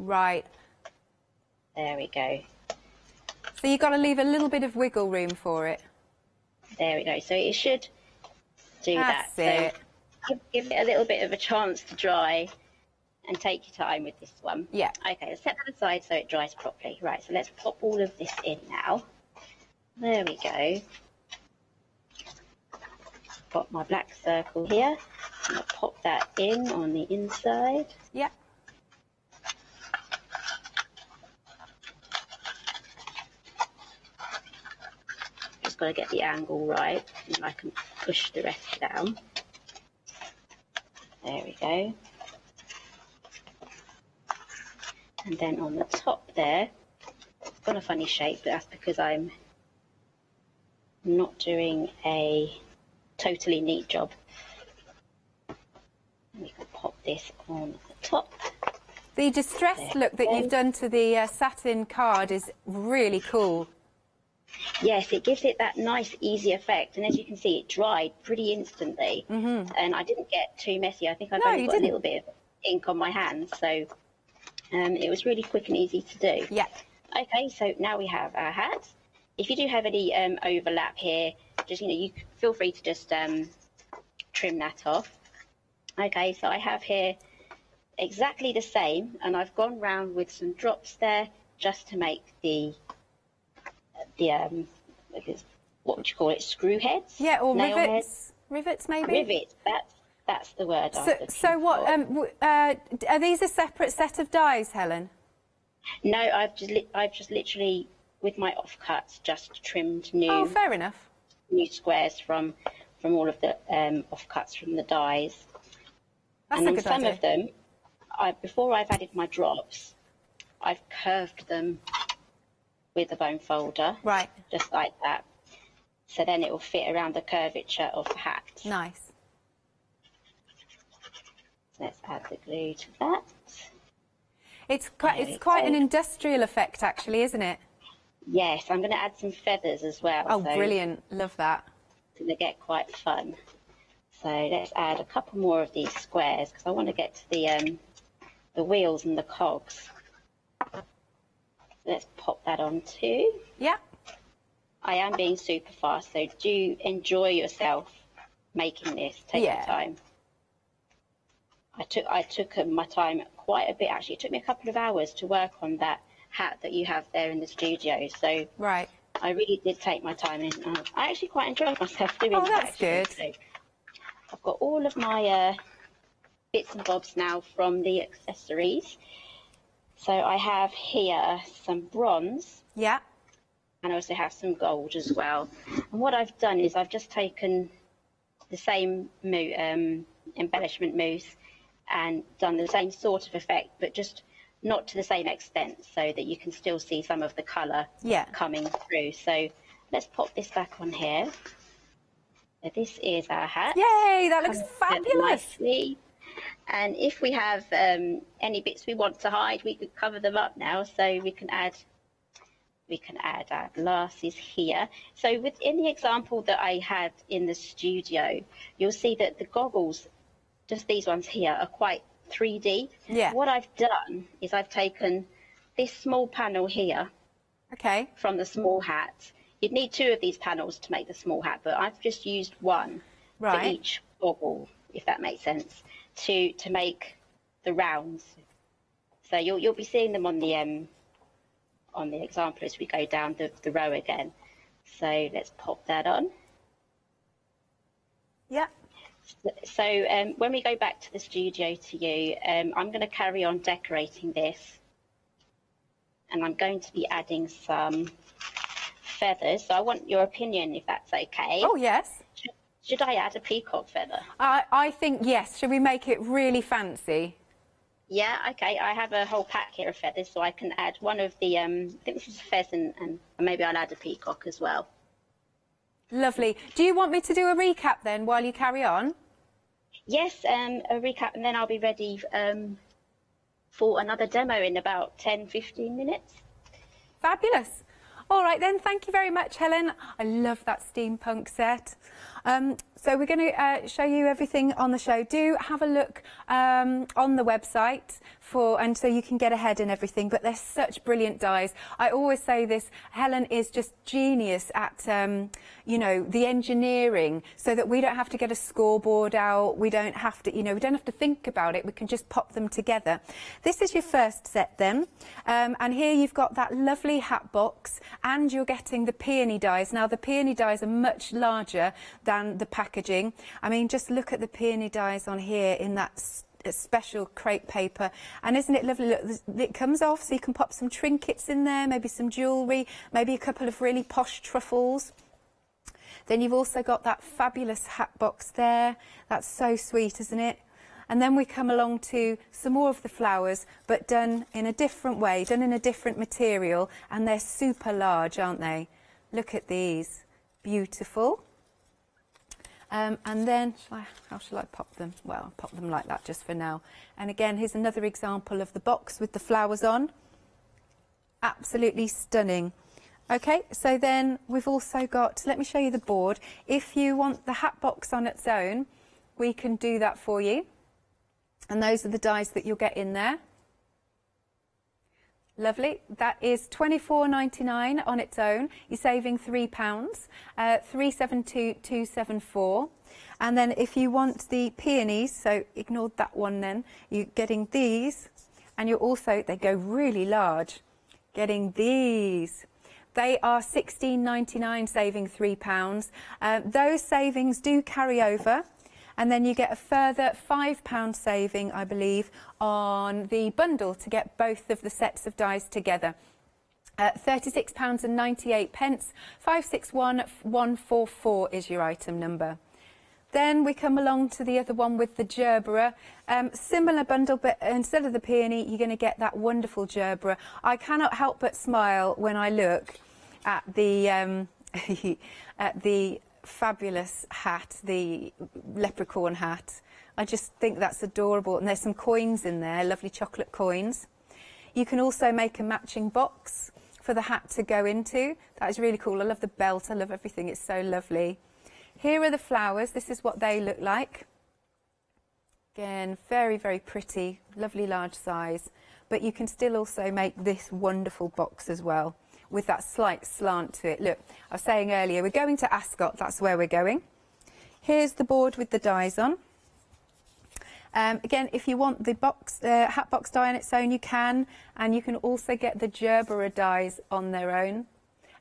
Right. There we go. So you've got to leave a little bit of wiggle room for it. There we go. So it should do That's that. it. So give it a little bit of a chance to dry and take your time with this one. Yeah. Okay, let's set that aside so it dries properly. Right, so let's pop all of this in now. There we go. Got my black circle here. I'm going to pop that in on the inside. Yeah. Just got to get the angle right and I can push the rest down. There we go. And then on the top there, it's got a funny shape, but that's because I'm not doing a totally neat job. We can pop this on the top. The distressed look that you've done to the satin card is really cool. Yes, it gives it that nice, easy effect. And as you can see, it dried pretty instantly. And I didn't get too messy. I think I've only got a little bit of ink on my hands. So it was really quick and easy to do. Yeah. Okay, so now we have our hat. If you do have any overlap here, just, you feel free to just trim that off. Okay, so I have here exactly the same, and I've gone round with some drops there just to make the what would you call it, screw heads? Yeah, or nail rivets. Heads. Rivets, maybe? Rivets, that's the word. So what, are these a separate set of dies, Helen? No, I've just literally, with my offcuts, just trimmed new. Oh, fair enough. New squares from all of the offcuts from the dies. That's and a on good some idea. of them, before I've added my drops, I've curved them with a bone folder. Right. Just like that. So then it will fit around the curvature of the hat. Nice. So let's add the glue to that. It's quite an industrial effect, actually, isn't it? Yes, I'm going to add some feathers as well. Oh, so brilliant. Love that. It's going to get quite fun. So let's add a couple more of these squares because I want to get to the wheels and the cogs. Let's pop that on too. Yeah. I am being super fast, so do enjoy yourself making this. Take your time. I took my time quite a bit, actually. It took me a couple of hours to work on that hat that you have there in the studio. So right. I really did take my time, and I actually quite enjoyed myself doing that. Oh, that's good. So I've got all of my bits and bobs now from the accessories. So I have here some bronze. Yeah. And I also have some gold as well. And what I've done is I've just taken the same embellishment mousse and done the same sort of effect, but just not to the same extent, so that you can still see some of the colour coming through. So let's pop this back on here. So this is our hat. Yay, that looks fabulous. Nicely. And if we have any bits we want to hide, we could cover them up now. So we can add our glasses here. So within the example that I had in the studio, you'll see that the goggles, just these ones here, are quite 3D. Yeah. What I've done is I've taken this small panel here from the small hat. You'd need two of these panels to make the small hat, but I've just used one for each goggle, if that makes sense, to make the rounds. So you'll be seeing them on the example as we go down the row again. So let's pop that on. Yeah. So when we go back to the studio to you, I'm going to carry on decorating this, and I'm going to be adding some feathers. So I want your opinion, if that's okay. Oh, yes. Should I add a peacock feather? I think yes. Should we make it really fancy? Yeah, okay. I have a whole pack here of feathers, so I can add one of the, I think this is a pheasant, and maybe I'll add a peacock as well. Lovely. Do you want me to do a recap then while you carry on? Yes, a recap, and then I'll be ready for another demo in about 10-15 minutes. Fabulous. All right then, thank you very much, Helen. I love that steampunk set. So we're going to show you everything on the show. Do have a look on the website and so you can get ahead and everything, but they're such brilliant dies. I always say this, Helen is just genius at, you know, the engineering, so that we don't have to get a scoreboard out, we don't have to, you know, we don't have to think about it, we can just pop them together. This is your first set then, and here you've got that lovely hat box, and you're getting the peony dies. Now the peony dies are much larger than the packaging. I mean, just look at the peony dies on here in that special crepe paper, and isn't it lovely? Look, it comes off, so you can pop some trinkets in there, maybe some jewellery, maybe a couple of really posh truffles. Then you've also got that fabulous hat box there. That's so sweet, isn't it? And then we come along to some more of the flowers, but done in a different way, done in a different material, and they're super large, aren't they? Look at these, beautiful. And then, how shall I pop them? Well, I'll pop them like that just for now. And again, here's another example of the box with the flowers on. Absolutely stunning. Okay, so then we've also got, let me show you the board. If you want the hat box on its own, we can do that for you. And those are the dies that you'll get in there. Lovely. That is £24.99 on its own. You're saving £3, £372,274. And then if you want the peonies, so ignore that one then, you're getting these, and you're also, they go really large, getting these. They are £16.99, saving £3. Those savings do carry over. And then you get a further £5 saving, I believe, on the bundle to get both of the sets of dies together. £36.98, 561144 is your item number. Then we come along to the other one with the Gerbera. Similar bundle, but instead of the peony, you're going to get that wonderful Gerbera. I cannot help but smile when I look at the at the fabulous hat, the leprechaun hat. I just think that's adorable, and there's some coins in there, lovely chocolate coins. You can also make a matching box for the hat to go into. That is really cool. I love the belt, I love everything, it's so lovely. Here are the flowers, this is what they look like. Again, very, very pretty, lovely large size, but you can still also make this wonderful box as well, with that slight slant to it. Look, I was saying earlier, we're going to Ascot, that's where we're going. Here's the board with the dies on. Again, if you want the box, hat box die on its own, you can, and you can also get the Gerbera dies on their own.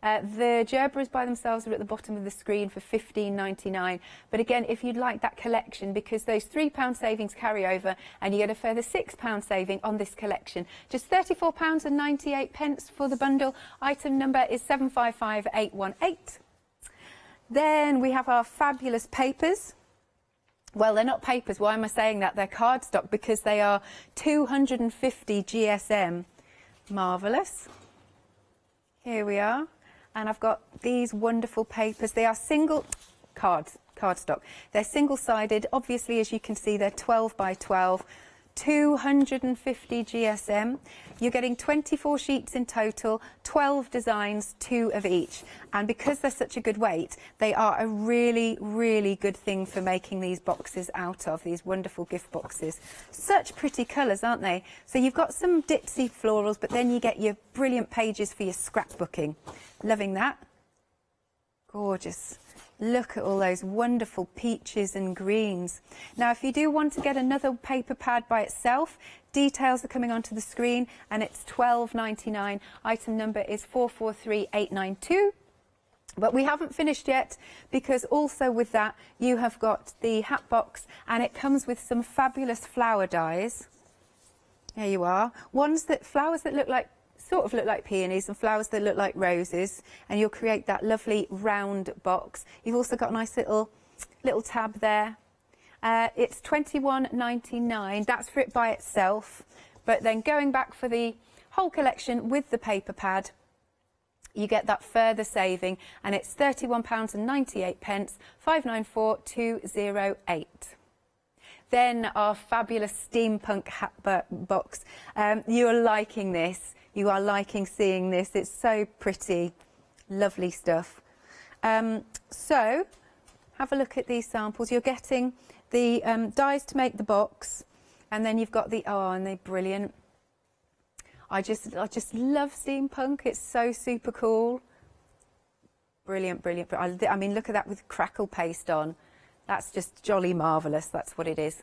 The Gerberas by themselves are at the bottom of the screen for £15.99. But again, if you'd like that collection, because those £3 savings carry over, and you get a further £6 saving on this collection, just £34.98 for the bundle. Item number is 755818. Then we have our fabulous papers. Well, they're not papers. Why am I saying that? They're cardstock, because they are 250 GSM. Marvellous. Here we are. And I've got these wonderful papers. They are single cardstock. They're single-sided. Obviously, as you can see, they're 12 by 12, 250 GSM. You're getting 24 sheets in total, 12 designs, 2 of each. And because they're such a good weight, they are a really, really good thing for making these boxes out of, these wonderful gift boxes. Such pretty colours, aren't they? So you've got some ditzy florals, but then you get your brilliant pages for your scrapbooking. Loving that. Gorgeous. Look at all those wonderful peaches and greens. Now, if you do want to get another paper pad by itself, details are coming onto the screen, and it's £12.99. Item number is 443892. But we haven't finished yet, because also with that, you have got the hat box, and it comes with some fabulous flower dies. There you are. Flowers that look like sort of look like peonies, and flowers that look like roses, and you'll create that lovely round box. You've also got a nice little tab there. It's £21.99. That's for it by itself. But then going back for the whole collection with the paper pad, you get that further saving, and it's £31.98, 594208. Then our fabulous Steampunk hat box. You are liking this. You are liking seeing this. It's so pretty. Lovely stuff. So, have a look at these samples. You're getting the dies to make the box, and then you've got the, oh, and they're brilliant. I just love Steampunk. It's so super cool. Brilliant, brilliant. I mean, look at that with crackle paste on. That's just jolly marvellous. That's what it is.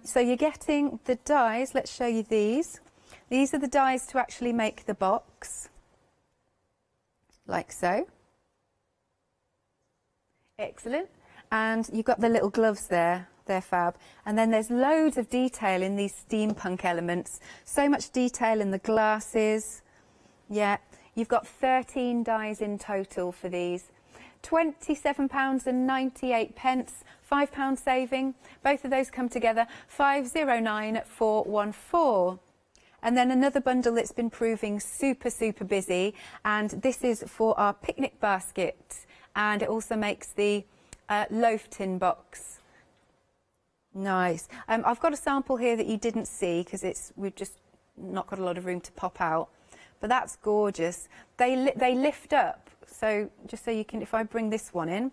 So you're getting the dies. Let's show you these. These are the dies to actually make the box, like so. Excellent. And you've got the little gloves there. They're fab. And then there's loads of detail in these steampunk elements. So much detail in the glasses. Yeah. You've got 13 dies in total for these. £27.98, £5 saving. Both of those come together, 509414. And then another bundle that's been proving super, super busy. And this is for our picnic basket. And it also makes the loaf tin box. Nice. I've got a sample here that you didn't see because we've just not got a lot of room to pop out. But that's gorgeous. They lift up. So just so you can, if I bring this one in,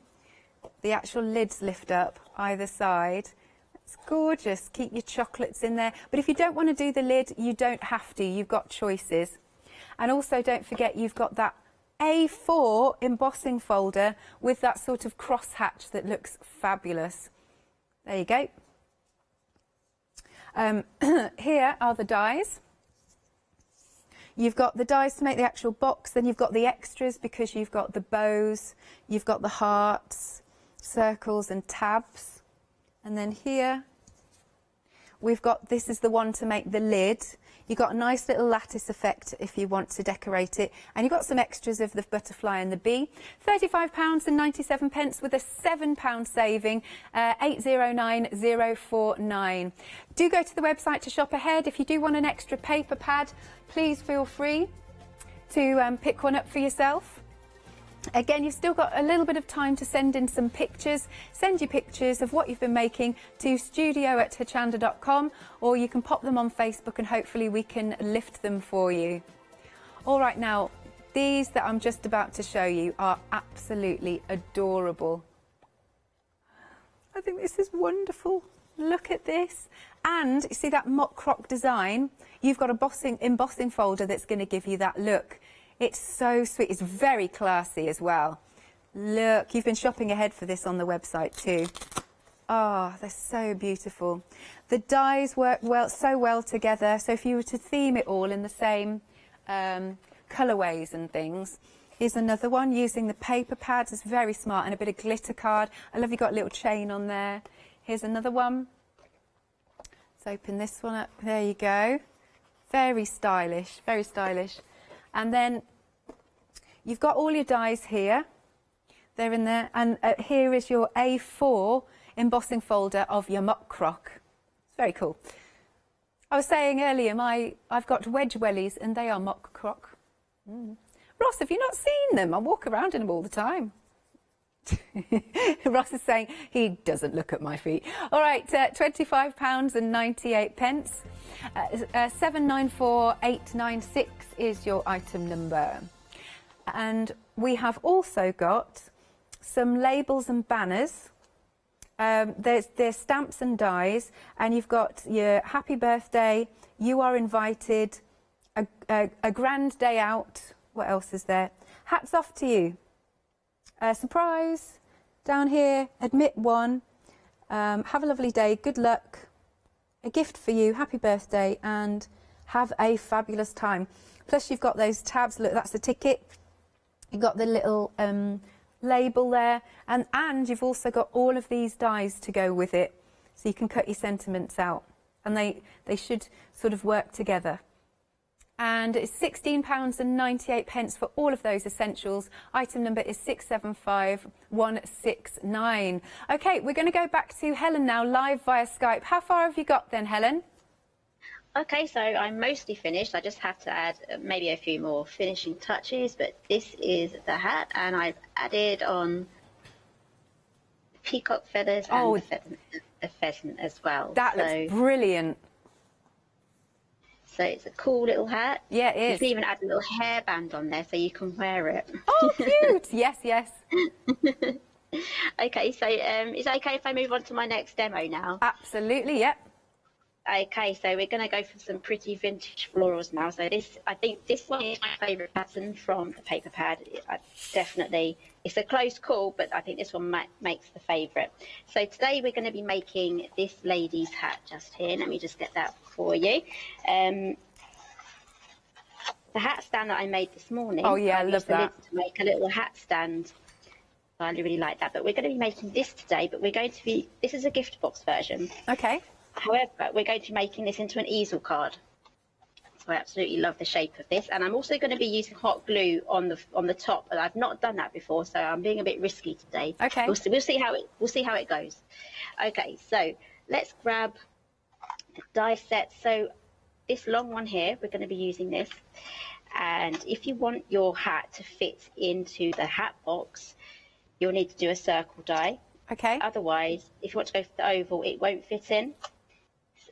the actual lids lift up either side. It's gorgeous. Keep your chocolates in there. But if you don't want to do the lid, you don't have to. You've got choices. And also don't forget you've got that A4 embossing folder with that sort of crosshatch that looks fabulous. There you go. Here are the dies. You've got the dies to make the actual box, then you've got the extras because you've got the bows, you've got the hearts, circles and tabs. And then here we've got, this is the one to make the lid. You've got a nice little lattice effect if you want to decorate it. And you've got some extras of the butterfly and the bee. £35.97 with a £7 saving, 809049. Do go to the website to shop ahead. If you do want an extra paper pad, please feel free to pick one up for yourself. Again, you've still got a little bit of time to send in some pictures. Send your pictures of what you've been making to studio@hochanda.com, or you can pop them on Facebook and hopefully we can lift them for you. All right, now, these that I'm just about to show you are absolutely adorable. I think this is wonderful. Look at this. And you see that mock croc design? You've got a embossing folder that's going to give you that look. It's so sweet. It's very classy as well. Look, you've been shopping ahead for this on the website too. Oh, they're so beautiful. The dies work so well together. So if you were to theme it all in the same colourways and things. Here's another one using the paper pads. It's very smart, and a bit of glitter card. I love you got a little chain on there. Here's another one. Let's open this one up. There you go. Very stylish, very stylish. And then you've got all your dies here. They're in there. And here is your A4 embossing folder of your mock croc. It's very cool. I was saying earlier, I've got wedge wellies and they are mock croc. Ross, have you not seen them? I walk around in them all the time. Ross is saying he doesn't look at my feet. All right, £25.98. 794896 is your item number. And we have also got some labels and banners. There's stamps and dies, and you've got your happy birthday, you are invited, a grand day out. What else is there? Hats off to you. Surprise, down here, admit one, have a lovely day, good luck, a gift for you, happy birthday, and have a fabulous time. Plus you've got those tabs, look, that's the ticket, you've got the little label there, and you've also got all of these dies to go with it, so you can cut your sentiments out, and they should sort of work together. And it's £16.98 for all of those essentials. Item number is 675169. Okay, we're going to go back to Helen now, live via Skype. How far have you got then, Helen? Okay, so I'm mostly finished. I just have to add maybe a few more finishing touches, but this is the hat, and I've added on peacock feathers and the pheasant as well. That looks brilliant. So it's a cool little hat. Yeah, it is. You can even add a little hairband on there so you can wear it. Oh, cute! Yes, yes. Okay, so is it okay if I move on to my next demo now? Absolutely, yep. Okay, so we're going to go for some pretty vintage florals now. So this, I think this one is my favourite pattern from the paper pad. Definitely, it's a close call, but I think this one makes the favourite. So today we're going to be making this lady's hat just here. Let me just get that for you. The hat stand that I made this morning. Oh yeah, I love that. To make a little hat stand. I really like that. But we're going to be making this today. But we're going to be. This is a gift box version. Okay. However, we're going to be making this into an easel card. So I absolutely love the shape of this, and I'm also going to be using hot glue on the top. And I've not done that before, so I'm being a bit risky today. Okay. We'll see how it goes. Okay, so let's grab the die set. So this long one here, we're going to be using this. And if you want your hat to fit into the hat box, you'll need to do a circle die. Okay. Otherwise, if you want to go for the oval, it won't fit in.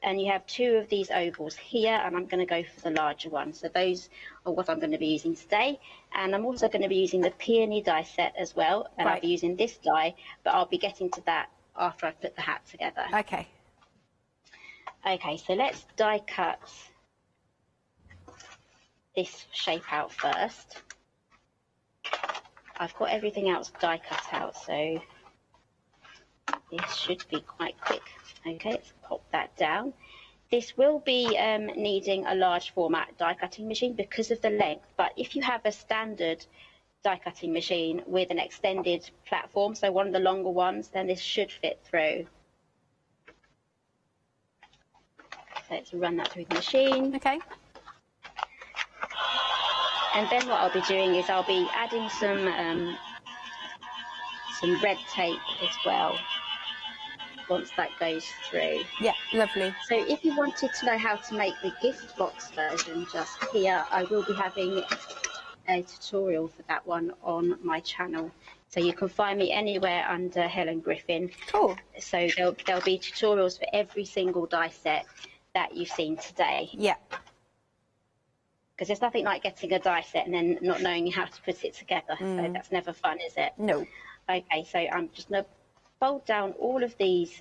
And you have two of these ovals here, and I'm going to go for the larger one. So those are what I'm going to be using today. And I'm also going to be using the Peony die set as well. And I'll be using this die, but I'll be getting to that after I've put the hat together. Okay. Okay, so let's die cut this shape out first. I've got everything else die cut out, so this should be quite quick. Okay, let's pop that down. This will be needing a large format die cutting machine because of the length, but if you have a standard die cutting machine with an extended platform, so one of the longer ones, then this should fit through. So let's run that through the machine. Okay. And then what I'll be doing is I'll be adding some red tape as well once that goes through. Yeah, lovely. So if you wanted to know how to make the gift box version just here, I will be having a tutorial for that one on my channel. So you can find me anywhere under Helen Griffin. Cool. So there'll be tutorials for every single die set that you've seen today. Yeah. Because there's nothing like getting a die set and then not knowing how to put it together. So that's never fun, is it? No. Okay, so I'm just going to fold down all of these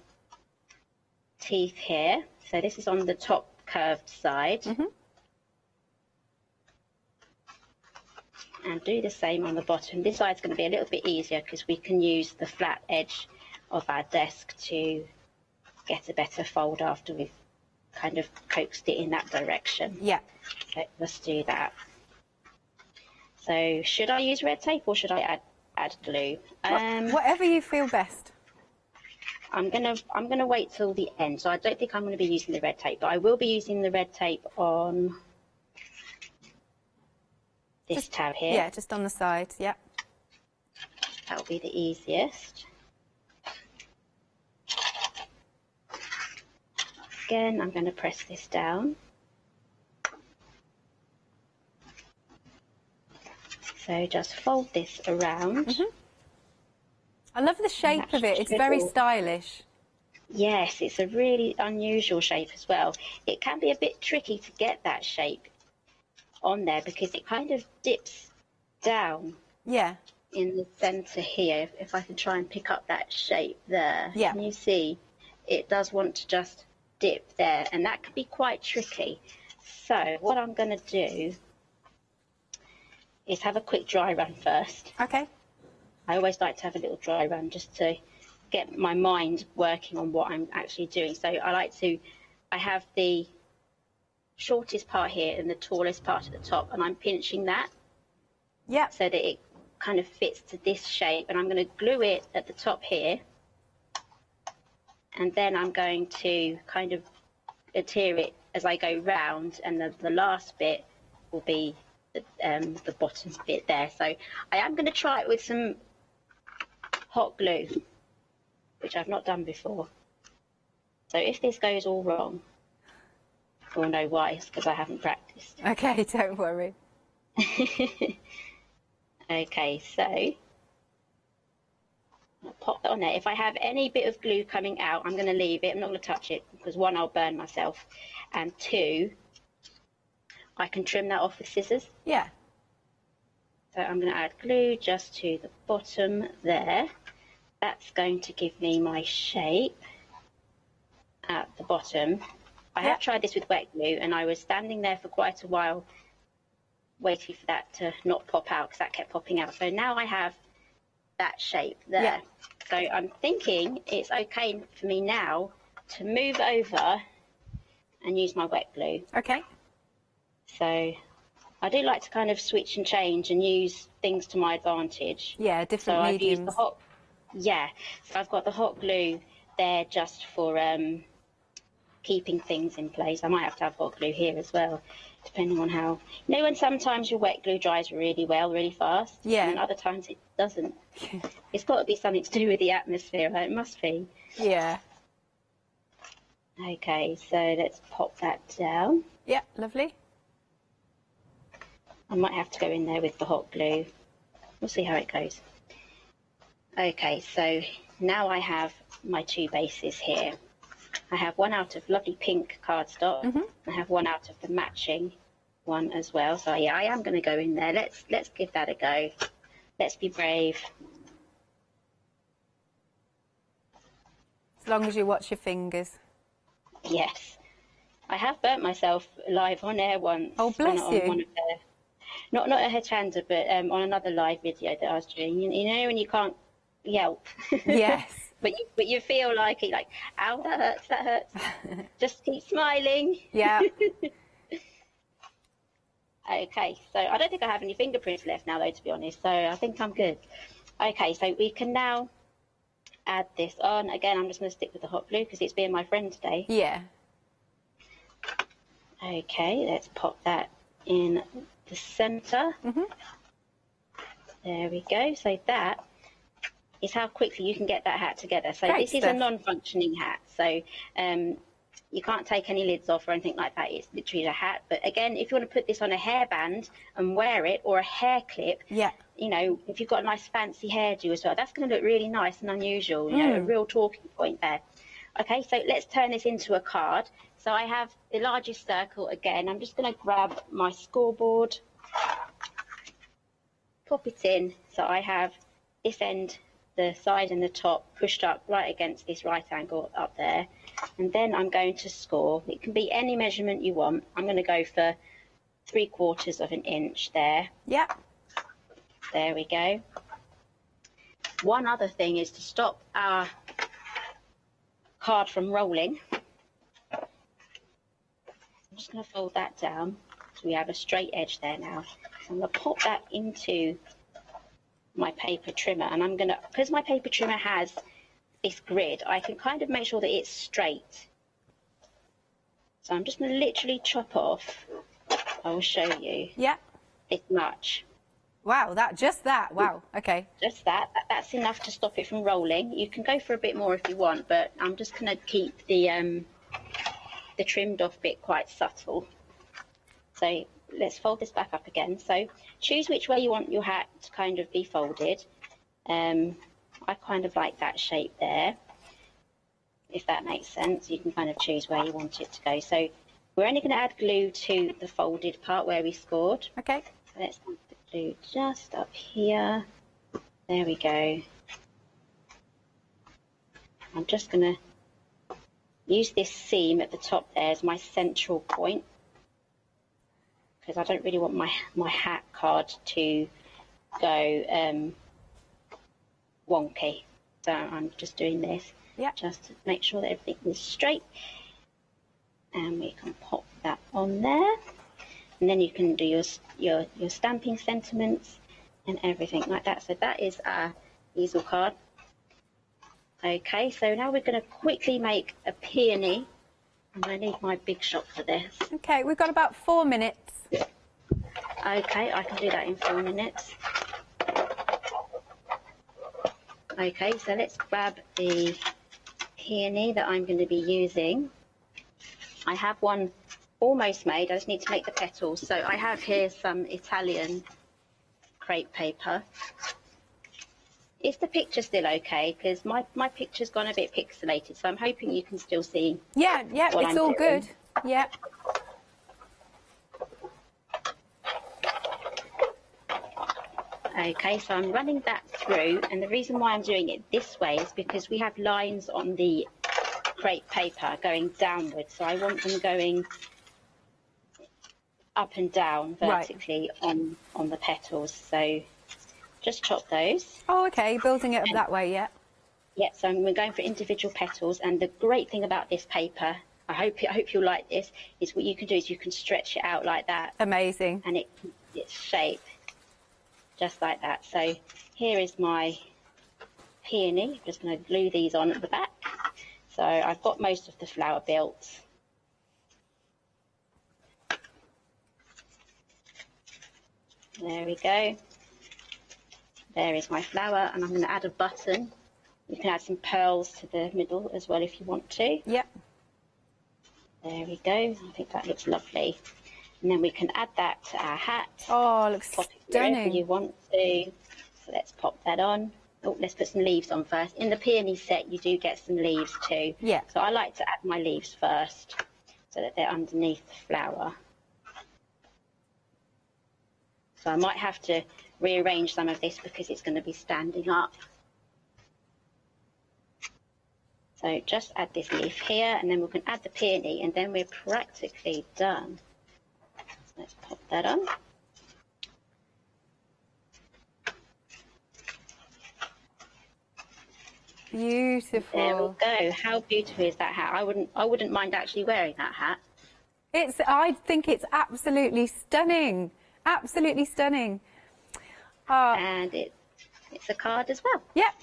teeth here. So this is on the top curved side. And do the same on the bottom. This side's going to be a little bit easier because we can use the flat edge of our desk to get a better fold after we've kind of coaxed it in that direction. Yeah. So let's do that. So should I use red tape or should I add glue? Whatever you feel best. I'm gonna wait till the end. So I don't think I'm going to be using the red tape, but I will be using the red tape on this tab here. Yeah, just on the side. Yeah. That'll be the easiest. Again, I'm going to press this down. So just fold this around. I love the shape of it. It's very stylish. Yes, it's a really unusual shape as well. It can be a bit tricky to get that shape on there because it kind of dips down. Yeah. In the centre here. If I can try and pick up that shape there. Yeah. Can you see? It does want to just dip there, and that can be quite tricky. So what I'm going to do is have a quick dry run first. Okay. I always like to have a little dry run just to get my mind working on what I'm actually doing. So I have the shortest part here and the tallest part at the top, and I'm pinching that. Yeah. So that it kind of fits to this shape, and I'm going to glue it at the top here. And then I'm going to kind of adhere it as I go round, and the last bit will be the bottom bit there. So I am going to try it with some hot glue, which I've not done before. So if this goes all wrong, you'll know why. It's because I haven't practiced. Okay, don't worry. Okay, so I'll pop that on there. If I have any bit of glue coming out, I'm going to leave it. I'm not going to touch it because one, I'll burn myself, and two, I can trim that off with scissors. Yeah. So I'm going to add glue just to the bottom there, that's going to give me my shape at the bottom. I have tried this with wet glue, and I was standing there for quite a while waiting for that to not pop out because that kept popping out. So now I have that shape there. Yeah. So I'm thinking it's okay for me now to move over and use my wet glue. Okay. So I do like to kind of switch and change and use things to my advantage. Yeah, different mediums. I've used the hot, so I've got the hot glue there just for keeping things in place. I might have to have hot glue here as well, depending on how. You know when sometimes your wet glue dries really well, really fast? Yeah. And other times it doesn't. It's got to be something to do with the atmosphere, right? It must be. Yeah. Okay, so let's pop that down. Yeah, lovely. I might have to go in there with the hot glue. We'll see how it goes. Okay, so now I have my two bases here. I have one out of lovely pink cardstock. Mm-hmm. I have one out of the matching one as well. So yeah, I am going to go in there. Let's give that a go. Let's be brave. As long as you watch your fingers. Yes. I have burnt myself live on air once. Oh, bless you. On one of the, not a Hochanda, but on another live video that I was doing. You know when you can't yelp? Yes. But you feel like it, like, ow, that hurts. Just keep smiling. Yeah. Okay, so I don't think I have any fingerprints left now, though, to be honest. So I think I'm good. Okay, so we can now add this on. Again, I'm just going to stick with the hot glue because it's being my friend today. Yeah. Okay, let's pop that in the centre. Mm-hmm. There we go. So that is how quickly you can get that hat together. So Great this is a non-functioning hat. So you can't take any lids off or anything like that. It's literally a hat. But again, if you want to put this on a hairband and wear it, or a hair clip, yeah, you know, if you've got a nice fancy hairdo as well, that's going to look really nice and unusual. You know, a real talking point there. Okay, so let's turn this into a card. So I have the largest circle again. I'm just going to grab my scoreboard, pop it in. So I have this end, the side and the top pushed up right against this right angle up there. And then I'm going to score. It can be any measurement you want. I'm going to go for 3/4 of an inch there. Yeah. There we go. One other thing is to stop our card from rolling. I'm just going to fold that down so we have a straight edge there now. So I'm going to pop that into my paper trimmer, and I'm going to, because my paper trimmer has this grid, I can kind of make sure that it's straight. So I'm just going to literally chop off, I will show you. Yeah. This much. Wow, wow, okay. Just that's enough to stop it from rolling. You can go for a bit more if you want, but I'm just going to keep the trimmed off bit quite subtle. So let's fold this back up again. So choose which way you want your hat to kind of be folded. I kind of like that shape there, if that makes sense. You can kind of choose where you want it to go. So we're only going to add glue to the folded part where we scored. Okay. So let's add the glue just up here. There we go. I'm just going to use this seam at the top there as my central point, because I don't really want my hat card to go wonky. So I'm just doing this, just to make sure that everything is straight. And we can pop that on there. And then you can do your stamping sentiments and everything like that. So that is our easel card. Okay, so now we're going to quickly make a peony. And I need my big shot for this. Okay, we've got about 4 minutes. Okay, I can do that in 4 minutes. Okay, so let's grab the peony that I'm going to be using. I have one almost made. I just need to make the petals. So I have here some Italian crepe paper. Is the picture still okay? Because my picture's gone a bit pixelated, so I'm hoping you can still see. Yeah, it's all good. Yeah. Okay, so I'm running that through, and the reason why I'm doing it this way is because we have lines on the crepe paper going downwards, so I want them going up and down vertically on the petals. So just chop those. Oh, okay, building it up that way, yeah. Yeah, so we're going for individual petals, and the great thing about this paper, I hope you'll like this, is what you can do is you can stretch it out like that. Amazing. And its shape, just like that. So here is my peony. I'm just going to glue these on at the back. So I've got most of the flower built. There we go. There is my flower, and I'm going to add a button. You can add some pearls to the middle as well if you want to. Yep. There we go. I think that looks lovely. And then we can add that to our hat. Oh, it looks stunning. Wherever you want to. So let's pop that on. Oh, let's put some leaves on first. In the peony set, you do get some leaves too. Yeah. So I like to add my leaves first so that they're underneath the flower. So I might have to rearrange some of this because it's going to be standing up. So just add this leaf here, and then we can add the peony, and then we're practically done. So let's pop that on. Beautiful. There we go. How beautiful is that hat? I wouldn't mind actually wearing that hat. I think it's absolutely stunning. Absolutely stunning. And it's a card as well. Yep.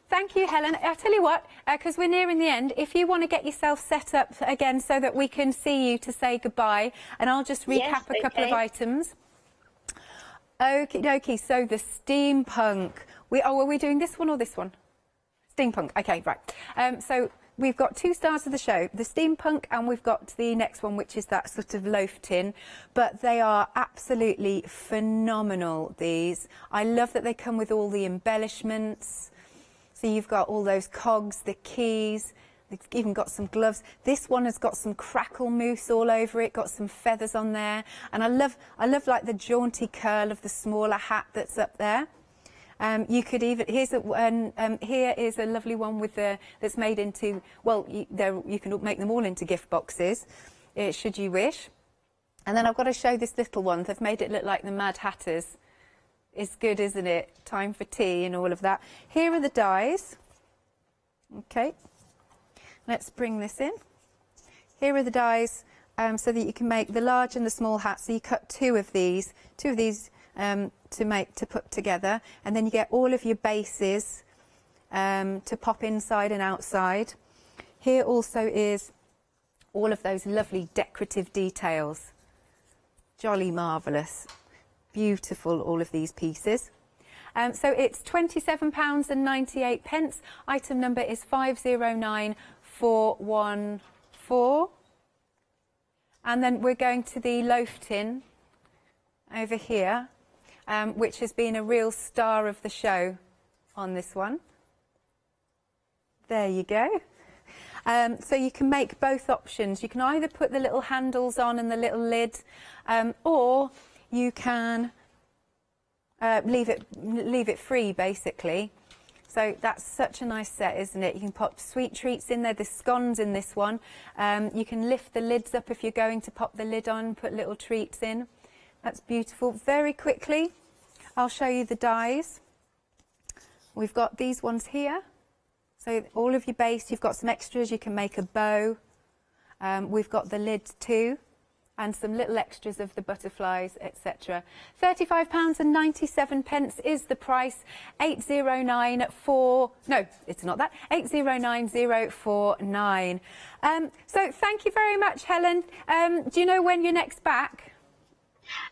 Thank you, Helen. I'll tell you what, because we're nearing the end, if you want to get yourself set up again so that we can see you to say goodbye, and I'll just recap a couple of items. Okie dokie, so the Steampunk. Are we doing this one or this one? Steampunk, okay, right. So we've got 2 stars of the show, the Steampunk, and we've got the next one, which is that sort of loaf tin. But they are absolutely phenomenal, these. I love that they come with all the embellishments. So you've got all those cogs, the keys, they've even got some gloves. This one has got some crackle mousse all over it, got some feathers on there. And I love like the jaunty curl of the smaller hat that's up there. You could even, here is a lovely one with that's made into, well, you can make them all into gift boxes, should you wish. And then I've got to show this little one. They've made it look like the Mad Hatters. It's good, isn't it? Time for tea and all of that. Here are the dies. Okay, let's bring this in. Here are the dies so that you can make the large and the small hat. So you cut two of these to put together, and then you get all of your bases to pop inside and outside. Here also is all of those lovely decorative details. Jolly marvellous. Beautiful, all of these pieces. So it's £27.98. Item number is 509414. And then we're going to the loaf tin over here, which has been a real star of the show on this one. There you go. So you can make both options. You can either put the little handles on and the little lid, or you can leave it free, basically. So that's such a nice set, isn't it? You can pop sweet treats in there. There's scones in this one. You can lift the lids up if you're going to pop the lid on, put little treats in. That's beautiful. Very quickly, I'll show you the dies. We've got these ones here. So all of your base, you've got some extras. You can make a bow. We've got the lid too, and some little extras of the butterflies, etc. £35.97 is the price. 8094. No, it's not that. 809049. So thank you very much, Helen. Do you know when you're next back?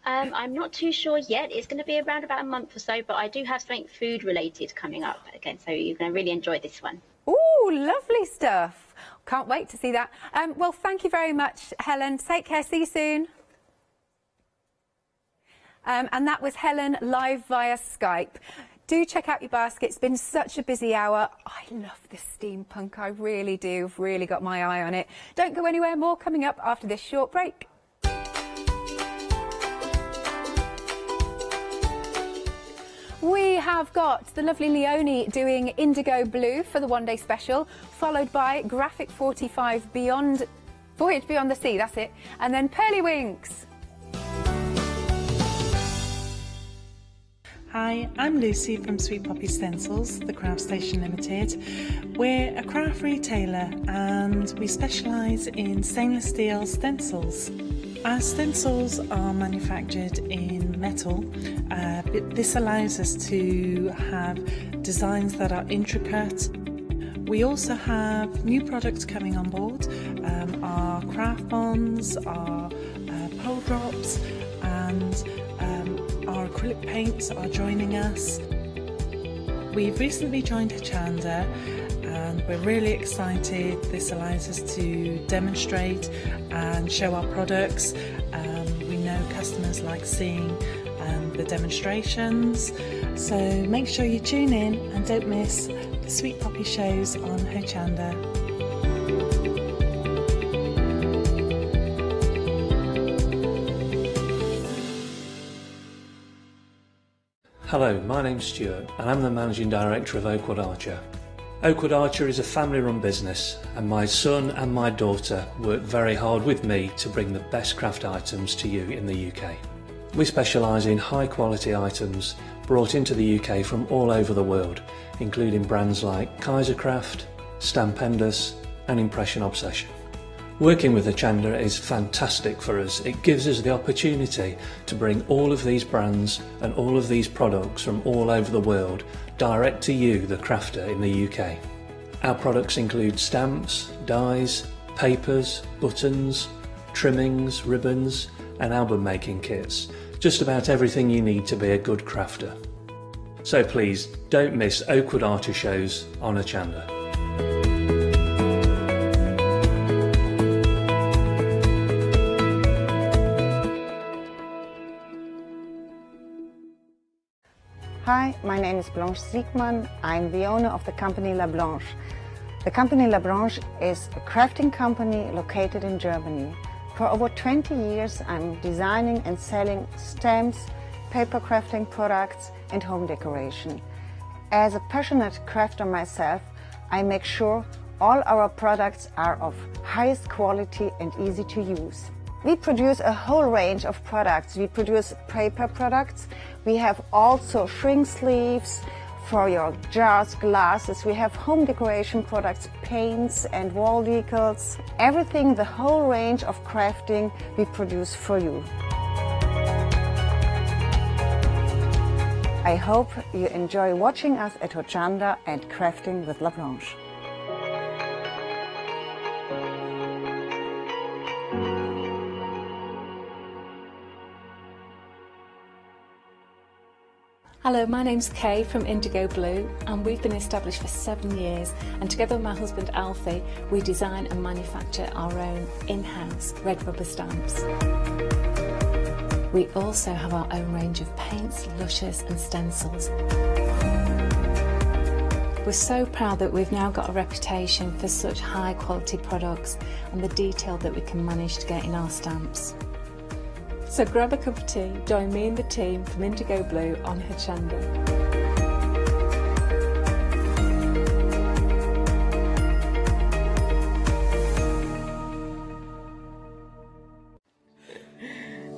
I'm not too sure yet. It's going to be around about a month or so, but I do have something food related coming up again, so you're going to really enjoy this one. Ooh, lovely stuff. Can't wait to see that. Well, thank you very much, Helen. Take care. See you soon. And that was Helen live via Skype. Do check out your basket. It's been such a busy hour. I love this Steampunk. I really do. I've really got my eye on it. Don't go anywhere. More coming up after this short break. have got the lovely Leonie doing Indigo Blue for the one-day special, followed by Graphic 45 Beyond, Voyage Beyond the Sea, that's it, and then Pearly Winks. Hi, I'm Lucy from Sweet Poppy Stencils, the Craft Station Limited. We're a craft retailer and we specialise in stainless steel stencils. Our stencils are manufactured in metal. This allows us to have designs that are intricate. We also have new products coming on board, our craft bonds, our pole drops, and our acrylic paints are joining us. We've recently joined Hochanda and we're really excited. This allows us to demonstrate and show our products. We know customers like seeing the demonstrations, so make sure you tune in and don't miss the Sweet Poppy shows on Hochanda. Hello, my name's Stuart and I'm the Managing Director of Oakwood Archer. Oakwood Archer is a family-run business and my son and my daughter work very hard with me to bring the best craft items to you in the UK. We specialise in high-quality items brought into the UK from all over the world, including brands like Kaisercraft, Stampendous and Impression Obsession. Working with Hochanda is fantastic for us. It gives us the opportunity to bring all of these brands and all of these products from all over the world direct to you, the crafter in the UK. Our products include stamps, dies, papers, buttons, trimmings, ribbons and album making kits. Just about everything you need to be a good crafter. So please don't miss Oakwood Archer shows on Hochanda. Hi, my name is Blanche Siegmann. I'm the owner of the company La Blanche. The company La Blanche is a crafting company located in Germany. For over 20 years I'm designing and selling stamps, paper crafting products and home decoration. As a passionate crafter myself, I make sure all our products are of highest quality and easy to use. We produce a whole range of products. We produce paper products. We have also shrink sleeves for your jars, glasses. We have home decoration products, paints and wall decals. Everything, the whole range of crafting we produce for you. I hope you enjoy watching us at Hochanda and crafting with La Blanche. Hello, my name's Kay from Indigo Blue and we've been established for 7 years, and together with my husband Alfie we design and manufacture our own in-house red rubber stamps. We also have our own range of paints, lushes and stencils. We're so proud that we've now got a reputation for such high quality products and the detail that we can manage to get in our stamps. So grab a cup of tea, join me and the team from Indigo Blue on Hochanda.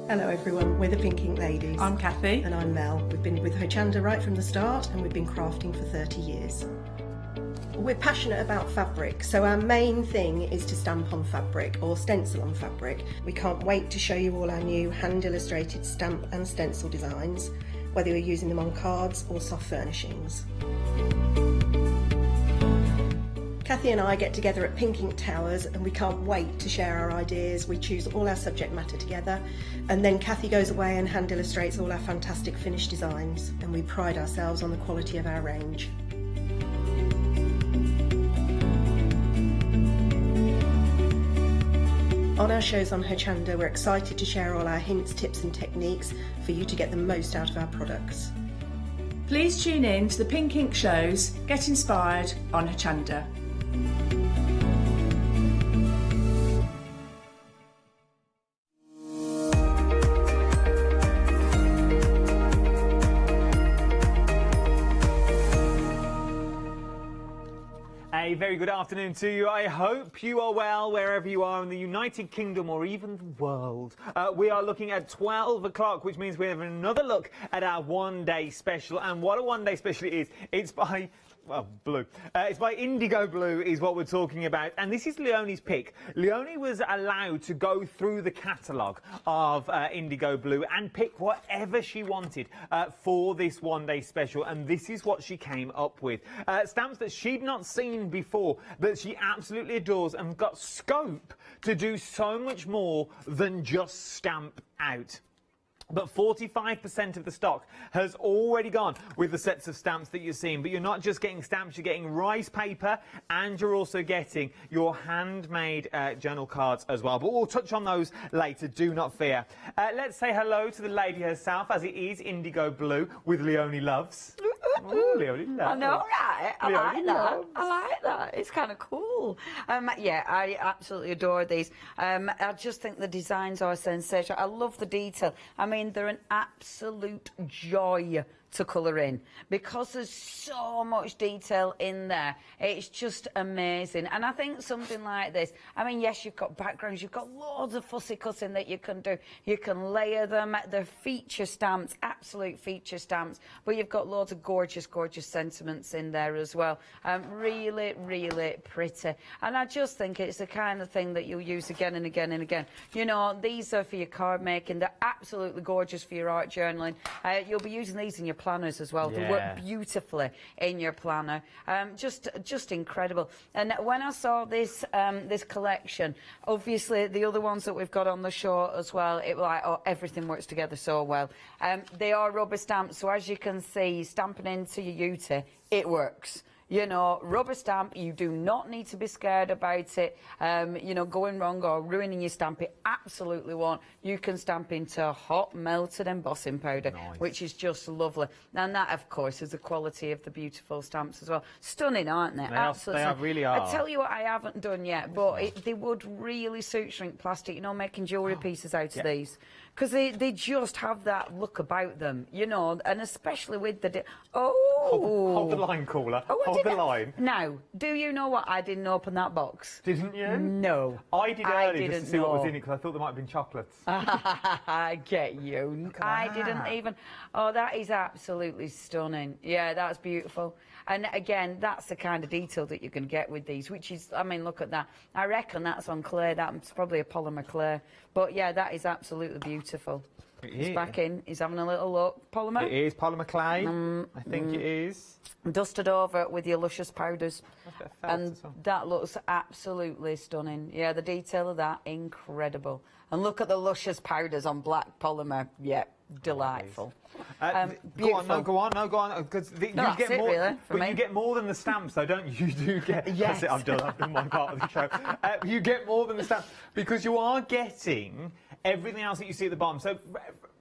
Hello everyone, we're the Pink Ink Ladies. I'm Kathy. And I'm Mel. We've been with Hochanda right from the start and we've been crafting for 30 years. We're passionate about fabric, so our main thing is to stamp on fabric or stencil on fabric. We can't wait to show you all our new hand illustrated stamp and stencil designs, whether you're using them on cards or soft furnishings. Kathy and I get together at Pink Ink Towers and we can't wait to share our ideas. We choose all our subject matter together and then Kathy goes away and hand illustrates all our fantastic finished designs, and we pride ourselves on the quality of our range. On our shows on Hochanda, we're excited to share all our hints, tips and techniques for you to get the most out of our products. Please tune in to the Pink Ink shows, get inspired on Hochanda. very good afternoon to you. I hope you are well wherever you are in the United Kingdom or even the world. We are looking at 12 o'clock, which means we have another look at our one-day special. And what a one-day special it is. It's by... well, blue. It's by Indigo Blue is what we're talking about. And this is Leonie's pick. Leonie was allowed to go through the catalogue of Indigo Blue and pick whatever she wanted for this one-day special. And this is what she came up with. Stamps that she'd not seen before, that she absolutely adores and got scope to do so much more than just stamp out. But 45% of the stock has already gone with the sets of stamps that you're seeing. But you're not just getting stamps, you're getting rice paper and you're also getting your handmade journal cards as well. But we'll touch on those later, do not fear. Let's say hello to the lady herself, as it is Indigo Blue with Leonie Loves. Ooh, Leonie Loves. I know, right? I like that. I like that. It's kind of cool. Yeah, I absolutely adore these. I just think the designs are sensational. I love the detail. I mean, they're an absolute joy to colour in because there's so much detail in there. It's just amazing. And I think something like this, I mean, yes, you've got backgrounds, you've got loads of fussy cutting that you can do. You can layer them. They're feature stamps, absolute feature stamps, but you've got loads of gorgeous, gorgeous sentiments in there as well. Really, really pretty. And I just think it's the kind of thing that you'll use again and again and again. You know, these are for your card making. They're absolutely gorgeous for your art journaling. You'll be using these in your planners as well. They work beautifully in your planner. Just incredible. And when I saw this this collection, obviously the other ones that we've got on the show as well, it was like, oh, everything works together so well. They are rubber stamps, so as you can see, stamping into your Uti, it works. You know, rubber stamp, you do not need to be scared about it, you know, going wrong or ruining your stamp. It absolutely won't. You can stamp into hot melted embossing powder, which is just lovely. And that, of course, is the quality of the beautiful stamps as well. Stunning, aren't they? Absolutely. They really are. I tell you what I haven't done yet, but they would really suit shrink plastic, you know, making jewellery pieces out of these. Because they just have that look about them, you know, and especially with the... Hold the line, caller. Hold the line. Now, do you know what? I didn't open that box. Didn't you? No. I did earlier just to see what was in it because I thought there might have been chocolates. I get you. I didn't even... Oh, that is absolutely stunning. Yeah, that's beautiful. And again, that's the kind of detail that you can get with these, which is, I mean, look at that. I reckon that's on clay. That's probably a polymer clay. But yeah, that is absolutely beautiful. He's back in. He's having a little look. Polymer? It is polymer clay. I think it is. Dusted over with your luscious powders. And that looks absolutely stunning. Yeah, the detail of that, incredible. And look at the luscious powders on black polymer. Yeah, delightful. Go on. Because you get more, really, but you get more than the stamps, though, don't you? You do get. Yes. That's it. I've done my part of the show. You get more than the stamps because you are getting everything else that you see at the bottom. So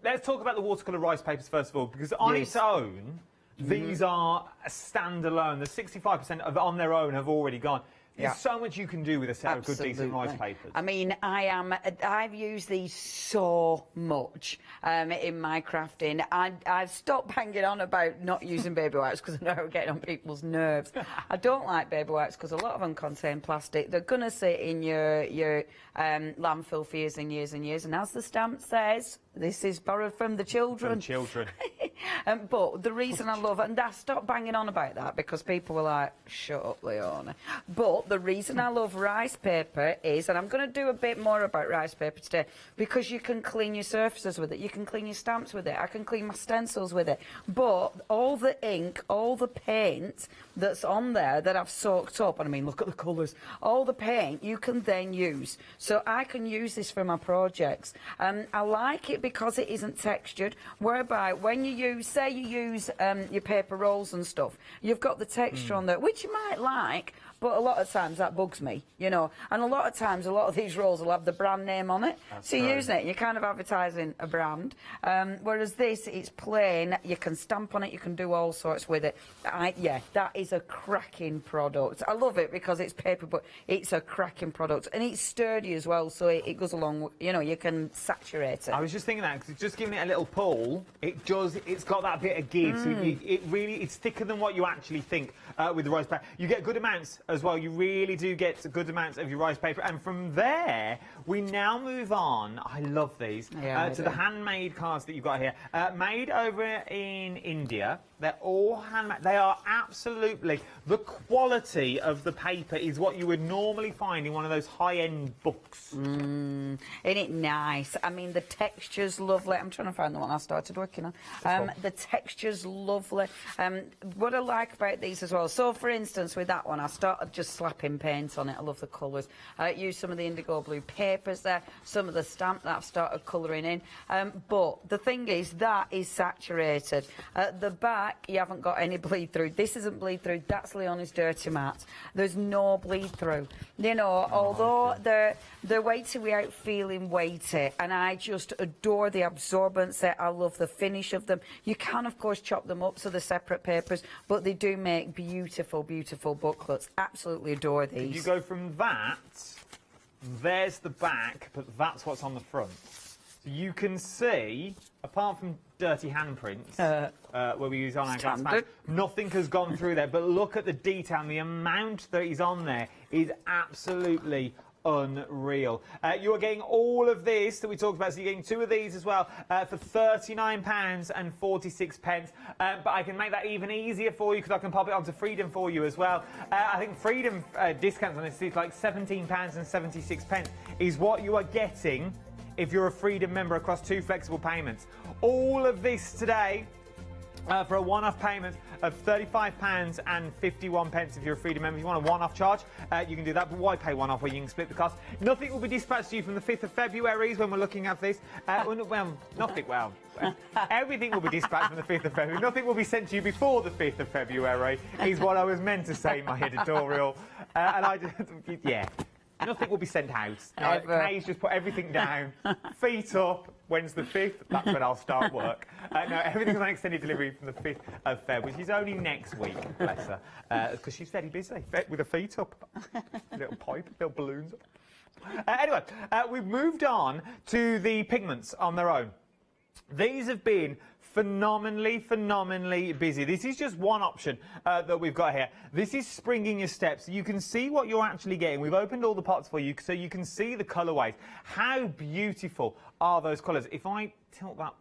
let's talk about the watercolour rice papers first of all, because on its own, these are a standalone. The 65% of on their own have already gone. There's so much you can do with a set of good, decent rice papers. I mean, I've used these so much in my crafting. I've stopped banging on about not using baby wipes because I know I'm getting on people's nerves. I don't like baby wipes because a lot of them contain plastic. They're going to sit in your landfill for years and years and years. And as the stamp says, this is borrowed from the children. From children. But the reason I love it, and I stopped banging on about that because people were like, shut up, Leona. But the reason I love rice paper is, and I'm going to do a bit more about rice paper today, because you can clean your surfaces with it, you can clean your stamps with it, I can clean my stencils with it. But all the ink, all the paint that's on there that I've soaked up, and I mean, look at the colours, all the paint you can then use. So I can use this for my projects. I like it because it isn't textured, whereby when you use, say you use your paper rolls and stuff, you've got the texture on there, which you might like, but a lot of times that bugs me, you know. And a lot of times, a lot of these rolls will have the brand name on it. So you're using it, you're kind of advertising a brand. Whereas this, it's plain, you can stamp on it, you can do all sorts with it. Yeah, that is a cracking product. I love it because it's paper, but it's a cracking product. And it's sturdy as well, so it goes along, you know, you can saturate it. I was just thinking that, because just giving it a little pull, it's got that bit of give. So it's thicker than what you actually think with the rice paper. You get good amounts as well. You really do get good amounts of your rice paper. And from there, we now move on. I love these. To the handmade cards that you've got here. Made over in India. They're all handmade. They are absolutely... The quality of the paper is what you would normally find in one of those high-end books. Isn't it nice? I mean, the texture's lovely. I'm trying to find the one I started working on. The texture's lovely. What I like about these as well, so for instance, with that one, I started just slapping paint on it. I love the colours. I used some of the indigo blue papers there, some of the stamp that I've started colouring in. But the thing is, that is saturated. At the back, you haven't got any bleed through. This isn't bleed through. That's Leonie's dirty mat. There's no bleed through. You know, although they're weighty without feeling weighty, and I just adore the absorbance. I love the finish of them. You can, of course, chop them up so they're separate papers, but they do make beautiful, beautiful booklets. Absolutely adore these. You go from that, there's the back, but that's what's on the front. So you can see, apart from dirty handprints, where we use on our glass pads, nothing has gone through there. But look at the detail, and the amount that is on there is absolutely unreal. You are getting all of this that we talked about, so you're getting 2 of these as well for £39.46. But I can make that even easier for you because I can pop it onto Freedom for you as well. I think Freedom discounts on this is like £17.76 is what you are getting if you're a Freedom member across 2 flexible payments. All of this today for a one-off payment of £35.51 if you're a Freedom member. If you want a one-off charge, you can do that, but why pay one-off where you can split the cost? Nothing will be dispatched to you from the 5th of February is when we're looking at this. Everything will be dispatched from the 5th of February. Nothing will be sent to you before the 5th of February is what I was meant to say in my editorial. And I just, nothing will be sent out. No, Kay's just put everything down, feet up. When's the 5th? That's when I'll start work. No, everything's on extended delivery from the 5th of Feb, which is only next week, bless her, because she's very busy with her feet up. Little pipe, little balloons up. Anyway, we've moved on to the pigments on their own. These have been phenomenally busy. This is just one option that we've got here. This is springing your steps. You can see what you're actually getting. We've opened all the pots for you so you can see the colourways. How beautiful are those colours? If I tilt that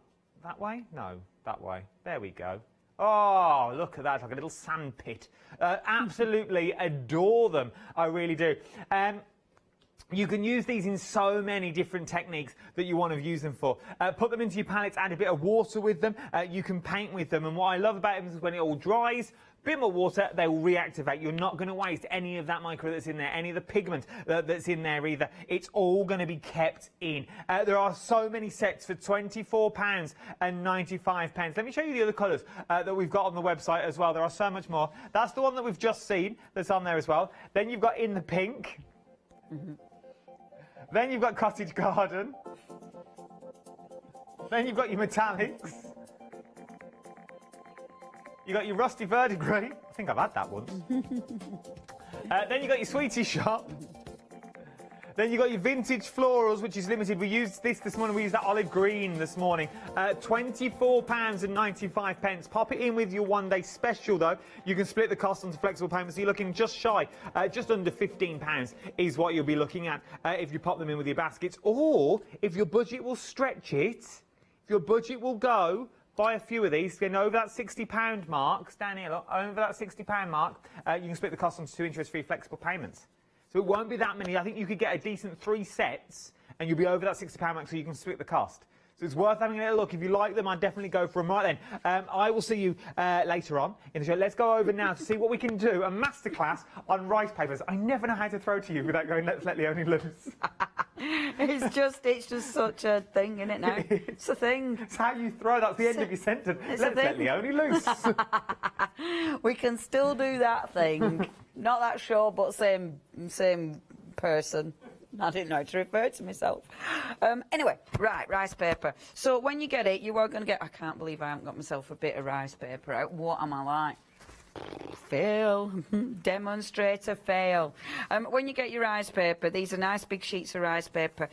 way? No, that way. There we go. Oh, look at that. It's like a little sand pit. Absolutely adore them. I really do. You can use these in so many different techniques that you want to use them for. Put them into your palettes, add a bit of water with them. You can paint with them. And what I love about them is when it all dries, bit more water, they will reactivate. You're not going to waste any of that micro that's in there, any of the pigment that's in there either. It's all going to be kept in. There are so many sets for £24.95. Let me show you the other colours that we've got on the website as well. There are so much more. That's the one that we've just seen that's on there as well. Then you've got In the Pink. Then you've got Cottage Garden. Then you've got your metallics. You've got your Rusty Verdigris. I think I've had that once. Then you've got your Sweetie Shop. Then you've got your Vintage Florals, which is limited. We used this morning. We used that olive green this morning. £24.95. Pop it in with your one-day special, though. You can split the cost onto flexible payments. So you're looking just shy, just under £15 is what you'll be looking at if you pop them in with your baskets. Or, if your budget will stretch it, if your budget will go, buy a few of these, getting over that £60 mark. Down here, look, over that £60 mark, you can split the cost onto 2 interest-free flexible payments. So it won't be that many. I think you could get a decent 3 sets and you'll be over that £60 mark so you can split the cost. So it's worth having a little look. If you like them, I'd definitely go for them. Right then, I will see you later on in the show. Let's go over now to see what we can do. A masterclass on rice papers. I never know how to throw to you without going, let's let Leonie loose. It's just such a thing, isn't it now? It's a thing. It's how you throw. That's the end of your sentence. Let's let Leonie loose. We can still do that thing. Not that sure, but same person. I didn't know how to refer to myself. Anyway, right, rice paper. So when you get it, you are going to get... I can't believe I haven't got myself a bit of rice paper out. What am I like? Fail. Demonstrator fail. When you get your rice paper, these are nice big sheets of rice paper.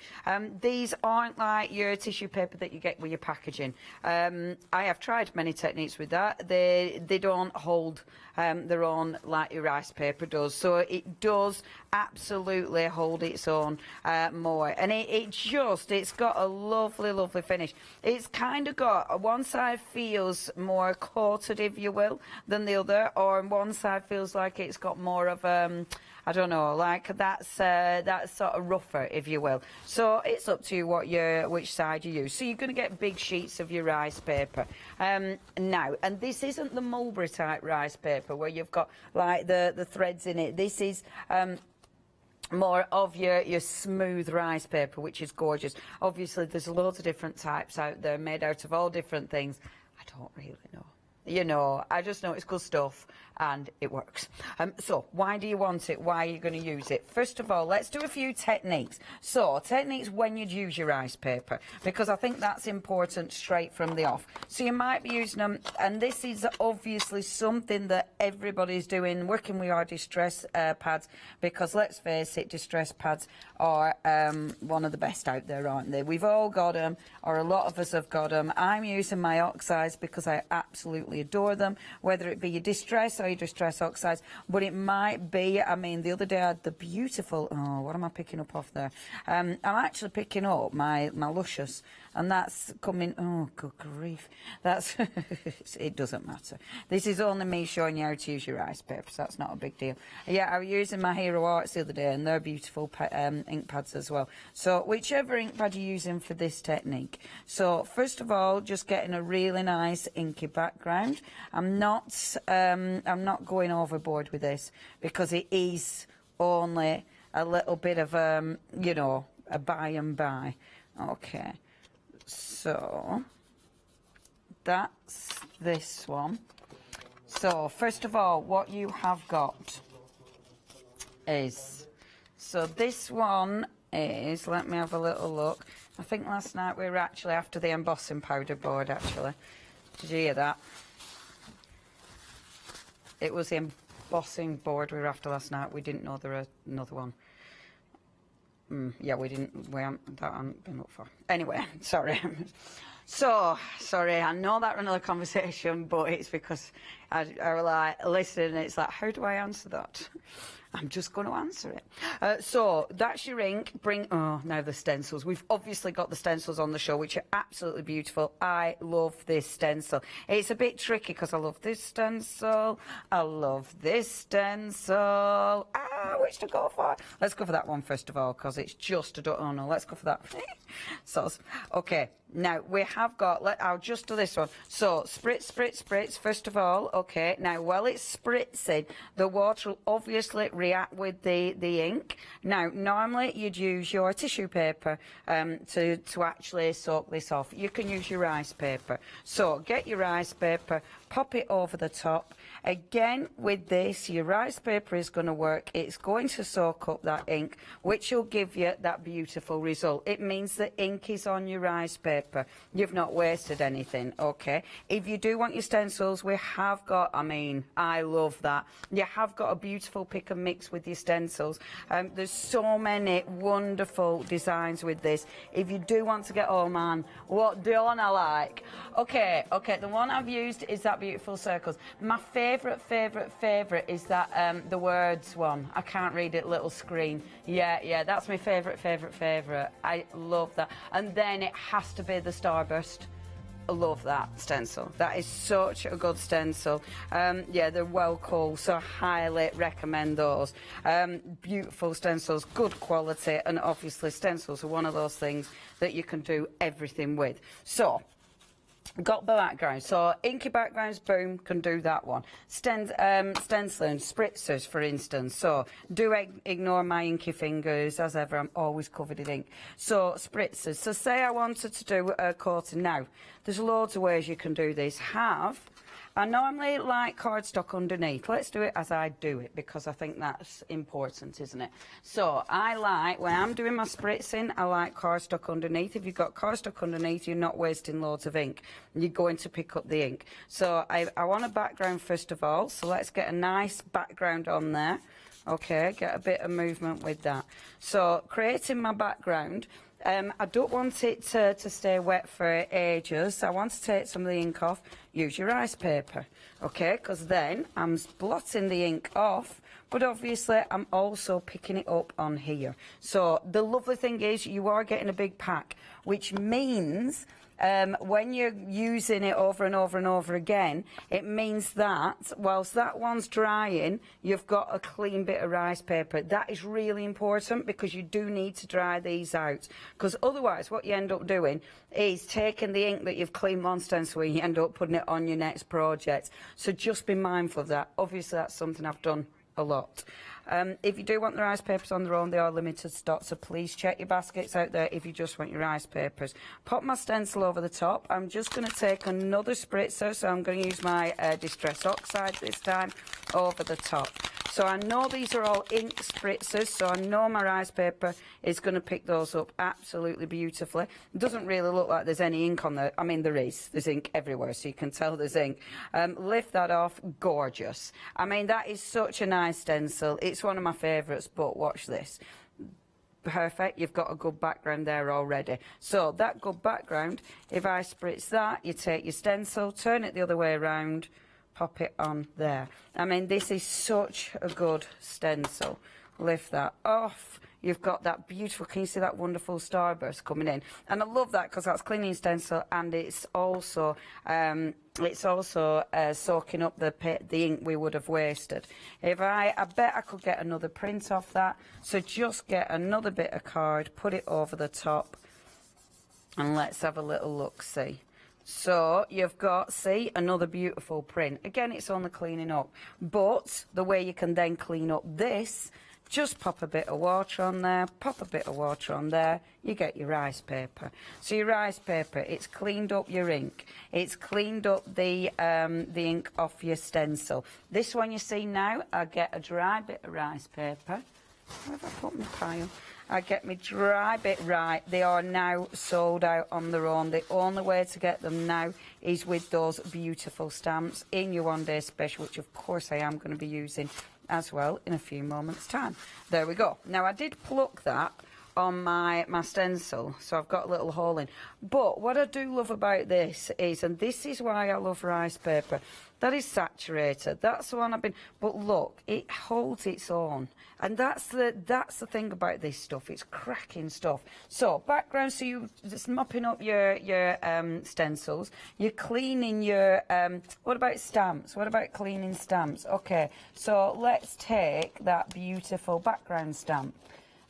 These aren't like your tissue paper that you get with your packaging. I have tried many techniques with that. They don't hold their own like your rice paper does. So it does absolutely hold its own more. And it's got a lovely, lovely finish. It's kind of got, one side feels more coated, if you will, than the other, or one side feels like it's got more of I don't know, like that's sort of rougher, if you will. So it's up to you which side you use. So you're going to get big sheets of your rice paper. Now, and this isn't the mulberry type rice paper where you've got like the threads in it. This is more of your smooth rice paper, which is gorgeous. Obviously, there's loads of different types out there made out of all different things. I don't really know. You know, I just know it's good stuff and it works. So why do you want it? Why are you going to use it? First of all, let's do a few techniques. So techniques when you'd use your rice paper, because I think that's important straight from the off. So you might be using them, and this is obviously something that everybody's doing, working with our distress pads, because let's face it, distress pads are one of the best out there, aren't they? We've all got them, or a lot of us have got them. I'm using my oxides because I absolutely adore them, whether it be your distress or your distress oxides, but it might be, I mean, the other day I had the beautiful, oh, what am I picking up off there? I'm actually picking up my luscious, and that's coming, oh, good grief, that's, it doesn't matter. This is only me showing you how to use your rice paper, so that's not a big deal. Yeah, I was using my Hero Arts the other day, and they're beautiful ink pads as well. So whichever ink pad you're using for this technique. So first of all, just getting a really nice inky background. I'm not going overboard with this because it is only a little bit of you know, a by and by. Okay, so that's this one. So first of all, what you have got is, so this one is, let me have a little look. I think last night we were actually after the embossing powder board, actually. Did you hear that? It was the embossing board we were after last night. We didn't know there was another one. Yeah, we haven't, that hadn't been looked for. Anyway, sorry. So, sorry, I know that another conversation, but it's because I was like, listening, and it's like, how do I answer that? I'm just going to answer it. So that's your ink. Now the stencils. We've obviously got the stencils on the show, which are absolutely beautiful. I love this stencil. It's a bit tricky because I love this stencil. I love this stencil. Which to go for? Let's go for that one first of all, because it's just a... Oh no, let's go for that. So, okay. Now we have got... I'll just do this one. So spritz, spritz, spritz. First of all, okay. Now while it's spritzing, the water will obviously react with the ink. Now normally you'd use your tissue paper to actually soak this off. You can use your rice paper. So get your rice paper, pop it over the top. Again, with this, your rice paper is going to work. It's going to soak up that ink, which will give you that beautiful result. It means the ink is on your rice paper. You've not wasted anything, okay? If you do want your stencils, we have got, I mean, I love that. You have got a beautiful pick and mix with your stencils. There's so many wonderful designs with this. If you do want to get, oh man, what don't I like? Okay, the one I've used is that beautiful circles. My favourite is that the words one. I can't read it, little screen. Yeah, that's my favourite. I love that. And then it has to be the Starburst. I love that stencil. That is such a good stencil. Yeah, they're well cool, so I highly recommend those. Beautiful stencils, good quality, and obviously stencils are one of those things that you can do everything with. So, got the background, so inky backgrounds, boom, can do that one. Stenciling, spritzers, for instance. So do ignore my inky fingers, as ever, I'm always covered in ink. So spritzers, so say I wanted to do a coating. Now, there's loads of ways you can do this. I normally like cardstock underneath. Let's do it as I do it, because I think that's important, isn't it? So I like, when I'm doing my spritzing, I like cardstock underneath. If you've got cardstock underneath, you're not wasting loads of ink. you're going to pick up the ink. So I want a background first of all, so let's get a nice background on there. Okay, get a bit of movement with that. So creating my background, I don't want it to stay wet for ages. I want to take some of the ink off. Use your rice paper, okay, because then I'm blotting the ink off, but obviously I'm also picking it up on here. So the lovely thing is you are getting a big pack, which means when you're using it over and over and over again, it means that whilst that one's drying, you've got a clean bit of rice paper. That is really important because you do need to dry these out, because otherwise what you end up doing is taking the ink that you've cleaned one stencil and you end up putting it on your next project. So just be mindful of that. Obviously that's something I've done a lot. If you do want the rice papers on their own, they are limited stock, so please check your baskets out there if you just want your rice papers. Pop my stencil over the top. I'm just going to take another spritzer, so I'm going to use my Distress Oxide this time over the top. So I know these are all ink spritzers, so I know my rice paper is going to pick those up absolutely beautifully. It doesn't really look like there's any ink on there. I mean, there is. There's ink everywhere, so you can tell there's ink. Lift that off. Gorgeous. I mean, that is such a nice stencil. It's one of my favourites, but watch this. Perfect. You've got a good background there already. So that good background, if I spritz that, you take your stencil, turn it the other way around, pop it on there. I mean, this is such a good stencil. Lift that off. You've got that beautiful, can you see that wonderful starburst coming in? And I love that because that's cleaning stencil, and it's also soaking up the ink we would have wasted. I bet I could get another print off that. So just get another bit of card, put it over the top, and let's have a little look-see. So you've got, see, another beautiful print. Again, it's on the cleaning up. But the way you can then clean up this, just pop a bit of water on there, pop a bit of water on there, you get your rice paper. So your rice paper, it's cleaned up your ink. It's cleaned up the ink off your stencil. This one you see now, I get a dry bit of rice paper. Where have I put my pile? I get my dry bit right. They are now sold out on their own. The only way to get them now is with those beautiful stamps in your one-day special, which of course I am going to be using as well in a few moments' time. There we go. Now I did pluck that on my stencil, so I've got a little hole in. But what I do love about this is, and this is why I love rice paper, that is saturated. That's the one I've been, but look, it holds its own. And that's the thing about this stuff. It's cracking stuff. So background, so you're just mopping up your stencils. You're cleaning your, what about stamps? What about cleaning stamps? Okay, so let's take that beautiful background stamp.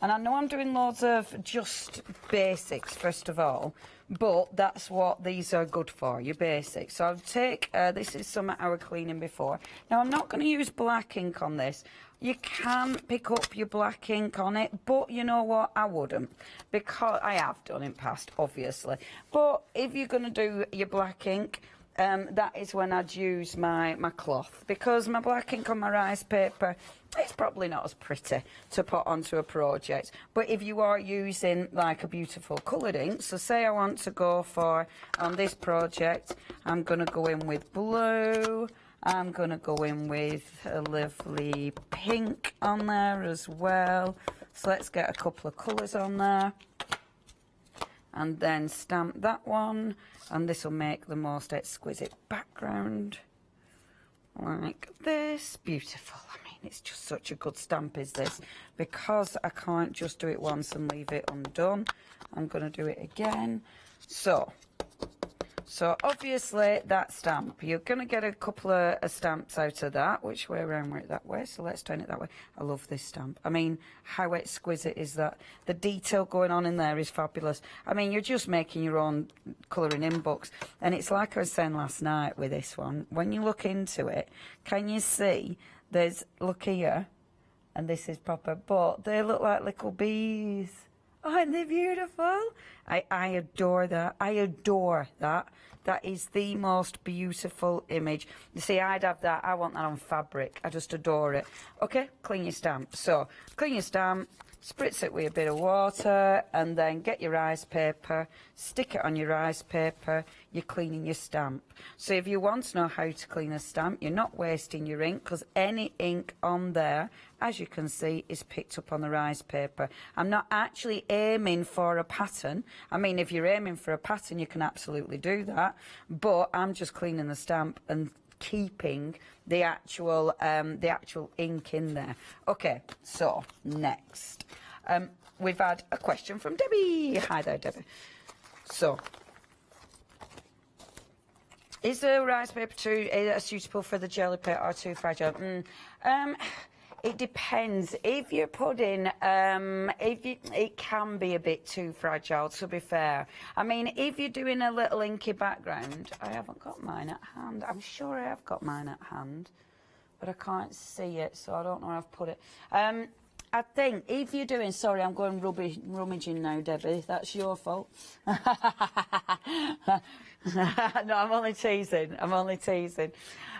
And I know I'm doing loads of just basics, first of all, but that's what these are good for, your basics. So I'll take, this is some I was cleaning before. Now, I'm not going to use black ink on this. You can pick up your black ink on it, but you know what? I wouldn't, because I have done in past, obviously. But if you're going to do your black ink, that is when I'd use my cloth, because my black ink on my rice paper, it's probably not as pretty to put onto a project. But if you are using like a beautiful coloured ink, so say I want to go for, on this project, I'm going to go in with blue, I'm going to go in with a lovely pink on there as well. So let's get a couple of colours on there. And then stamp that one, and this will make the most exquisite background like this. Beautiful. I mean, it's just such a good stamp is this, because I can't just do it once and leave it undone. I'm going to do it again. So obviously that stamp, you're going to get a couple of stamps out of that. Which way around? We're that way, so let's turn it that way. I love this stamp. I mean, how exquisite is that? The detail going on in there is fabulous. I mean, you're just making your own colouring in books. And it's like I was saying last night with this one, when you look into it, can you see there's, look here, and this is proper, but they look like little bees. Aren't they beautiful? I adore that. I adore that. That is the most beautiful image. You see, I'd have that. I want that on fabric. I just adore it. Okay, clean your stamp. So, clean your stamp. spritz it with a bit of water, and then get your rice paper, stick it on your rice paper, you're cleaning your stamp. So if you want to know how to clean a stamp, you're not wasting your ink, because any ink on there, as you can see, is picked up on the rice paper. I'm not actually aiming for a pattern. I mean, if you're aiming for a pattern, you can absolutely do that, but I'm just cleaning the stamp and keeping the actual ink in there. Okay, so next, we've had a question from Debbie. Hi there, Debbie. So, is the rice paper too suitable for the jelly plate or too fragile? It depends. If you're putting, it can be a bit too fragile, to be fair. I mean, if you're doing a little inky background, I haven't got mine at hand. I'm sure I have got mine at hand, but I can't see it, so I don't know where I've put it. I think if you're doing, sorry, I'm going rummaging now, Debbie. That's your fault. No, I'm only teasing. I'm only teasing.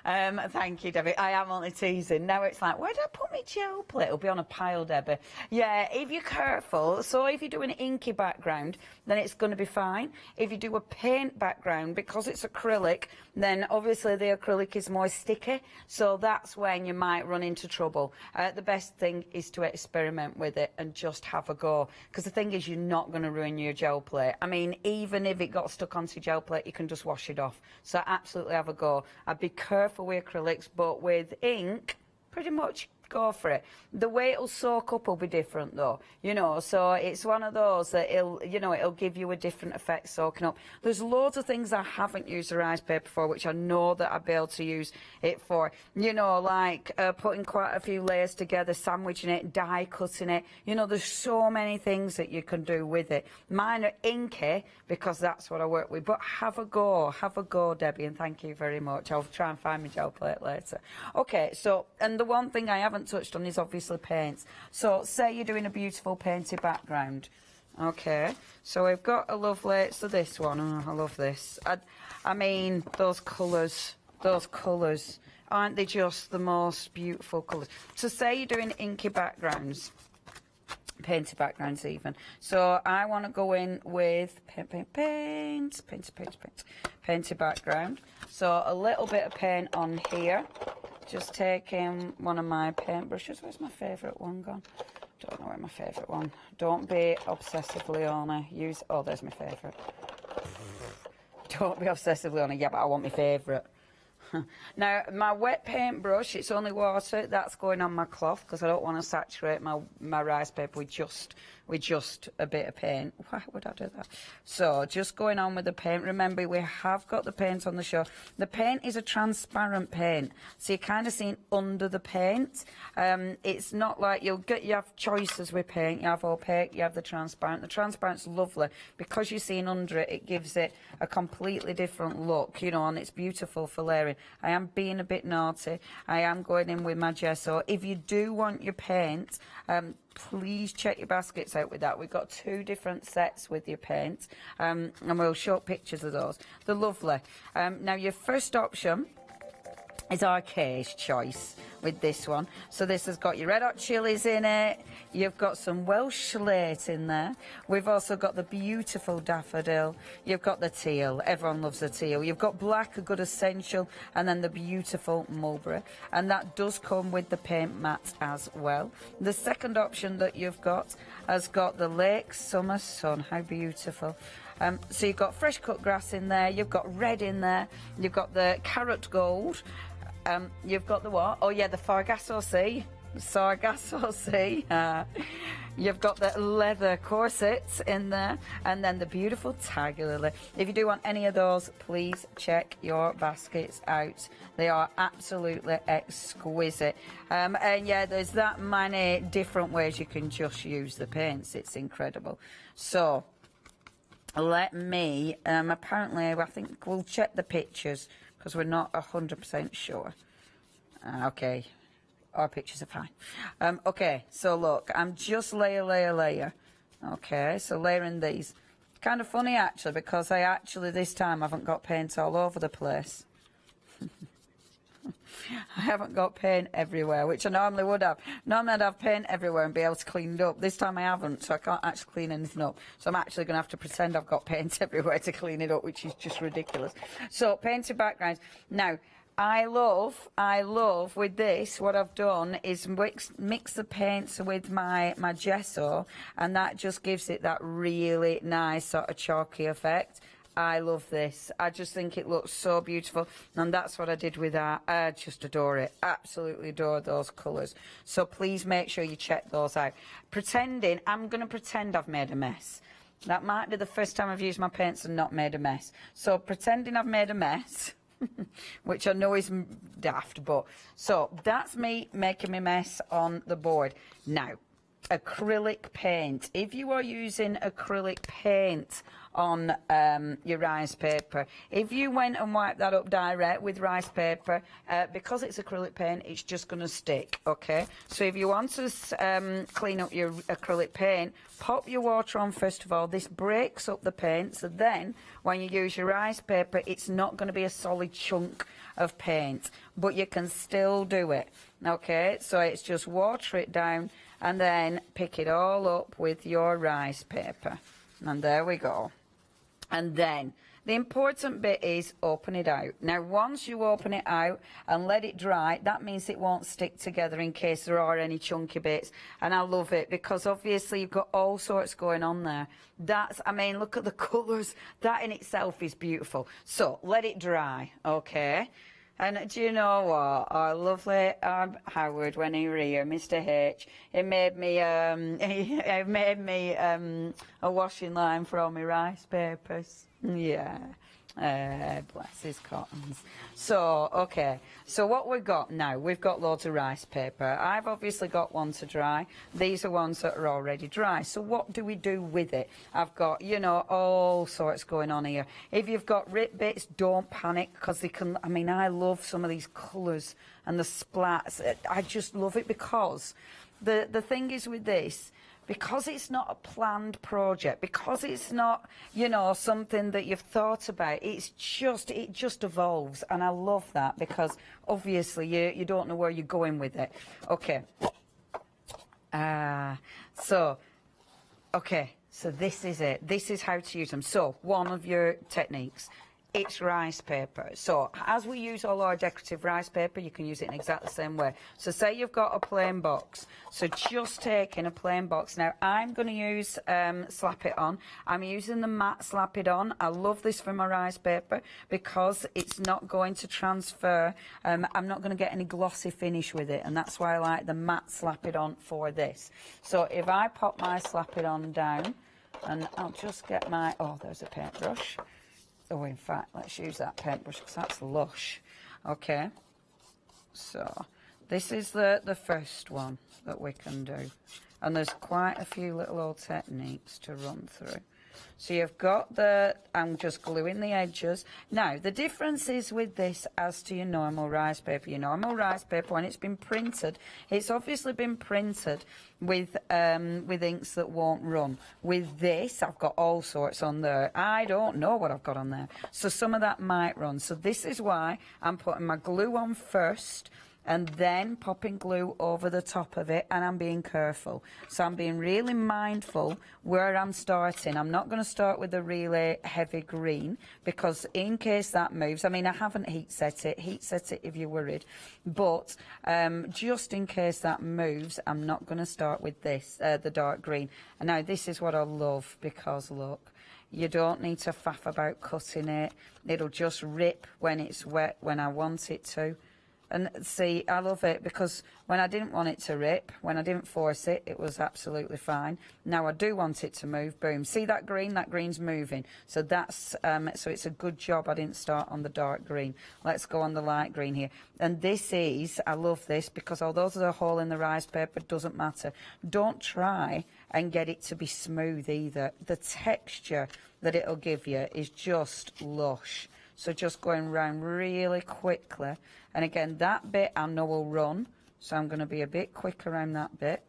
Thank you, Debbie. I am only teasing. Now it's like, where did I put my gel plate? It'll be on a pile, Debbie. Yeah, if you're careful. So if you do an inky background, then it's going to be fine. If you do a paint background, because it's acrylic, then obviously the acrylic is more sticky. So that's when you might run into trouble. The best thing is to experiment with it and just have a go. Because the thing is, you're not going to ruin your gel plate. I mean, even if it got stuck onto your gel plate, you can just wash it off. So absolutely have a go. I'd be careful with acrylics, but with ink, pretty much go for it. The way it'll soak up will be different though, you know, so it's one of those that it'll give you a different effect soaking up. There's loads of things I haven't used the rice paper for, which I know that I'll be able to use it for, you know, like putting quite a few layers together, sandwiching it, die cutting it, you know, there's so many things that you can do with it. Mine are inky because that's what I work with, but have a go, Debbie, and thank you very much. I'll try and find my gel plate later. Okay, so, and the one thing I haven't touched on is obviously paints. So say you're doing a beautiful painted background. Okay, so we've got a lovely, so this one, oh, I love this. I mean, those colours, aren't they just the most beautiful colours? So say you're doing inky backgrounds, painted backgrounds even. So I want to go in with painted background. So a little bit of paint on here. Just taking one of my paint brushes. Where's my favourite one gone? Don't know where my favourite one. Don't be obsessively on it. Oh, there's my favourite. Don't be obsessively on it. Yeah, but I want my favourite. Now, my wet paint brush, it's only water. That's going on my cloth because I don't want to saturate my rice paper with just a bit of paint. Why would I do that? So, just going on with the paint. Remember, we have got the paint on the show. The paint is a transparent paint, so you're kind of seeing under the paint. It's not like you have choices with paint. You have opaque, you have the transparent. The transparent's lovely because you're seeing under it. It gives it a completely different look, you know, and it's beautiful for layering. I am being a bit naughty. I am going in with my gesso. If you do want your paint, please check your baskets out with that. We've got 2 different sets with your paint, and we'll show pictures of those. They're lovely. Now, your first option is Arcade's choice with this one. So this has got your red hot chilies in it. You've got some Welsh slate in there. We've also got the beautiful daffodil. You've got the teal. Everyone loves the teal. You've got black, a good essential, and then the beautiful mulberry. And that does come with the paint mat as well. The second option that you've got has got the Lake Summer Sun. How beautiful. So you've got fresh cut grass in there. You've got red in there. You've got the carrot gold. You've got the what? Oh yeah, the Sargasso Sea. You've got the leather corsets in there, and then the beautiful tiger lily. If you do want any of those, please check your baskets out. They are absolutely exquisite. And yeah, there's that many different ways you can just use the paints. It's incredible. So let me, apparently, I think we'll check the pictures because we're not 100% sure. Okay, our pictures are fine. Okay, so look, I'm just layer. Okay, so layering these. Kind of funny actually, because I actually this time haven't got paint all over the place. I haven't got paint everywhere, which I normally would have. Normally I'd have paint everywhere and be able to clean it up. This time I haven't, so I can't actually clean anything up. So I'm actually going to have to pretend I've got paint everywhere to clean it up, which is just ridiculous. So painted backgrounds. Now, I love with this, what I've done is mix the paints with my gesso, and that just gives it that really nice sort of chalky effect. I love this. I just think it looks so beautiful, and that's what I did with that. I just adore it. Absolutely adore those colours. So please make sure you check those out. I'm going to pretend I've made a mess. That might be the first time I've used my paints and not made a mess. So pretending I've made a mess, which I know is daft, but so that's me making my mess on the board. Now, acrylic paint. If you are using acrylic paint on your rice paper, if you went and wiped that up direct with rice paper, because it's acrylic paint, it's just going to stick, okay? So if you want to clean up your acrylic paint, pop your water on first of all. This breaks up the paint, so then when you use your rice paper, it's not going to be a solid chunk of paint, but you can still do it, okay? So it's just water it down and then pick it all up with your rice paper. And there we go. And then the important bit is open it out. Now, once you open it out and let it dry, that means it won't stick together in case there are any chunky bits. And I love it because obviously you've got all sorts going on there. I mean, look at the colours. That in itself is beautiful. So let it dry, okay? And do you know what? Our lovely Howard, when he were here, Mr. H, he made me a washing line for all my rice papers. Yeah. Bless his cottons. So, okay. So what we've got now, we've got loads of rice paper. I've obviously got one to dry. These are ones that are already dry. So what do we do with it? I've got, you know, all sorts going on here. If you've got rip bits, don't panic, because they can, I mean, I love some of these colours and the splats. I just love it because the thing is with this, because it's not a planned project, because it's not, you know, something that you've thought about, it just evolves, and I love that because obviously you don't know where you're going with it. Okay. So this is it. This is how to use them. So one of your techniques, it's rice paper. So as we use all our decorative rice paper, you can use it in exactly the same way. So say you've got a plain box. So just taking a plain box. Now I'm going to use Slap It On. I'm using the matte Slap It On. I love this for my rice paper because it's not going to transfer. I'm not going to get any glossy finish with it, and that's why I like the matte Slap It On for this. So if I pop my Slap It On down, and I'll just get my, oh, there's a paintbrush. Oh, in fact, let's use that paintbrush because that's lush. Okay, so this is the first one that we can do. And there's quite a few little old techniques to run through. So you've got I'm just gluing the edges. Now, the difference is with this as to your normal rice paper. Your normal rice paper, when it's been printed, it's obviously been printed with inks that won't run. With this, I've got all sorts on there. I don't know what I've got on there. So some of that might run. So this is why I'm putting my glue on first, and then popping glue over the top of it, and I'm being careful. So I'm being really mindful where I'm starting. I'm not going to start with a really heavy green, because in case that moves, I mean, I haven't heat set it if you're worried, but just in case that moves, I'm not going to start with this, the dark green. And now this is what I love, because look, you don't need to faff about cutting it. It'll just rip when it's wet, when I want it to. And see, I love it because when I didn't want it to rip, when I didn't force it, it was absolutely fine. Now I do want it to move, boom. See that green? That green's moving. So that's, so it's a good job I didn't start on the dark green. Let's go on the light green here. And this is, I love this because although there's a hole in the rice paper, it doesn't matter. Don't try and get it to be smooth either. The texture that it'll give you is just lush. So just going round really quickly. And again, that bit I know will run, so I'm going to be a bit quick around that bit.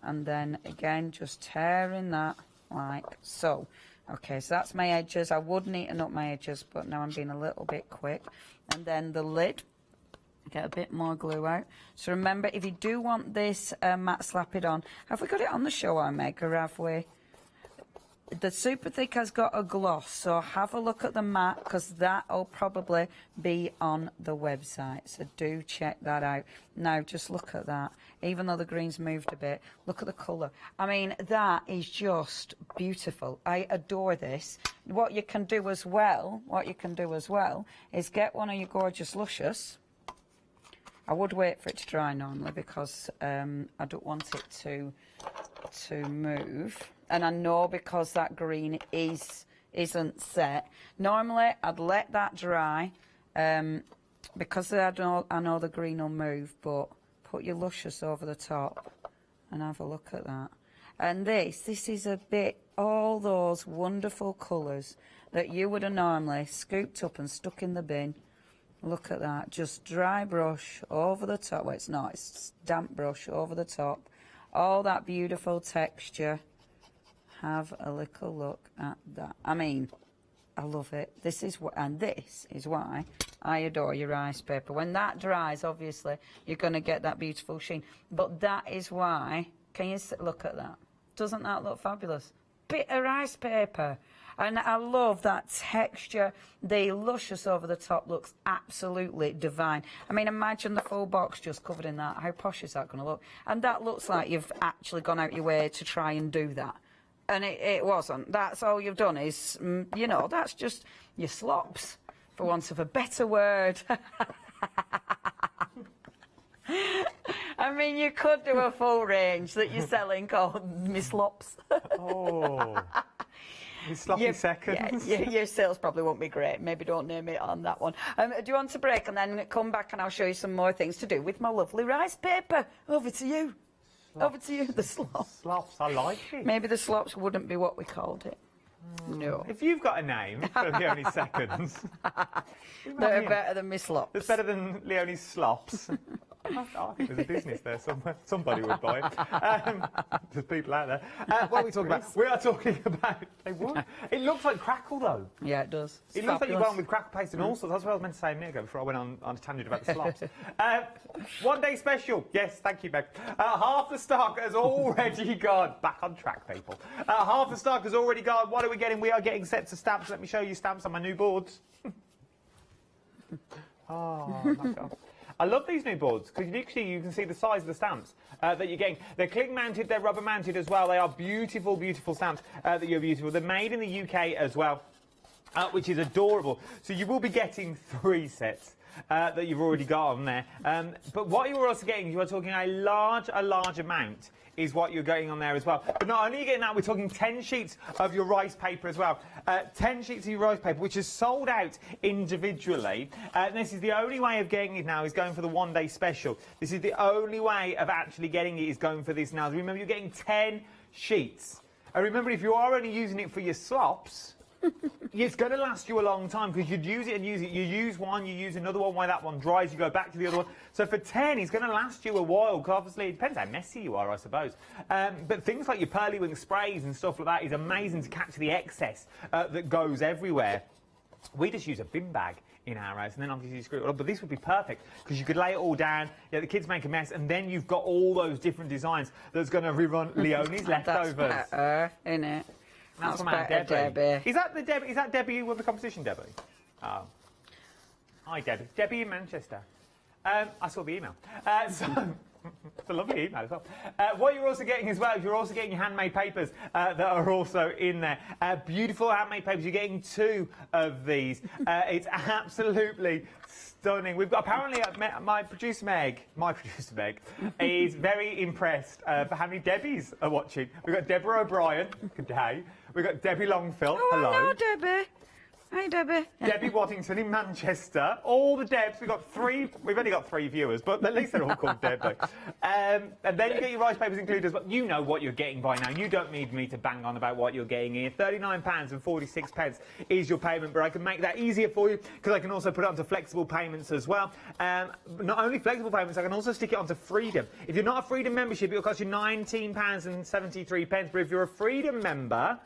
And then again, just tearing that like so. Okay, so that's my edges. I would neaten up my edges, but now I'm being a little bit quick. And then the lid. Get a bit more glue out. So remember, if you do want this matte slap it on, have we got it on the show, I Meg, or have we? The Super Thick has got a gloss, so have a look at the matte, because that'll probably be on the website. So do check that out. Now, just look at that. Even though the green's moved a bit, look at the colour. I mean, that is just beautiful. I adore this. What you can do as well, is get one of your gorgeous luscious. I would wait for it to dry normally, because I don't want it to move. And I know because that green isn't set. Normally, I'd let that dry because I know the green will move, but put your luscious over the top and have a look at that. And this is a bit, all those wonderful colours that you would have normally scooped up and stuck in the bin. Look at that, just dry brush over the top. Well, it's not, it's damp brush over the top. All that beautiful texture. Have a little look at that. I mean, I love it. This is why I adore your rice paper. When that dries, obviously, you're going to get that beautiful sheen. But that is why, can you look at that? Doesn't that look fabulous? Bit of rice paper. And I love that texture. The luscious over the top looks absolutely divine. I mean, imagine the full box just covered in that. How posh is that going to look? And that looks like you've actually gone out your way to try and do that. And it wasn't. That's all you've done is, you know, that's just your slops, for want of a better word. I mean, you could do a full range that you're selling called Miss Slops. Oh, Miss Sloppy Seconds. Yeah, your sales probably won't be great. Maybe don't name it on that one. Do you want to break and then come back and I'll show you some more things to do with my lovely rice paper? Over to you. Slops. Over to you, the slops. Slops, I like it. Maybe the slops wouldn't be what we called it. No. If you've got a name for Leonie Seconds, they're better than Miss Slops. It's better than Leonie's Slops. I think there's a business there somewhere. Somebody would buy it. There's people out there. What are we talking about? We are talking about... They would. It looks like crackle, though. Yeah, it does. It looks like you've gone with crackle paste and all sorts. That's what I was meant to say a minute ago before I went on a tangent about the slops. One day special. Yes, thank you, Meg. Half the stock has already gone. Back on track, people. Half the stock has already gone. What are we getting? We are getting sets of stamps. Let me show you stamps on my new boards. Oh, my God. I love these new boards because literally you can see the size of the stamps that you're getting. They're cling mounted, they're rubber mounted as well. They are beautiful, beautiful stamps that you're beautiful. They're made in the UK as well, which is adorable. So you will be getting 3 sets. That you've already got on there. But what you're also getting, you are talking a large amount is what you're getting on there as well. But not only are you getting that, we're talking 10 sheets of your rice paper as well. 10 sheets of your rice paper, which is sold out individually. This is the only way of getting it now is going for the one day special. This is the only way of actually getting it is going for this now. Remember, you're getting 10 sheets. And remember, if you are only using it for your slops, it's going to last you a long time because you'd use it and use it. You use one, you use another one. While that one dries, you go back to the other one. So for 10, it's going to last you a while. Because obviously, it depends how messy you are, I suppose. But things like your pearly wing sprays and stuff like that is amazing to catch the excess that goes everywhere. We just use a bin bag in our house, and then obviously you screw it up. But this would be perfect because you could lay it all down. Yeah, the kids make a mess, and then you've got all those different designs that's going to rerun Leonie's leftovers. That's better, isn't it? That's from Debbie. Is that the Debbie? Is that Debbie who won the competition, Debbie? Oh. Hi, Debbie. Debbie in Manchester. I saw the email. It's a lovely email as well. What you're also getting as well is you're also getting your handmade papers that are also in there. Beautiful handmade papers. You're getting 2 of these. It's absolutely stunning. We've got apparently my producer Meg is very impressed for how many Debbies are watching. We've got Deborah O'Brien. Good day. We've got Debbie Longfield. Oh, hello. Hello, Debbie. Hi, Debbie. Debbie Waddington in Manchester. All the Debs. We've got 3. We've only got 3 viewers, but at least they're all called Debbie. And then you get your rice papers included as well. You know what you're getting by now. You don't need me to bang on about what you're getting here. £39.46 is your payment, but I can make that easier for you because I can also put it onto flexible payments as well. Not only flexible payments, I can also stick it onto Freedom. If you're not a Freedom membership, it'll cost you £19.73. But if you're a Freedom member,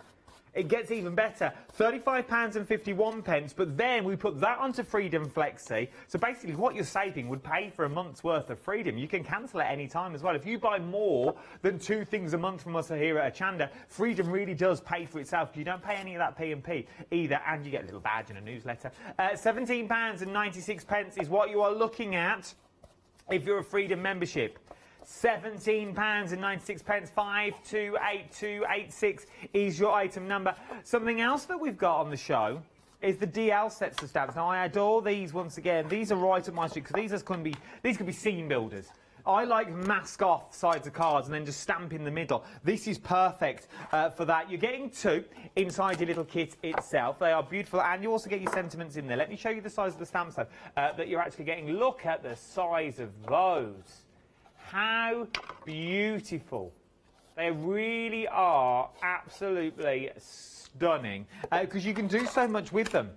It gets even better. £35.51, but then we put that onto Freedom Flexi. So basically what you're saving would pay for a month's worth of Freedom. You can cancel at any time as well. If you buy more than 2 things a month from us here at Hochanda, Freedom really does pay for itself. You don't pay any of that P&P either, and you get a little badge and a newsletter. £17.96 is what you are looking at if you're a Freedom membership. £17.96, 528286 is your item number. Something else that we've got on the show is the DL sets of stamps. Now, I adore these once again. These are right up my street because these could be scene builders. I like mask off sides of cards and then just stamp in the middle. This is perfect for that. You're getting 2 inside your little kit itself. They are beautiful, and you also get your sentiments in there. Let me show you the size of the stamps, though, that you're actually getting. Look at the size of those. How beautiful. They really are absolutely stunning because you can do so much with them.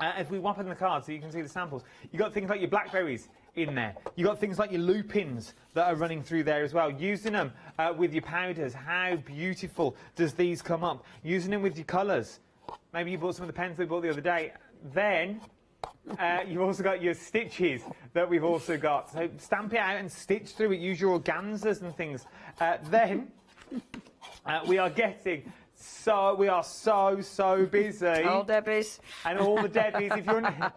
If we whop in the cards so you can see the samples, you've got things like your blackberries in there. You've got things like your lupins that are running through there as well. Using them with your powders, how beautiful does these come up? Using them with your colours. Maybe you bought some of the pens we bought the other day. Then you've also got your stitches that we've also got. So stamp it out and stitch through it. Use your organzas and things. Then we are getting so busy. All Debbies. And all the Debbies. If you're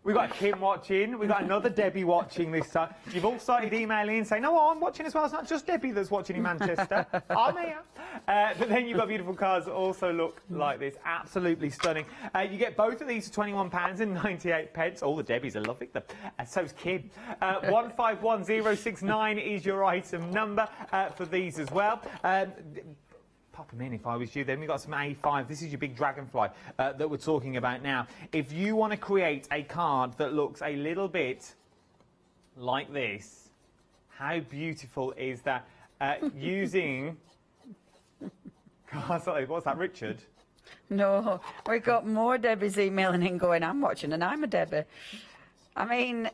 we've got Kim watching. We've got another Debbie watching this time. You've all started emailing and saying, no, I'm watching as well. It's not just Debbie that's watching in Manchester. I'm here. But then you've got beautiful cards that also look like this. Absolutely stunning. You get both of these for £21.98. All the Debbies are loving them. And so's Kim. 151069 is your item number for these as well. Pop them in if I was you. Then we've got some A5. This is your big dragonfly that we're talking about now. If you want to create a card that looks a little bit like this, how beautiful is that? Using... Sorry, what's that, Richard? No, we've got more Debbies emailing in going, I'm watching and I'm a Debbie. I mean,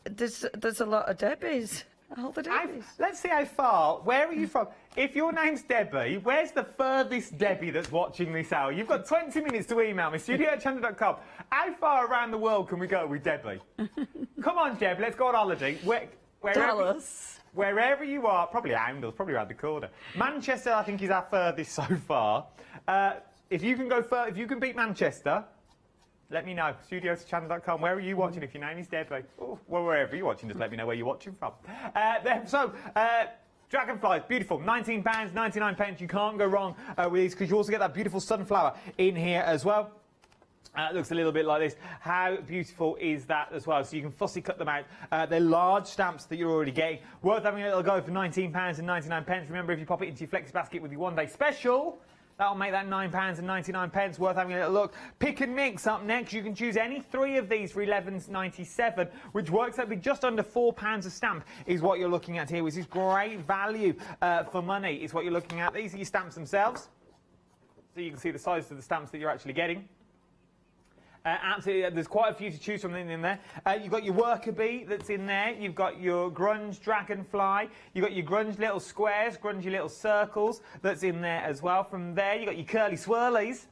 there's a lot of Debbies. All the Debbies. Let's see how far. Where are you from? If your name's Debbie, where's the furthest Debbie that's watching this hour? You've got 20 minutes to email me, studio@hochanda.com. How far around the world can we go with Debbie? Come on, Deb, let's go on holiday. Dallas. Wherever you are, probably Oundles, probably around the corner. Manchester, I think, is our furthest so far. If you can go if you can beat Manchester, let me know. Studio@hochanda.com. Where are you watching if your name is Debbie? Oh, well, wherever you're watching, just let me know where you're watching from. Dragonflies, beautiful. £19.99. You can't go wrong with these because you also get that beautiful sunflower in here as well. It looks a little bit like this. How beautiful is that as well? So you can fussy cut them out. They're large stamps that you're already getting. Worth having a little go for £19.99. Remember, if you pop it into your flexi basket with your one-day special, that'll make that £9.99. Worth having a little look. Pick and mix up next. You can choose any 3 of these for £11.97, which works out to be just under £4 a stamp is what you're looking at here, which is great value for money is what you're looking at. These are your stamps themselves. So you can see the size of the stamps that you're actually getting. Absolutely, there's quite a few to choose from in there. You've got your worker bee that's in there. You've got your grunge dragonfly. You've got your grunge little squares, grungy little circles that's in there as well. From there, you've got your curly swirlies.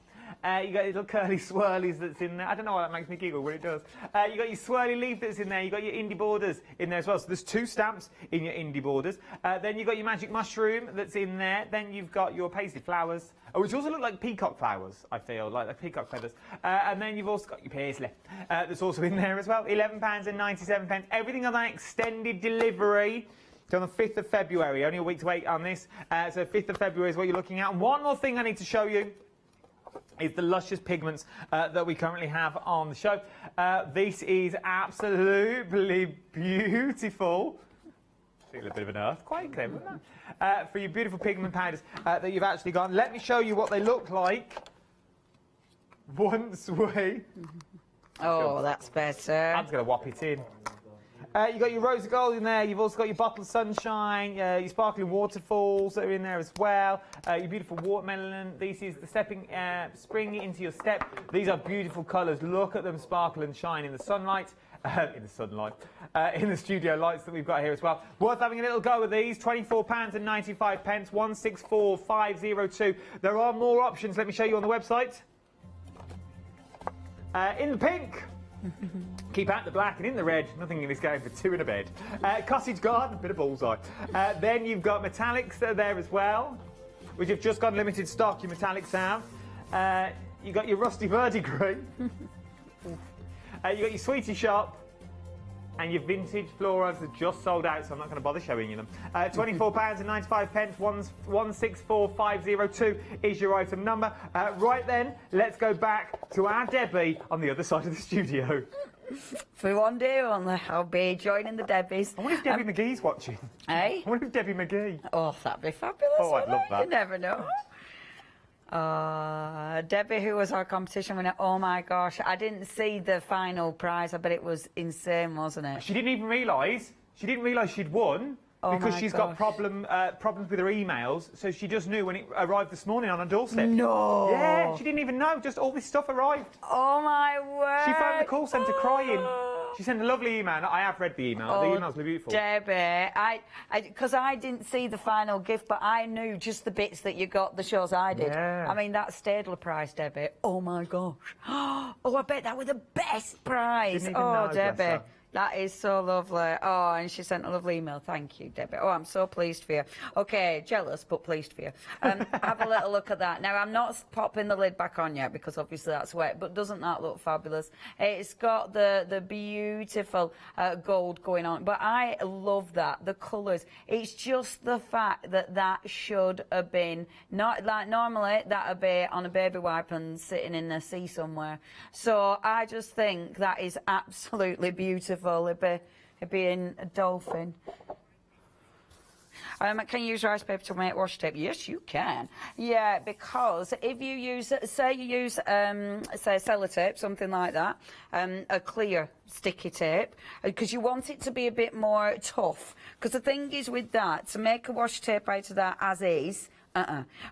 You got little curly swirlies that's in there. I don't know why that makes me giggle, but it does. You got your swirly leaf that's in there. You got your indie borders in there as well. So there's 2 stamps in your indie borders. Then you've got your magic mushroom that's in there. Then you've got your paisley flowers, which also look like peacock flowers, I feel, like peacock feathers. And then you've also got your paisley that's also in there as well. £11.97. Everything on that extended delivery. On the 5th of February, only a week to wait on this. So 5th of February is what you're looking at. And one more thing I need to show you is the luscious pigments that we currently have on the show. This is absolutely beautiful. A little bit of an earthquake there, wasn't that? For your beautiful pigment powders that you've actually got. Let me show you what they look like once we... Oh, that's better. I'm just going to whop it in. You've got your rose of gold in there. You've also got your bottle of sunshine, your sparkling waterfalls that are in there as well. Your beautiful watermelon. This is the spring into your step. These are beautiful colours. Look at them sparkle and shine in the sunlight. in the sunlight, in the studio lights that we've got here as well. Worth having a little go at these, £24.95, 164,502. There are more options, let me show you on the website. In the pink. Keep out the black, and in the red, nothing in this game for two in a bed. Cottage garden, bit of bullseye. Then you've got metallics that are there as well, which have just got limited stock, your metallics have. You've got your rusty verdigris. You've got your sweetie shop. And your vintage floras are just sold out, so I'm not going to bother showing you them. £24.95, 164,502 is your item number. Right then, let's go back to our Debbie on the other side of the studio. For one day only, I'll be joining the Debbies. I wonder if Debbie McGee's watching. Hey? I wonder if Debbie McGee. Oh, that'd be fabulous. Oh, I'd love that. You never know. Debbie, who was our competition winner, oh my gosh, I didn't see the final prize. I bet it was insane, wasn't it? She didn't even realise. She didn't realise she'd won. Oh because she's got problems with her emails, so she just knew when it arrived this morning on her doorstep. No! Yeah, she didn't even know, just all this stuff arrived. Oh my word! She phoned the call centre crying. She sent a lovely email. I have read the email. The email's beautiful. Debbie, because I didn't see the final gift, but I knew just the bits that you got, the shows I did. Yeah. I mean, that Staedtler prize, Debbie. Oh my gosh. Oh, I bet that was the best prize. Didn't even know, Debbie. That is so lovely. Oh, and she sent a lovely email. Thank you, Debbie. Oh, I'm so pleased for you. Okay, jealous, but pleased for you. Have a little look at that. Now, I'm not popping the lid back on yet because obviously that's wet, but doesn't that look fabulous? It's got the beautiful gold going on, but I love that, the colours. It's just the fact that should have been, not like normally that would be on a baby wipe and sitting in the sea somewhere. So I just think that is absolutely beautiful. It'd be in a dolphin. Can you use rice paper to make washi tape? Yes, you can. Yeah, because if you use, say sellotape, something like that, a clear sticky tape, because you want it to be a bit more tough. Because the thing is with that, to make a washi tape out of that as is,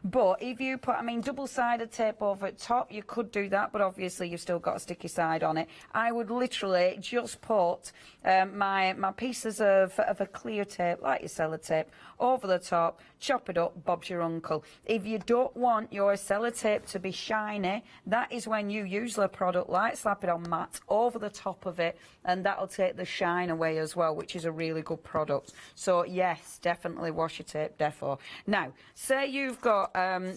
But if you put, double-sided tape over top, you could do that, but obviously you've still got a sticky side on it. I would literally just put my pieces of a clear tape, like your sellotape, over the top, chop it up, Bob's your uncle. If you don't want your sellotape to be shiny, that is when you use the product like Slap It On Matte over the top of it, and that'll take the shine away as well, which is a really good product. So yes, definitely washi tape, defo. Now, say you've got,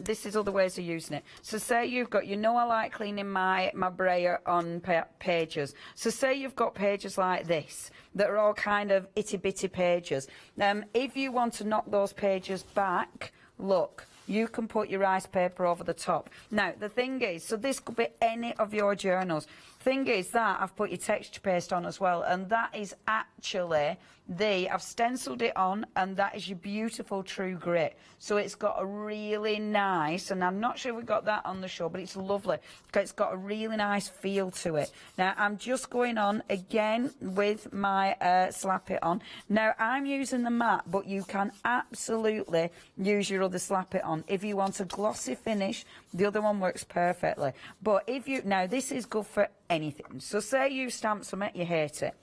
this is other ways of using it. So say you've got, I like cleaning my brayer on pages. So say you've got pages like this that are all kind of itty-bitty pages. If you want to knock those pages back, look, you can put your rice paper over the top. Now, the thing is, so this could be any of your journals. Thing is that I've put your texture paste on as well, and that is actually I've stenciled it on, and that is your beautiful true grit. So it's got a really nice, and I'm not sure we got that on the show, but it's lovely because it's got a really nice feel to it. Now I'm just going on again with my Slap It On. Now I'm using the matte, but you can absolutely use your other Slap It On. If you want a glossy finish, the other one works perfectly. But if you, now this is good for anything. So say you stamp something, you hate it.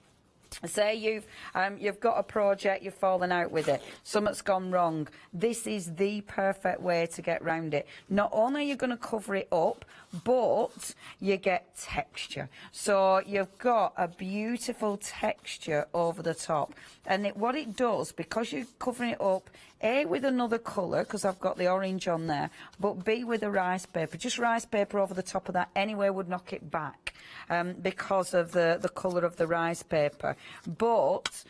Say you've got a project, you've fallen out with it, something's gone wrong. This is the perfect way to get round it. Not only are you going to cover it up, but you get texture. So you've got a beautiful texture over the top. And what it does, because you're covering it up, A, with another colour, because I've got the orange on there, but B, with a rice paper. Just rice paper over the top of that anyway would knock it back because of the colour of the rice paper. But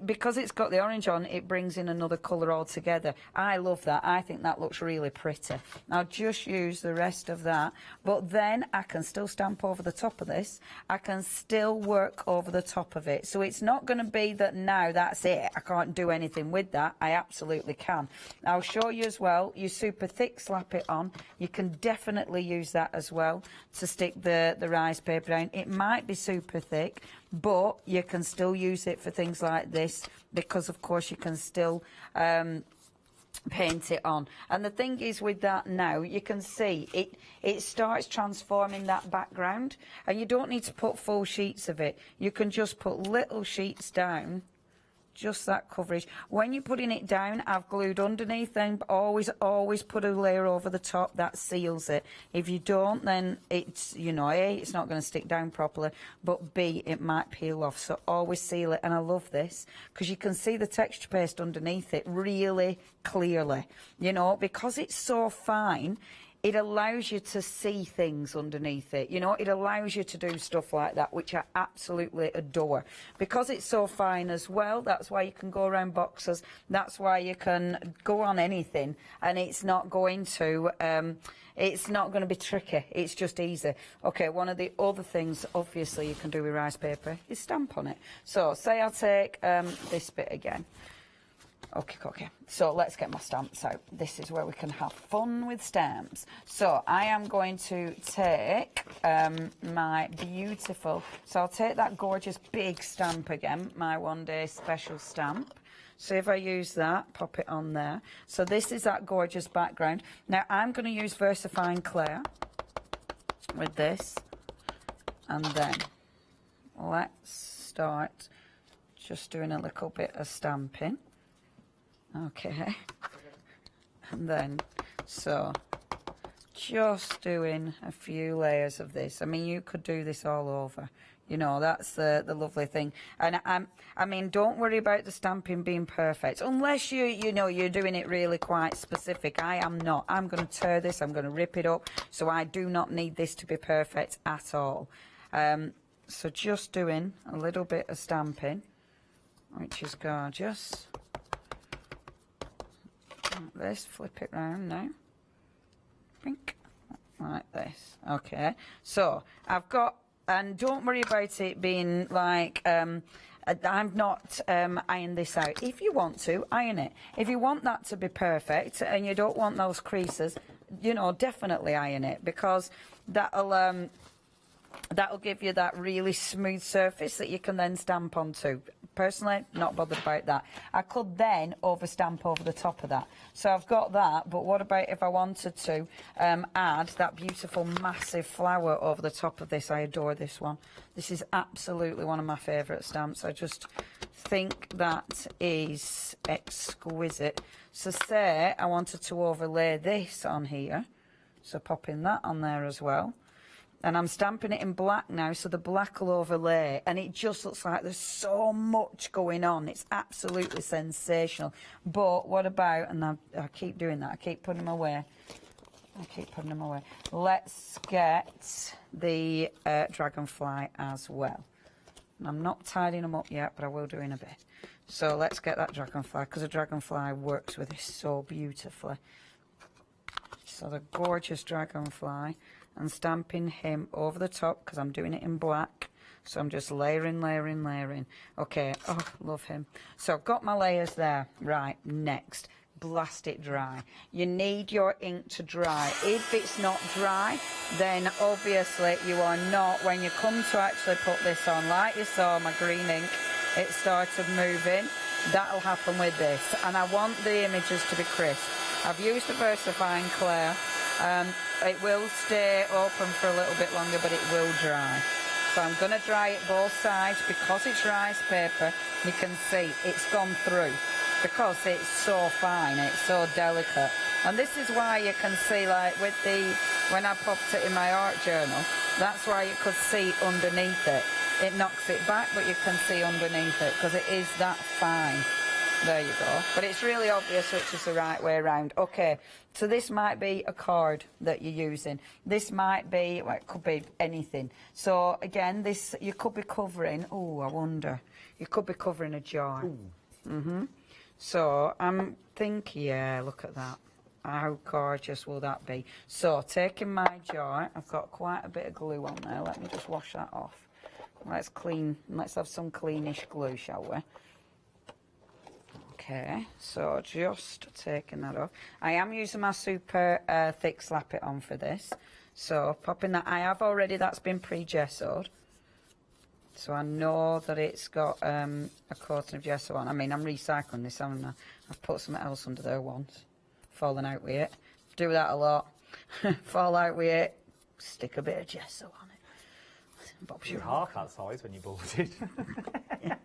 because it's got the orange on, it brings in another colour altogether. I love that. I think that looks really pretty. I'll just use the rest of that. But then I can still stamp over the top of this. I can still work over the top of it. So it's not going to be that now that's it. I can't do anything with that. I absolutely can. I'll show you as well. You super thick Slap It On. You can definitely use that as well to stick the rice paper down. It might be super thick, but you can still use it for things like this because, of course, you can still paint it on. And the thing is with that now, you can see it starts transforming that background, and you don't need to put full sheets of it. You can just put little sheets down, just that coverage. When you're putting it down, I've glued underneath, then always put a layer over the top. That seals it. If you don't, then it's, you know, A, it's not going to stick down properly, but B, it might peel off. So always seal it. And I love this because you can see the texture paste underneath it really clearly, you know, because it's so fine. It allows you to see things underneath it, you know, it allows you to do stuff like that, which I absolutely adore. Because it's so fine as well, that's why you can go around boxes, that's why you can go on anything, and it's not going to be tricky, it's just easy. Okay, one of the other things, obviously, you can do with rice paper is stamp on it. So, say I'll take this bit again. Okay, so let's get my stamps out. This is where we can have fun with stamps. So I am going to take my beautiful, so I'll take that gorgeous big stamp again, my one day special stamp. So if I use that, pop it on there. So this is that gorgeous background. Now I'm going to use VersaFine Clear with this, and then let's start just doing a little bit of stamping. Okay, and then, so, just doing a few layers of this. I mean, you could do this all over, you know, that's the lovely thing. And I mean, don't worry about the stamping being perfect, unless you know, you're doing it really quite specific. I am not. I'm going to tear this, I'm going to rip it up, so I do not need this to be perfect at all. So just doing a little bit of stamping, which is gorgeous. Like this, flip it round now, pink, like this. Okay, so I've got, and don't worry about it being like, I'm not iron this out. If you want to, iron it. If you want that to be perfect and you don't want those creases, you know, definitely iron it, because that'll give you that really smooth surface that you can then stamp onto. Personally, not bothered about that. I could then overstamp over the top of that. So I've got that, but what about if I wanted to add that beautiful massive flower over the top of this? I adore this one. This is absolutely one of my favourite stamps. I just think that is exquisite. So say I wanted to overlay this on here, so popping that on there as well. And I'm stamping it in black now, so the black will overlay, and it just looks like there's so much going on. It's absolutely sensational. But what about, and I keep doing that, I keep putting them away. Let's get the dragonfly as well. And I'm not tidying them up yet, but I will do in a bit. So let's get that dragonfly, because the dragonfly works with this so beautifully. So the gorgeous dragonfly, and stamping him over the top, because I'm doing it in black. So I'm just layering. Okay, oh, love him. So I've got my layers there. Right, next, blast it dry. You need your ink to dry. If it's not dry, then obviously you are not, when you come to actually put this on, like you saw my green ink, it started moving. That'll happen with this. And I want the images to be crisp. I've used the VersaFine Clear. It will stay open for a little bit longer, but it will dry. So I'm going to dry it both sides. Because it's rice paper, you can see it's gone through, because it's so fine, it's so delicate. And this is why you can see, like with when I popped it in my art journal, that's why you could see underneath it. It knocks it back, but you can see underneath it, because it is that fine. There you go. But it's really obvious which is the right way around. Okay, so this might be a card that you're using. This might be, well, it could be anything. So again, this, you could be covering, oh, I wonder, you could be covering a jar. So I'm thinking, yeah, look at that. How gorgeous will that be? So taking my jar, I've got quite a bit of glue on there. Let me just wash that off. Let's have some cleanish glue, shall we? Okay, so just taking that off. I am using my super thick slap it on for this. So popping that, I have already, that's been pre-gessoed. So I know that it's got a coating of gesso on. I mean, I'm recycling this, haven't I? I've put something else under there once. falling out with it. Do that a lot. Fall out with it. Stick a bit of gesso on it. Bob's your half that size when you bought it. Yeah.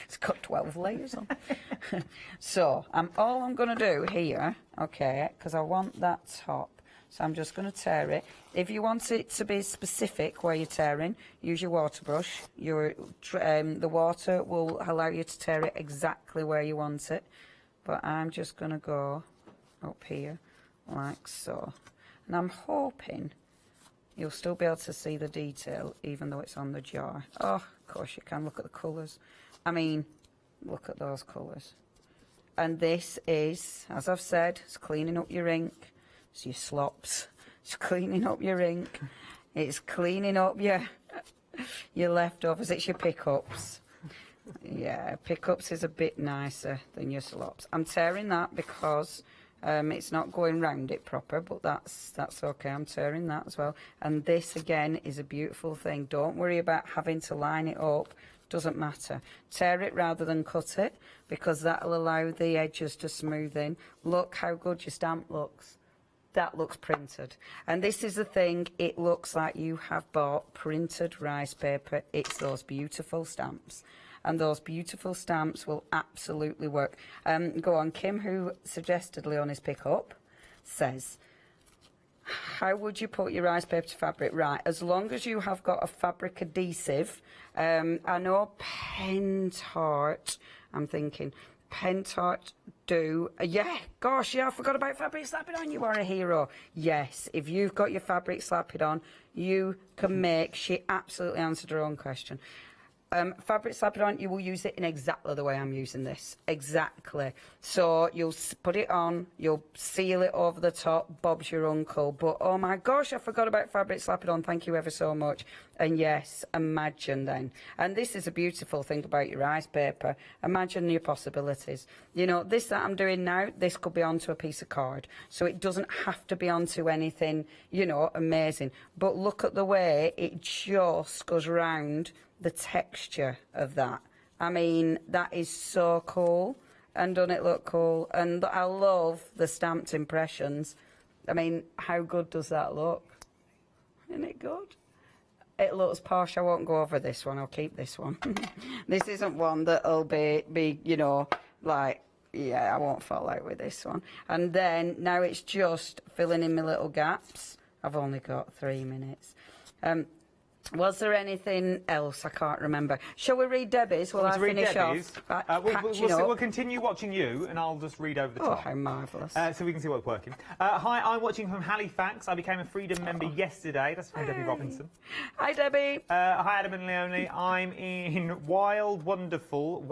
It's got 12 layers on. So, all I'm going to do here, okay, because I want that top, so I'm just going to tear it. If you want it to be specific where you're tearing, use your water brush. The water will allow you to tear it exactly where you want it. But I'm just going to go up here, like so. And I'm hoping you'll still be able to see the detail, even though it's on the jar. Oh, of course you can. Look at the colours. I mean, look at those colours. And this is, as I've said, it's cleaning up your ink. It's your slops. It's cleaning up your ink. It's cleaning up your leftovers. It's your pickups. Yeah, pickups is a bit nicer than your slops. I'm tearing that because it's not going round it proper, but that's okay. I'm tearing that as well. And this, again, is a beautiful thing. Don't worry about having to line it up. Doesn't matter. Tear it rather than cut it, because that'll allow the edges to smooth in. Look how good your stamp looks. That looks printed. And this is the thing, it looks like you have bought printed rice paper. It's those beautiful stamps. And those beautiful stamps will absolutely work. Go on, Kim, who suggested Leonie's pickup, says, how would you put your rice paper to fabric? Right, as long as you have got a fabric adhesive, I know Pentart, I'm thinking, Pentart do, yeah, gosh, yeah, I forgot about fabric slap-it on, you are a hero. Yes, if you've got your fabric slap-it on, you can make, she absolutely answered her own question. Fabric slap it on, you will use it in exactly the way I'm using this. Exactly. So you'll put it on, you'll seal it over the top, Bob's your uncle. But oh my gosh, I forgot about fabric slap it on, thank you ever so much. And yes, imagine then. And this is a beautiful thing about your rice paper. Imagine your possibilities. You know, this that I'm doing now, this could be onto a piece of card. So it doesn't have to be onto anything, you know, amazing. But look at the way it just goes round the texture of that. I mean, that is so cool, and doesn't it look cool? And I love the stamped impressions. I mean, how good does that look? Isn't it good? It looks posh. I won't go over this one. I'll keep this one. This isn't one that'll be, you know, like, yeah, I won't fall out with this one. And then now it's just filling in my little gaps. I've only got 3 minutes. Was there anything else? I can't remember. Shall we read Debbie's while I finish off? We'll continue watching you, and I'll just read over the top. Oh, how marvellous. So we can see what's working. Hi, I'm watching from Halifax. I became a Freedom member yesterday. That's from Debbie Robinson. Hi, Debbie. Hi, Adam and Leonie. I'm in wild, wonderful,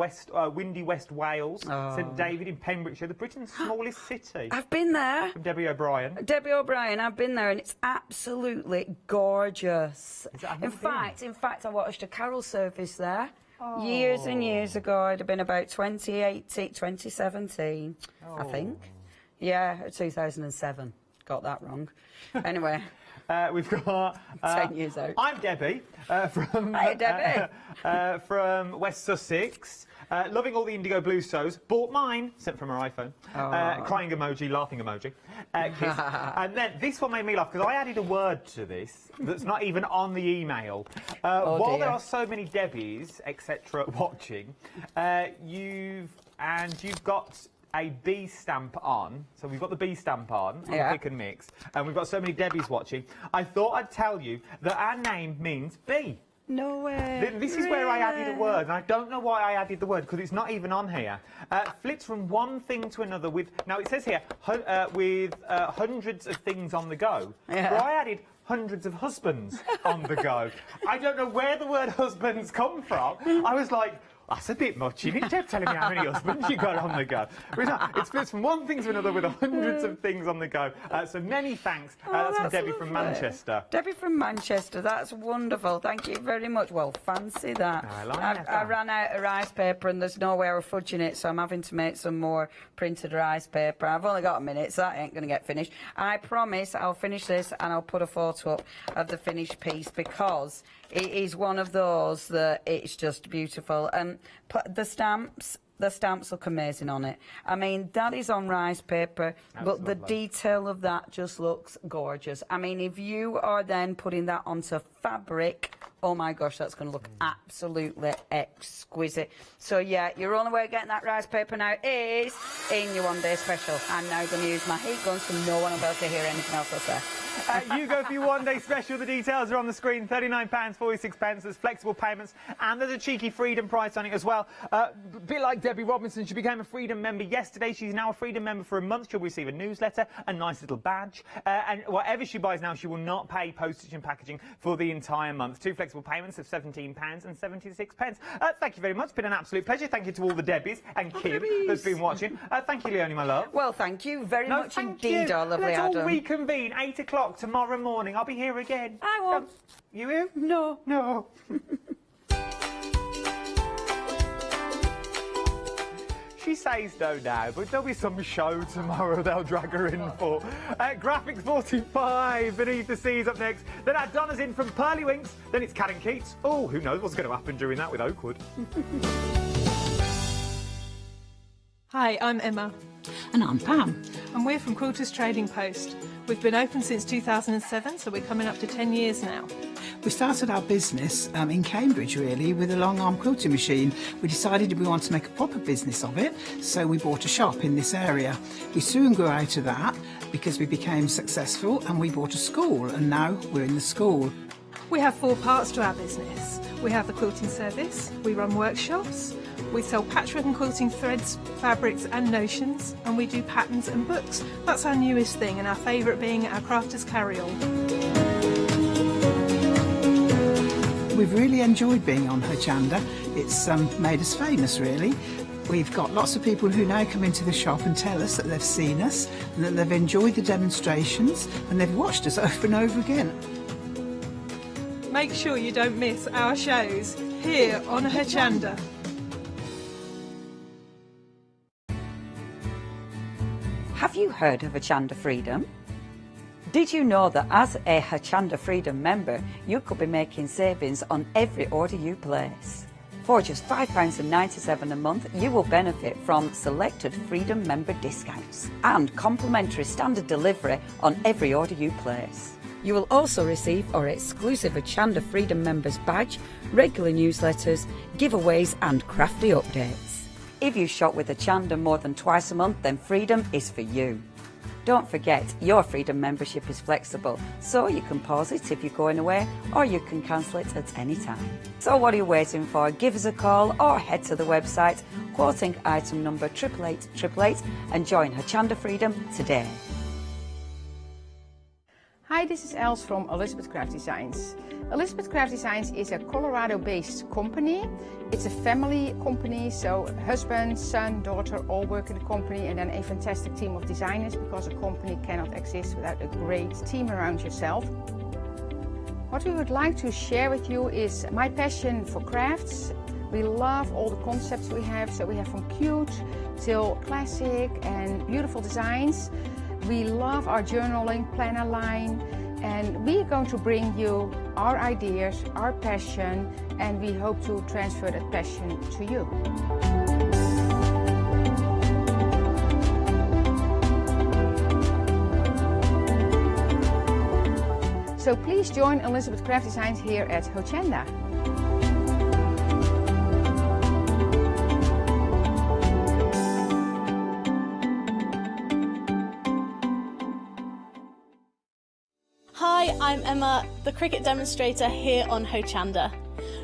windy West Wales, St David in Pembrokeshire, the Britain's smallest city. I've been there. From Debbie O'Brien. Debbie O'Brien, I've been there, and it's absolutely gorgeous. In fact, I watched a carol service there years and years ago. It'd have been about 2017, I think. Yeah, 2007. Got that wrong. Anyway. We've got 10 years out. I'm Debbie from from West Sussex. Loving all the indigo blue sews. Bought mine, sent from her iPhone. Crying emoji, laughing emoji. Kiss. And then this one made me laugh because I added a word to this that's not even on the email. While there are so many Debbies, etc., watching, you've got a B stamp on, so we've got the B stamp on Pick and Mix, and we've got so many Debbies watching. I thought I'd tell you that our name means bee. No way. This is where I added a word, and I don't know why I added the word, because it's not even on here. Flips from one thing to another with, now it says here, with hundreds of things on the go. Yeah. But I added hundreds of husbands on the go. I don't know where the word husbands come from. I was like, that's a bit much, isn't it, Deb, telling me how many husbands you got on the go? It splits from one thing to another with hundreds of things on the go. So many thanks. That's from Debbie from Manchester. Debbie from Manchester, that's wonderful. Thank you very much. Well, fancy that. I ran out of rice paper and there's no way of fudging it, so I'm having to make some more printed rice paper. I've only got a minute, so that ain't going to get finished. I promise I'll finish this and I'll put a photo up of the finished piece, because it is one of those that it's just beautiful. The stamps, the stamps look amazing on it. I mean, that is on rice paper, but the detail of that just looks gorgeous. I mean, if you are then putting that onto fabric, oh my gosh, that's going to look absolutely exquisite. So yeah, your only way of getting that rice paper now is in your one-day special. I'm now going to use my heat gun so no one will be able to hear anything else I say. You go for your one-day special. The details are on the screen. £39.46. There's flexible payments, and there's a cheeky Freedom price on it as well. A bit like Debbie Robinson, she became a Freedom member yesterday. She's now a Freedom member for a month. She'll receive a newsletter, a nice little badge, and whatever she buys now, she will not pay postage and packaging for the entire month. 2 flexible payments of £17.76. Thank you very much. It's been an absolute pleasure. Thank you to all the Debbies and Kim that's been watching. Thank you, Leonie, my love. Well, thank you very much indeed, our lovely Let's Adam. all reconvene 8 o'clock tomorrow morning. I'll be here again. I won't. You will? No. No. She says no now, but there'll be some show tomorrow they'll drag her in for. Graphics 45, Beneath the Seas up next. Then our Donna's in from Pearly Winks. Then it's Karen Keats. Oh, who knows what's going to happen during that with Oakwood. Hi, I'm Emma. And I'm Pam. And we're from Quilters Trading Post. We've been open since 2007, so we're coming up to 10 years now. We started our business in Cambridge, really, with a long arm quilting machine. We decided we wanted to make a proper business of it, so we bought a shop in this area. We soon grew out of that because we became successful, and we bought a school, and now we're in the school. We have 4 parts to our business. We have the quilting service, we run workshops, we sell patchwork and quilting threads, fabrics and notions, and we do patterns and books. That's our newest thing, and our favourite being our Crafters Carry-All. We've really enjoyed being on Hochanda. It's made us famous, really. We've got lots of people who now come into the shop and tell us that they've seen us, and that they've enjoyed the demonstrations, and they've watched us over and over again. Make sure you don't miss our shows here on Hochanda. Have you heard of Hochanda Freedom? Did you know that as a Hochanda Freedom member, you could be making savings on every order you place? For just £5.97 a month, you will benefit from selected Freedom member discounts and complimentary standard delivery on every order you place. You will also receive our exclusive Hochanda Freedom members badge, regular newsletters, giveaways and crafty updates. If you shop with Hochanda more than twice a month, then Freedom is for you. Don't forget, your Freedom membership is flexible, so you can pause it if you're going away, or you can cancel it at any time. So what are you waiting for? Give us a call or head to the website, quoting item number 88888, and join Hochanda Freedom today. Hi, this is Els from Elizabeth Craft Designs. Elizabeth Craft Designs is a Colorado-based company. It's a family company, so husband, son, daughter all work in the company, and then a fantastic team of designers, because a company cannot exist without a great team around yourself. What we would like to share with you is my passion for crafts. We love all the concepts we have, so we have from cute till classic and beautiful designs. We love our journaling planner line, and we are going to bring you our ideas, our passion, and we hope to transfer that passion to you. So please join Elizabeth Craft Designs here at Hochanda. Hi, I'm Emma, the Cricut demonstrator here on Hochanda.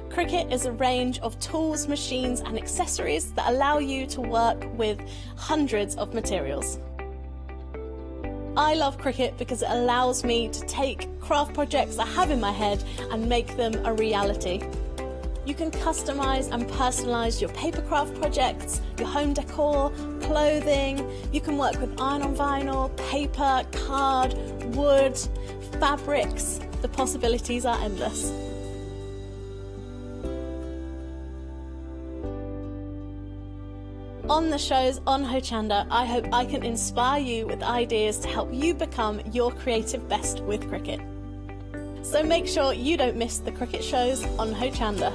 Cricut is a range of tools, machines and accessories that allow you to work with hundreds of materials. I love Cricut because it allows me to take craft projects I have in my head and make them a reality. You can customise and personalise your papercraft projects, your home decor, clothing. You can work with iron on vinyl, paper, card, wood, fabrics. The possibilities are endless. On the shows on Hochanda, I hope I can inspire you with ideas to help you become your creative best with Cricut. So make sure you don't miss the Cricut shows on Hochanda.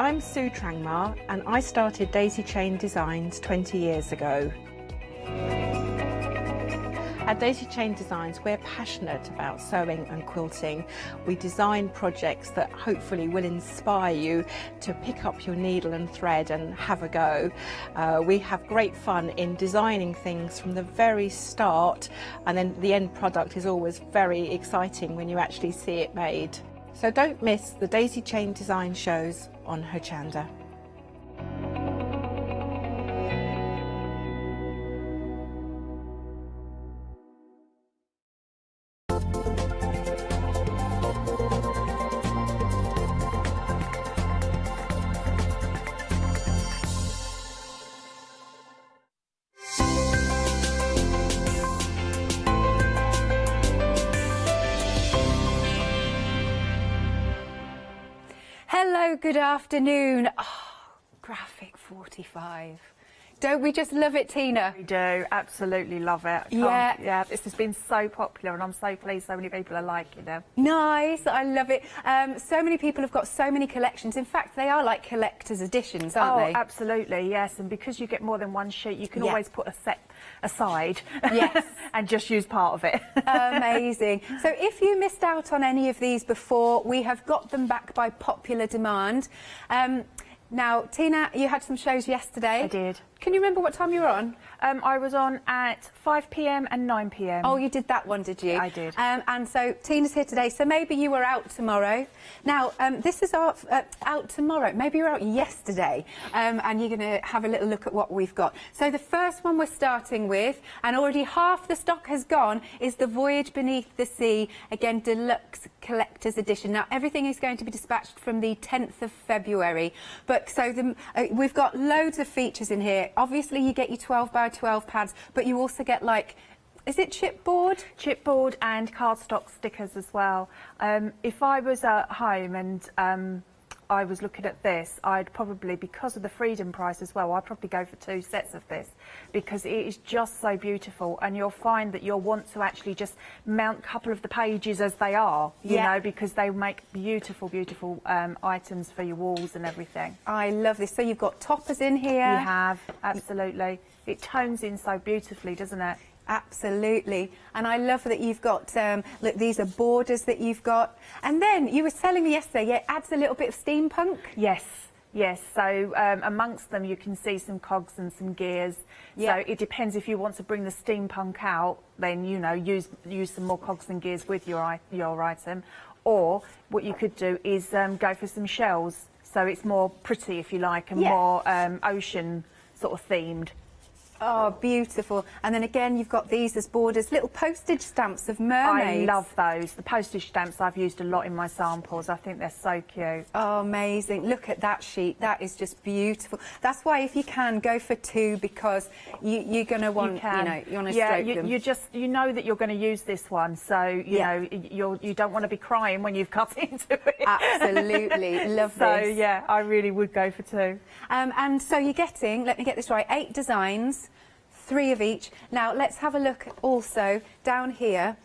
I'm Sue Trangmar and I started Daisy Chain Designs 20 years ago. At Daisy Chain Designs, we're passionate about sewing and quilting. We design projects that hopefully will inspire you to pick up your needle and thread and have a go. We have great fun in designing things from the very start, and then the end product is always very exciting when you actually see it made. So don't miss the Daisy Chain Design shows on Hochanda. Hello, good afternoon. Oh, graphic 45. Don't we just love it, Tina? We do, absolutely love it. Yeah. This has been so popular and I'm so pleased so many people are liking them. Nice, I love it. So many people have got so many collections. In fact, they are like collector's editions, aren't they? Oh, absolutely, yes. And because you get more than one sheet, you can always put a set aside and just use part of it. Amazing. So if you missed out on any of these before, we have got them back by popular demand. Now, Tina, you had some shows yesterday. I did. Can you remember what time you were on? I was on at 5 p.m. and 9 p.m. Oh, you did that one, did you? I did. And so Tina's here today, so maybe you were out tomorrow. Now, this is out tomorrow. Maybe you were out yesterday, and you're going to have a little look at what we've got. So the first one we're starting with, and already half the stock has gone, is the Voyage Beneath the Sea, again, deluxe collector's edition. Now, everything is going to be dispatched from the 10th of February. But so we've got loads of features in here. Obviously, you get your 12 by 12 pads, but you also get, like, is it chipboard? Chipboard and cardstock stickers as well. If I was at home and I was looking at this, I'd probably, because of the freedom price as well, I'd probably go for 2 sets of this because it is just so beautiful, and you'll find that you'll want to actually just mount a couple of the pages as they are, you know, because they make beautiful, beautiful items for your walls and everything. I love this. So you've got toppers in here. You have, absolutely. It tones in so beautifully, doesn't it? Absolutely. And I love that you've got, look, these are borders that you've got. And then you were telling me yesterday, it adds a little bit of steampunk. Yes. Yes, so amongst them you can see some cogs and some gears. Yeah. So it depends if you want to bring the steampunk out, then, you know, use some more cogs and gears with your item. Or what you could do is go for some shells, so it's more pretty, if you like, and more ocean sort of themed. Oh, beautiful. And then again, you've got these as borders, little postage stamps of mermaids. I love those. The postage stamps I've used a lot in my samples. I think they're so cute. Oh, amazing. Look at that sheet. That is just beautiful. That's why, if you can, go for 2, because you're going to want, you want to stroke them. You know that you're going to use this one, so, you know, you don't want to be crying when you've cut into it. Absolutely. Love this. So, yeah, I really would go for 2. And so you're getting, let me get this right, 8 designs. 3 of each. Now let's have a look also down here.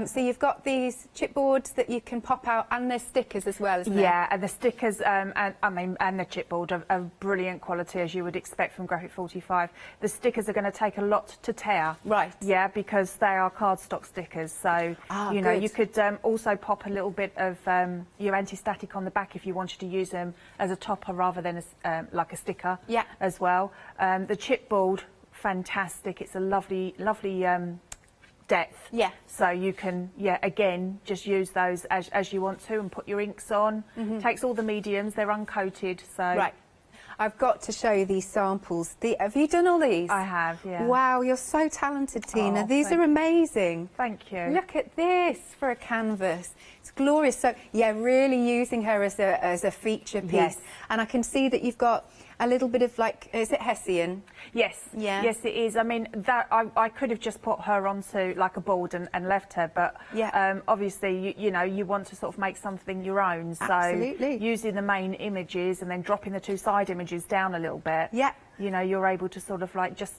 So you've got these chipboards that you can pop out, and there's stickers as well, isn't there? Yeah, and the stickers and the chipboard are brilliant quality, as you would expect from Graphic 45. The stickers are going to take a lot to tear. Right. Yeah, because they are cardstock stickers. So you know, you could also pop a little bit of your anti-static on the back if you wanted to use them as a topper rather than like a sticker. Yeah. As well. The chipboard, fantastic. It's a lovely depth. Yeah. So you can, again, just use those as you want to and put your inks on. Takes all the mediums, they're uncoated, so... Right. I've got to show you these samples. Have you done all these? I have, yeah. Wow, you're so talented, Tina. Oh, these are amazing. Thank you. Look at this for a canvas. It's glorious. So, yeah, really using her as a feature piece. Yes. And I can see that you've got a little bit of, like, is it Hessian? Yes. Yeah. Yes, it is. I mean, that I could have just put her onto like a board and left her, but obviously, you know, you want to sort of make something your own. So absolutely. Using the main images and then dropping the 2 side images down a little bit. Yeah. you know, you're able to sort of like just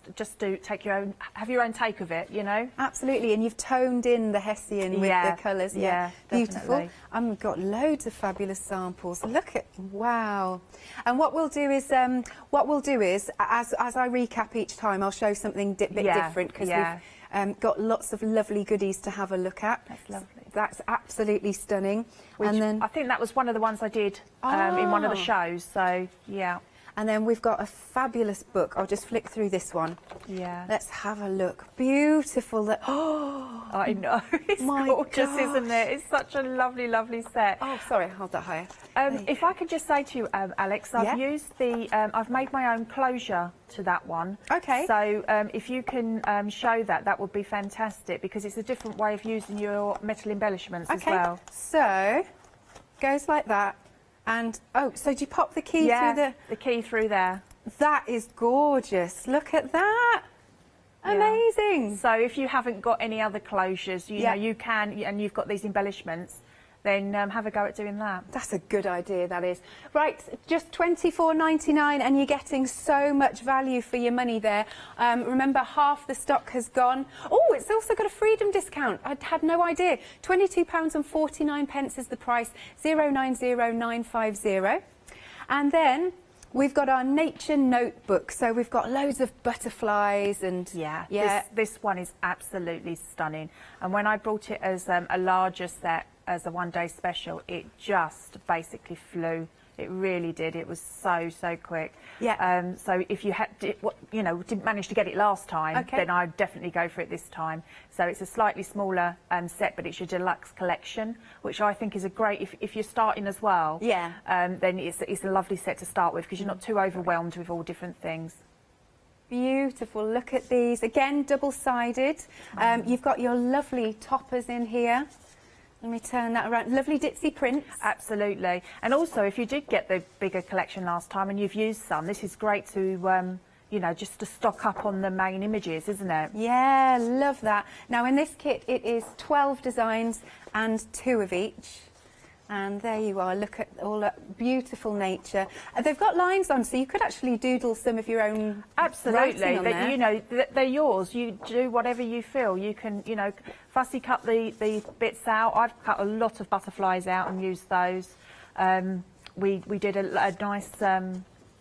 take your own, have your own take of it, you know. Absolutely, and you've toned in the Hessian with the colours. Yeah, beautiful. definitely. And we've got loads of fabulous samples. Look at, wow. And what we'll do is as I recap each time, I'll show something bit different, because we've got lots of lovely goodies to have a look at. That's lovely. That's absolutely stunning. And then I think that was one of the ones I did in one of the shows. So yeah. And then we've got a fabulous book. I'll just flick through this one. Yeah. Let's have a look. Beautiful. Oh, I know. It's gorgeous, isn't it? It's such a lovely, lovely set. Oh, sorry. Hold that higher. If I could just say to you, Alex, I've used I've made my own closure to that one. Okay. So if you can show that, that would be fantastic, because it's a different way of using your metal embellishments as well. So, goes like that. And, so do you pop the key through the key through there? That is gorgeous. Look at that. Amazing. So if you haven't got any other closures, you know, you can, and you've got these embellishments, then have a go at doing that. That's a good idea, that is. Right, just $24.99, and you're getting so much value for your money there. Remember, half the stock has gone. Oh, it's also got a freedom discount. I had no idea. £22.49 is the price, 090950. And then we've got our nature notebook. So we've got loads of butterflies and... This one is absolutely stunning. And when I brought it as a larger set, as a one-day special, it just basically flew. It really did. It was so quick. Yeah. So if you didn't manage to get it last time, then I'd definitely go for it this time. So it's a slightly smaller set, but it's your deluxe collection, which I think is a great, if you're starting as well. Yeah. Then it's a lovely set to start with, because you're not too overwhelmed with all different things. Beautiful. Look at these. Again, double-sided. You've got your lovely toppers in here. Let me turn that around. Lovely ditzy prints. Absolutely. And also, if you did get the bigger collection last time and you've used some, this is great to, just to stock up on the main images, isn't it? Yeah, love that. Now, in this kit, it is 12 designs and 2 of each. And there you are. Look at all that beautiful nature. They've got lines on, so you could actually doodle some of your own. Absolutely. On there. They're yours. You do whatever you feel. You can, fussy cut the bits out. I've cut a lot of butterflies out and used those. We did a nice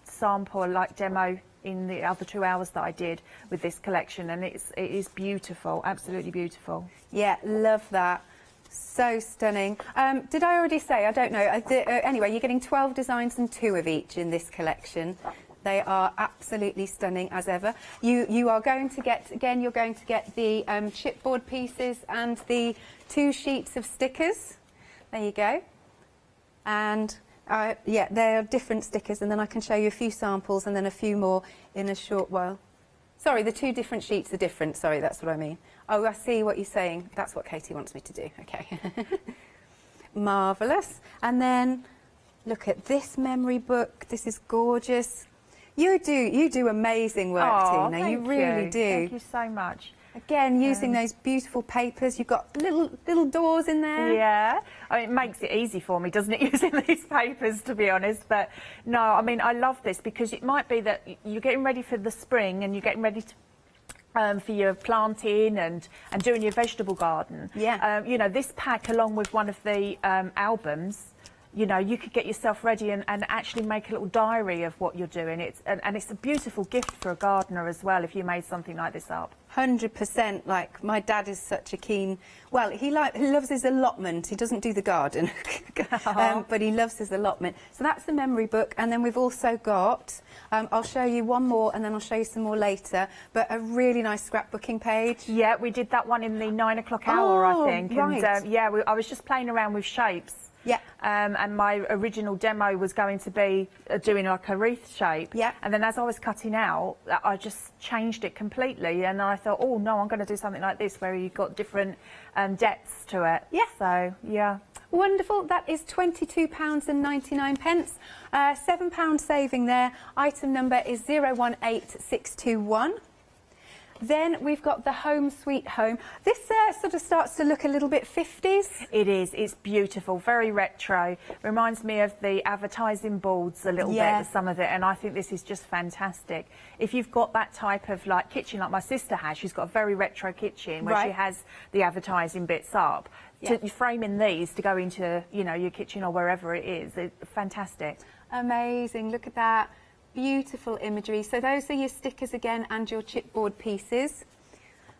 sample, like demo, in the other 2 hours that I did with this collection, and it is beautiful. Absolutely beautiful. Yeah, love that. So stunning. Did I already say? I don't know. Anyway, you're getting 12 designs and 2 of each in this collection. They are absolutely stunning as ever. You are going to get, again, you're going to get the chipboard pieces and the 2 sheets of stickers. There you go. And they are different stickers, and then I can show you a few samples and then a few more in a short while. Sorry, the 2 different sheets are different. Sorry, that's what I mean. Oh, I see what you're saying. That's what Katie wants me to do. Okay. Marvellous. And then look at this memory book. This is gorgeous. You do amazing work, Tina. You really do. Thank you so much. Again, using those beautiful papers. You've got little doors in there. Yeah. I mean, it makes it easy for me, doesn't it, using these papers, to be honest. But no, I mean, I love this, because it might be that you're getting ready for the spring and you're getting ready to for your planting and doing your vegetable garden. Yeah. This pack, along with one of the albums, you could get yourself ready and actually make a little diary of what you're doing. It's a beautiful gift for a gardener as well, if you made something like this up. 100%. Like, my dad is such a keen... Well, he loves his allotment. He doesn't do the garden, but he loves his allotment. So that's the memory book. And then we've also got... I'll show you one more, and then I'll show you some more later. But a really nice scrapbooking page. Yeah, we did that one in the 9 o'clock hour, I think. Right. And I was just playing around with shapes. Yeah. And my original demo was going to be doing like a wreath shape. Yeah. And then as I was cutting out, I just changed it completely. And I thought, oh no, I'm going to do something like this, where you've got different depths to it. Yeah. So, yeah. Wonderful. That is £22.99. £7 saving there. Item number is 018621. Then we've got the Home Sweet Home. This sort of starts to look a little bit 50s. It is. It's beautiful, very retro. Reminds me of the advertising boards a little bit, some of it, and I think this is just fantastic. If you've got that type of like kitchen, like my sister has, she's got a very retro kitchen where she has the advertising bits up. To framing these to go into, you know, your kitchen or wherever it is, it's fantastic. Amazing. Look at that. Beautiful imagery. So those are your stickers again and your chipboard pieces.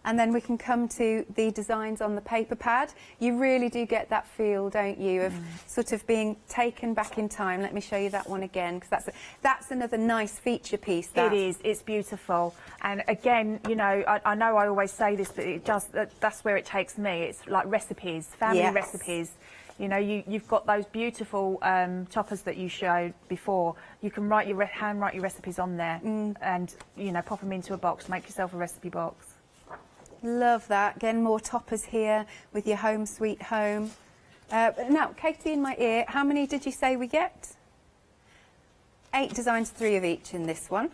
And then we can come to the designs on the paper pad. You really do get that feel, don't you, of sort of being taken back in time. Let me show you that one again, because that's another nice feature piece. That. It is. It's beautiful. And again, you know, I know I always say this, but it does. That's where it takes me. It's like recipes, family recipes. You know, you've got those beautiful toppers that you showed before. You can hand write your recipes on there, and you know, pop them into a box. Make yourself a recipe box. Love that. Again, more toppers here with your Home Sweet Home. Now, Katie, in my ear, how many did you say we get? 8 designs, 3 of each in this one.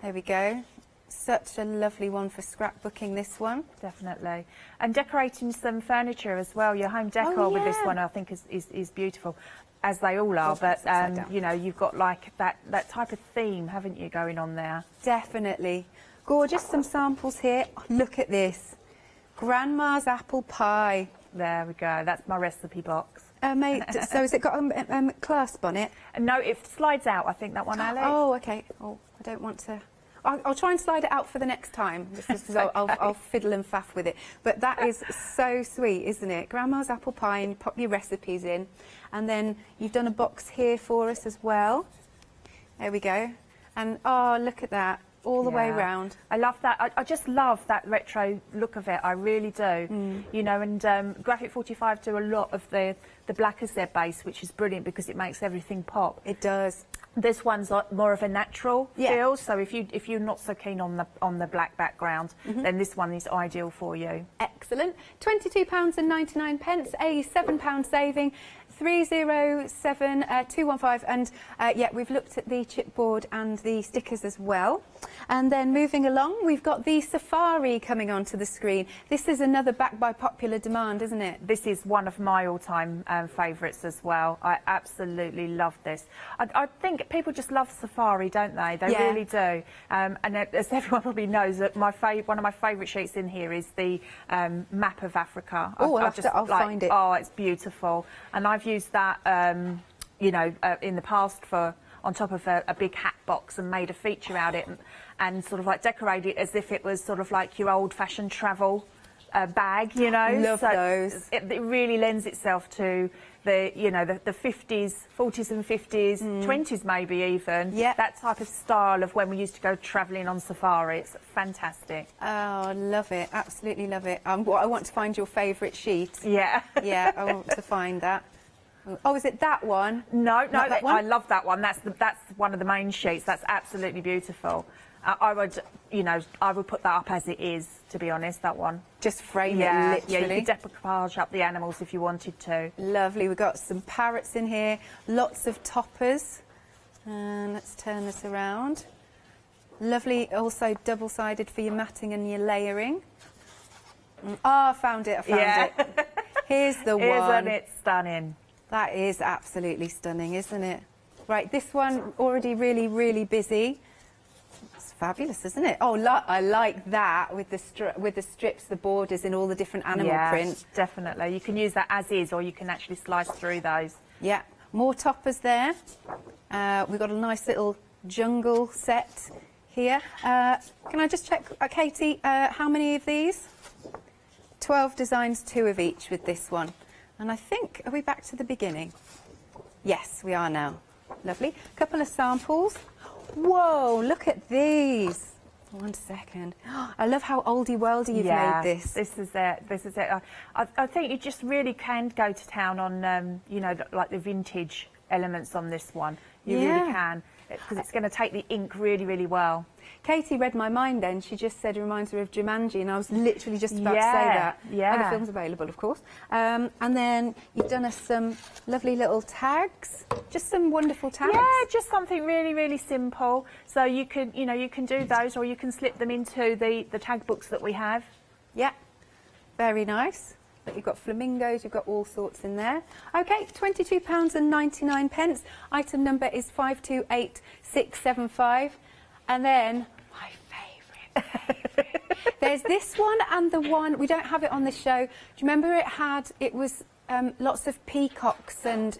There we go. Such a lovely one for scrapbooking, this one. Definitely. And decorating some furniture as well. Your home decor with this one, I think, is beautiful, as they all are. But, you know, you've got like that type of theme, haven't you, going on there? Definitely. Gorgeous. Some samples here. Oh, look at this. Grandma's apple pie. There we go. That's my recipe box. Mate, so has it got a clasp on it? No, it slides out, I think, that one, Ali. Oh, okay. Oh, I don't want to... I'll try and slide it out for the next time, just because I'll fiddle and faff with it. But that is so sweet, isn't it? Grandma's apple pie, and you pop your recipes in. And then you've done a box here for us as well. There we go. And, oh, look at that. All the way round. I love that. I just love that retro look of it. I really do. You know, and Graphic 45 do a lot of the black as their base, which is brilliant because it makes everything pop. It does. This one's like more of a natural feel. So if you're not so keen on the black background, then this one is ideal for you. Excellent. £22.99, a £7 saving. 307215, and yeah, we've looked at the chipboard and the stickers as well. And then moving along, we've got the Safari coming onto the screen. This is another backed by popular demand, isn't it? This is one of my all-time favourites as well. I absolutely love this. I think people just love Safari, don't they? They really do. And as everyone probably knows, that one of my favourite sheets in here is the map of Africa. Oh, I'll find it. Oh, it's beautiful. And I've used that, you know, in the past on top of a big hat box and made a feature out of it and sort of like decorate it as if it was sort of like your old-fashioned travel bag, you know. Love those. It really lends itself to the, you know, the 50s, 40s and 50s, 20s maybe even. Yeah. That type of style of when we used to go travelling on safari. It's fantastic. Oh, love it. Absolutely love it. I want to find your favourite sheet. Yeah. Yeah, I want to find that. Oh, is it that one? No, that one? I love that one. That's one of the main sheets. That's absolutely beautiful. I would, you know, I would put that up as it is, to be honest, that one. Just frame it, literally. Yeah, you could decoupage up the animals if you wanted to. Lovely. We've got some parrots in here, lots of toppers. And let's turn this around. Lovely, also double-sided for your matting and your layering. Oh, I found it, it. Here's the one. Isn't it stunning? That is absolutely stunning, isn't it? Right, this one already really, really busy. It's fabulous, isn't it? Oh, I like that with the strips, the borders in all the different animal prints. Definitely. You can use that as is, or you can actually slice through those. Yeah, more toppers there. We've got a nice little jungle set here. Can I just check, Katie, how many of these? 12 designs, 2 of each with this one. And I think, are we back to the beginning? Yes, we are now. Lovely. A couple of samples. Whoa, look at these. 1 second. I love how oldie-worldy you've made this. This is it. This is it. I think you just really can go to town on, you know, like the vintage elements on this one. You really can. because it's going to take the ink really, really well. Katie read my mind then. She just said it reminds her of Jumanji, and I was literally just about to say that. Yeah. The film's available, of course. And then you've done us some lovely little tags, just some wonderful tags. Yeah, just something really, really simple. So you can, you can do those, or you can slip them into the tag books that we have. Yeah, very nice. But you've got flamingos, you've got all sorts in there. Okay, £22.99. Item number is 528675. And then, my favourite. There's this one and the one, we don't have it on the show. Do you remember it was lots of peacocks and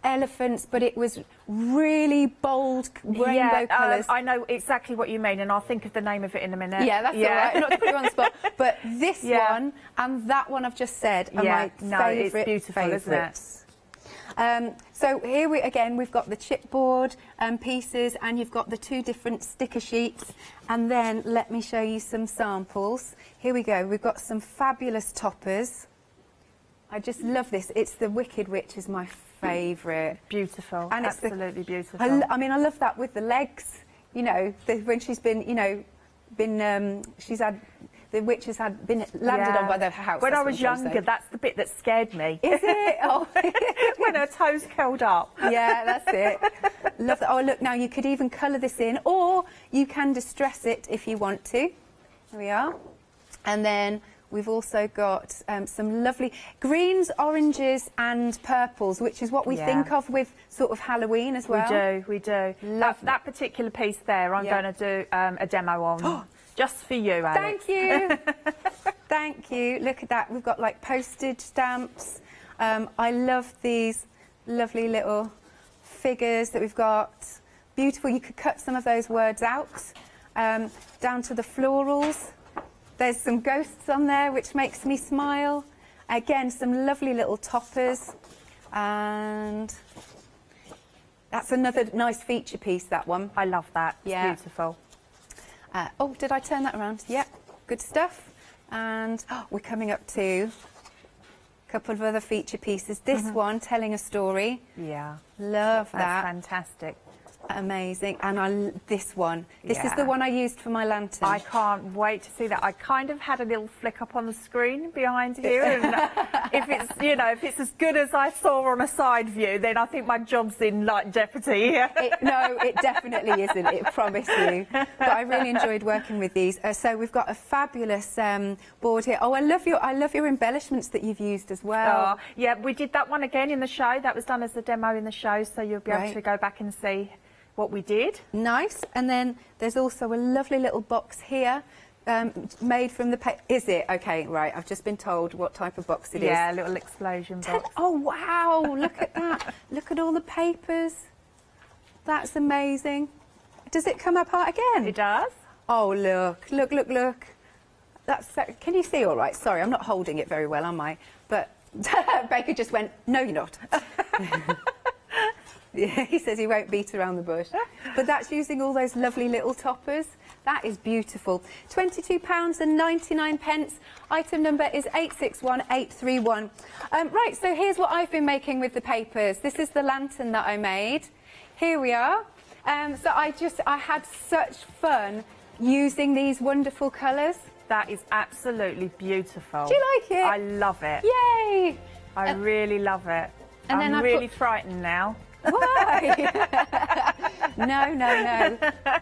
elephants, but it was really bold rainbow colours. I know exactly what you mean, and I'll think of the name of it in a minute. Yeah, that's all right. Not to put you on the spot, but this one and that one I've just said are my favourite. It's beautiful, isn't it? So here we've got the chipboard pieces, and you've got the 2 different sticker sheets, and then let me show you some samples. Here we go. We've got some fabulous toppers. I just love this. It's the Wicked Witch is my favourite. Beautiful, and absolutely beautiful. I mean, I love that with the legs. When she's been, she's had. The witch has been landed on by the house. When I was younger, that's the bit that scared me. Is it? Oh. When her toes curled up. Yeah, that's it. Love that. Oh, look, now you could even colour this in, or you can distress it if you want to. There we are. And then we've also got some lovely greens, oranges and purples, which is what we think of with sort of Halloween as well. We do. That particular piece there, I'm going to do a demo on. Just for you, Alex. Thank you. Thank you. Look at that. We've got like postage stamps. I love these lovely little figures that we've got. Beautiful. You could cut some of those words out. Down to the florals. There's some ghosts on there, which makes me smile. Again, some lovely little toppers. And that's another nice feature piece, that one. I love that. It's beautiful. Oh, did I turn that around? Yep, good stuff. And we're coming up to a couple of other feature pieces. This one, telling a story. Yeah. Love that. That's fantastic. Amazing. And this one. This is the one I used for my lantern. I can't wait to see that. I kind of had a little flick up on the screen behind you, and if it's as good as I saw on a side view, then I think my job's in jeopardy. No, it definitely isn't. I promise you. But I really enjoyed working with these. So we've got a fabulous board here. Oh, I love your embellishments that you've used as well. Oh, yeah, we did that one again in the show. That was done as a demo in the show, so you'll be able to go back and see what we did. Nice. And then there's also a lovely little box here made from the paper. Is it? Okay, right. I've just been told what type of box it is. Yeah, a little explosion box. Oh, wow. Look at that. Look at all the papers. That's amazing. Does it come apart again? It does. Oh, look. Look, look, look. Can you see all right? Sorry, I'm not holding it very well, am I? But Baker just went, no, you're not. Yeah, he says he won't beat around the bush. But that's using all those lovely little toppers. That is beautiful. £22.99. Item number is 861831. Right, so here's what I've been making with the papers. This is the lantern that I made. Here we are. So I had such fun using these wonderful colours. That is absolutely beautiful. Do you like it? I love it. Yay! I really love it. And I'm really frightened now. Why? No.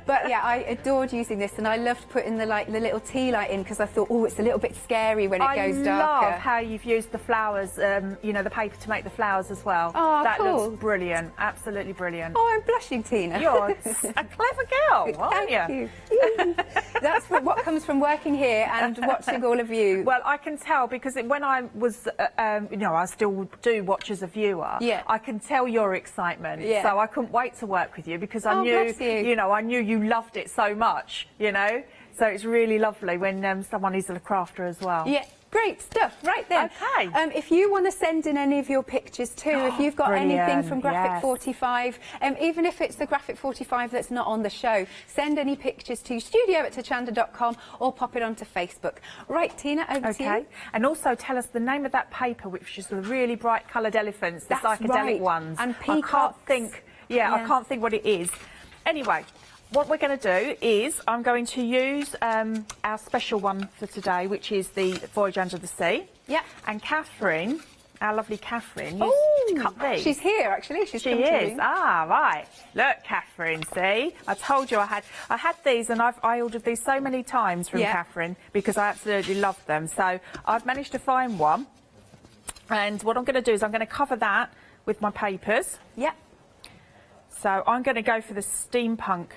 But yeah, I adored using this, and I loved putting the little tea light in, because I thought, oh, it's a little bit scary when it goes darker. I love how you've used the flowers, the paper to make the flowers as well. Oh, that cool. looks brilliant, absolutely brilliant. Oh, I'm blushing, Tina. You're a clever girl, aren't you? Thank you. That's what comes from working here and watching all of you. Well, I can tell, because when I was, I still do watch as a viewer. Yeah. I can tell your excitement. Yeah. So I couldn't wait to work with you, because I knew, I knew you loved it so much, So it's really lovely when someone is a crafter as well. Yeah. Great stuff, right then. Okay. If you want to send in any of your pictures too, if you've got anything from Graphic 45, even if it's the Graphic 45 that's not on the show, send any pictures to studio@hochanda.com or pop it onto Facebook. Right, Tina, over to you. And also tell us the name of that paper, which is the really bright coloured elephants, the psychedelic ones. And peacocks. I can't think what it is. Anyway, what we're going to do is I'm going to use our special one for today, which is the Voyage Under the Sea. Yeah. And Catherine, our lovely Catherine, used to cut these. She's here, actually. She is. Ah, right. Look, Catherine, see? I told you I had these, and I ordered these so many times from Catherine because I absolutely loved them. So I've managed to find one. And what I'm going to do is I'm going to cover that with my papers. Yeah. So I'm going to go for the steampunk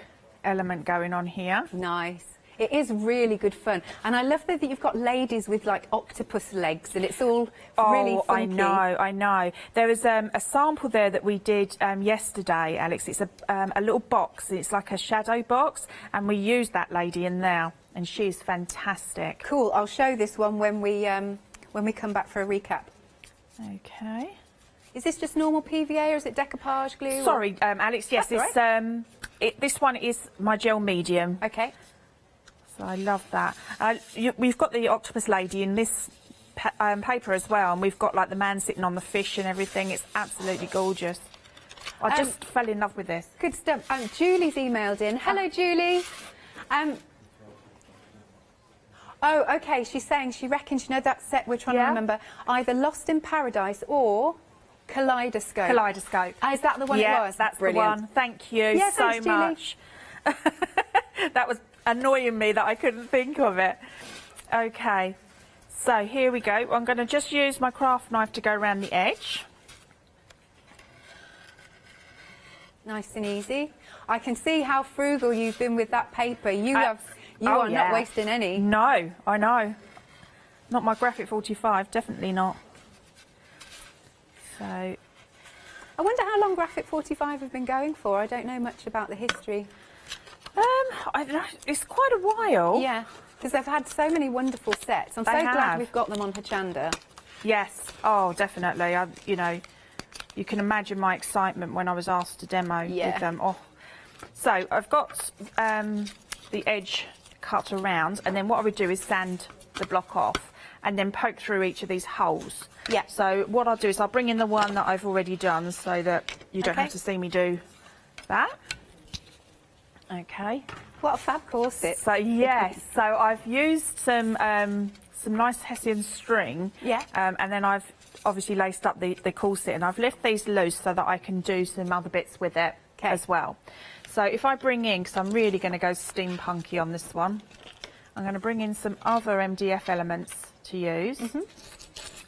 element going on here. Nice. It is really good fun, and I love that you've got ladies with like octopus legs, and it's all really funky. I know. There was a sample there that we did yesterday, Alex. It's a little box. It's like a shadow box, and we used that lady in there, and she's fantastic. Cool. I'll show this one when we come back for a recap. Okay. Is this just normal PVA or is it decoupage glue? Sorry, Alex. Yes, it's this one is my gel medium. Okay. So I love that. We've got the octopus lady in this paper as well, and we've got like the man sitting on the fish and everything. It's absolutely gorgeous. I just fell in love with this. Good stuff. Julie's emailed in. Hello, Julie. Oh, okay. She's saying she reckons, that set we're trying to remember, either Lost in Paradise or Kaleidoscope. Kaleidoscope. Is that the one it was? That's brilliant. The one. Thank you so much. That was annoying me that I couldn't think of it. Okay, so here we go. I'm going to just use my craft knife to go around the edge. Nice and easy. I can see how frugal you've been with that paper. You are not wasting any. No, I know. Not my Graphic 45, definitely not. So, I wonder how long Graphic 45 have been going for. I don't know much about the history. It's quite a while. Yeah, because they've had so many wonderful sets. I'm so glad we've got them on Hochanda. Yes, oh, definitely. You can imagine my excitement when I was asked to demo with them. Oh. So I've got the edge cut around, and then what I would do is sand the block off and then poke through each of these holes. Yeah. So what I'll do is I'll bring in the one that I've already done so that you don't have to see me do that. Okay. What a fab corset. So yes, so I've used some nice Hessian string. Yeah. And then I've obviously laced up the corset, and I've left these loose so that I can do some other bits with it as well. So if I bring in, because I'm really going to go steampunky on this one, I'm going to bring in some other MDF elements to use,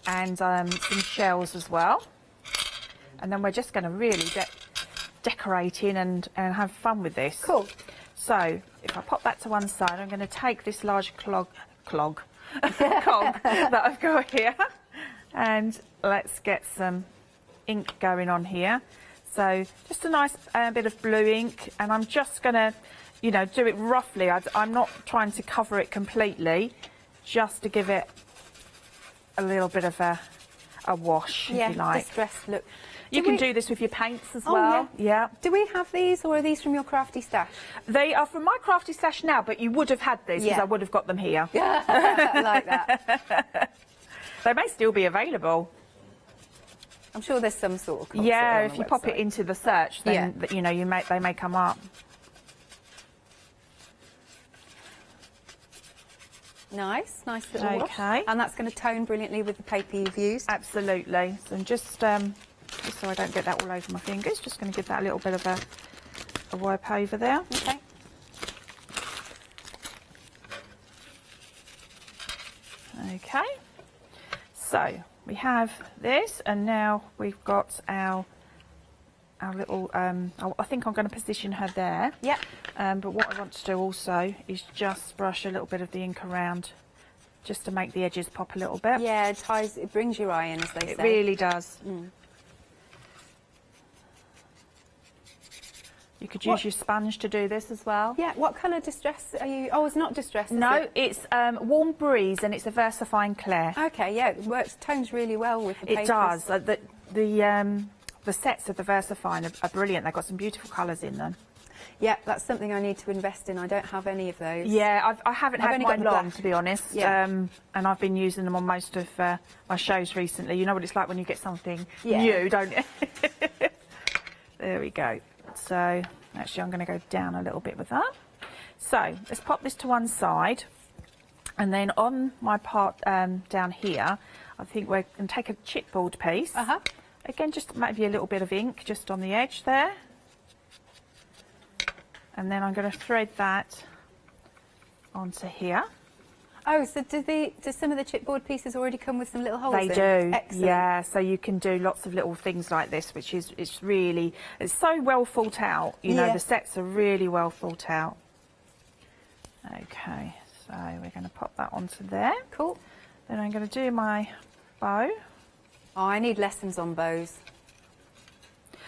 and some shells as well. And then we're just going to really decorate in and have fun with this. Cool. So if I pop that to one side, I'm going to take this large cog that I've got here, and let's get some ink going on here. So just a nice bit of blue ink, and I'm just going to, do it roughly. I'm not trying to cover it completely, just to give it a little bit of a wash, if you like. Distressed look. You can do this with your paints as well. Yeah. Do we have these, or are these from your crafty stash? They are from my crafty stash now, but you would have had these because I would have got them here. Yeah, I like that. They may still be available. I'm sure there's some sort of concept yeah, on if the you website. pop it into the search, then they may come up. Nice little wash. Okay. And that's going to tone brilliantly with the paper you've used. Absolutely. So just so I don't get that all over my fingers, just going to give that a little bit of a wipe over there. Okay. Okay. So we have this, and now we've got our little. I think I'm going to position her there. Yep. But what I want to do also is just brush a little bit of the ink around, just to make the edges pop a little bit. Yeah, it brings your eye in, as they say. It really does. You could use your sponge to do this as well. Yeah, what colour distress are you... Oh, it's not distress, is No, it? it's Warm Breeze, and it's a VersaFine Clear. Okay, yeah, it works, tones really well with the papers. It does. The sets of the VersaFine are brilliant. They've got some beautiful colours in them. Yeah, that's something I need to invest in. I don't have any of those. Yeah, I haven't had mine long, to be honest. Yeah. And I've been using them on most of my shows recently. You know what it's like when you get something Yeah. new, don't you? There we go. So actually I'm going to go down a little bit with that. So let's pop this to one side, and then on my part down here, I think we're going to take a chipboard piece. Again, just maybe a little bit of ink just on the edge there. And then I'm going to thread that onto here. Oh, so do some of the chipboard pieces already come with some little holes in? They do, Excellent. yeah. So you can do lots of little things like this, which is it's so well thought out. You know, the sets are really well thought out. Okay, so we're going to pop that onto there. Cool. Then I'm going to do my bow. Oh, I need lessons on bows.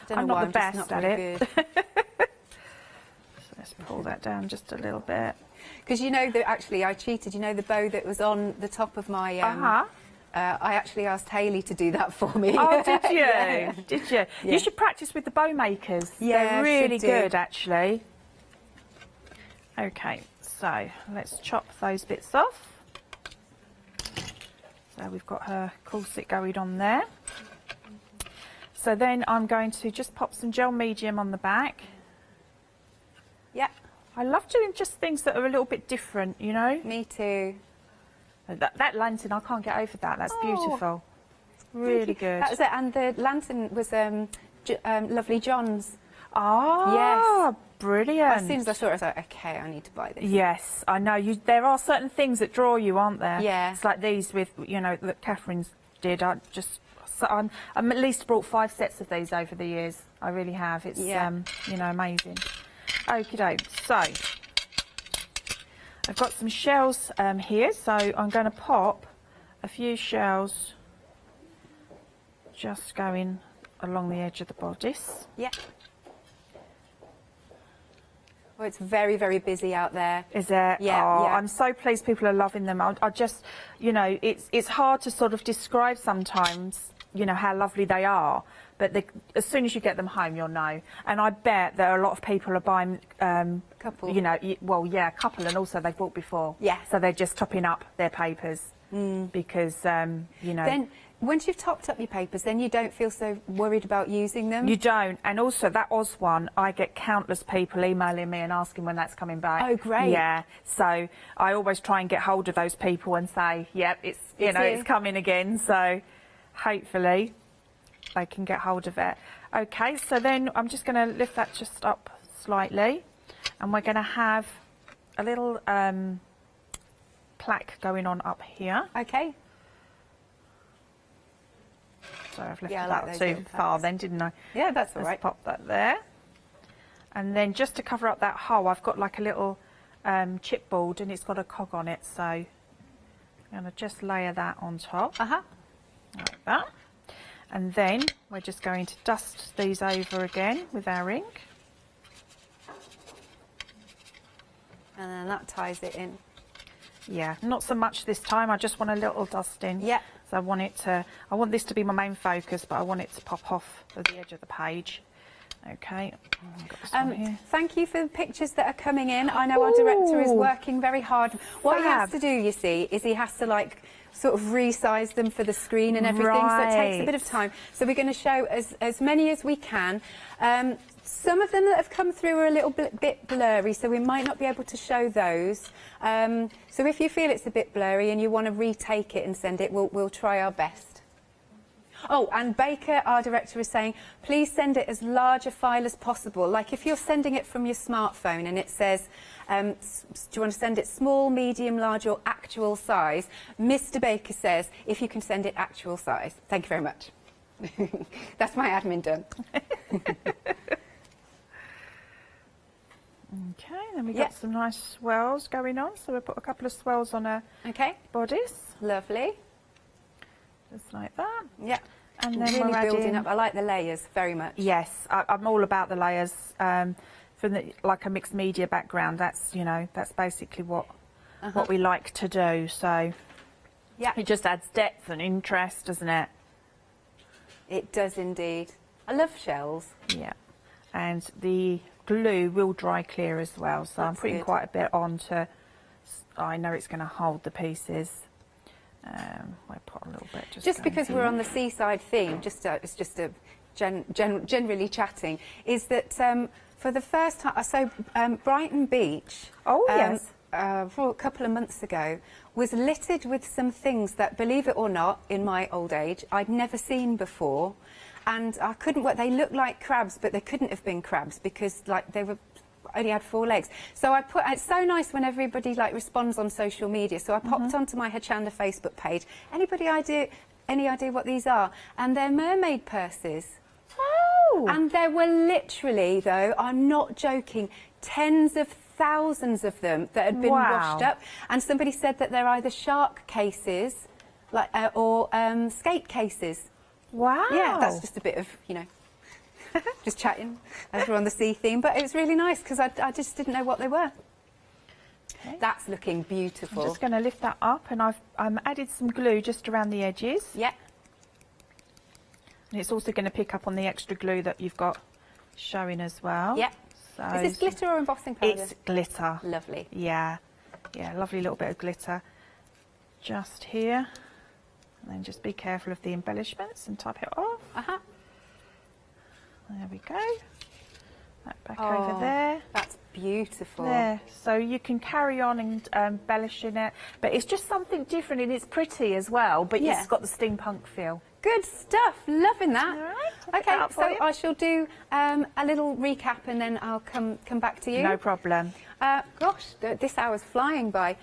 I'm not the best not at very it. good. So let's pull that down just a little bit. Because you know that actually I cheated. You know the bow that was on the top of my. I actually asked Hayley to do that for me. Oh, did you? Yeah. Did you? Yeah. You should practice with the bow makers. Yeah, they're really should do. good, actually. Okay, so let's chop those bits off. So we've got her corset going on there. So then I'm going to just pop some gel medium on the back. Yeah. I love doing just things that are a little bit different, you know? Me too. That lantern, I can't get over that. That's beautiful. It's really good. That was it. And the lantern was Lovely John's. Ah, yes. Brilliant. As soon as I saw it, I was like, okay, I need to buy this. Yes, I know. There are certain things that draw you, aren't there? Yeah. It's like these with, you know, that Catherine's did. I'm at least brought 5 sets of these over the years. I really have. It's, you know, amazing. Okie doke. So, I've got some shells here. So, I'm going to pop a few shells just going along the edge of the bodice. Yeah. Well, it's very, very busy out there. Is it? Yeah, oh, yeah. I'm so pleased people are loving them. I just, you know, it's hard to sort of describe sometimes, you know, how lovely they are. But as soon as you get them home, you'll know. And I bet that a lot of people are buying, couple. You know, well, yeah, a couple, and also they've bought before. Yeah. So they're just topping up their papers because, you know. Then, once you've topped up your papers, then you don't feel so worried about using them. You don't. And also that Oz one, I get countless people emailing me and asking when that's coming back. Oh, great. Yeah. So I always try and get hold of those people and say, yep, it's coming again. So hopefully they can get hold of it. Okay, so then I'm just going to lift that just up slightly, and we're going to have a little plaque going on up here. Okay. So I've lifted Yeah, I that like too those far then, didn't I? Yeah, that's all Let's right. pop that there. And then just to cover up that hole, I've got like a little chipboard, and it's got a cog on it. So I'm going to just layer that on top. Like that. And then we're just going to dust these over again with our ink. And then that ties it in. Yeah, not so much this time. I just want a little dusting. Yeah. So I want this to be my main focus, but I want it to pop off at the edge of the page. Okay. Thank you for the pictures that are coming in. I know our director is working very hard. What he has to do, you see, is he has to like sort of resize them for the screen and everything. So it takes a bit of time. So we're going to show as many as we can. Some of them that have come through are a little bit blurry, so we might not be able to show those. So if you feel it's a bit blurry and you want to retake it and send it, we'll try our best. Oh, and Baker, our director, is saying, please send it as large a file as possible. Like if you're sending it from your smartphone and it says, do you want to send it small, medium, large or actual size? Mr. Baker says, if you can send it actual size. Thank you very much. That's my admin done. Okay, then we got some nice swirls going on. So we'll put a couple of swirls on our bodice. Lovely. Just like that. Yeah. And then really we're building adding up. I like the layers very much. Yes, I'm all about the layers. From like a mixed media background, that's that's basically what we like to do. So yeah, it just adds depth and interest, doesn't it? It does indeed. I love shells. Yeah, and the glue will dry clear as well. So I'm putting quite a bit on to. I know it's going to hold the pieces. We'll put a little bit just because we're on the seaside theme, it's just a generally chatting, is that for the first time, so Brighton Beach, yes, for a couple of months ago, was littered with some things that, believe it or not, in my old age, I'd never seen before, and I couldn't. They looked like crabs, but they couldn't have been crabs because, like, they were. Only had 4 legs. So I put, it's so nice when everybody like responds on social media. So I popped onto my Hochanda Facebook page. Any idea what these are? And they're mermaid purses. Oh! And there were literally, though, I'm not joking, tens of thousands of them that had been washed up. And somebody said that they're either shark cases, like, or skate cases. Wow! Yeah, that's just a bit of, just chatting as we're on the sea theme, but it was really nice because I just didn't know what they were. Okay. That's looking beautiful. I'm just going to lift that up, and I've added some glue just around the edges. Yeah. And it's also going to pick up on the extra glue that you've got showing as well. Yeah. So is this glitter or embossing powder? It's glitter. Lovely. Yeah. Yeah, lovely little bit of glitter just here. And then just be careful of the embellishments and top it off. There we go. That back over there. That's beautiful. There. So you can carry on and embellishing it, but it's just something different, and it's pretty as well, but it's got the steampunk feel. Good stuff. Loving that. All right. Okay, so I shall do a little recap and then I'll come back to you. No problem. Gosh, this hour's flying by.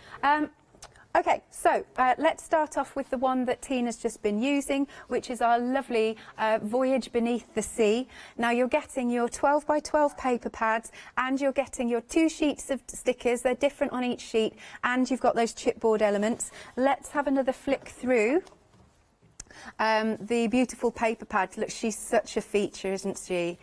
Okay, so let's start off with the one that Tina's just been using, which is our lovely Voyage Beneath the Sea. Now you're getting your 12 by 12 paper pads and you're getting your 2 sheets of stickers. They're different on each sheet, and you've got those chipboard elements. Let's have another flick through the beautiful paper pad. Look, she's such a feature, isn't she?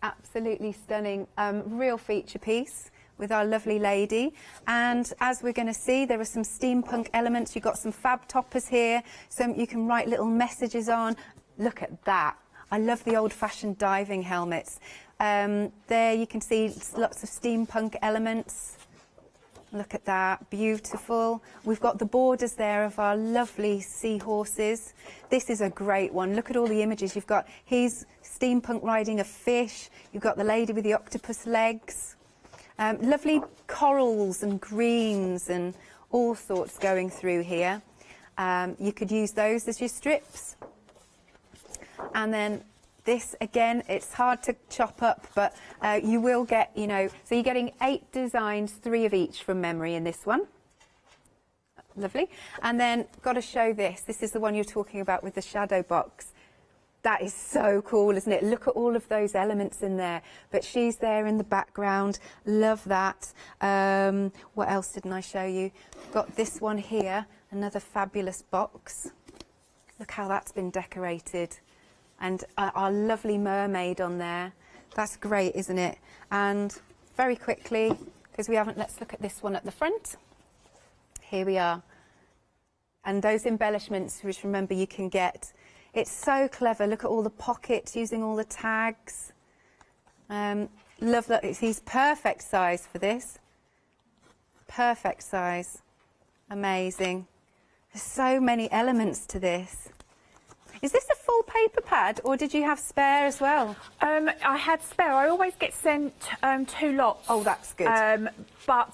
Absolutely stunning, real feature piece with our lovely lady. And as we're going to see, there are some steampunk elements. You've got some fab toppers here, so you can write little messages on. Look at that. I love the old-fashioned diving helmets. There you can see lots of steampunk elements. Look at that, beautiful. We've got the borders there of our lovely seahorses. This is a great one. Look at all the images. You've got, he's steampunk riding a fish. You've got the lady with the octopus legs. Lovely corals and greens and all sorts going through here. You could use those as your strips. And then this, again, it's hard to chop up, but you will get, so you're getting 8 designs, 3 of each from memory in this one. Lovely. And then, got to show this. This is the one you're talking about with the shadow box. That is so cool, isn't it? Look at all of those elements in there. But she's there in the background. Love that. What else didn't I show you? Got this one here, another fabulous box. Look how that's been decorated. And our lovely mermaid on there. That's great, isn't it? And very quickly, because we haven't, let's look at this one at the front. Here we are. And those embellishments, which remember you can get. It's so clever. Look at all the pockets, using all the tags. Love that. He's perfect size for this. Perfect size. Amazing. There's so many elements to this. Is this a full paper pad, or did you have spare as well? I had spare. I always get sent 2 lots. Oh, that's good. But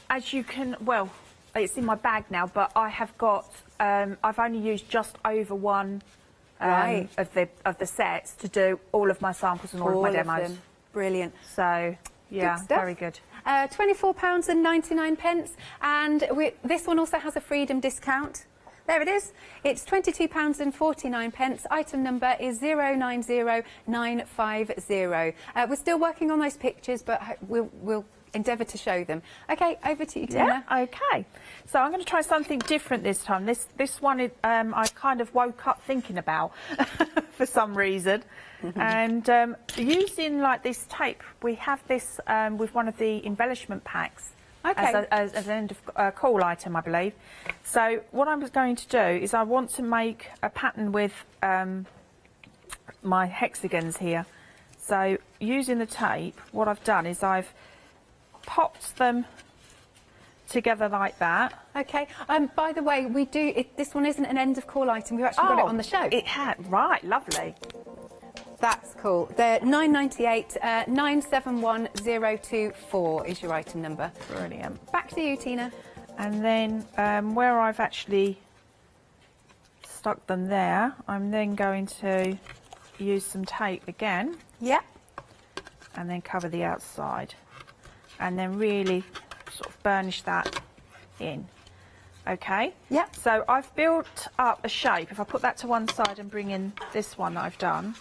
as you can, well, it's in my bag now, but I have got, I've only used just over one of the sets to do all of my samples and all of my demos. Them. Brilliant. So, yeah, good stuff. Very good. £24.99, and this one also has a freedom discount. There it is. It's £22.49. Item number is 090950. We're still working on those pictures, but we'll endeavour to show them. Okay, over to you, Tina. Yeah, okay. So I'm going to try something different this time. This one I kind of woke up thinking about for some reason. And using like this tape, we have this with one of the embellishment packs. Okay. As an end of call item, I believe. So what I was going to do is I want to make a pattern with my hexagons here. So using the tape, what I've done is I've popped them together like that. Okay. By the way, this one isn't an end of call item. We've actually got it on the show. It had. Right. Lovely. That's cool. They're £9.98. 971024 is your item number. Brilliant. Back to you, Tina. And then where I've actually stuck them there, I'm then going to use some tape again. Yep. And then cover the outside. And then really sort of burnish that in. Okay? Yeah. So I've built up a shape. If I put that to one side and bring in this one that I've done.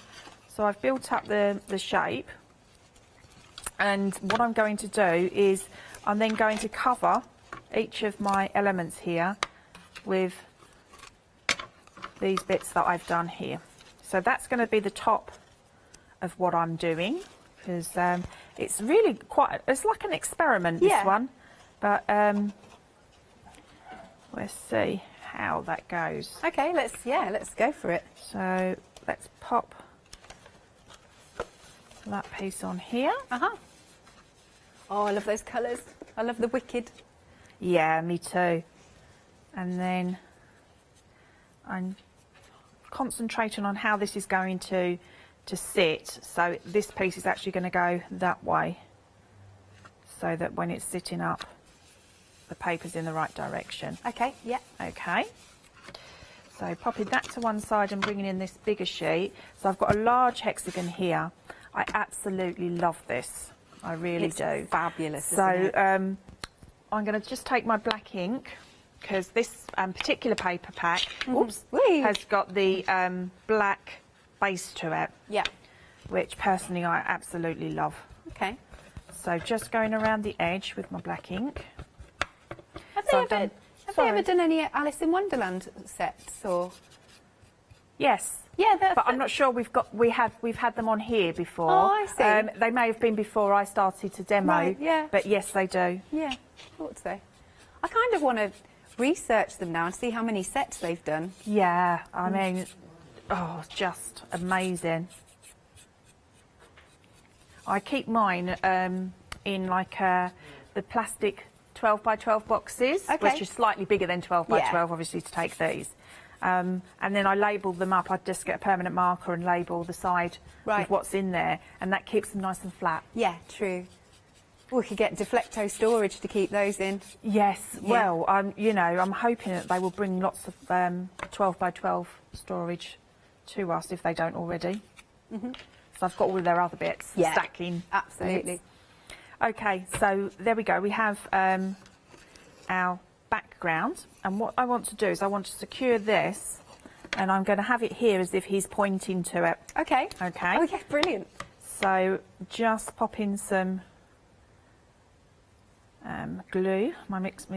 So I've built up the shape. And what I'm going to do is I'm then going to cover each of my elements here with these bits that I've done here. So that's going to be the top of what I'm doing, because it's really quite, it's like an experiment, this one. But let's see how that goes. Okay, let's go for it. So let's pop that piece on here. Oh, I love those colours. I love the wicked. Yeah, me too. And then I'm concentrating on how this is going to sit. So this piece is actually going to go that way, so that when it's sitting up, the paper's in the right direction. Okay, yeah. Okay. So popping that to one side and bringing in this bigger sheet. So I've got a large hexagon here. I absolutely love this. I really do. Fabulous. So I'm going to just take my black ink, because this particular paper pack has got the black base to it. Yeah. Which personally I absolutely love. Okay. So just going around the edge with my black ink. Have they ever done any Alice in Wonderland sets or? Yes. Yeah, but I'm not sure we've had them on here before. Oh, I see. They may have been before I started to demo. Right, yeah. But yes, they do. Yeah, thought so. I kind of want to research them now and see how many sets they've done. Yeah, I mean, oh, just amazing. I keep mine in like the plastic 12 by 12 boxes, which is slightly bigger than 12 by 12, obviously, to take these. And then I label them up. I just get a permanent marker and label the side with what's in there, and that keeps them nice and flat. Yeah, true. We could get Deflecto storage to keep those in. Yes, well, you know, I'm hoping that they will bring lots of 12 by 12 storage to us if they don't already. So I've got all of their other bits stacking. Absolutely. Bits. Okay, so there we go. We have our background, and what I want to do is I want to secure this, and I'm going to have it here as if he's pointing to it. Okay. Okay. Oh, yeah, brilliant. So just pop in some glue, my mixed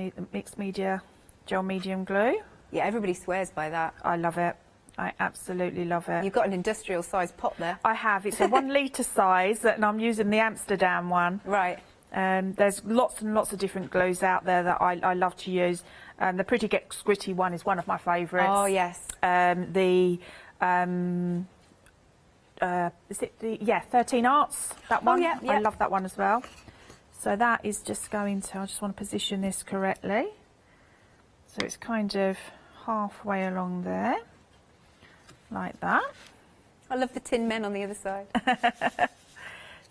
media gel medium glue. Yeah, everybody swears by that. I love it. I absolutely love it. You've got an industrial size pot there. I have. It's a 1 litre size, and I'm using the Amsterdam one. Right. There's lots and lots of different glues out there that I love to use. The Pretty Get Gritty one is one of my favourites. Oh, yes. Is it the 13 Arts, that one? Oh, yeah, yeah. I love that one as well. So that is just going to, I just want to position this correctly. So it's kind of halfway along there, like that. I love the tin men on the other side.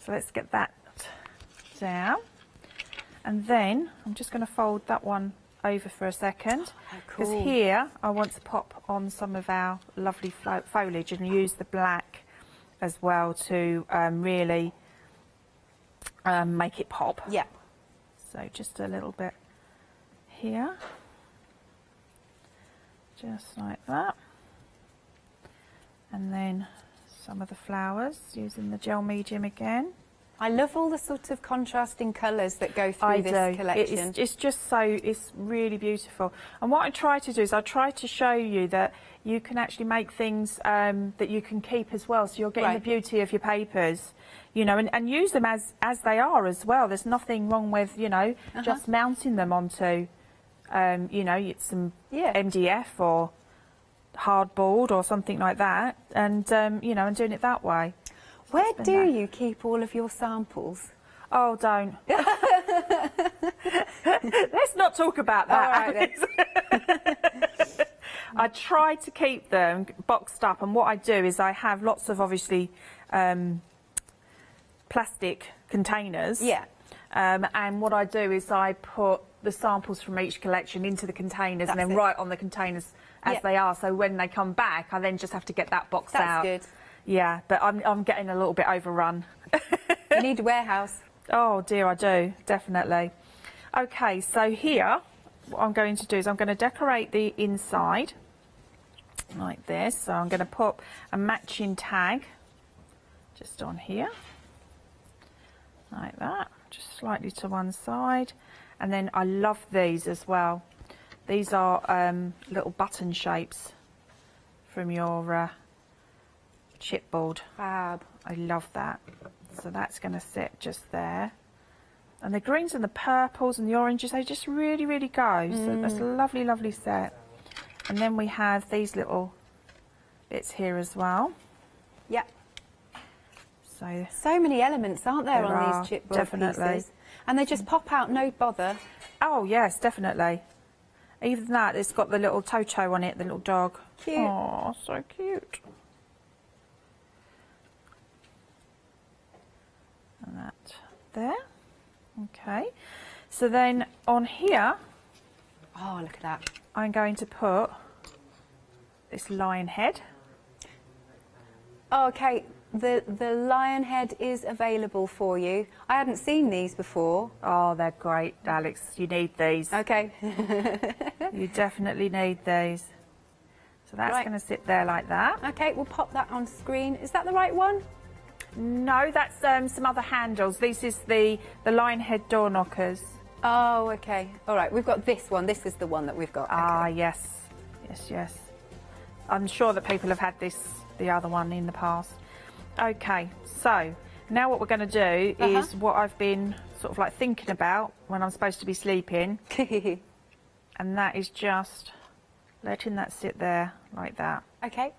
So let's get that down. And then I'm just going to fold that one over for a second. Because here I want to pop on some of our lovely foliage and use the black as well to really make it pop. Yeah. So just a little bit here. Just like that. And then some of the flowers using the gel medium again. I love all the sort of contrasting colours that go through this collection. It's just so, it's really beautiful. And what I try to do is I try to show you that you can actually make things that you can keep as well. So you're getting the beauty of your papers, you know, and use them as they are as well. There's nothing wrong with, you know, just mounting them onto, you know, some MDF or hardboard or something like that, and, you know, and doing it that way. Where do you keep all of your samples? Oh, don't. Let's not talk about that. Right, I try to keep them boxed up, and what I do is I have lots of, obviously, plastic containers. Yeah. And what I do is I put the samples from each collection into the containers and then write on the containers as they are. So when they come back, I then just have to get that box out. That's good. Yeah, but I'm getting a little bit overrun. You need a warehouse. Oh dear, I do, definitely. Okay, so here, what I'm going to do is I'm going to decorate the inside like this. So I'm going to put a matching tag just on here, like that, just slightly to one side. And then I love these as well. These are little button shapes from your chipboard. Fab. I love that. So that's going to sit just there. And the greens and the purples and the oranges, they just really, really go. So that's a lovely, lovely set. And then we have these little bits here as well. Yep. So many elements, aren't there, on these chipboard definitely. pieces? And they just pop out, no bother. Oh, yes, definitely. Even that, it's got the little Toto on it, the little dog. Cute. Oh, so cute. And that there. Okay. So then on here, oh, look at that. I'm going to put this lion head. Oh, okay. The lion head is available for you. I hadn't seen these before. Oh, they're great, Alex. You need these. Okay. You definitely need these. So that's going to sit there like that. Okay, we'll pop that on screen. Is that the right one? No, that's some other handles. This is the lion head door knockers. Oh, okay. All right, we've got this one. This is the one that we've got. Ah, yes. Yes, yes. I'm sure that people have had the other one in the past. Okay, so now what we're going to do is what I've been sort of like thinking about when I'm supposed to be sleeping. And that is just letting that sit there like that. Okay.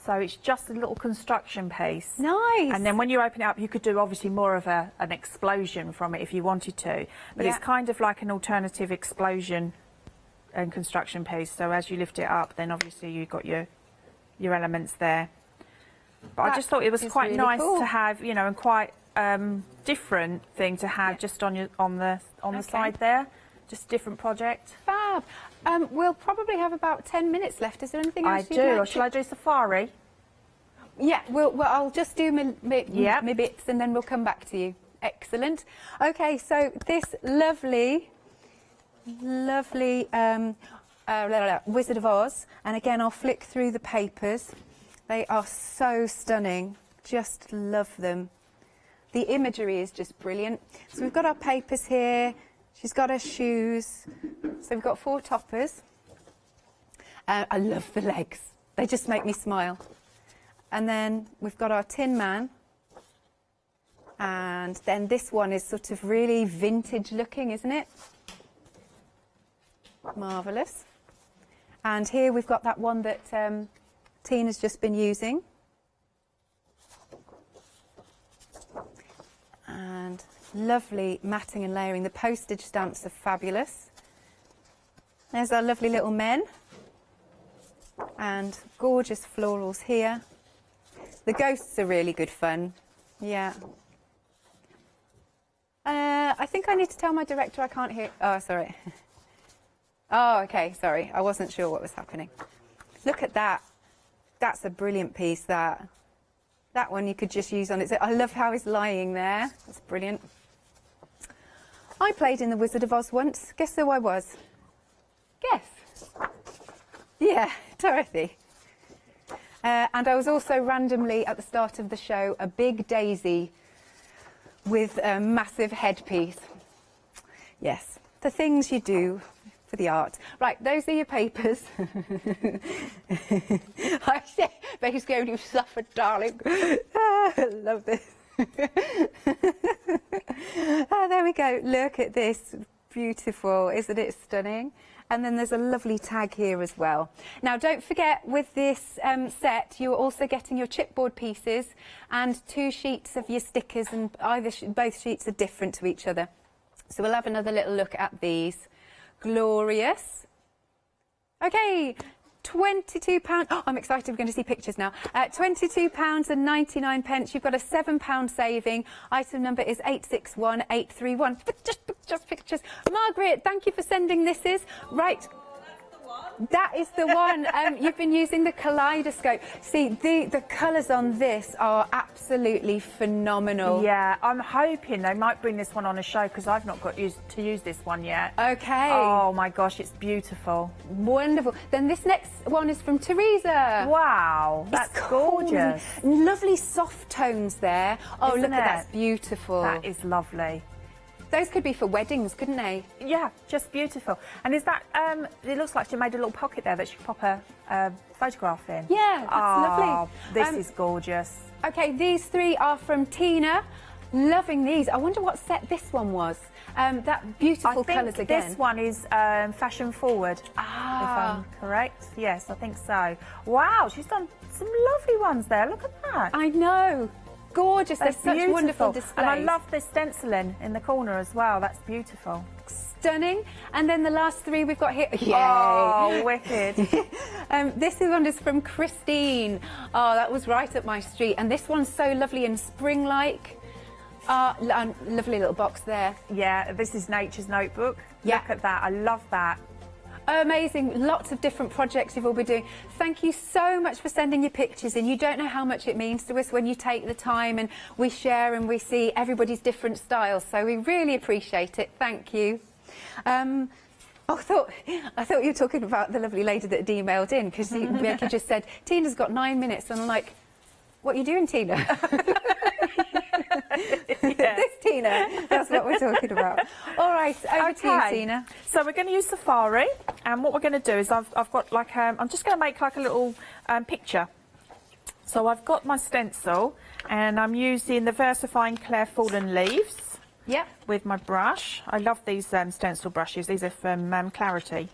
So it's just a little construction piece. Nice. And then when you open it up, you could do obviously more of an explosion from it if you wanted to. But it's kind of like an alternative explosion and construction piece. So as you lift it up, then obviously you've got your elements there. But I just thought it was quite really nice cool to have, you know, and quite different thing to have just on the side there. Just a different project. Fab. We'll probably have about 10 minutes left. Is there anything else I do. Or shall I do safari? Yeah, well, I'll just do my bits and then we'll come back to you. Excellent. Okay, so this lovely Wizard of Oz. And again, I'll flick through the papers. They are so stunning. Just love them. The imagery is just brilliant. So we've got our papers here. She's got her shoes. So we've got 4 toppers. I love the legs. They just make me smile. And then we've got our Tin Man. And then this one is sort of really vintage looking, isn't it? Marvellous. And here we've got that one that Tina's just been using. And lovely matting and layering. The postage stamps are fabulous. There's our lovely little men. And gorgeous florals here. The ghosts are really good fun. Yeah. I think I need to tell my director I can't hear. Oh, sorry. Oh, okay, sorry. I wasn't sure what was happening. Look at that. That's a brilliant piece, that. That one you could just use on its own. I love how it's lying there. That's brilliant. I played in The Wizard of Oz once. Guess who I was? Guess. Yeah, Dorothy. And I was also randomly, at the start of the show, a big daisy with a massive headpiece. Yes, the things you do for the art. Right, those are your papers. I say, Betty's going to suffer, darling. I love this. Oh, there we go. Look at this. Beautiful. Isn't it stunning? And then there's a lovely tag here as well. Now, don't forget, with this set, you're also getting your chipboard pieces and 2 sheets of your stickers, and both sheets are different to each other. So we'll have another little look at these. Glorious. Okay, £22. Oh, I'm excited. We're going to see pictures now. £22.99. You've got a £7 saving. Item number is 861831. Just pictures. Margaret, thank you for sending this. Right. That is the one. You've been using the kaleidoscope. See, the colours on this are absolutely phenomenal. Yeah, I'm hoping they might bring this one on a show because I've not got to use this one yet. Okay. Oh my gosh, it's beautiful. Wonderful. Then this next one is from Teresa. Wow, that's gorgeous. Lovely soft tones there. Oh, Isn't look it? at that. That's beautiful. That is lovely. Those could be for weddings, couldn't they? Yeah, just beautiful. And is that, it looks like she made a little pocket there that she could pop a photograph in. Yeah, that's lovely. This is gorgeous. Okay, these three are from Tina. Loving these. I wonder what set this one was. That beautiful colours again. This one is fashion forward, if I'm correct. Yes, I think so. Wow, she's done some lovely ones there. Look at that. I know. Gorgeous. They're such wonderful displays. And I love the stenciling in the corner as well. That's beautiful. Stunning. And then the last three we've got here. Yay. Oh, wicked. This one is from Christine. Oh, that was right up my street. And this one's so lovely and spring-like. Lovely little box there. Yeah, this is Nature's Notebook. Yeah. Look at that. I love that. Amazing. Lots of different projects you've all been doing. Thank you so much for sending your pictures in. You don't know how much it means to us when you take the time and we share and we see everybody's different styles. So we really appreciate it. Thank you. I thought you were talking about the lovely lady that had emailed in because Becky just said, Tina's got 9 minutes. And I'm like, what are you doing, Tina? This Tina, that's what we're talking about. All right, over to you, Tina. So we're going to use Safari, and what we're going to do is I've got like I'm just going to make like a little picture. So I've got my stencil, and I'm using the Versifying Claire Fallen Leaves. Yep. With my brush. I love these stencil brushes. These are from Clarity.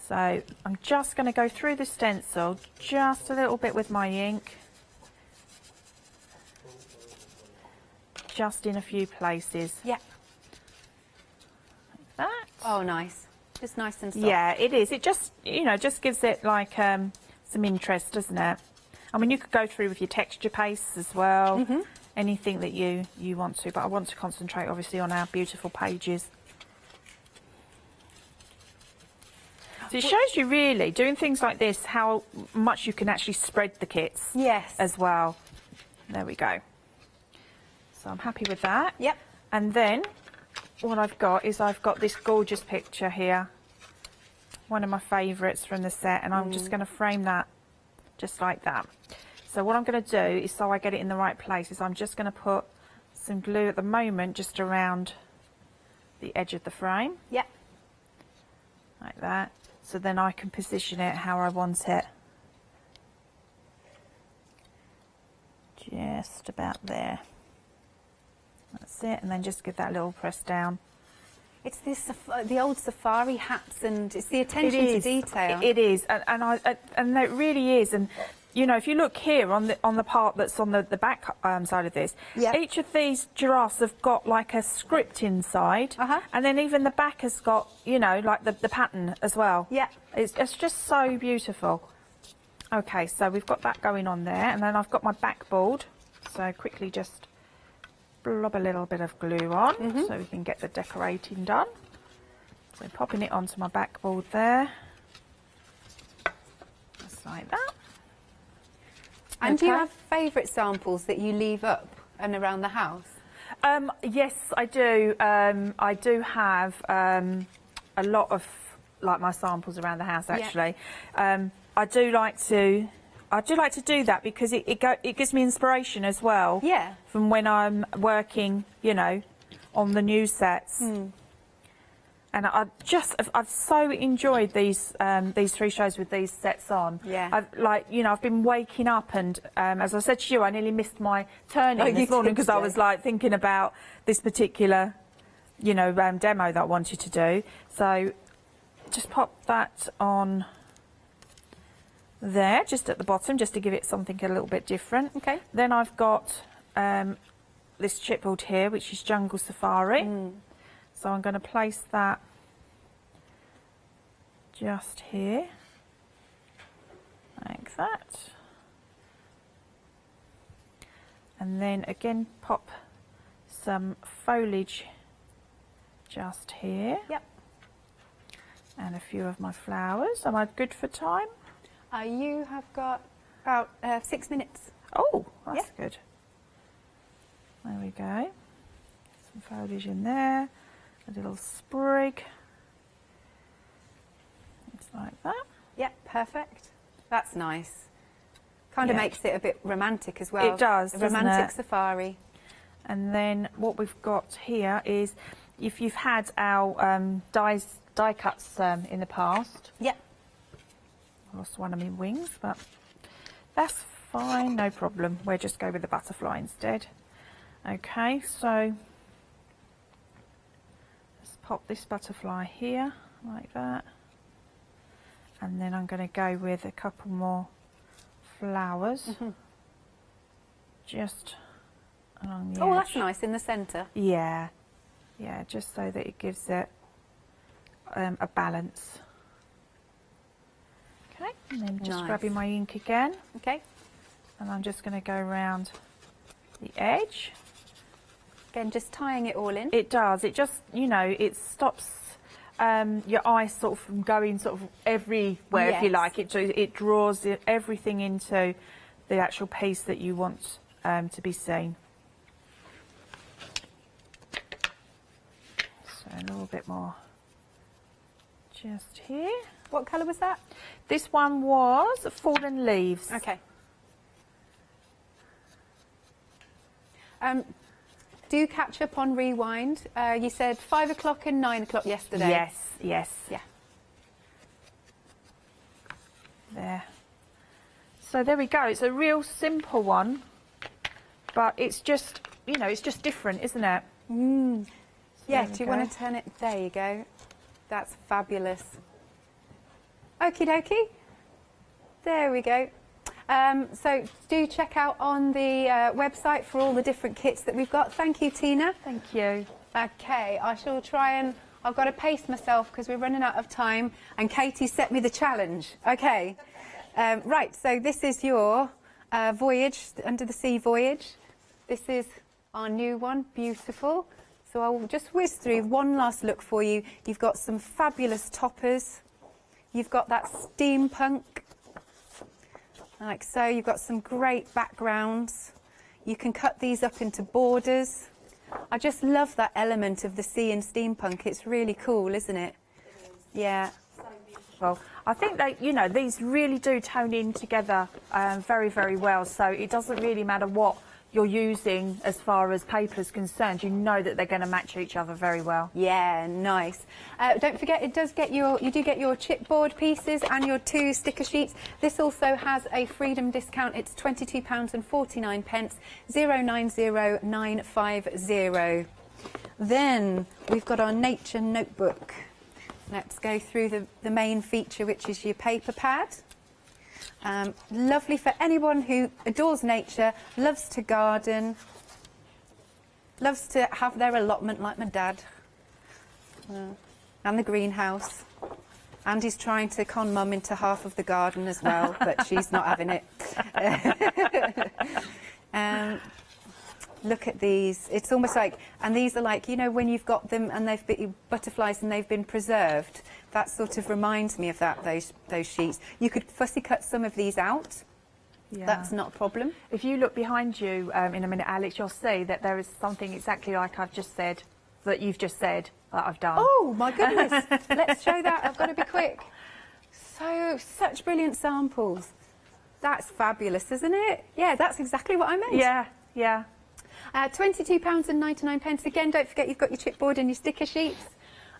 So I'm just going to go through the stencil just a little bit with my ink. Just in a few places. Yeah. Like that. Oh, nice. Just nice and soft. Yeah, it is. It just, just gives it like some interest, doesn't it? I mean, you could go through with your texture pastes as well. Mm-hmm. Anything that you want to, but I want to concentrate obviously on our beautiful pages. So it shows you really, doing things like this, how much you can actually spread the kits. Yes. As well. There we go. So I'm happy with that. Yep. And then what I've got is I've got this gorgeous picture here. One of my favourites from the set, and I'm just going to frame that just like that. So what I'm going to do is, so I get it in the right place, is I'm just going to put some glue at the moment just around the edge of the frame. Yep. Like that. So then I can position it how I want it. Just about there. That's it, and then just give that little press down. It's this the old safari hats, and it's the attention to detail. It is, and it really is. And if you look here on the part that's on the back side of this, each of these giraffes have got like a script inside, and then even the back has got like the pattern as well. Yeah, it's just so beautiful. Okay, so we've got that going on there, and then I've got my backboard. So quickly just blob a little bit of glue on so we can get the decorating done. So popping it onto my backboard there, just like that. And do you have favourite samples that you leave up and around the house? Yes, I do. I do have a lot of like my samples around the house actually. Yeah. I do like to do that because it gives me inspiration as well. Yeah. From when I'm working, on the new sets. And I've so enjoyed these 3 shows with these sets on. Yeah. I've been waking up and as I said to you, I nearly missed my turn-in this morning because I was like thinking about this particular, demo that I wanted to do. So just pop that on there, just at the bottom, just to give it something a little bit different. Okay. Then I've got this chipboard here, which is Jungle Safari. So I'm going to place that just here. that. And then again pop some foliage just here. Yep. And a few of my flowers. Am I good for time? You have got about 6 minutes. Oh, that's good. There we go. Some foliage in there. A little sprig. Just like that. Yep, perfect. That's nice. Kind of makes it a bit romantic as well. It does, a doesn't romantic it? safari. And then what we've got here is, if you've had our die cuts in the past. Yep. I lost one of my wings, but that's fine, no problem. We'll just go with the butterfly instead. Okay, so let's pop this butterfly here, like that. And then I'm going to go with a couple more flowers. Just along the edge. Oh, that's nice in the centre. Yeah, yeah, just so that it gives it a balance. Okay, and then just grabbing my ink again. Okay. And I'm just going to go around the edge. Again, just tying it all in. It does. It just, you know, it stops your eye sort of from going sort of everywhere, if you like. It draws everything into the actual piece that you want to be seen. So a little bit more just here. What colour was that? This one was Fallen Leaves. Okay. Do catch up on Rewind. You said 5 o'clock and 9 o'clock yesterday. Yes, yes. Yeah. There. So there we go. It's a real simple one, but it's just, you know, it's just different, isn't it? So yeah, do you want go. to turn it? There you go. That's fabulous. Okie dokie. There we go. So do check out on the website for all the different kits that we've got. Thank you, Tina. Thank you. Okay, I shall try and... I've got to pace myself because we're running out of time and Katie set me the challenge. Okay. Right, so this is your voyage, under the sea voyage. This is our new one, beautiful. So I'll just whiz through one last look for you. You've got some fabulous toppers. You've got that steampunk, like so. You've got some great backgrounds. You can cut these up into borders. I just love that element of the sea and steampunk. It's really cool, isn't it? Yeah. Well, I think that, you know, these really do tone in together very, very well. So it doesn't really matter what you're using as far as paper is concerned. You know that they're going to match each other very well. Yeah, nice. Don't forget, you do get your chipboard pieces and your 2 sticker sheets. This also has a freedom discount. It's £22.49, 090950. Then we've got our nature notebook. Let's go through the main feature, which is your paper pad. Lovely for anyone who adores nature, loves to garden, loves to have their allotment like my dad, and the greenhouse. And he's trying to con Mum into half of the garden as well, but she's not having it. Look at these. It's almost like, and these are like, you know, when you've got them and they've been butterflies and they've been preserved. That sort of reminds me of that, those sheets. You could fussy cut some of these out. Yeah. That's not a problem. If you look behind you in a minute, Alex, you'll see that there is something exactly like I've just said, that you've just said, that I've done. Oh, my goodness. Let's show that. I've got to be quick. Such brilliant samples. That's fabulous, isn't it? Yeah, that's exactly what I meant. Yeah, yeah. £22.99. Again, don't forget you've got your chipboard and your sticker sheets.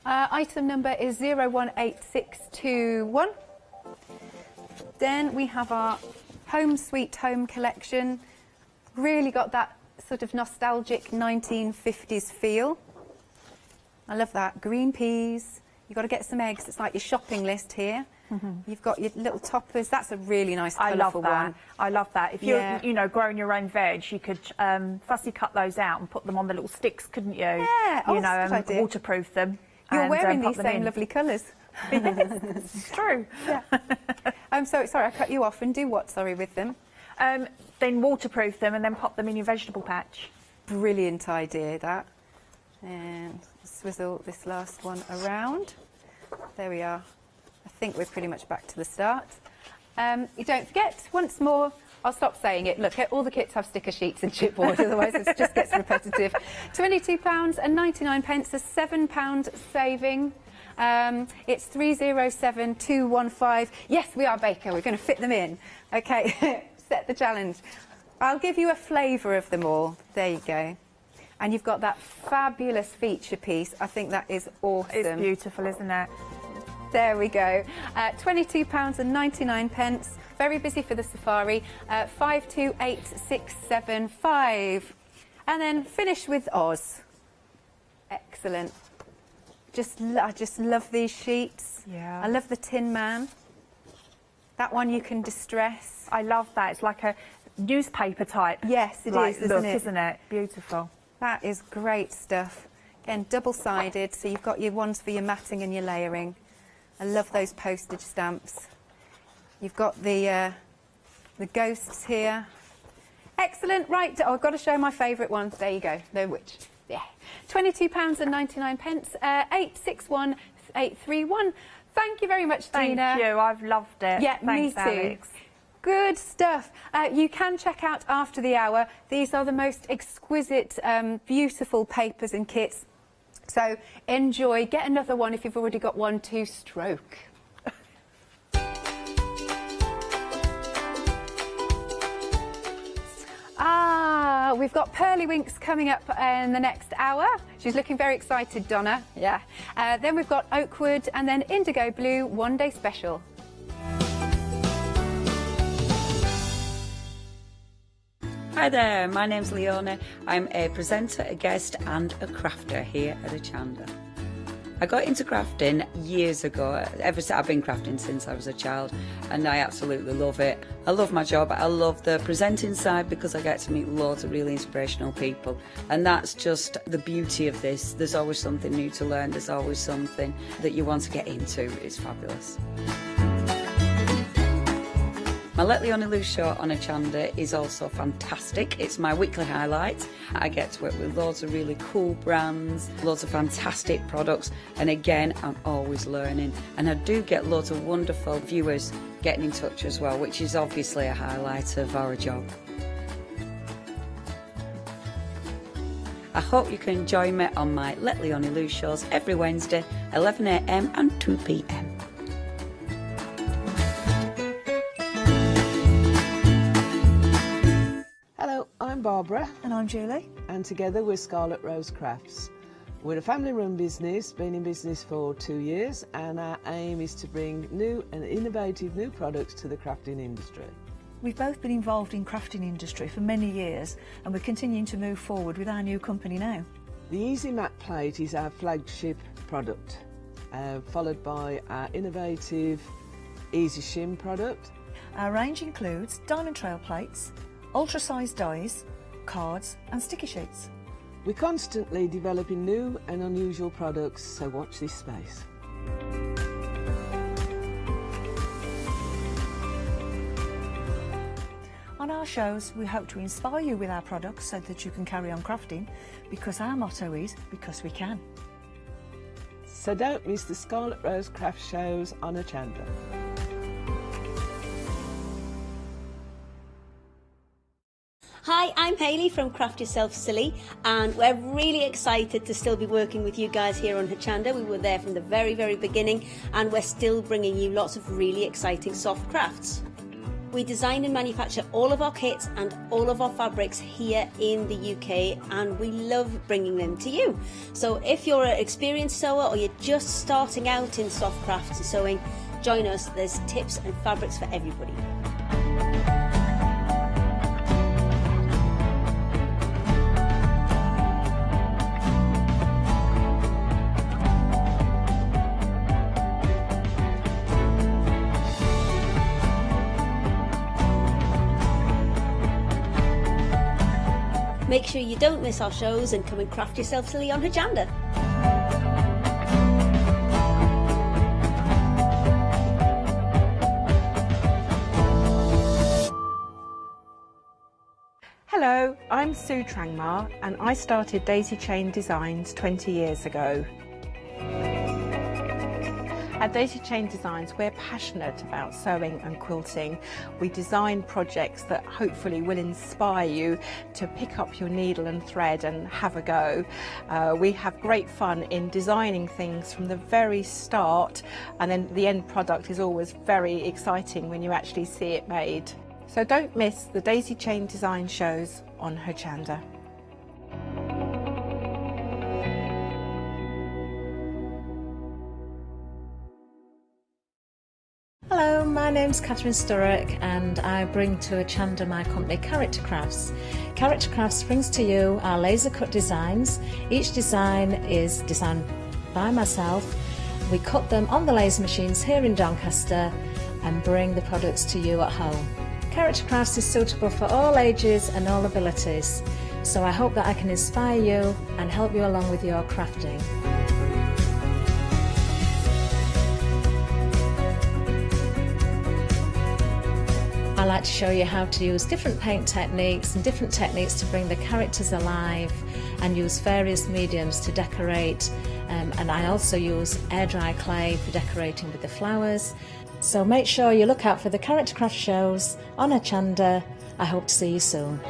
Item number is 018621. Then we have our Home Sweet Home collection. Really got that sort of nostalgic 1950s feel. I love that. Green peas. You've got to get some eggs. It's like your shopping list here. You've got your little toppers. That's a really nice, colourful one. I love that. If you're, you know, growing your own veg, you could fussy cut those out and put them on the little sticks, couldn't you? Yeah. You know, and waterproof them. You're wearing these pop them same in. lovely colours. It's true. Yeah. Sorry, I cut you off. And do what, sorry, with them? Then waterproof them and then pop them in your vegetable patch. Brilliant idea, that. And swizzle this last one around. There we are. I think we're pretty much back to the start. You don't forget, once more, I'll stop saying it. Look, all the kits have sticker sheets and chipboard, otherwise it just gets repetitive. £22.99, a £7 saving. It's 307215. Yes, we are Baker. We're going to fit them in. Okay, set the challenge. I'll give you a flavour of them all. There you go. And you've got that fabulous feature piece. I think that is awesome. It's beautiful, isn't it? There we go. £22.99. Very busy for the safari. 528675. And then finish with Oz. Excellent. I just love these sheets. Yeah. I love the Tin Man. That one you can distress. I love that. It's like a newspaper type. Yes, it is, isn't it? Beautiful. That is great stuff. Again, double-sided, so you've got your ones for your matting and your layering. I love those postage stamps. You've got the ghosts here. Excellent. Right, I've got to show my favourite one. There you go. The witch. Yeah. £22.99. 861831. Thank you very much, Tina. Thank you. I've loved it. Yeah, Thanks, me too. Alex. Good stuff. You can check out after the hour. These are the most exquisite, beautiful papers and kits. So enjoy. Get another one if you've already got one to stroke. We've got Pearly Winks coming up in the next hour. She's looking very excited, Donna. Yeah. Then we've got Oakwood and then Indigo Blue one-day special. Hi there, my name's Leona. I'm a presenter, a guest and a crafter here at Hochanda. I got into crafting years ago. I've been crafting since I was a child and I absolutely love it. I love my job. I love the presenting side because I get to meet loads of really inspirational people, and that's just the beauty of this. There's always something new to learn. There's always something that you want to get into. It's fabulous. My Let Leona Loose show on Hochanda is also fantastic. It's my weekly highlight. I get to work with loads of really cool brands, loads of fantastic products, and again, I'm always learning. And I do get loads of wonderful viewers getting in touch as well, which is obviously a highlight of our job. I hope you can join me on my Let Leona Loose shows every Wednesday, 11 AM and 2 PM. Hello, I'm Barbara. And I'm Julie. And together we're Scarlet Rose Crafts. We're a family-run business, been in business for 2 years, and our aim is to bring new and innovative new products to the crafting industry. We've both been involved in crafting industry for many years, and we're continuing to move forward with our new company now. The Easy Matte Plate is our flagship product, followed by our innovative Easy Shim product. Our range includes diamond trail plates, ultra-sized dies, cards and sticky sheets. We're constantly developing new and unusual products, so watch this space. On our shows, we hope to inspire you with our products so that you can carry on crafting, because our motto is, because we can. So don't miss the Scarlet Rose Craft shows on Hochanda. Hi, I'm Hayley from Craft Yourself Silly, and we're really excited to still be working with you guys here on Hochanda. We were there from the very, very beginning, and we're still bringing you lots of really exciting soft crafts. We design and manufacture all of our kits and all of our fabrics here in the UK, and we love bringing them to you. So if you're an experienced sewer or you're just starting out in soft crafts and sewing, join us. There's tips and fabrics for everybody. Make sure you don't miss our shows and come and craft yourself silly on Hochanda. Hello, I'm Sue Trangmar and I started Daisy Chain Designs 20 years ago. At Daisy Chain Designs, we're passionate about sewing and quilting. We design projects that hopefully will inspire you to pick up your needle and thread and have a go. We have great fun in designing things from the very start, and then the end product is always very exciting when you actually see it made. So don't miss the Daisy Chain Design shows on Hochanda. Hello, my name's Catherine Sturrock and I bring to Hochanda my company Character Crafts. Character Crafts brings to you our laser cut designs. Each design is designed by myself. We cut them on the laser machines here in Doncaster and bring the products to you at home. Character Crafts is suitable for all ages and all abilities, so I hope that I can inspire you and help you along with your crafting. I like to show you how to use different paint techniques and different techniques to bring the characters alive and use various mediums to decorate, and I also use air dry clay for decorating with the flowers. So make sure you look out for the Character Craft shows on Hochanda. I hope to see you soon.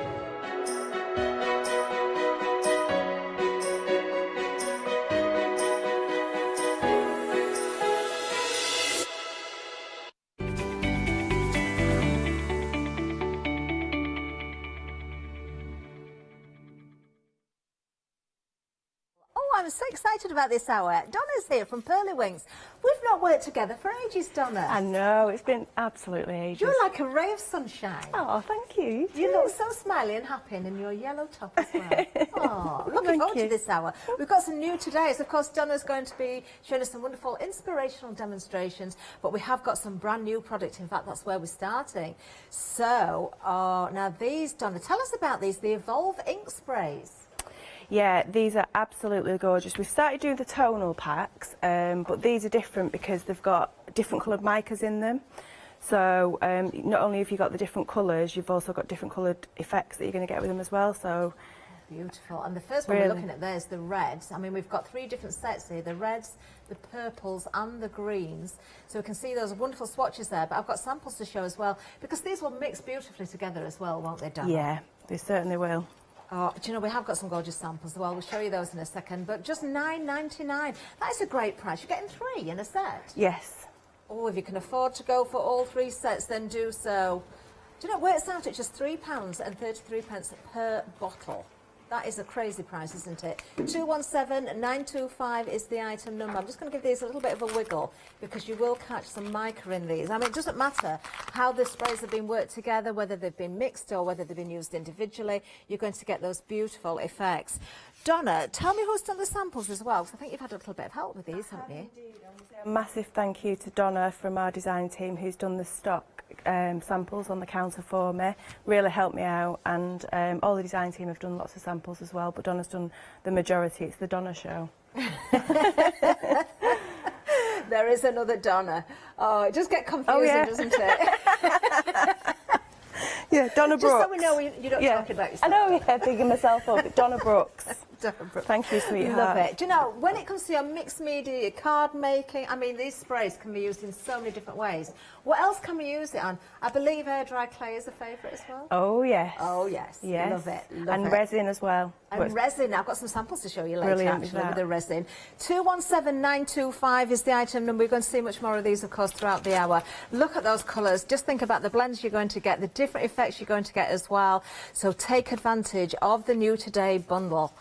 I'm so excited about this hour. Donna's here from Pearly Wings. We've not worked together for ages, Donna. I know, it's been absolutely ages. You're like a ray of sunshine. Oh, thank you. You look so smiley and happy in your yellow top as well. Oh, looking forward to this hour. We've got some new today. So, of course, Donna's going to be showing us some wonderful inspirational demonstrations, but we have got some brand new product. In fact, that's where we're starting. So, now these, Donna, tell us about these, the Evolve ink sprays. Yeah, these are absolutely gorgeous. We've started doing the tonal packs, but these are different because they've got different coloured micas in them. So not only have you got the different colours, you've also got different coloured effects that you're going to get with them as well. So beautiful. And the first one we're looking at there is the reds. I mean, we've got 3 different sets here, the reds, the purples and the greens. So we can see those wonderful swatches there, but I've got samples to show as well, because these will mix beautifully together as well, won't they, Donna? Yeah, they certainly will. Oh, do you know, we have got some gorgeous samples as well. We'll show you those in a second, but just $9.99. That is a great price. You're getting 3 in a set. Yes. Oh, if you can afford to go for all 3 sets, then do so. Do you know, it works out at just £3.33 per bottle. That is a crazy price, isn't it? 217925 is the item number. I'm just going to give these a little bit of a wiggle because you will catch some mica in these. I mean, it doesn't matter how the sprays have been worked together, whether they've been mixed or whether they've been used individually. You're going to get those beautiful effects. Donna, tell me who's done the samples as well, because I think you've had a little bit of help with these, haven't you? A massive thank you to Donna from our design team, who's done the stock samples on the counter for me. Really helped me out, and all the design team have done lots of samples as well, but Donna's done the majority. It's the Donna show. There is another Donna. Oh, it does get confusing, doesn't it? Yeah, Donna Brooks. Just so we know you don't talk about yourself. I know, bigging myself up, but Donna Brooks. Thank you, sweetheart. Love it. Do you know, when it comes to your mixed media, your card making, I mean, these sprays can be used in so many different ways. What else can we use it on? I believe air dry clay is a favourite as well. Oh, yes. Oh, yes. Yes. Love it. And resin as well. And resin. I've got some samples to show you later, Brilliant actually, with the resin. 217925 is the item number. We're going to see much more of these, of course, throughout the hour. Look at those colours. Just think about the blends you're going to get, the different effects you're going to get as well. So take advantage of the new Today bundle.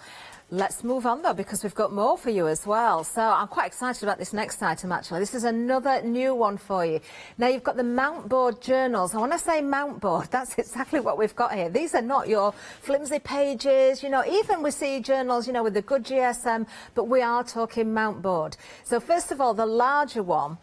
Let's move on, though, because we've got more for you as well. So I'm quite excited about this next item, actually. This is another new one for you. Now, you've got the mount board journals. And when I say mount board, that's exactly what we've got here. These are not your flimsy pages. You know, even we see journals, you know, with the good GSM, but we are talking mount board. So first of all, the larger one.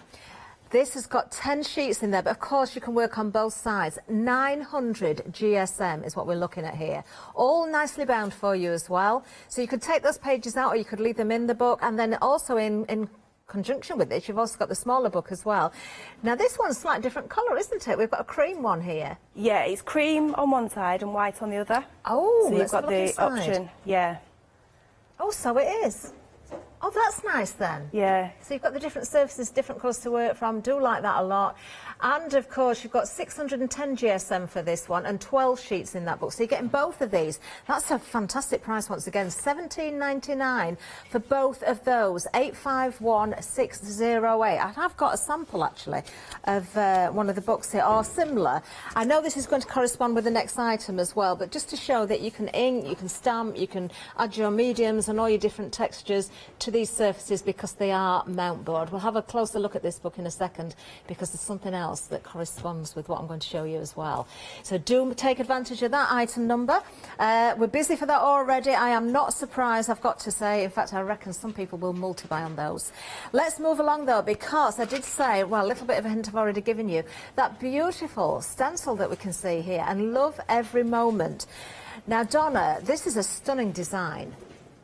This has got 10 sheets in there, but of course you can work on both sides. 900 GSM is what we're looking at here. All nicely bound for you as well. So you could take those pages out or you could leave them in the book, and then also in conjunction with this, you've also got the smaller book as well. Now this one's a slightly different colour, isn't it? We've got a cream one here. Yeah, it's cream on one side and white on the other. Oh, so you've got the option. Yeah. Oh, so it is. Oh, that's nice then. Yeah. So you've got the different surfaces, different colours to work from. Do like that a lot. And of course, you've got 610 GSM for this one and 12 sheets in that book. So you're getting both of these. That's a fantastic price once again. $17.99 for both of those. 851608. I have got a sample actually of one of the books here, or similar. I know this is going to correspond with the next item as well, but just to show that you can ink, you can stamp, you can add your mediums and all your different textures to these surfaces because they are mount board. We'll have a closer look at this book in a second because there's something else that corresponds with what I'm going to show you as well. So do take advantage of that item number. We're busy for that already. I am not surprised, I've got to say. In fact, I reckon some people will multi-buy on those. Let's move along though, because I did say, well, a little bit of a hint I've already given you, that beautiful stencil that we can see here, and love every moment. Now, Donna, this is a stunning design.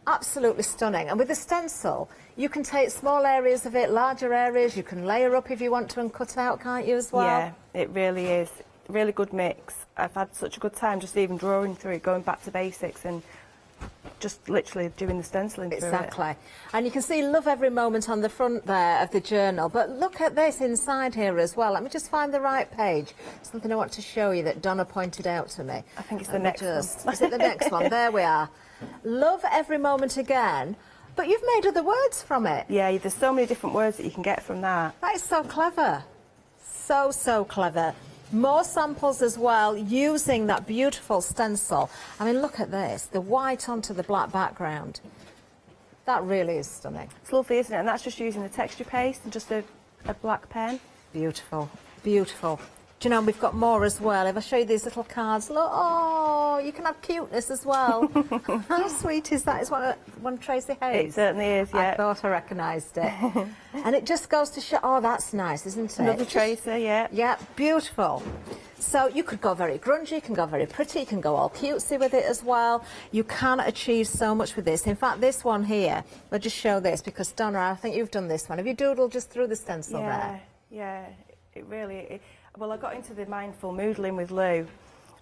Absolutely stunning. And with the stencil, you can take small areas of it, larger areas, you can layer up if you want to and cut out, can't you, as well? Yeah, it really is. Really good mix. I've had such a good time just even drawing through it, going back to basics and just literally doing the stenciling through it. Exactly. And you can see love every moment on the front there of the journal. But look at this inside here as well. Let me just find the right page. Something I want to show you that Donna pointed out to me. I think it's the next one. Is it the next one? There we are. Love every moment again. But you've made other words from it. Yeah, there's so many different words that you can get from that. That is so clever. So, so clever. More samples as well, using that beautiful stencil. I mean, look at this, the white onto the black background. That really is stunning. It's lovely, isn't it? And that's just using the texture paste and just a black pen. Beautiful, beautiful. Do you know, we've got more as well. If I show you these little cards, look, oh, you can have cuteness as well. How sweet is that? It's one Tracy Hayes. It certainly is, yeah. I thought I recognised it. And it just goes to show, oh, that's nice, isn't it? Another Tracer, yeah. Yeah, beautiful. So you could go very grungy, you can go very pretty, you can go all cutesy with it as well. You can achieve so much with this. In fact, this one here, I'll just show this because, Donna, I think you've done this one. Have you doodled just through the stencil there? Yeah, it really... Well, I got into the mindful moodling with Lou,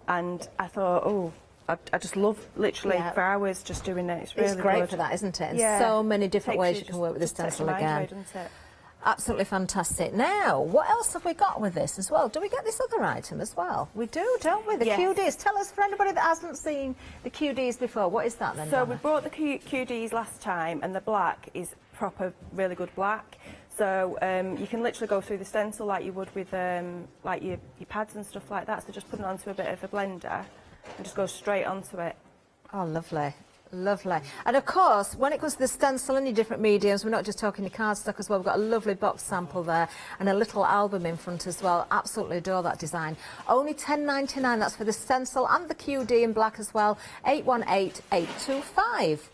and I thought, oh, I just love literally for hours just doing it. It's really great good. for that, isn't it? And so many different ways you can work with the stencil again. Doesn't it? Absolutely fantastic. Now, what else have we got with this as well? Do we get this other item as well? We do, don't we? The QDs. Tell us, for anybody that hasn't seen the QDs before, what is that then, So Donna? we brought the QDs last time, and the black is proper, really good black. So you can literally go through the stencil like you would with like your pads and stuff like that. So just put it onto a bit of a blender and just go straight onto it. Oh, lovely. Lovely. And of course, when it comes to the stencil and your different mediums, we're not just talking the cardstock as well. We've got a lovely box sample there and a little album in front as well. Absolutely adore that design. Only $10.99. That's for the stencil and the QD in black as well. 818825.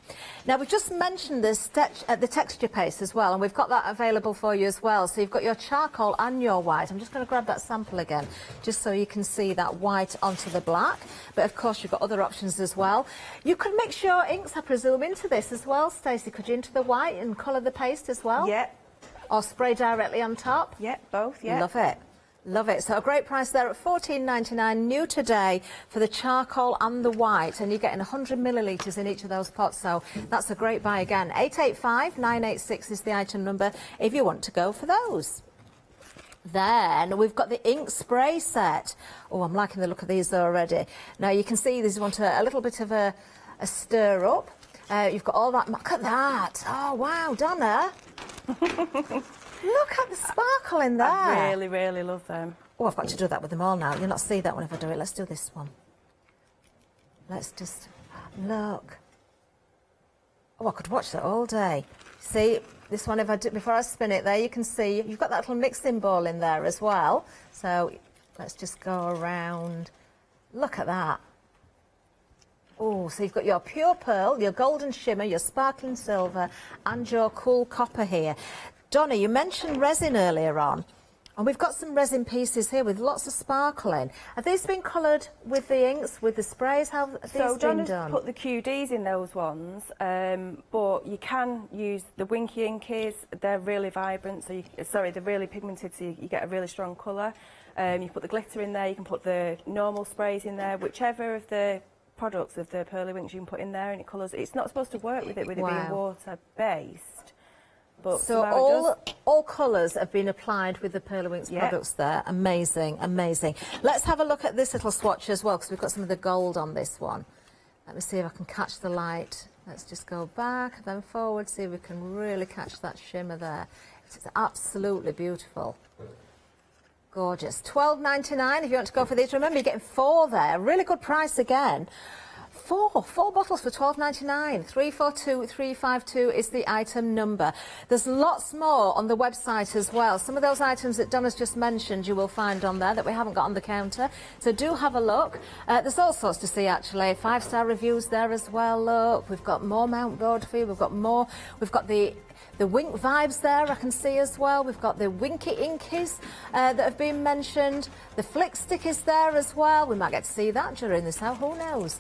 Now, we've just mentioned the texture paste as well, and we've got that available for you as well. So you've got your charcoal and your white. I'm just going to grab that sample again, just so you can see that white onto the black. But of course, you've got other options as well. You could mix your inks, I presume, into this as well, Stacey. Could you into the white and colour the paste as well? Yeah. Or spray directly on top? Yeah, both, yeah. Love it. Love it. So a great price there at $14.99, new today for the charcoal and the white, and you're getting 100 millilitres in each of those pots, so that's a great buy again. 885-986 is the item number if you want to go for those. Then we've got the ink spray set. Oh, I'm liking the look of these already. Now you can see these want a little bit of a stir up. You've got all that. Look at that. Oh, wow, Donna. Look at the sparkle in there. I really, really love them. Oh, I've got to do that with them all now. You'll not see that one if I do it. Let's do this one. Let's just look. Oh, I could watch that all day. See, this one, if I do, before I spin it there, you can see you've got that little mixing bowl in there as well. So let's just go around. Look at that. Oh, so you've got your pure pearl, your golden shimmer, your sparkling silver, and your cool copper here. Donna, you mentioned resin earlier on. And we've got some resin pieces here with lots of sparkling. Have these been coloured with the inks, with the sprays? How have these been Donna's done? put the QDs in those ones, but you can use the Winky Inkies. They're really vibrant, so they're really pigmented, so you get a really strong colour. You put the glitter in there, you can put the normal sprays in there, whichever of the products of the Pearly Winks you can put in there, and it colours. It's not supposed to work with it being water-based. But so all colours have been applied with the Pearly Winks products there. Amazing, amazing. Let's have a look at this little swatch as well, because we've got some of the gold on this one. Let me see if I can catch the light. Let's just go back and then forward, see if we can really catch that shimmer there. It's absolutely beautiful. Gorgeous. $12.99 if you want to go for these. Remember, you're getting 4 there. Really good price again. 4 bottles for $12.99. 342352 is the item number. There's lots more on the website as well. Some of those items that Donna's just mentioned you will find on there that we haven't got on the counter. So do have a look. There's all sorts to see actually. 5-star reviews there as well. Look, we've got more mount board for you. We've got more. We've got the Wink vibes there I can see as well. We've got the Winky Inkies that have been mentioned. The Flick Stick is there as well. We might get to see that during this hour, who knows.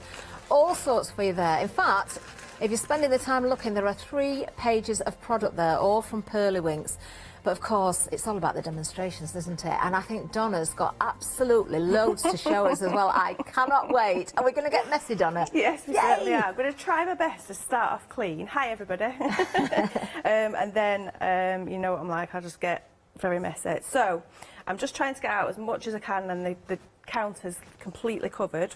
All sorts for you there. In fact, if you're spending the time looking, there are 3 pages of product there, all from Pearly Winks. But of course, it's all about the demonstrations, isn't it? And I think Donna's got absolutely loads to show us as well. I cannot wait. Are we going to get messy, Donna? Yes, we certainly are. I'm going to try my best to start off clean. Hi, everybody. And then, you know what I'm like, I'll just get very messy. So, I'm just trying to get out as much as I can, and the counter's completely covered.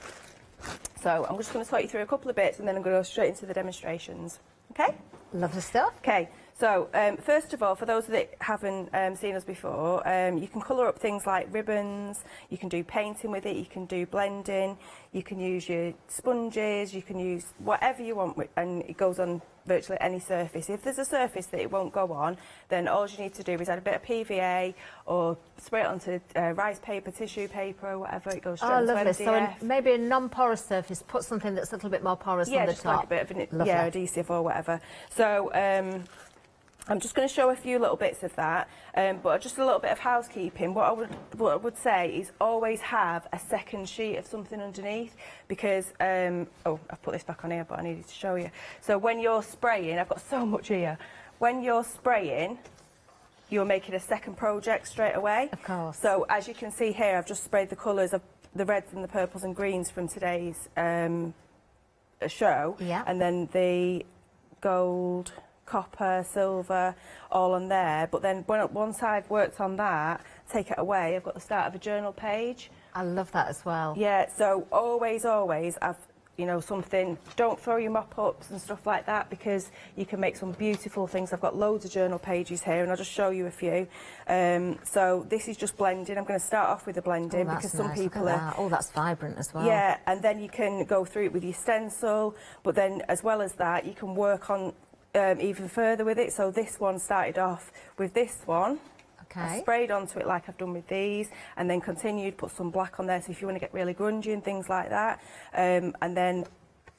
So, I'm just going to talk you through a couple of bits, and then I'm going to go straight into the demonstrations. Okay? Lovely stuff. Okay. So, first of all, for those that haven't seen us before, you can colour up things like ribbons, you can do painting with it, you can do blending, you can use your sponges, you can use whatever you want, and it goes on virtually any surface. If there's a surface that it won't go on, then all you need to do is add a bit of PVA or spray it onto rice paper, tissue paper, or whatever, it goes straight onto lovely. MDF. So maybe a non-porous surface, put something that's a little bit more porous on the just top. like a bit of adhesive or whatever. So, I'm just going to show a few little bits of that, but just a little bit of housekeeping. What I would say is always have a second sheet of something underneath, because, oh, I've put this back on here, but I needed to show you. So when you're spraying, I've got so much here. When you're spraying, you're making a second project straight away. Of course. So as you can see here, I've just sprayed the colours of the reds and the purples and greens from today's show. Yeah. And then the gold, copper, silver, all on there. But then once I've worked on that, take it away, I've got the start of a journal page. I love that as well. Yeah, so always have, you know, something. Don't throw your mop-ups and stuff like that, because you can make some beautiful things. I've got loads of journal pages here, and I'll just show you a few. So this is just blending. I'm going to start off with the blending, because some people are... Oh, that's vibrant as well. Yeah, and then you can go through it with your stencil, but then as well as that, you can work on even further with it. So this one started off with this one. Okay. I sprayed onto it like I've done with these, and then continued, put some black on there, so if you want to get really grungy and things like that. And then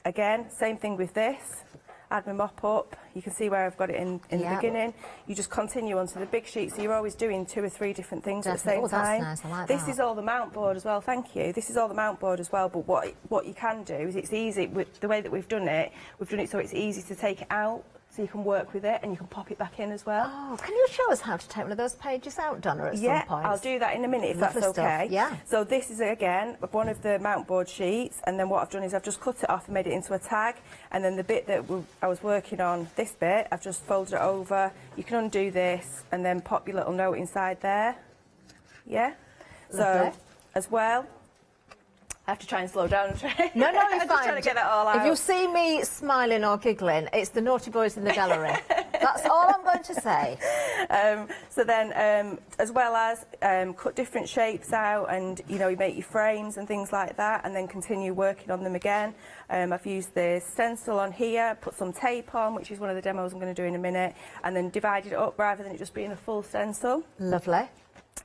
again, same thing with this. Add my mop up. You can see where I've got it in the beginning. You just continue onto the big sheet, so you're always doing 2 or 3 different things at the same time. That's nice. I like this that. is all the mount board as well. Thank you. This is all the mount board as well. But what you can do is, it's easy with the way that we've done it so it's easy to take it out. So you can work with it, and you can pop it back in as well. Oh, can you show us how to take one of those pages out, Donna, at some point? Yeah, I'll do that in a minute if that's okay. Yeah. So this is, again, one of the mount board sheets, and then what I've done is I've just cut it off and made it into a tag, and then the bit that I was working on, this bit, I've just folded it over. You can undo this and then pop your little note inside there. Yeah? Lovely. So, as well, I have to try and slow down. No, you're I'm fine. just trying to get it all out. If you see me smiling or giggling, it's the naughty boys in the gallery. That's all I'm going to say. So then, as well as cut different shapes out, and you make your frames and things like that, and then continue working on them again. I've used the stencil on here, put some tape on, which is one of the demos I'm going to do in a minute, and then divided it up rather than it just being a full stencil. Lovely.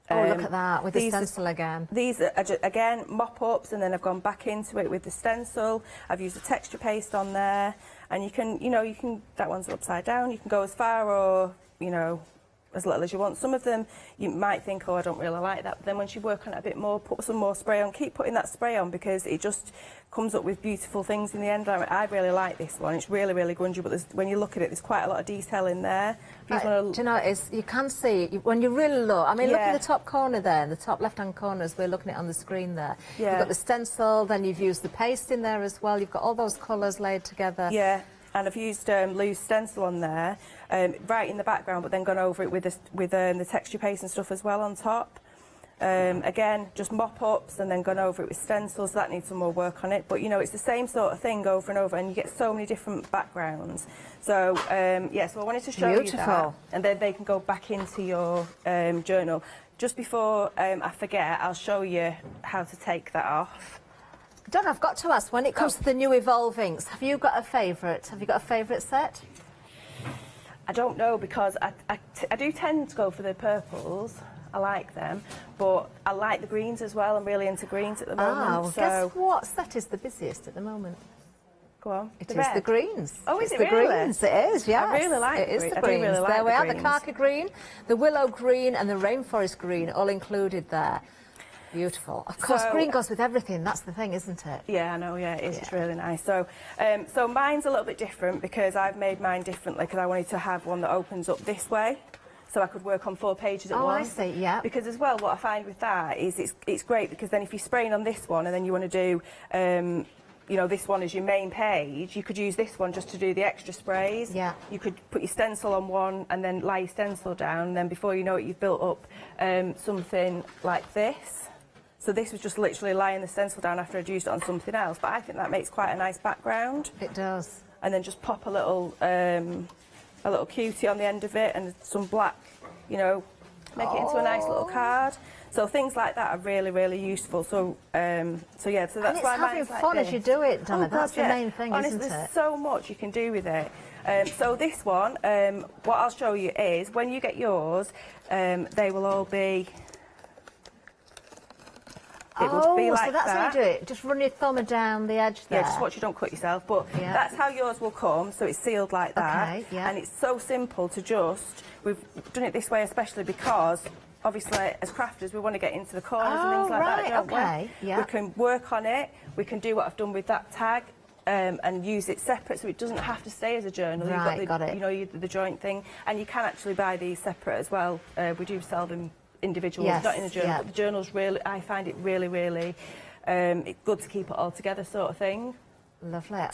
Oh, look at that, with the stencil again. These are, again, mop-ups, and then I've gone back into it with the stencil. I've used a texture paste on there, and you can, that one's upside down. You can go as far or, as little as you want. Some of them you might think, oh, I don't really like that, but then once you work on it a bit more, put some more spray on, keep putting that spray on, because it just comes up with beautiful things in the end. I really like this one. It's really, really grungy, but when you look at it, there's quite a lot of detail in there. Do you know, you can see, when you really look, I mean, look at the top corner there, the top left-hand corners, we're looking at on the screen there. Yeah. You've got the stencil, then you've used the paste in there as well, you've got all those colours laid together. Yeah, and I've used loose stencil on there, right in the background, but then gone over it with the texture paste and stuff as well on top. Again, just mop-ups and then gone over it with stencils, so that needs some more work on it. But, you know, it's the same sort of thing over and over, and you get so many different backgrounds. So, yeah, so I wanted to show you that, and then they can go back into your journal. Just before I forget, I'll show you how to take that off. Donna, I've got to ask, when it comes to the new Evolve inks, have you got a favourite? Have you got a favourite set? I don't know, because I do tend to go for the purples. I like them, but I like the greens as well. I'm really into greens at the moment. So guess what set is the busiest at the moment? Go on. It is the greens. Oh, is it's it the really? Greens. It is, yes. I really like it. It is the I greens. really like there we are, greens. the khaki green, the willow green and the rainforest green, all included there. Beautiful. Of course, green goes with everything. That's the thing, isn't it? Yeah, I know. Yeah, it is. It's really nice. So, so mine's a little bit different because I've made mine differently because I wanted to have one that opens up this way, so I could work on 4 pages at once. I see. Yeah. Because as well, what I find with that is it's great because then if you're spraying on this one and then you want to do, you know, this one as your main page, you could use this one just to do the extra sprays. Yeah. You could put your stencil on one and then lay your stencil down, and then before you know it, you've built up something like this. So this was just literally laying the stencil down after I'd used it on something else, but I think that makes quite a nice background. It does. And then just pop a little cutie on the end of it and some black, you know, make it into a nice little card. So things like that are really, really useful. So, so yeah, so that's why mine's like fun this. as you do it, Donna. That's the main thing, honestly, isn't it? There's so much you can do with it. So this one, what I'll show you is when you get yours, they will all be. It would be like so that's how you do it. Just run your thumb down the edge there. Yeah, just watch you don't cut yourself. But that's how yours will come. So it's sealed like that. Okay, yeah. And it's so simple to just. We've done it this way especially because obviously as crafters we want to get into the corners and things like that, don't we? Yeah. We can work on it. We can do what I've done with that tag. And use it separate, so it doesn't have to stay as a journal. Right, You've got the, you know, the joint thing, and you can actually buy these separate as well. We do sell them individuals, not in a journal. But the journal's really, I find it really, really it's good to keep it all together, sort of thing. Lovely.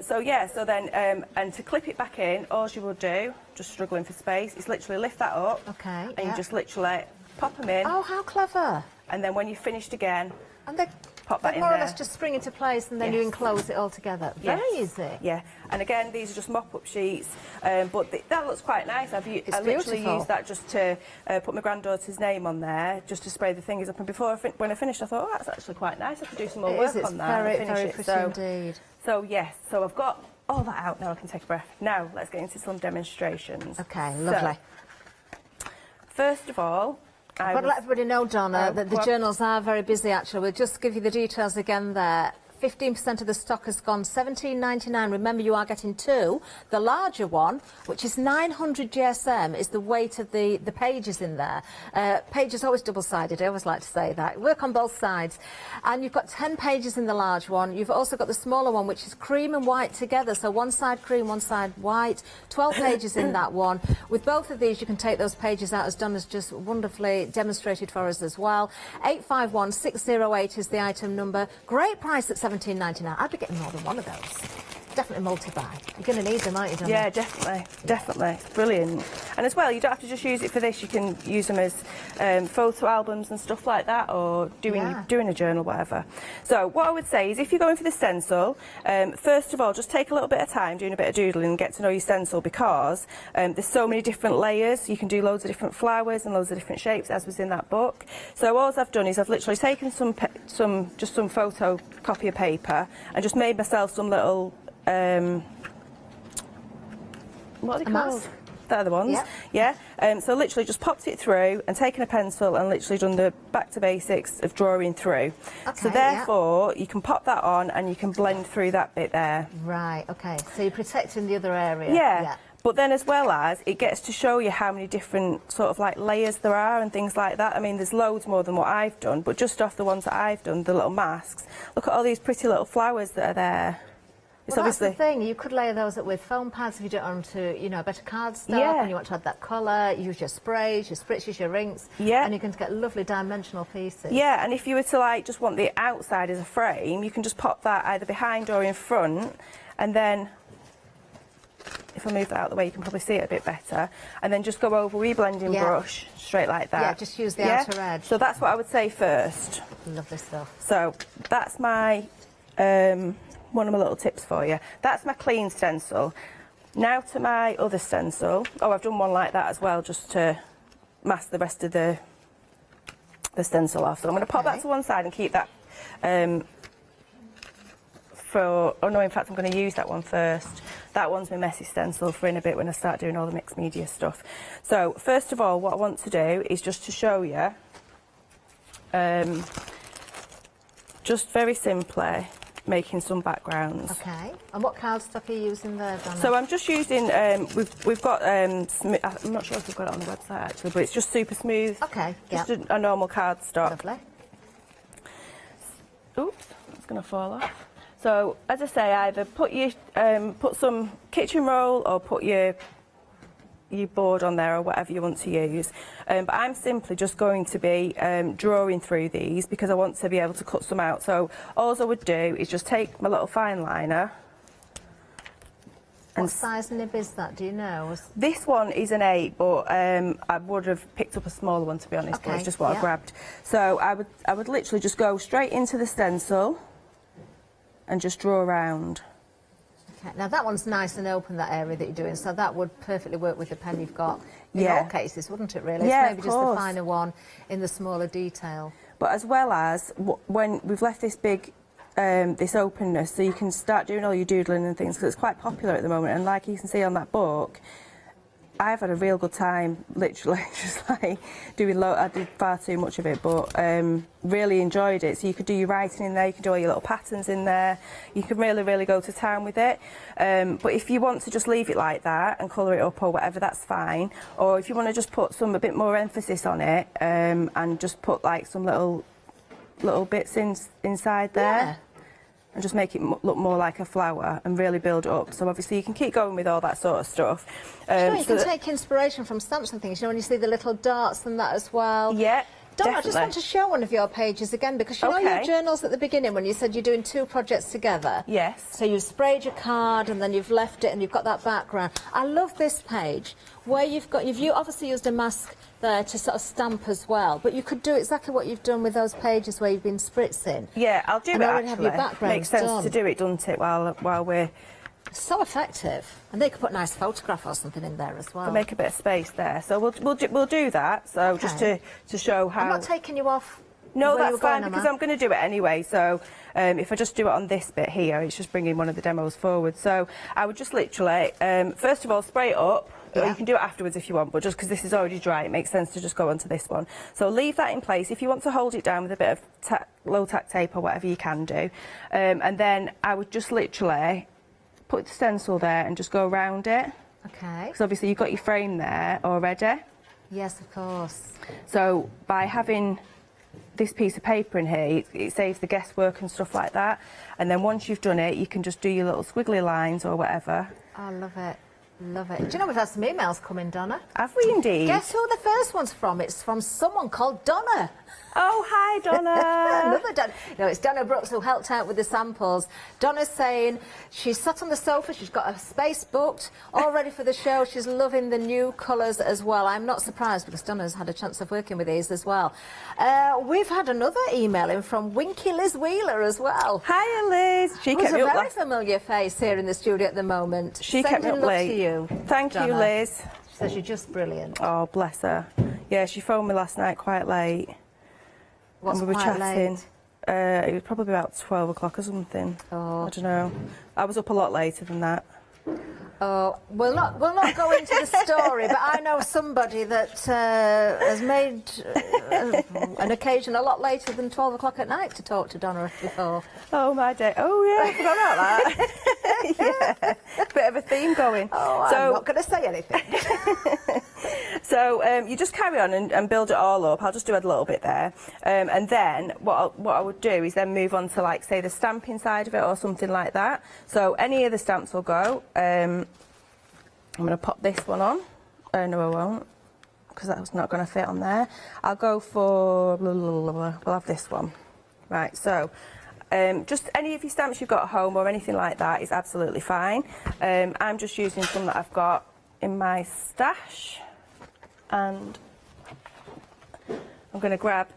So yeah, so then and to clip it back in, all you will do, just struggling for space, is literally lift that up. Okay. And you just literally pop them in. Oh, how clever! And then when you've finished again, and they pop that in more there. or less just spring into place, and then you enclose it all together. Very easy. Yeah, and again, these are just mop-up sheets, but that looks quite nice. I literally used that just to put my granddaughter's name on there, just to spray the fingers up. And before when I finished, I thought, oh, that's actually quite nice. I could do some more work on that. Very, and finish very it. pretty indeed. So yes, so I've got all that out now. I can take a breath. Now let's get into some demonstrations. Okay, lovely. So, first of all. I've got to let everybody know, Donna, that the journals are very busy, actually. We'll just give you the details again there. 15% of the stock has gone, £17.99. Remember, you are getting 2. The larger one, which is 900 GSM, is the weight of the pages in there. Page is always double-sided. I always like to say that. Work on both sides. And you've got 10 pages in the large one. You've also got the smaller one, which is cream and white together. So one side cream, one side white. 12 pages in that one. With both of these, you can take those pages out, as Donna's just wonderfully demonstrated for us as well. 851608 is the item number. Great price at £17.99. I'd be getting more than one of those. Definitely multi-buy. You're going to need them, aren't you, Donna? Yeah, definitely. Definitely. It's brilliant. And as well, you don't have to just use it for this. You can use them as photo albums and stuff like that, or doing a journal, whatever. So what I would say is if you're going for the stencil, first of all, just take a little bit of time doing a bit of doodling and get to know your stencil, because there's so many different layers. You can do loads of different flowers and loads of different shapes, as was in that book. So all I've done is I've literally taken some photo copy of paper and just made myself some little what are they called? They're the ones. Yeah. So literally just popped it through and taken a pencil and literally done the back to basics of drawing through. Okay, so therefore you can pop that on and you can blend through that bit there. Right, okay. So you're protecting the other area. Yeah. But then as well as, it gets to show you how many different sort of like layers there are and things like that. I mean, there's loads more than what I've done, but just off the ones that I've done, the little masks, look at all these pretty little flowers that are there. It's Well, that's obviously the thing. You could layer those up with foam pads if you don't want to, you know, better cardstock, Yeah. and you want to add that colour. Use your sprays, your spritzes, your inks, Yeah. and you can get lovely dimensional pieces. Yeah, and if you were to like just want the outside as a frame, you can just pop that either behind or in front, and then if I move that out of the way, you can probably see it a bit better, and then just go over with your blending Yeah. brush straight like that. Yeah, just use the outer edge. So that's what I would say first. Lovely stuff. So that's my one of my little tips for you. That's my clean stencil. Now to my other stencil. Oh, I've done one like that as well, just to mask the rest of the stencil off. So I'm going to pop that to one side and keep that for... Oh no, in fact I'm going to use that one first. That one's my messy stencil for in a bit when I start doing all the mixed media stuff. So first of all, what I want to do is just to show you, just very simply, making some backgrounds. Okay. And what cardstock are you using there, Donna? So I'm just using, we've got, I'm not sure if we've got it on the website actually, but it's just super smooth. Okay, Just a normal cardstock. Lovely. Oops, it's going to fall off. So as I say, either put your, put some kitchen roll or put your board on there or whatever you want to use. But I'm simply just going to be drawing through these because I want to be able to cut some out. So all I would do is just take my little fine liner. What size nib is that, do you know? This one is an 8, but I would have picked up a smaller one, to be honest, but it's just what I grabbed. So I would literally just go straight into the stencil and just draw around. Okay. Now that one's nice and open, that area that you're doing, so that would perfectly work with the pen you've got in all cases, wouldn't it really? Yeah, It's maybe just the finer one in the smaller detail. But as well as, when we've left this big, this openness, so you can start doing all your doodling and things, because it's quite popular at the moment, and like you can see on that book, I've had a real good time, literally, just like doing I did far too much of it, but really enjoyed it. So you could do your writing in there, you can do all your little patterns in there, you can really, really go to town with it. But if you want to just leave it like that and colour it up or whatever, that's fine. Or if you want to just put a bit more emphasis on it and just put like some little bits inside there. And just make it look more like a flower and really build it up. So obviously you can keep going with all that sort of stuff. You can take inspiration from stamps and things, you know, when you see the little darts and that as well. Yeah, Donna, I just want to show one of your pages again, because you know your journals at the beginning when you said you're doing 2 projects together? Yes. So you've sprayed your card and then you've left it and you've got that background. I love this page where you've obviously used a mask there to sort of stamp as well, but you could do exactly what you've done with those pages where you've been spritzing. Yeah, I'll do it actually. Have your background Makes sense done. to do it, doesn't it, while we're... So effective. And they could put a nice photograph or something in there as well. To make a bit of space there. So we'll do that, so just to show how... I'm not taking you off. No, where that's fine, because I'm going to do it anyway. So if I just do it on this bit here, it's just bringing one of the demos forward. So I would just literally, first of all, spray it up. Or you can do it afterwards if you want, but just because this is already dry, it makes sense to just go onto this one. So leave that in place. If you want to hold it down with a bit of low tack tape or whatever, you can do. And then I would just literally put the stencil there and just go around it. Okay. Because obviously you've got your frame there already. Yes, of course. So by having this piece of paper in here, it saves the guesswork and stuff like that. And then once you've done it, you can just do your little squiggly lines or whatever. I love it. Love it. Do you know we've had some emails coming, Donna? Have we indeed? Guess who the first one's from? It's from someone called Donna. Oh, hi, Donna. Another Donna. No, it's Donna Brooks who helped out with the samples. Donna's saying she's sat on the sofa, she's got a space booked, all ready for the show. She's loving the new colours as well. I'm not surprised because Donna's had a chance of working with these as well. We've had another email in from Winky Liz Wheeler as well. Hiya, Liz. She kept me up a very familiar face here in the studio at the moment. She kept me up late. To you, Thank Donna. you, Liz. She says you're just brilliant. Oh, bless her. Yeah, she phoned me last night quite late. What's and we were quite chatting. Late? It was probably about 12 o'clock or something. Oh. I don't know. I was up a lot later than that. Oh, we'll not go into the story, but I know somebody that has made an occasion a lot later than 12 o'clock at night to talk to Donna before. Oh, my day. Oh, yeah, I forgot about that. Yeah, bit of a theme going. Oh, I'm not going to say anything. So you just carry on and build it all up. I'll just do a little bit there. And then what I would do is then move on to, like, say, the stamping side of it or something like that. So any of the stamps will go. I'm going to pop this one on. No, I won't, because that's not going to fit on there. I'll go for, we'll have this one. Right, so just any of your stamps you've got at home or anything like that is absolutely fine. I'm just using some that I've got in my stash, and I'm going to grab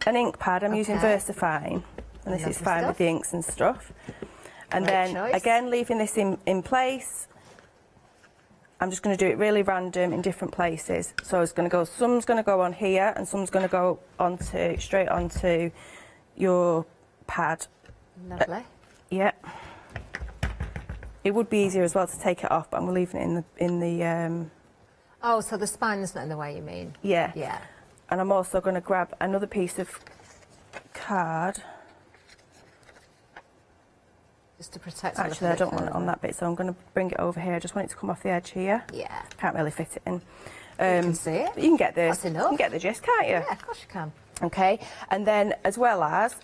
an ink pad. I'm using VersaFine, and this is fine with the inks and stuff. And then again, leaving this in place, I'm just going to do it really random in different places. So it's going to go, some's going to go on here, and some's going to go straight onto your pad. Lovely. Yeah. It would be easier as well to take it off, but I'm leaving it in the. Oh, so the spine isn't in the way, you mean? Yeah. Yeah. And I'm also going to grab another piece of card. Just to protect. Actually, I don't want it on that bit, so I'm going to bring it over here. I just want it to come off the edge here. Yeah. Can't really fit it in. You can see it. You can get the. That's enough. You can get the gist, can't you? Yeah, of course you can. Okay, and then as well as,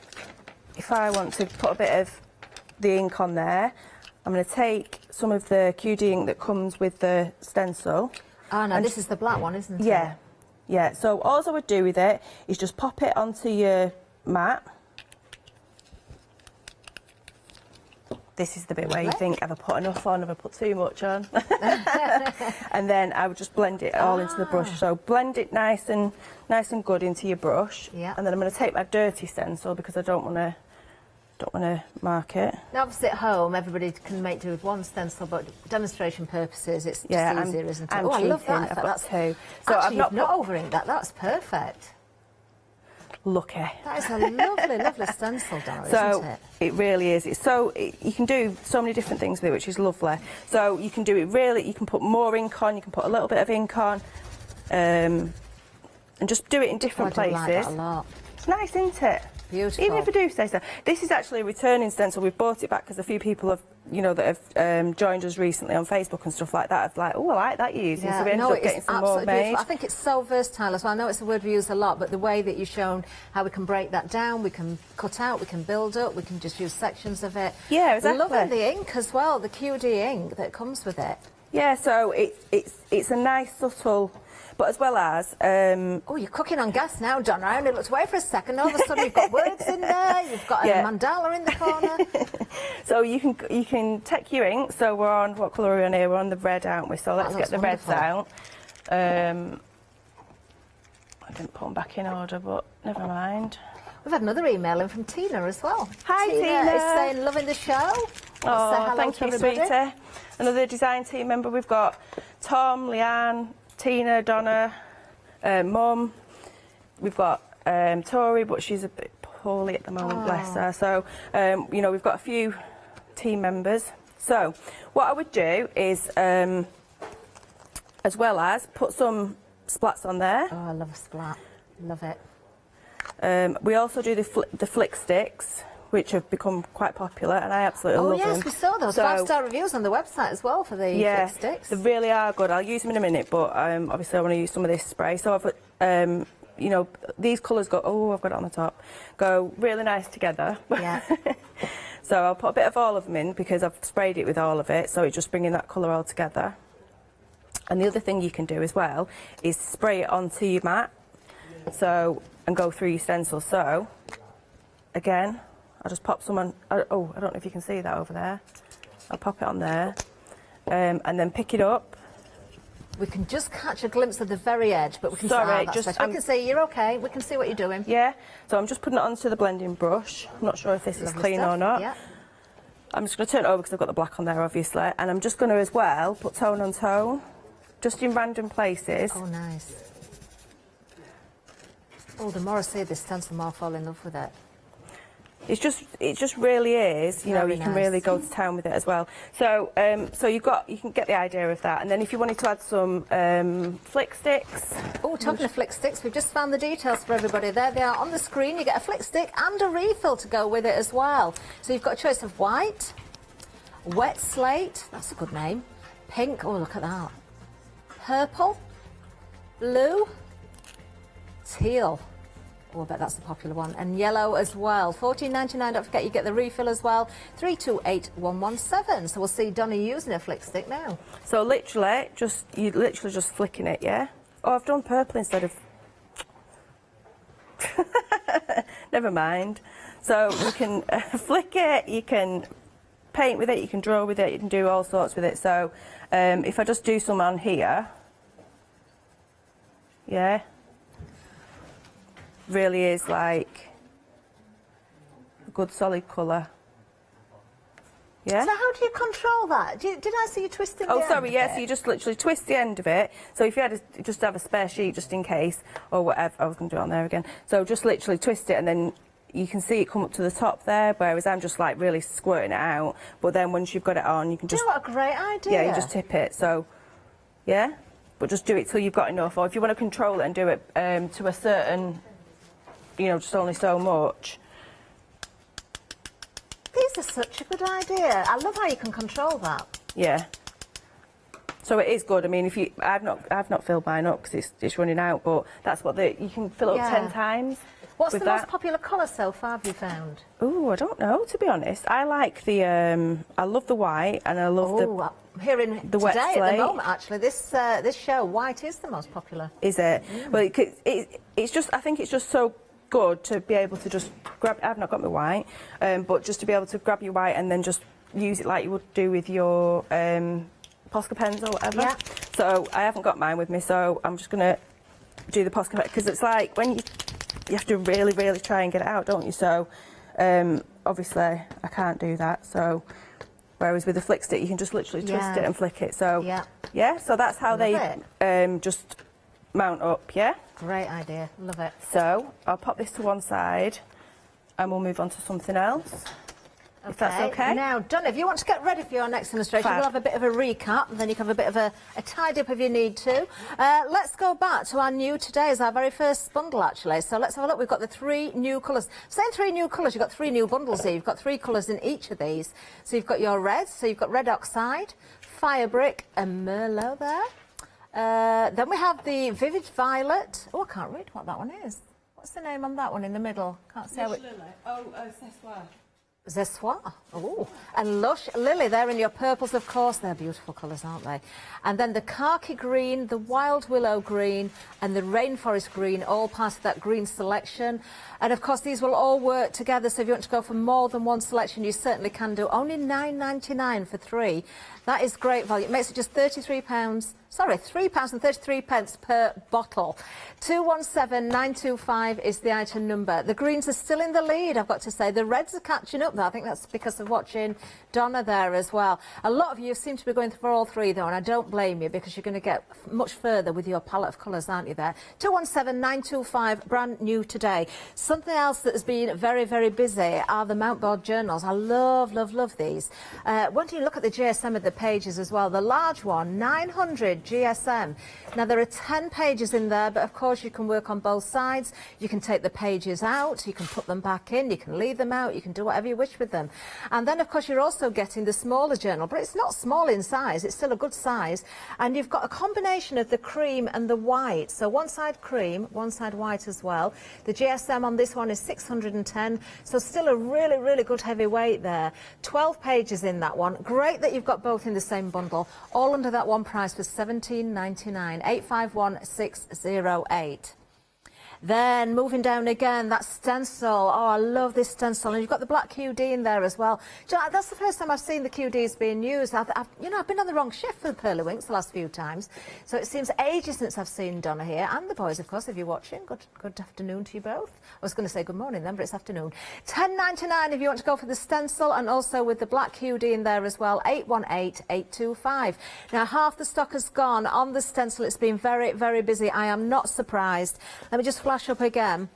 if I want to put a bit of the ink on there, I'm going to take some of the QD ink that comes with the stencil. Oh no, this is the black one, isn't it? Yeah, yeah. So all I would do with it is just pop it onto your mat. This is the bit where you think, have I put enough on, have I put too much on? And then I would just blend it all into the brush. So blend it nice and good into your brush. Yeah. And then I'm going to take my dirty stencil because I don't want to mark it. Now, obviously at home, everybody can make do with one stencil, but demonstration purposes, it's just easier, isn't it? I'm I love cheating. that. I've got two. So actually, I've not over-inked that. That's perfect. Lucky. That is a lovely, lovely stencil, Dara, so isn't it? It really is. You can do so many different things with it, which is lovely. So you can do it really. You can put more ink on. You can put a little bit of ink on, and just do it in different places. I like that a lot. It's nice, isn't it? Beautiful. Even if I do say so. This is actually a returning stencil. We've bought it back because a few people have, that have joined us recently on Facebook and stuff like that. Have like, oh, I like that you're using. So we ended up getting some more made. Beautiful. I think it's so versatile as well. I know it's a word we use a lot, but the way that you've shown how we can break that down, we can cut out, we can build up, we can just use sections of it. Yeah, exactly. Loving the ink as well, the QD ink that comes with it. Yeah, so it's a nice subtle. But as well as... oh, you're cooking on gas now, John. I only looked away for a second. All of a sudden you've got words in there, you've got a mandala in the corner. So you can take your ink. So we're on, what colour are we on here? We're on the red, aren't we? So let's get the reds out. I didn't put them back in order, but never mind. We've had another email in from Tina as well. Hi, Tina. Tina is saying, loving the show. Oh, thank you, sweetie. Another design team member. We've got Tom, Leanne, Tina, Donna, Mum. We've got Tori, but she's a bit poorly at the moment, bless her. So, we've got a few team members. So, what I would do is, as well as, put some splats on there. Oh, I love a splat. Love it. We also do the flick sticks, which have become quite popular, and I absolutely love them. Oh yes, we saw those 5-star reviews on the website as well for the flick sticks. They really are good. I'll use them in a minute, but obviously I want to use some of this spray. So I've, these colours go. Oh, I've got it on the top. Go really nice together. Yeah. So I'll put a bit of all of them in because I've sprayed it with all of it, so it's just bringing that colour all together. And the other thing you can do as well is spray it onto your mat, and go through your stencil. So again, I'll just pop some on. I don't know if you can see that over there. I'll pop it on there, and then pick it up. We can just catch a glimpse of the very edge, but we can we can see you're okay. We can see what you're doing. Yeah. So I'm just putting it onto the blending brush. I'm not sure if this is clean or not. Yeah. I'm just going to turn it over because I've got the black on there, obviously, and I'm just going to as well put tone on tone, just in random places. Oh, nice. Oh, the more I see this stencil, the more I fall in love with it. It just really is, you can really go to town with it as well. So, you can get the idea of that. And then if you wanted to add some flick sticks. Oh, talking of flick sticks, we've just found the details for everybody. There they are on the screen. You get a flick stick and a refill to go with it as well. So you've got a choice of white, Wet slate, that's a good name. Pink, oh look at that. Purple, blue, teal. Oh, I bet that's the popular one. And yellow as well. $14.99. Don't forget you get the refill as well. 328117. So we'll see Donna using a flick stick now. So literally, you're literally just flicking it, yeah? Oh, I've done purple instead of... Never mind. So you can flick it, you can paint with it, you can draw with it, you can do all sorts with it. So if I just do some on here, yeah, really is like a good solid colour. Yeah. So how do you control that? Did I see you twisting the end? Oh, sorry, of yes, it? so you just literally twist the end of it. So if you had just have a spare sheet just in case, or whatever, I was going to do it on there again. So just literally twist it and then you can see it come up to the top there, whereas I'm just like really squirting it out. But then once you've got it on, you can just... Do you know what a great idea? Yeah, you just tip it, so, yeah. But just do it till you've got enough, or if you want to control it and do it to a certain, you know, just only so much. These are such a good idea. I love how you can control that. Yeah. So it is good. I mean, if you, I've not filled mine up because it's running out, but that's what you can fill up 10 times. What's with the that. most popular colour so far have you found? Oh, I don't know, to be honest. I like the, I love the white and I love I'm hearing the wet today slate. at the moment, actually, this show, white is the most popular. Is it? Well, it's just, I think it's just so good to be able to just grab, I've not got my white, but just to be able to grab your white and then just use it like you would do with your Posca pens or whatever. Yeah. So I haven't got mine with me, so I'm just going to do the Posca pen, because it's like when you have to really, really try and get it out, don't you? So obviously I can't do that, so whereas with the flick stick you can just literally twist it and flick it. So yeah, so that's how they just mount up. Yeah, great idea, love it. So I'll pop this to one side and we'll move on to something else, if that's okay. Now, Donna, if you want to get ready for your next illustration, we'll have a bit of a recap, and then you can have a bit of a tidy up if you need to. Let's go back to our new today as our very first bundle, actually. So let's have a look. We've got the 3 new colours. Saying 3 new colours, you've got 3 new bundles here. You've got 3 colours in each of these. So you've got your reds, so you've got red oxide, fire brick, and merlot there. Then we have the vivid violet. Oh, I can't read what that one is. What's the name on that one in the middle? Can't see how it... Zessoir. Oh, and Lush Lily there in your purples, of course. They're beautiful colours, aren't they? And then the khaki green, the wild willow green, and the rainforest green, all part of that green selection. And of course, these will all work together. So if you want to go for more than one selection, you certainly can do. Only £9.99 for 3. That is great value. It makes it just £3.33 per bottle. 217925 is the item number. The greens are still in the lead, I've got to say. The reds are catching up, though. I think that's because of watching Donna there as well. A lot of you seem to be going for all 3, though, and I don't blame you, because you're going to get much further with your palette of colours, aren't you, there? 217925, brand new today. Something else that has been very, very busy are the Mountboard journals. I love, love, love these. When you look at the GSM of the pages as well, the large one, 900 GSM. Now, there are 10 pages in there, but of course you can work on both sides. You can take the pages out, you can put them back in, you can leave them out, you can do whatever you wish with them. And then, of course, you're also getting the smaller journal, but it's not small in size, it's still a good size. And you've got a combination of the cream and the white. So one side cream, one side white as well. The GSM on this one is 610, so still a really, really good heavy weight there. 12 pages in that one. Great that you've got both in the same bundle, all under that one price for £17.99, 851608. Then moving down again, that stencil. Oh, I love this stencil. And you've got the black QD in there as well. Do you know, that's the first time I've seen the QDs being used. I've been on the wrong shift for the Pearly Winks the last few times. So it seems ages since I've seen Donna here. And the boys, of course, if you're watching. Good afternoon to you both. I was going to say good morning then, but it's afternoon. £10.99 if you want to go for the stencil, and also with the black QD in there as well, 818825. Now, half the stock has gone on the stencil. It's been very, very busy. I am not surprised. Let me just flash up again.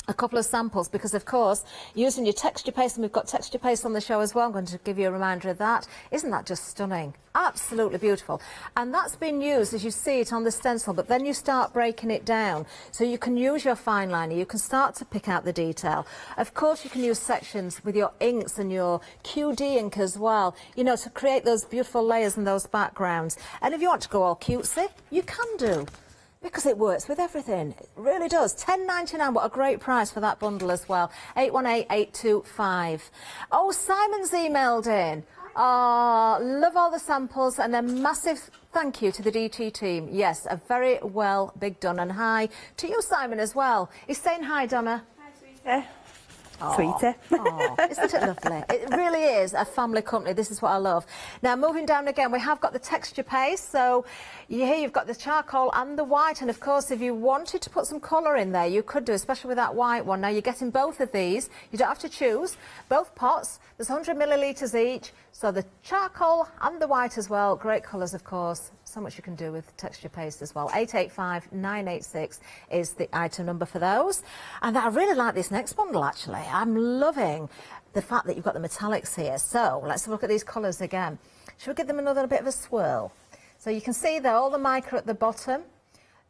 a couple of samples, because of course using your texture paste, and we've got texture paste on the show as well, I'm going to give you a reminder of that. Isn't that just stunning? Absolutely beautiful. And that's been used as you see it on the stencil, but then you start breaking it down so you can use your fine liner, you can start to pick out the detail. Of course you can use sections with your inks and your QD ink as well, you know, to create those beautiful layers and those backgrounds. And if you want to go all cutesy, you can do, because it works with everything. It really does. £10.99, what a great price for that bundle as well. 818825. Oh, Simon's emailed in. Oh, love all the samples, and a massive thank you to the DT team. Yes, a very well big done, and hi to you, Simon, as well. He's saying hi, Donna. Hi, sweetie. Oh, Sweetie. Oh, isn't it lovely? It really is a family company. This is what I love. Now, moving down again, we have got the texture paste. So here you've got the charcoal and the white. And, of course, if you wanted to put some colour in there, you could do, especially with that white one. Now, you're getting both of these. You don't have to choose. Both pots. There's 100 millilitres each. So the charcoal and the white as well. Great colours, of course. So much you can do with texture paste as well. 885986 is the item number for those. And I really like this next bundle, actually. I'm loving the fact that you've got the metallics here. So let's have a look at these colours again. Should we give them another bit of a swirl? So you can see there all the mica at the bottom.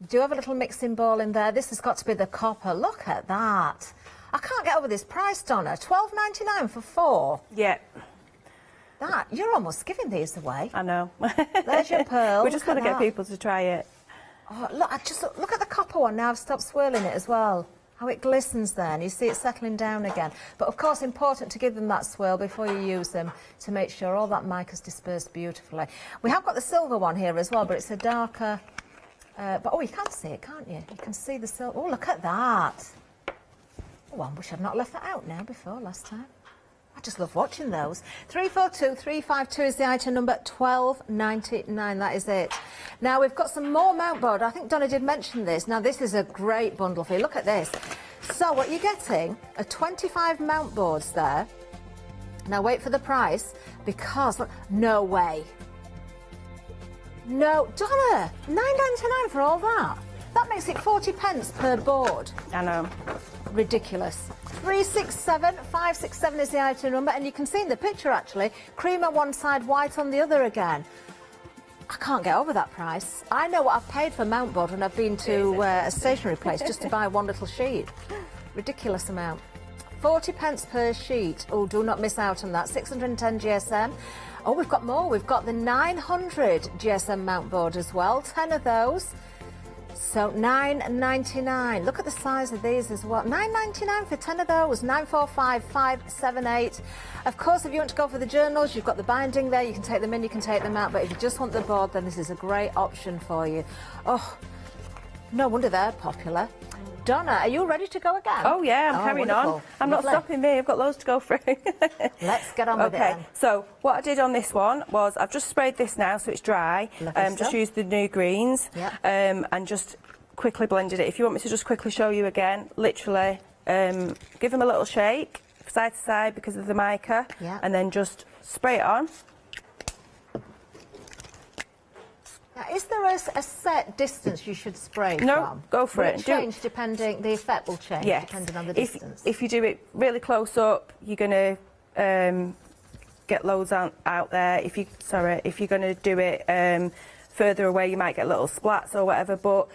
Do have a little mixing bowl in there. This has got to be the copper. Look at that. I can't get over this price, Donna. $12.99 for 4. Yeah. That, you're almost giving these away. I know. There's your pearl. We're just going to get people to try it. Oh, look at the copper one now. I've stopped swirling it as well. How it glistens there, and you see it settling down again. But of course, important to give them that swirl before you use them to make sure all that mica's dispersed beautifully. We have got the silver one here as well, but it's a darker. But oh, you can see it, can't you? You can see the silver. Oh, look at that. Oh, I wish I'd not left that out now before last time. I just love watching those. 342352 is the item number, $12.99. That is it. Now we've got some more mount board. I think Donna did mention this. Now this is a great bundle for you. Look at this. So what you're getting are 25 mount boards there. Now wait for the price, because look, no way. No, Donna, $9.99 for all that. That makes it 40 pence per board. I know. Ridiculous. 367567 is the item number, and you can see in the picture actually, cream on one side, white on the other again. I can't get over that price. I know what I've paid for mount board when I've been to a stationery place just to buy one little sheet. Ridiculous amount. 40 pence per sheet. Oh, do not miss out on that. 610 GSM. Oh, we've got more. We've got the 900 GSM mount board as well. 10 of those. So $9.99. Look at the size of these as well. $9.99 for 10 of those. 945578. Of course, if you want to go for the journals, you've got the binding there. You can take them in, you can take them out. But if you just want the board, then this is a great option for you. Oh, no wonder they're popular. Donna, are you ready to go again? Oh, yeah, I'm carrying wonderful. on. I'm not stopping me. I've got loads to go through. Let's get on with it. Okay, so what I did on this one was I've just sprayed this now so it's dry. Just used the new greens and just quickly blended it. If you want me to just quickly show you again, literally give them a little shake side to side because of the mica, and then just spray it on. Now, is there a set distance you should spray from? No, go for it. Will it change depending, the effect will change depending on the distance? If you do it really close up, you're going to get loads out there. If you're going to do it further away, you might get little splats or whatever. But,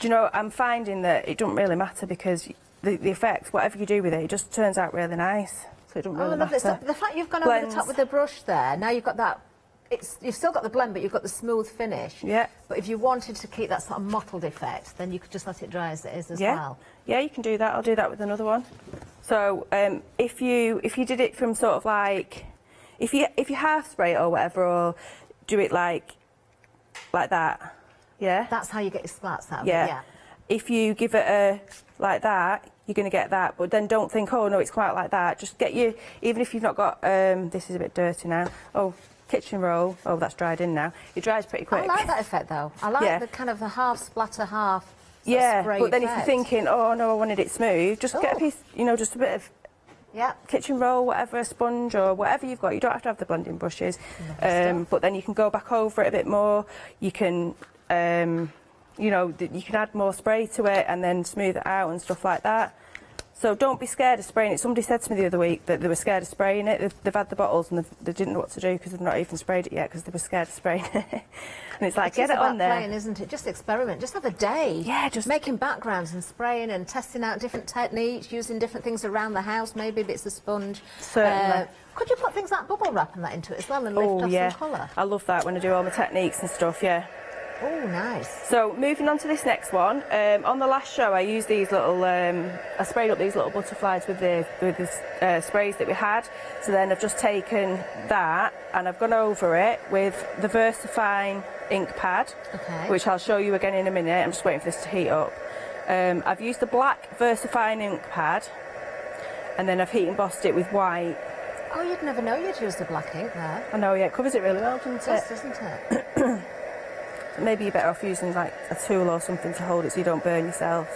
do you know, I'm finding that it doesn't really matter because the effect, whatever you do with it, it just turns out really nice. So it doesn't really matter. So the fact you've gone over the top with the brush there, now you've got that. You've still got the blend, but you've got the smooth finish. Yeah. But if you wanted to keep that sort of mottled effect, then you could just let it dry as it is as well. Yeah, you can do that. I'll do that with another one. So if you did it from sort of like, if you half spray it or whatever, or do it like that, That's how you get your splats out of it. Yeah. If you give it a like that, you're going to get that. But then don't think, oh no, it's quite like that. Just get you, even if you've not got. This is a bit dirty now. Oh. Kitchen roll. Oh, that's dried in now. It dries pretty quick. I like that effect though. I like the kind of the half splatter, half spray but then effect. if you're thinking, oh no, I wanted it smooth, just get a piece, just a bit of kitchen roll, whatever, a sponge or whatever you've got. You don't have to have the blending brushes, but then you can go back over it a bit more. You can, you can add more spray to it and then smooth it out and stuff like that. So don't be scared of spraying it. Somebody said to me the other week that they were scared of spraying it. They've had the bottles and they didn't know what to do because they've not even sprayed it yet because they were scared of spraying it. And it's like, get it on there. Playing, isn't it? Just experiment. Just have a day. Yeah, just making backgrounds and spraying and testing out different techniques, using different things around the house, maybe bits of sponge. Certainly. Could you put things like bubble wrap and that into it as well and lift off some colour? I love that when I do all my techniques and stuff, yeah. Oh, nice. So moving on to this next one. On the last show, I used these little. I sprayed up these little butterflies with the sprays that we had. So then I've just taken that and I've gone over it with the VersaFine ink pad, which I'll show you again in a minute. I'm just waiting for this to heat up. I've used the black VersaFine ink pad, and then I've heat embossed it with white. Oh, you'd never know you'd use the black ink there. I know, yeah, it covers it really well, doesn't it? Yes, doesn't it? Maybe you're better off using like a tool or something to hold it so you don't burn yourself.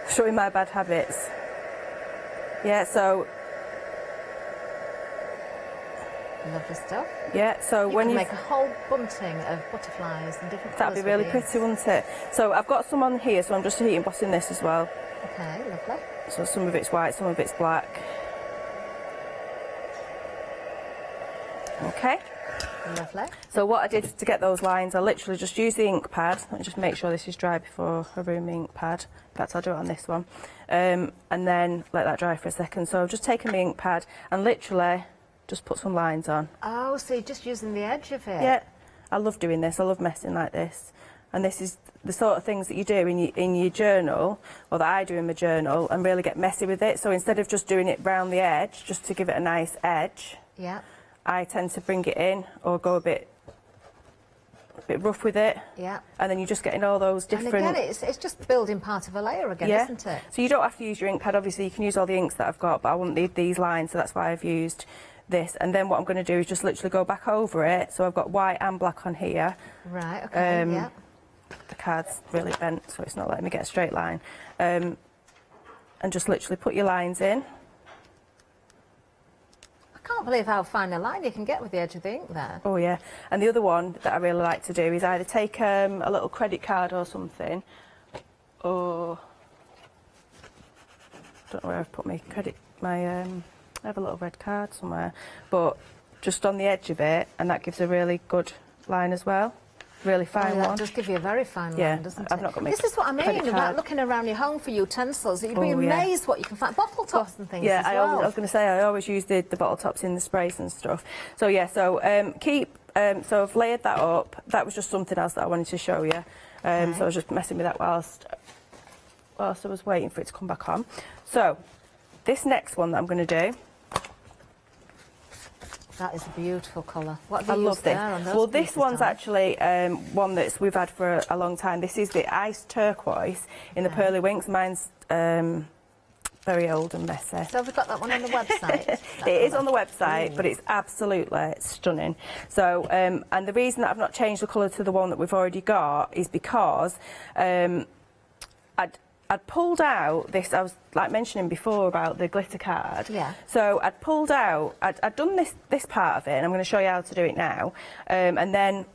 Showing my bad habits. Yeah, so. Lovely stuff. Yeah, so when you make a whole bunting of butterflies and different colours. That'd be really pretty, wouldn't it? So I've got some on here, so I'm just heat embossing this as well. Okay, lovely. So some of it's white, some of it's black. Okay. Lovely. So what I did to get those lines, I literally just used the ink pad. Let me just make sure this is dry before I ruin my ink pad. In fact, I'll do it on this one. And then let that dry for a second. So I've just taken the ink pad and literally just put some lines on. Oh, so you're just using the edge of it? Yeah. I love doing this. I love messing like this. And this is the sort of things that you do in your journal, or that I do in my journal, and really get messy with it. So instead of just doing it round the edge, just to give it a nice edge, yeah, I tend to bring it in or go a bit rough with it. Yeah. And then you're just getting all those different... And again, it's just building part of a layer again, isn't it? So you don't have to use your ink pad, obviously. You can use all the inks that I've got, but I wouldn't need these lines, so that's why I've used this. And then what I'm going to do is just literally go back over it. So I've got white and black on here. Right, okay, yeah. The card's really bent, so it's not letting me get a straight line. And just literally put your lines in. I can't believe how fine a line you can get with the edge of the ink there. Oh yeah, and the other one that I really like to do is either take a little credit card or something, or I don't know where I've put my credit, I have a little red card somewhere, but just on the edge of it, and that gives a really good line as well. Really fine one. That does give you a very fine line, doesn't it? I've not got my This is what I mean about looking around your home for utensils. You'd be amazed what you can find. Bottle tops and things as well. I was going to say, I always use the bottle tops in the sprays and stuff. So yeah, so so I've layered that up. That was just something else that I wanted to show you. So I was just messing with that whilst I was waiting for it to come back on. So this next one that I'm going to do. That is a beautiful colour. What have you I love used this. there on those Well, this pieces, one's Dom? actually one that we've had for a long time. This is the ice turquoise in the pearly winks. Mine's very old and messy. So have we got that one on the website? It is on the website, but it's absolutely stunning. So, and the reason that I've not changed the colour to the one that we've already got is because I'd pulled out this, I was like mentioning before about the glitter card. Yeah. So I'd pulled out, I'd done this part of it, and I'm going to show you how to do it now. And then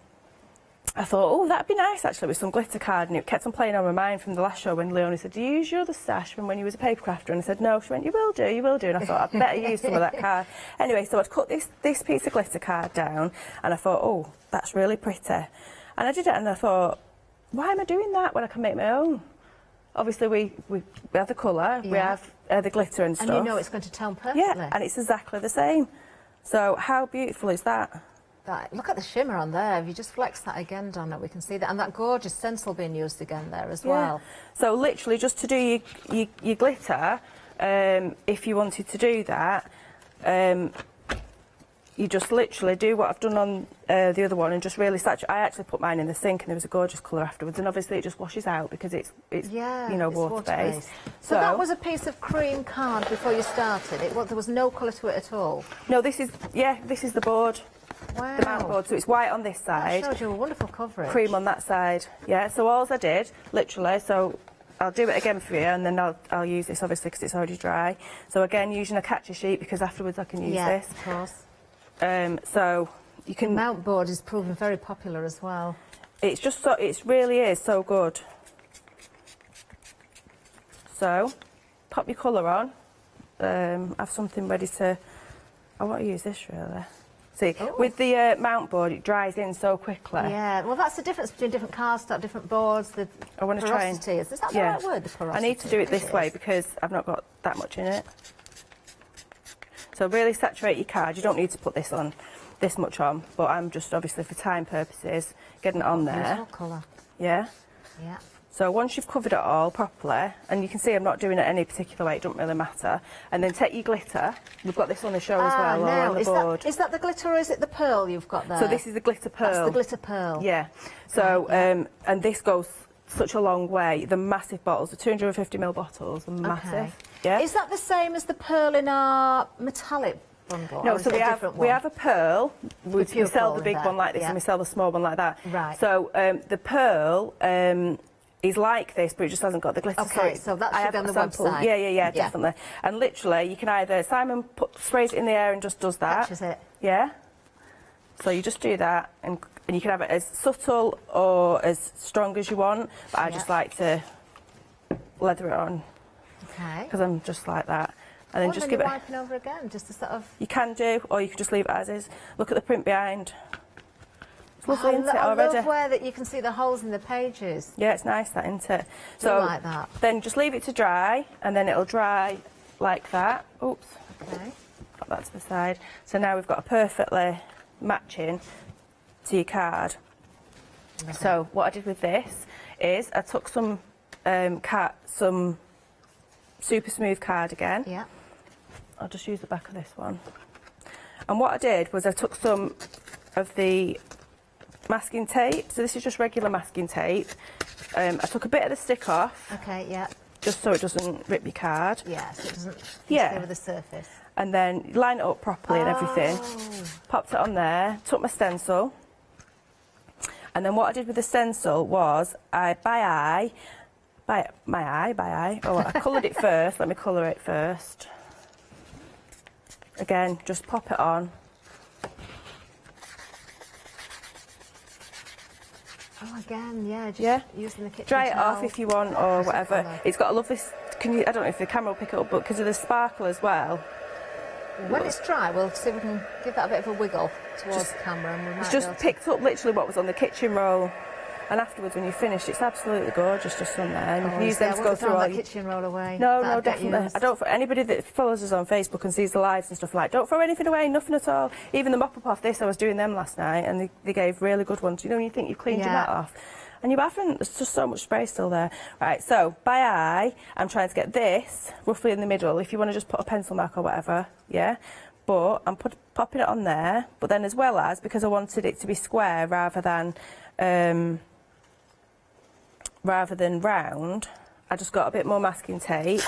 I thought, oh, that'd be nice actually with some glitter card, and it kept on playing on my mind from the last show when Leonie said, do you use your other stash from when you was a paper crafter? And I said, no. She went, you will do, and I thought, I'd better use some of that card. Anyway, so I'd cut this piece of glitter card down, and I thought, oh, that's really pretty. And I did it, and I thought, why am I doing that when I can make my own? Obviously, we have the colour, we have the glitter and stuff. And you know it's going to tone perfectly. Yeah, and it's exactly the same. So how beautiful is that? Look at the shimmer on there. If you just flex that again, Donna, we can see that. And that gorgeous stencil being used again there as well. So literally just to do your glitter, if you wanted to do that, you just literally do what I've done on the other one and just really saturate. I actually put mine in the sink and there was a gorgeous colour afterwards, and obviously it just washes out because it's you know, water-based. So that was a piece of cream card before you started. There was no colour to it at all? No, this is the board. Wow. The mount board, so it's white on this side. That showed you a wonderful coverage. Cream on that side. Yeah, so all I did, literally, so I'll do it again for you, and then I'll use this obviously because it's already dry. So again, using a catcher sheet because afterwards I can use this. Of course. So you can. The mount board is proving very popular as well. It's just it really is so good. So pop your colour on. Have something ready to... I want to use this really. See, with the mount board, it dries in so quickly. Yeah, well, that's the difference between different cardstock, different boards, the I want to try and... porosity. Is that the right word, the porosity? I need to do it this way because I've not got that much in it. So really saturate your card. You don't need to put this on, this much on, but I'm just, obviously, for time purposes, getting it on there. Beautiful colour. Yeah? Yeah. So once you've covered it all properly, and you can see I'm not doing it any particular way, it doesn't really matter, and then take your glitter. We've got this on the show as well, or on the board. Is that the glitter or is it the pearl you've got there? So this is the glitter pearl. That's the glitter pearl. Yeah. So, and this goes such a long way. The massive bottles, the 250ml bottles, are massive. Okay. Yeah. Is that the same as the pearl in our metallic bundle? No, so we have a pearl. We sell the big one like this, yeah. and we sell the small one like that. Right. So the pearl is like this, but it just hasn't got the glitter. Okay, so that should be on the website. Yeah, definitely. And literally, you can either Simon sprays it in the air and just does that. Catches it. Yeah. So you just do that, and you can have it as subtle or as strong as you want. But I just like to leather it on. Okay. Because I'm just like that. And then just give it. Wiping over again, just to sort of. You can do, or you can just leave it as is. Look at the print behind. It's lovely, isn't it, already? I love where that you can see the holes in the pages. Yeah, it's nice, that, isn't it? So like that. Then just leave it to dry, and then it'll dry like that. Oops. Okay. Put that to the side. So now we've got a perfectly matching to your card. Okay. So what I did with this is I took some super smooth card again. Yeah. I'll just use the back of this one. And what I did was I took some of the masking tape. So this is just regular masking tape. I took a bit of the stick off. Okay, yeah. Just so it doesn't rip your card. Yeah, so it doesn't stay with the surface. And then line it up properly and everything. Popped it on there, took my stencil. And then what I did with the stencil was I coloured it first. Let me colour it first. Again, just pop it on. Oh, again, yeah, just using the kitchen Dry it towel. off if you want or whatever. It's got a lovely, I don't know if the camera will pick it up, but because of the sparkle as well. When it's dry, we'll see if we can give that a bit of a wiggle towards the camera. And we might it's just picked up literally what was on the kitchen roll. And afterwards, when you finish, it's absolutely gorgeous just on there. And you can use them to go through all that kitchen roll away. No, definitely. I don't. For anybody that follows us on Facebook and sees the lives and stuff like, don't throw anything away, nothing at all. Even the mop up off this, I was doing them last night, and they gave really good ones. You know, when you think you've cleaned your mat off, and you haven't. There's just so much spray still there. Right. So by eye, I'm trying to get this roughly in the middle. If you want to just put a pencil mark or whatever, yeah. But I'm popping it on there. But then as well as because I wanted it to be square rather than round, I just got a bit more masking tape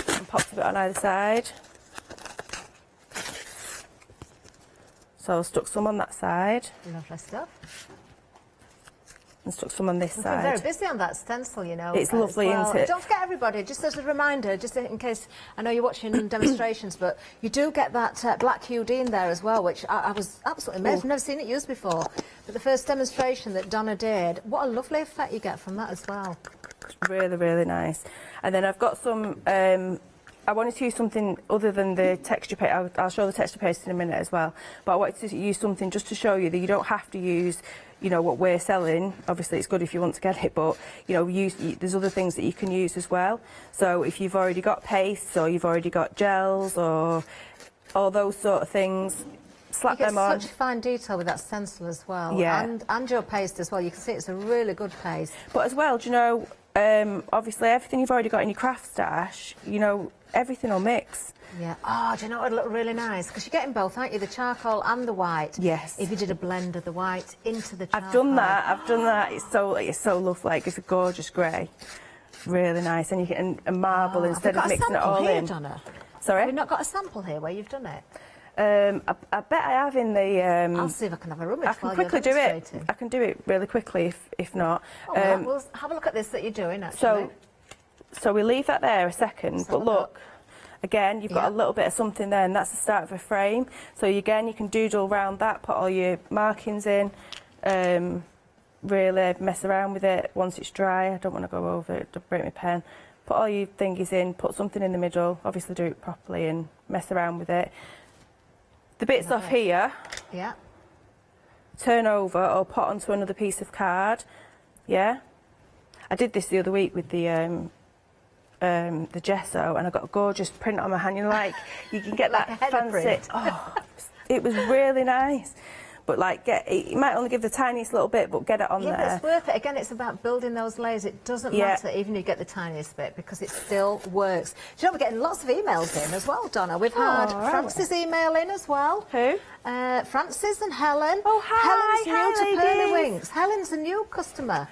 and popped a bit on either side. So I stuck some on that side. Lovely stuff. And stuck some on this We've side. been very busy on that stencil, you know. It's lovely, isn't it? Don't forget, everybody, just as a reminder, just in case, I know you're watching demonstrations, but you do get that black UD in there as well, which I was absolutely amazed. I've never seen it used before. But the first demonstration that Donna did, what a lovely effect you get from that as well. It's really, really nice. And then I've got some... I wanted to use something other than the texture paste. I'll show the texture paste in a minute as well. But I wanted to use something just to show you that you don't have to use, you know, what we're selling. Obviously, it's good if you want to get it, but, you know, there's other things that you can use as well. So if you've already got pastes or you've already got gels or all those sort of things, slap them on. You get such fine detail with that stencil as well. Yeah. And your paste as well. You can see it's a really good paste. But as well, do you know, obviously everything you've already got in your craft stash, you know, everything will mix. Yeah. Oh, do you know what would look really nice? Because you're getting both, aren't you? The charcoal and the white. Yes. If you did a blend of the white into the charcoal. I've done that. It's so lovely. It's a gorgeous grey. Really nice. And you can and marble instead of mixing it all in. Donna? Sorry? Have you not got a sample here where you've done it? I bet I have in the... I'll see if I can have a rummage. I can quickly do it. I can do it really quickly if not. We'll have a look at this that you're doing, actually. So we leave that there a second, but look, again, you've got a little bit of something there, and that's the start of a frame. So again, you can doodle around that, put all your markings in, really mess around with it once it's dry. I don't want to go over it, don't break my pen. put all your thingies in, put something in the middle, obviously do it properly and mess around with it. The bits off here, turn over or put onto another piece of card, yeah? I did this the other week with the gesso, and I got a gorgeous print on my hand, you know, like, you can get Like that a header fancy, print. oh, it was really nice. But like, you might only give the tiniest little bit, but get it on there. Yeah, but it's worth it. Again, it's about building those layers. It doesn't matter even if you get the tiniest bit, because it still works. Do you know, we're getting lots of emails in as well, Donna. We've had Frances email in as well. Who? Frances and Helen. Oh, hi. Helen's new to ladies. Pearly Winks. Helen's a new customer.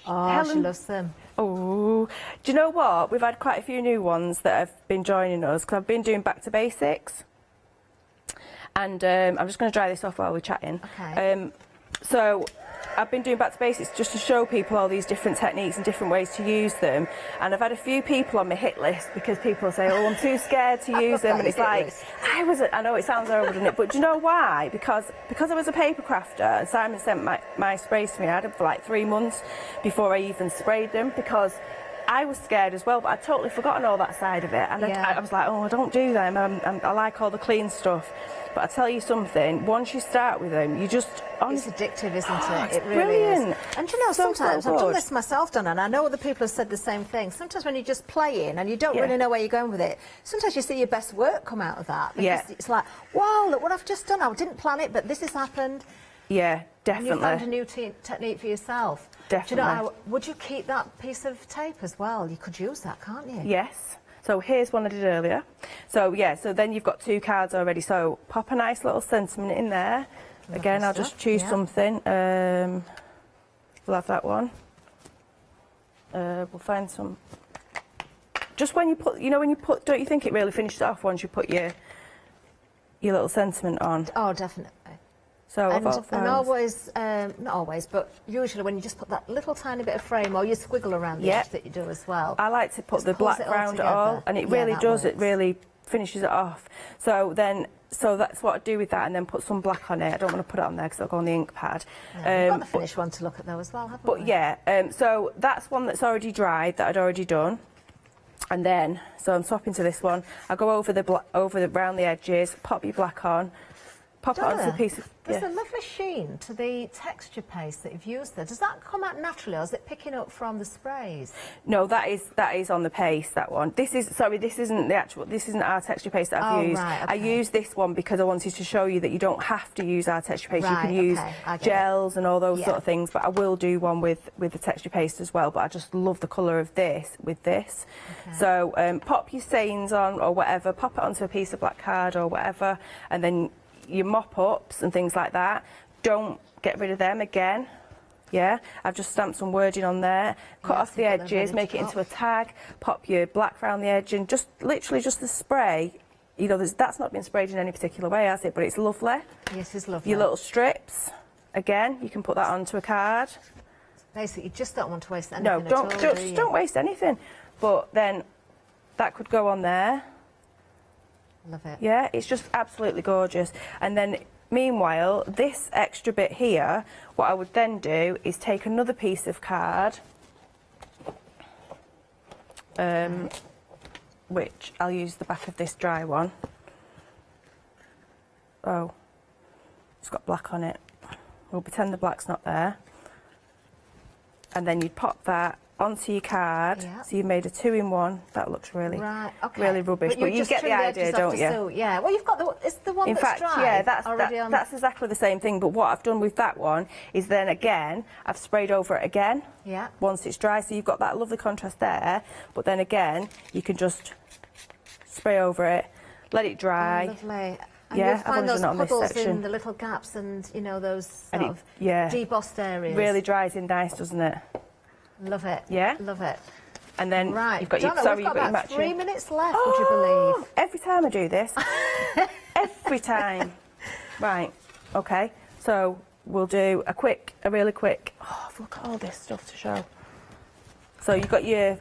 Oh, Helen. she loves them. Oh, do you know what? We've had quite a few new ones that have been joining us, because I've been doing back to basics. And I'm just going to dry this off while we're chatting. Okay. So I've been doing back to basics just to show people all these different techniques and different ways to use them. And I've had a few people on my hit list because people say, oh, I'm too scared to use them. And it's like, I know it sounds horrible, doesn't it? But do you know why? Because I was a paper crafter and Simon sent my sprays to me. I had them for like 3 months before I even sprayed them, because I was scared as well, but I'd totally forgotten all that side of it. And I was like, oh, I don't do them. I like all the clean stuff. But I tell you something, once you start with them, you just... It's addictive, isn't it? It's It really brilliant. is. And you know, So sometimes, I've done good. this myself, Donna, and I know other people have said the same thing. Sometimes when you're just playing and you don't really know where you're going with it, sometimes you see your best work come out of that. Because it's like, wow, look what I've just done. I didn't plan it, but this has happened. Yeah, definitely. And you found a new technique for yourself. Definitely. Do you know, would you keep that piece of tape as well? You could use that, can't you? Yes. So here's one I did earlier. So yeah, so then you've got 2 cards already. So pop a nice little sentiment in there. Again, I'll just choose something. We'll have that one. We'll find some. Just when you put, don't you think it really finishes off once you put your little sentiment on? Oh, definitely. So And always, not always, but usually when you just put that little tiny bit of frame or you squiggle around the edge that you do as well. I like to put the black around it all, and it Yeah, really that does. works. It really finishes it off. So that's what I do with that, and then put some black on it. I don't want to put it on there because it'll go on the ink pad. We've got the finished one to look at though as well, haven't we? But yeah, so that's one that's already dried that I'd already done. And then, so I'm swapping to this one. I go over around the edges, pop your black on, pop it onto a piece of... There's a lovely sheen to the texture paste that you've used there. Does that come out naturally, or is it picking up from the sprays? No, that is on the paste, that one. This isn't our texture paste that I've used. Right, okay. I used this one because I wanted to show you that you don't have to use our texture paste. Right, you can use I get gels and all those Yeah. sort of things, but I will do one with the texture paste as well. But I just love the colour of this with this. Okay. So pop your stains on or whatever, pop it onto a piece of black card or whatever, and then your mop-ups and things like that, don't get rid of them again. Yeah, I've just stamped some wording on there, cut off the edges, make it into a tag, pop your black around the edge, and just literally just the spray. You know, that's not been sprayed in any particular way, has it? But it's lovely. Yes, it's lovely. Your little strips, again, you can put that onto a card. Basically, you just don't want to waste anything No, at all, don't waste anything. But then that could go on there. Love it. Yeah, it's just absolutely gorgeous. And then, meanwhile, this extra bit here, what I would then do is take another piece of card, which I'll use the back of this dry one. Oh, it's got black on it. We'll pretend the black's not there. And then you'd pop that onto your card. Yeah. So you've made a 2-in-1. That looks really, really rubbish. But you just get the trim idea, edges off don't to you? sew. Yeah. Well, you've got it's the one In that's fact, dry. yeah, that's exactly the same thing. But what I've done with that one is then again, I've sprayed over it again. Yeah. Once it's dry, so you've got that lovely contrast there. But then again, you can just spray over it, let it dry. Oh, lovely. And Yeah, you'll I've find only those done it on this puddles section. in the little gaps and, you know, those And sort of yeah, debossed areas. really dries in nice, doesn't it? Love it. Yeah. Love it. And then Right. you've got Donna, your, we've got your about matching. 3 minutes left, would you believe? Every time I do this. Every time. Right, okay. So we'll do a really quick, look at all this stuff to show. So you've got your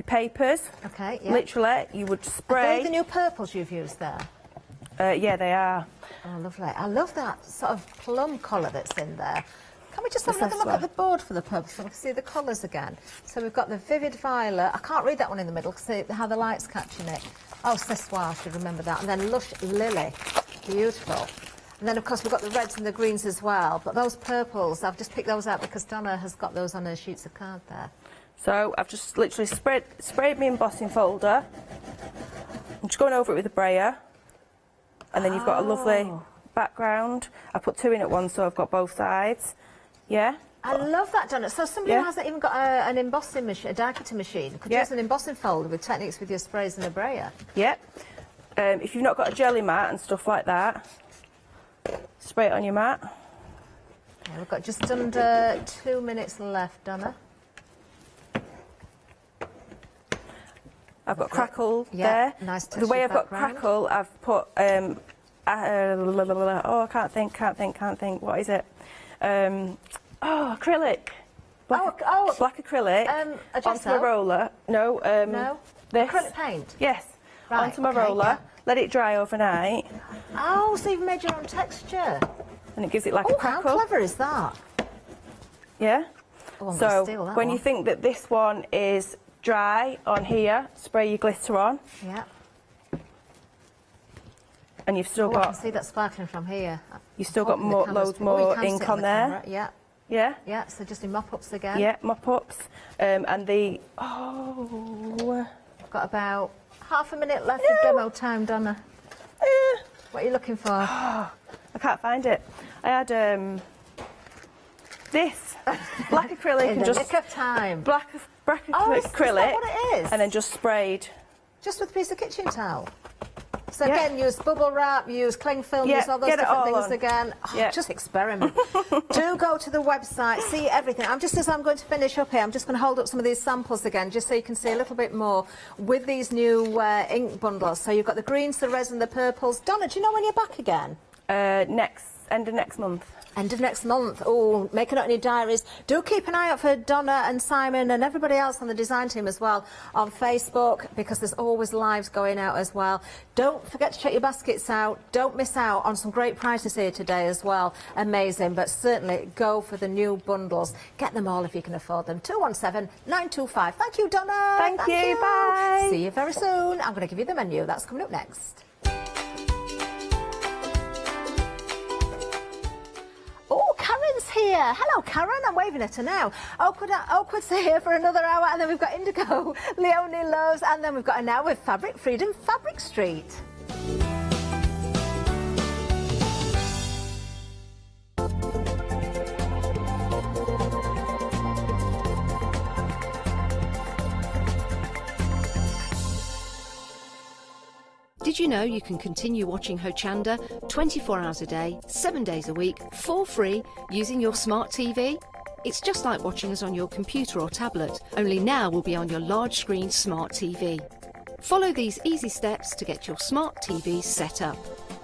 papers. Okay, yeah. Literally, you would Are spray. they the new purples you've used there? Yeah, they are. Oh, lovely. I love that sort of plum colour that's in there. Can we just have another look at the board for the purple so we can see the colours again? So we've got the vivid violet. I can't read that one in the middle because see how the light's catching it. Oh, ce soir, I should remember that. And then lush lily, beautiful. And then, of course, we've got the reds and the greens as well. But those purples, I've just picked those out because Donna has got those on her sheets of card there. So I've just literally sprayed my embossing folder. I'm just going over it with a brayer. And then you've got a lovely background. I put 2 in at once, so I've got both sides. Yeah? I love that, Donna. So somebody who hasn't even got an embossing machine, a die cutting machine, could use an embossing folder with techniques with your sprays and a brayer. Yep. If you've not got a jelly mat and stuff like that, spray it on your mat. Okay, we've got just under 2 minutes left, Donna. I've got crackle there. Nice touch. The way I've got background. crackle, I've put oh, I can't think. What is it? Acrylic. Black acrylic. Onto my roller. No. No. This. Acrylic paint. Yes. Right, Onto my roller. Let it dry overnight. Oh, so you've made your own texture. And it gives it like a crackle. How clever is that? Yeah. Oh, I'm gonna steal So that when one. you think that this one is dry on here, spray your glitter on. Yeah. And you've still I got. can see that sparkling from here. You've still got more, loads more ink on there. Yeah. Yeah. Yeah. So just in mop-ups again. Yeah, mop-ups. And the I've got about half a minute left of demo time, Donna. What are you looking for? I can't find it. I had this black acrylic In and the just nick of time. black Oh, is that acrylic, what it is? and then just sprayed. Just with a piece of kitchen towel. So again, use bubble wrap, use cling film, use all those get it different all things on. again. Yeah. Just experiment. Do go to the website, see everything. As I'm going to finish up here, I'm just going to hold up some of these samples again, just so you can see a little bit more with these new ink bundles. So you've got the greens, the reds, and the purples. Donna, do you know when you're back again? End of next month. End of next month. Oh, make a note in your diaries. Do keep an eye out for Donna and Simon and everybody else on the design team as well on Facebook, because there's always lives going out as well. Don't forget to check your baskets out. Don't miss out on some great prices here today as well. Amazing. But certainly go for the new bundles. Get them all if you can afford them. 217-925. Thank you, Donna. Thank you. Bye. See you very soon. I'm going to give you the menu. That's coming up next. Oh, Karen's here. Hello, Karen. I'm waving at her now. Oakwood's here for another hour, and then we've got Indigo, Leonie Loves, and then we've got an hour with Fabric Freedom, Fabric Street. Did you know you can continue watching Hochanda 24 hours a day, 7 days a week, for free, using your smart TV? It's just like watching us on your computer or tablet, only now we'll be on your large screen smart TV. Follow these easy steps to get your smart TV set up.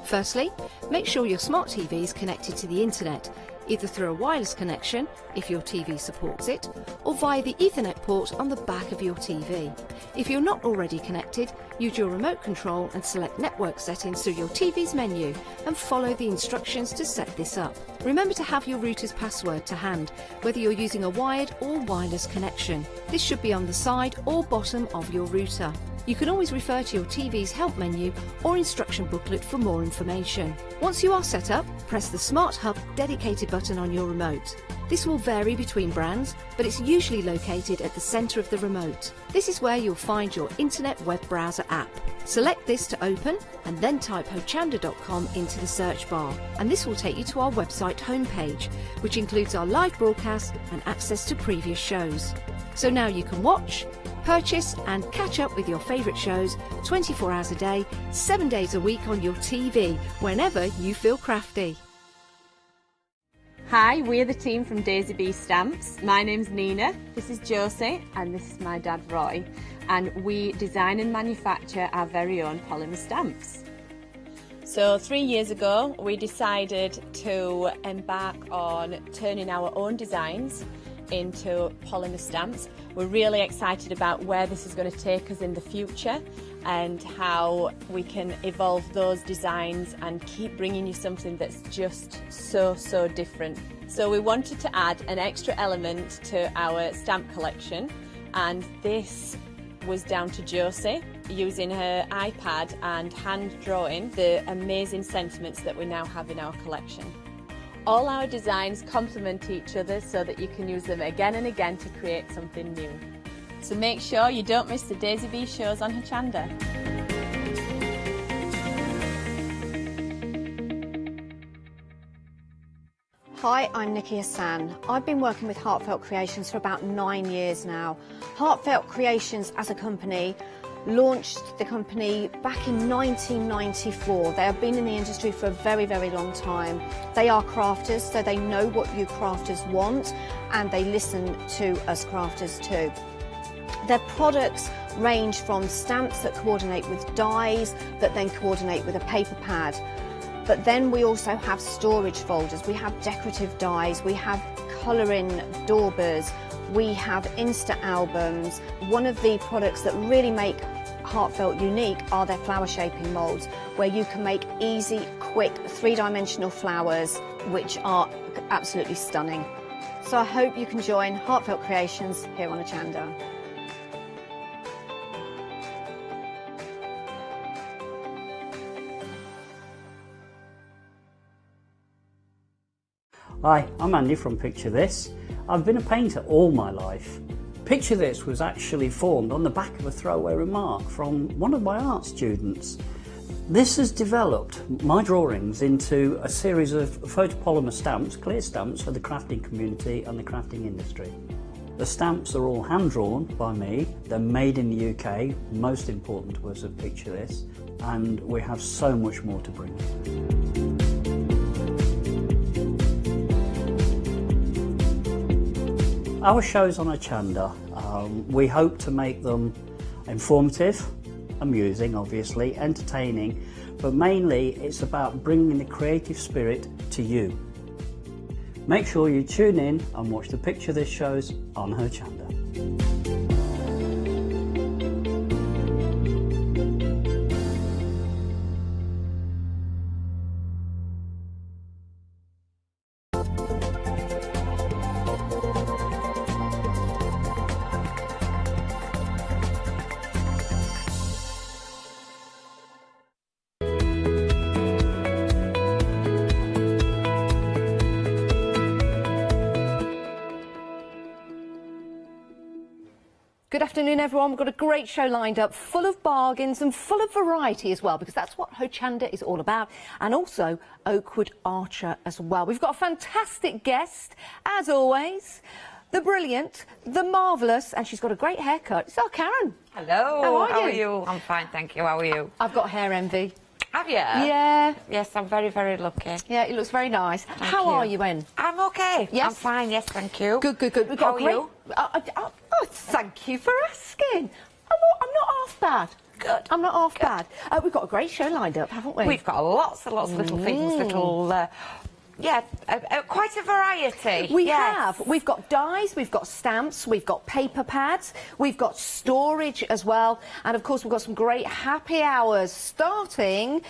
Firstly, make sure your smart TV is connected to the internet, either through a wireless connection, if your TV supports it, or via the Ethernet port on the back of your TV. If you're not already connected, use your remote control and select network settings through your TV's menu and follow the instructions to set this up. Remember to have your router's password to hand, whether you're using a wired or wireless connection. This should be on the side or bottom of your router. You can always refer to your TV's help menu or instruction booklet for more information. Once you are set up, press the Smart Hub dedicated button on your remote. This will vary between brands, but it's usually located at the centre of the remote. This is where you'll find your internet web browser app. Select this to open and then type hochanda.com into the search bar, and this will take you to our website homepage, which includes our live broadcast and access to previous shows. So now you can watch, purchase and catch up with your favourite shows 24 hours a day, 7 days a week on your TV, whenever you feel crafty. Hi, we're the team from Daisy Bee Stamps. My name's Nina, this is Josie, and this is my dad Roy, and we design and manufacture our very own polymer stamps. So 3 years ago we decided to embark on turning our own designs into polymer stamps. We're really excited about where this is going to take us in the future. and how we can evolve those designs and keep bringing you something that's just so different. So we wanted to add an extra element to our stamp collection, and this was down to Josie using her iPad and hand drawing the amazing sentiments that we now have in our collection. All our designs complement each other so that you can use them again and again to create something new. So make sure you don't miss the Daisy Bee shows on Hochanda. Hi, I'm Nikki Hassan. I've been working with Heartfelt Creations for about 9 years now. Heartfelt Creations as a company launched the company back in 1994. They have been in the industry for a very long time. They are crafters, so they know what you crafters want, and they listen to us crafters too. Their products range from stamps that coordinate with dies that then coordinate with a paper pad. But then we also have storage folders, we have decorative dies, we have colouring daubers, we have Insta albums. One of the products that really make Heartfelt unique are their flower shaping moulds, where you can make easy, quick, three-dimensional flowers, which are absolutely stunning. So I hope you can join Heartfelt Creations here on Hochanda. Hi, I'm Andy from Picture This. I've been a painter all my life. Picture This was actually formed on the back of a throwaway remark from one of my art students. This has developed my drawings into a series of photopolymer stamps, clear stamps for the crafting community and the crafting industry. The stamps are all hand-drawn by me, they're made in the UK, most important to us at Picture This, and we have so much more to bring. Our shows on Hochanda, we hope to make them informative, amusing obviously, entertaining, but mainly it's about bringing the creative spirit to you. Make sure you tune in and watch the Picture This shows on Hochanda. Good afternoon, everyone. We've got a great show lined up, full of bargains and full of variety as well, because that's what Hochanda is all about, and also Oakwood Archer as well. We've got a fantastic guest, as always, the brilliant, the marvellous, and she's got a great haircut. It's our Karen. Hello. How are you? I'm fine, thank you. How are you? I've got hair envy. Have you? Yeah. Yes, I'm very lucky. Yeah, it looks very nice. How are you, En? I'm okay. Yes? I'm fine, yes, thank you. Good. We've got How a are great... you? Oh, thank you for asking. I'm not half bad. Good. I'm not half bad. We've got a great show lined up, haven't we? We've got lots of little things, quite a variety. We have. We've got dies, we've got stamps, we've got paper pads, we've got storage as well, and of course we've got some great happy hours, starting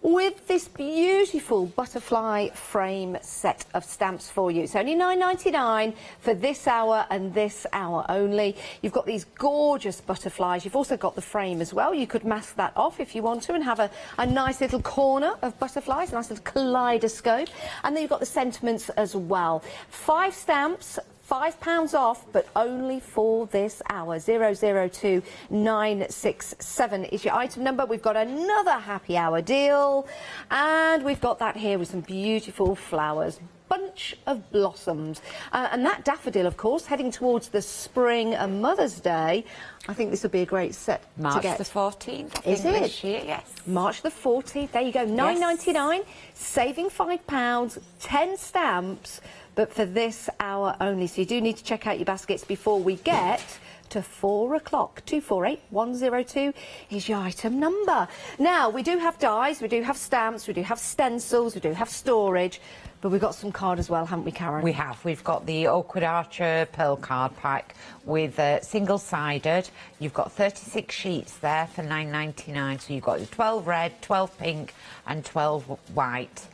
with this beautiful butterfly frame set of stamps for you. It's only £9.99 for this hour and this hour only. You've got these gorgeous butterflies. You've also got the frame as well. You could mask that off if you want to and have a nice little corner of butterflies, a nice little kaleidoscope. And then you've got the sentiments as well. 5 stamps, £5 off, but only for this hour. 002967 is your item number. We've got another happy hour deal, and we've got that here with some beautiful flowers. Bunch of blossoms. And that daffodil, of course, heading towards the spring and Mother's Day. I think this would be a great set to get. March the 14th, I Is think, it? this year, yes. March the 14th. There you go. £9.99, saving £5, 10 stamps, but for this hour only. So you do need to check out your baskets before we get to 4 o'clock. 248 102 is your item number. Now, we do have dies, we do have stamps, we do have stencils, we do have storage, but we've got some card as well, haven't we, Karen? We have. We've got the Oakwood Archer Pearl card pack with single-sided. You've got 36 sheets there for £9.99. So you've got 12 red, 12 pink and 12 white.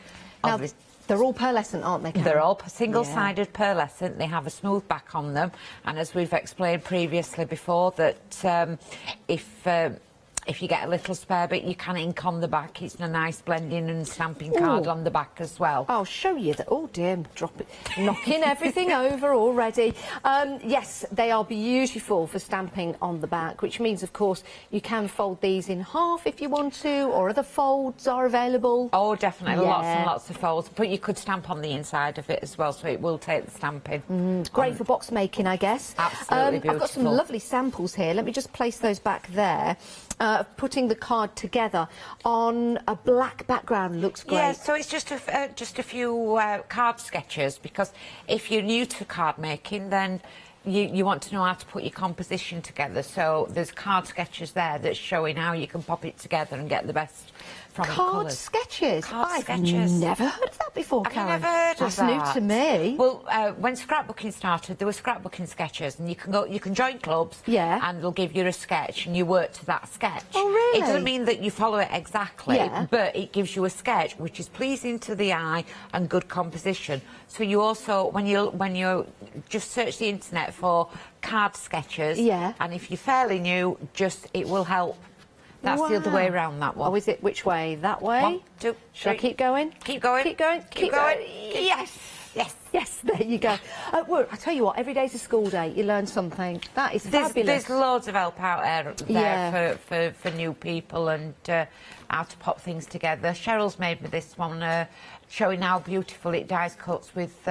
Now, they're all pearlescent, aren't they, Karen? They're all single-sided pearlescent. They have a smooth back on them. And as we've explained previously before, that if you get a little spare bit, you can ink on the back. It's a nice blending and stamping card on the back as well. I'll show you that. Oh dear, drop it, knocking everything over already. Yes, they are beautiful for stamping on the back, which means, of course, you can fold these in half if you want to, or other folds are available. Oh, definitely, lots and lots of folds. But you could stamp on the inside of it as well, so it will take the stamping. Great for box making, I guess. Absolutely beautiful. I've got some lovely samples here. Let me just place those back there. Putting the card together on a black background looks great. Yeah, so it's just a few card sketches, because if you're new to card making, then you want to know how to put your composition together. So there's card sketches there that's showing how you can pop it together and get the best from the colours. Sketches? Card I've sketches. never heard of that before, Karen. Have you never heard That's of that? new to me. Well, when scrapbooking started, there were scrapbooking sketches, and you can join clubs, and they'll give you a sketch, and you work to that sketch. Oh, really? It doesn't mean that you follow it exactly, but it gives you a sketch which is pleasing to the eye and good composition. So you also, when you just search the internet for card sketches, and if you're fairly new, it will help. That's the other way around, that one. Oh, is it which way? That way? 1, 2, 3. Should I keep going? Keep going. Keep going. Keep going. Yes. Yes. Yes, there you go. Well, I tell you what, every day's a school day. You learn something. That is fabulous. There's loads of help out there for new people, and how to pop things together. Cheryl's made me this one, showing how beautiful it dies cuts with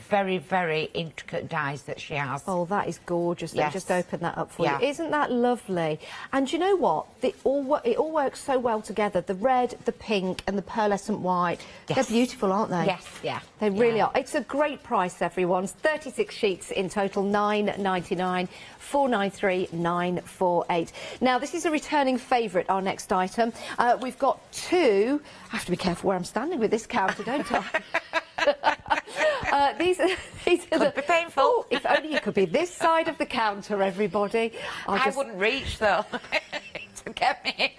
very, very intricate dies that she has. Oh, that is gorgeous. Let me just open that up for Yeah. you. Isn't that lovely? And you know what? It all works so well together. The red, the pink and the pearlescent white. They're beautiful, aren't they? Yes, yeah. They really are. It's a great price, everyone. 36 sheets in total, £9.99. 493 948. Now, this is a returning favourite, our next item. We've got two. I have to be careful where I'm standing with this counter, don't I? These are Could be painful. Oh, if only you could be this side of the counter, everybody. I wouldn't reach, though, to get me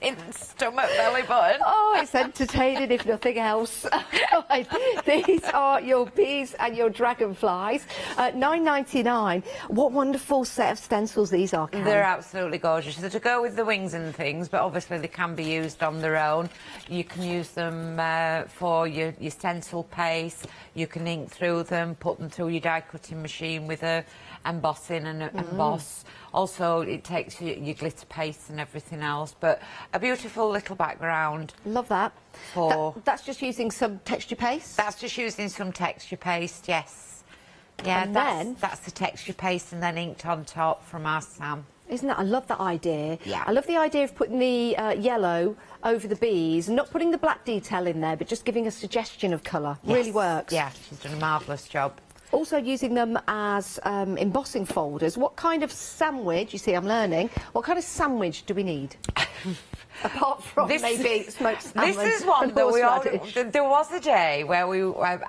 in the stomach belly button. Oh, it's entertaining, if nothing else. Right. These are your bees and your dragonflies. £9.99. What wonderful set of stencils these are, Karen. They're absolutely gorgeous. They're to go with the wings and things, but obviously they can be used on their own. You can use them for your stencil paste. You can ink through them, put them through your die cutting machine with a embossing and emboss. Also, it takes your glitter paste and everything else, but a beautiful little background. Love that. That's just using some texture paste? That's just using some texture paste, yes. Yeah, And that's the texture paste and then inked on top from our Sam. Isn't that? I love that idea. Yeah. I love the idea of putting the yellow over the bees, not putting the black detail in there, but just giving a suggestion of colour. Yes. Really works. Yeah, she's done a marvellous job. Also using them as embossing folders. What kind of sandwich, you see I'm learning, what kind of sandwich do we need? Apart from maybe smoked salmon. This is one that we all... horseradish. There was a day where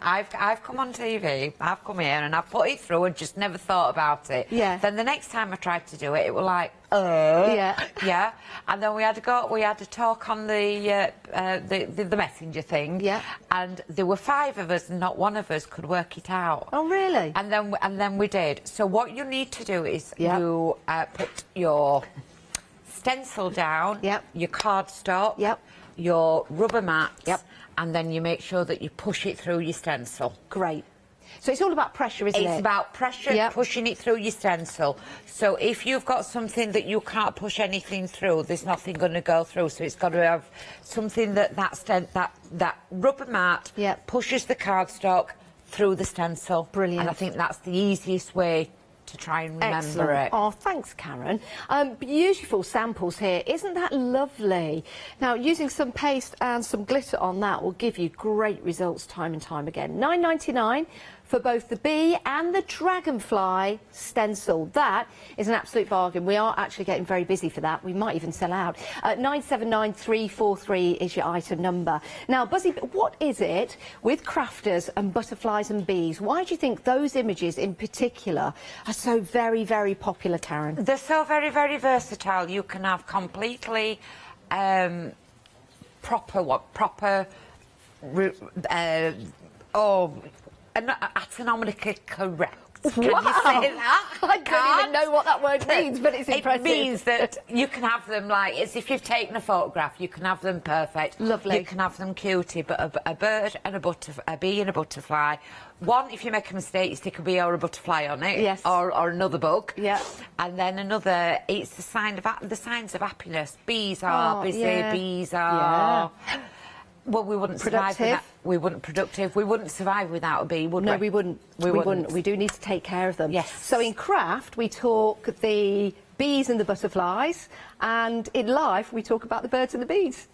I've come on TV, I've come here and I've put it through and just never thought about it. Yeah. Then the next time I tried to do it, it was like, Yeah. Yeah. And then we had to talk on the messenger thing. Yeah. And there were 5 of us and not one of us could work it out. Oh, really? And then we did. So what you need to do is you put your stencil down, your cardstock, your rubber mats, and then you make sure that you push it through your stencil. Great. So it's all about pressure, isn't it? It's about pressure, pushing it through your stencil. So if you've got something that you can't push anything through, there's nothing going to go through. So it's got to have something that rubber mat pushes the cardstock through the stencil. Brilliant. And I think that's the easiest way to try and remember Excellent. it. Oh, thanks, Karen. Beautiful samples here. Isn't that lovely? Now, using some paste and some glitter on that will give you great results time and time again. $9.99 for both the bee and the dragonfly stencil. That is an absolute bargain. We are actually getting very busy for that. We might even sell out. 979343 is your item number. Now, Buzzy, what is it with crafters and butterflies and bees? Why do you think those images in particular are so very, very popular, Karen? They're so very, very versatile. You can have completely anatomically correct. Can Wow. you say that? I don't even know what that word means, but it's impressive. It means that you can have them like, as if you've taken a photograph, you can have them perfect. Lovely. You can have them cutie, but a bird and a bee and a butterfly. One, if you make a mistake, you stick a bee or a butterfly on it. Yes. Or another bug. Yeah. And then another, it's the signs of happiness. Bees are busy, yeah. bees are... Yeah. Well, we wouldn't survive without, we wouldn't survive without a bee, would we? No, we wouldn't. We wouldn't. We do need to take care of them. Yes. So in craft, we talk the bees and the butterflies, and in life, we talk about the birds and the bees.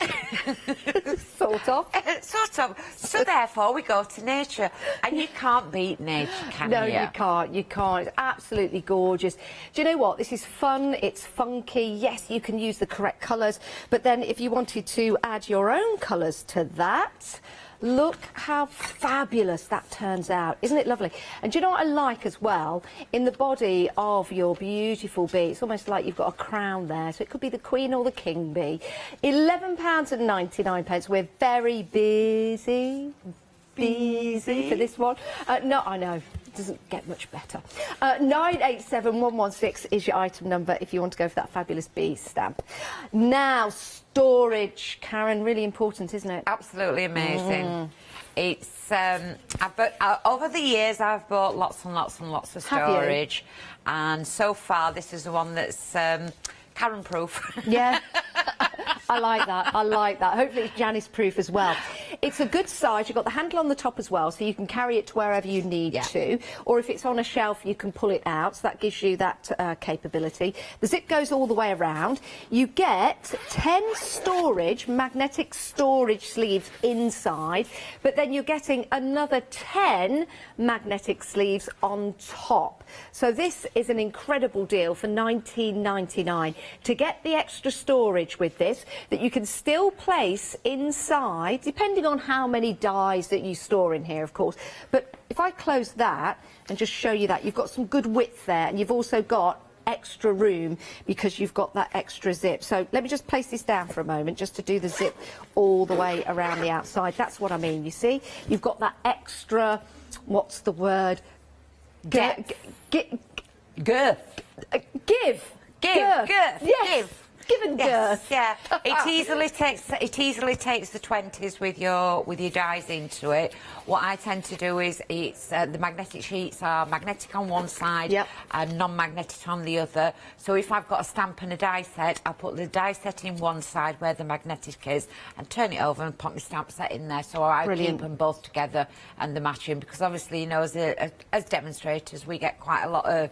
Sort of. Sort of. So therefore, we go to nature, and you can't beat nature, can you? No, you can't. You can't. It's absolutely gorgeous. Do you know what? This is fun. It's funky. Yes, you can use the correct colours, but then if you wanted to add your own colours to that, look how fabulous that turns out. Isn't it lovely? And do you know what I like as well? In the body of your beautiful bee, it's almost like you've got a crown there. So it could be the queen or the king bee. £11.99. We're very busy for this one. No, I know. It doesn't get much better. 987116 is your item number if you want to go for that fabulous bee stamp. Now, storage, Karen, really important, isn't it? Absolutely amazing. It's over the years I've bought lots and lots and lots of storage, and so far this is the one that's Karen proof. Yeah. I like that. I like that. Hopefully it's Janice proof as well. It's a good size. You've got the handle on the top as well, so you can carry it to wherever you need to. Or if it's on a shelf, you can pull it out. So that gives you that capability. The zip goes all the way around. You get 10 magnetic storage sleeves inside, but then you're getting another 10 magnetic sleeves on top. So this is an incredible deal for $19.99. To get the extra storage with this, that you can still place inside, depending on how many dies that you store in here, of course. But if I close that and just show you that, you've got some good width there, and you've also got extra room because you've got that extra zip. So let me just place this down for a moment just to do the zip all the way around the outside. That's what I mean, you see? You've got that extra, what's the word? Girth. Girth. Give. Yes. Give and girth. Yeah, it easily takes the 20s with your dies into it. What I tend to do is the magnetic sheets are magnetic on one side and non-magnetic on the other. So if I've got a stamp and a die set, I put the die set in one side where the magnetic is and turn it over and put my stamp set in there. So I keep them both together and the matching, because obviously, you know, as demonstrators, we get quite a lot of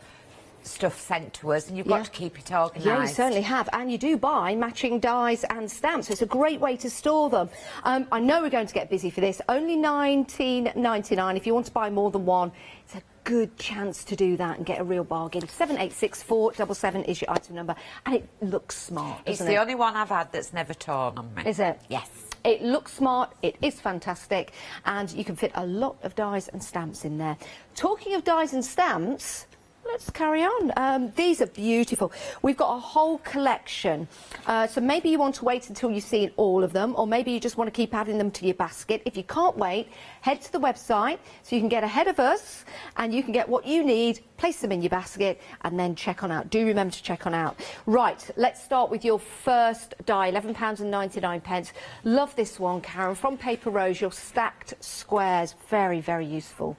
stuff sent to us, and you've got to keep it organised. Yeah, you certainly have, and you do buy matching dies and stamps. So it's a great way to store them. I know we're going to get busy for this. Only $19.99. If you want to buy more than one, it's a good chance to do that and get a real bargain. 7864777 is your item number, and it looks smart, It's doesn't the it? only one I've had that's never torn on me. Is it? Yes. It looks smart, it is fantastic, and you can fit a lot of dies and stamps in there. Talking of dies and stamps, let's carry on. These are beautiful. We've got a whole collection. So maybe you want to wait until you've seen all of them, or maybe you just want to keep adding them to your basket. If you can't wait, head to the website so you can get ahead of us and you can get what you need, place them in your basket, and then check on out. Do remember to check on out. Right, let's start with your first die, £11.99. Love this one, Karen, from Paper Rose, your stacked squares. Very, very useful.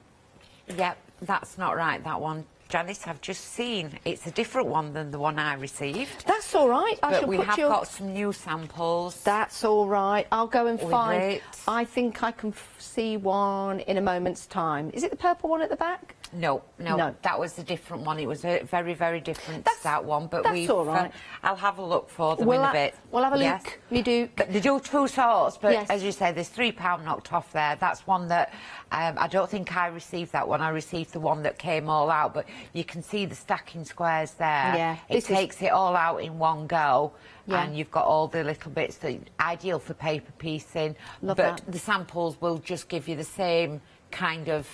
Yep, that's not right, that one. Janice, I've just seen it's a different one than the one I received. That's all right. But we have got some new samples. That's all right. I'll go and with find. it. I think I can see one in a moment's time. Is it the purple one at the back? No, that was a different one. It was a very, very different to that one. But that's all right. I'll have a look for them in a bit. We'll have a look. You do. But they do two sorts. But Yes. as you say, there's £3 knocked off there. That's one that I don't think I received that one. I received the one that came all out. But you can see the stacking squares there. Yeah. It takes it all out in one go. Yeah. And you've got all the little bits that ideal for paper piecing. Love but that. the samples will just give you the same kind of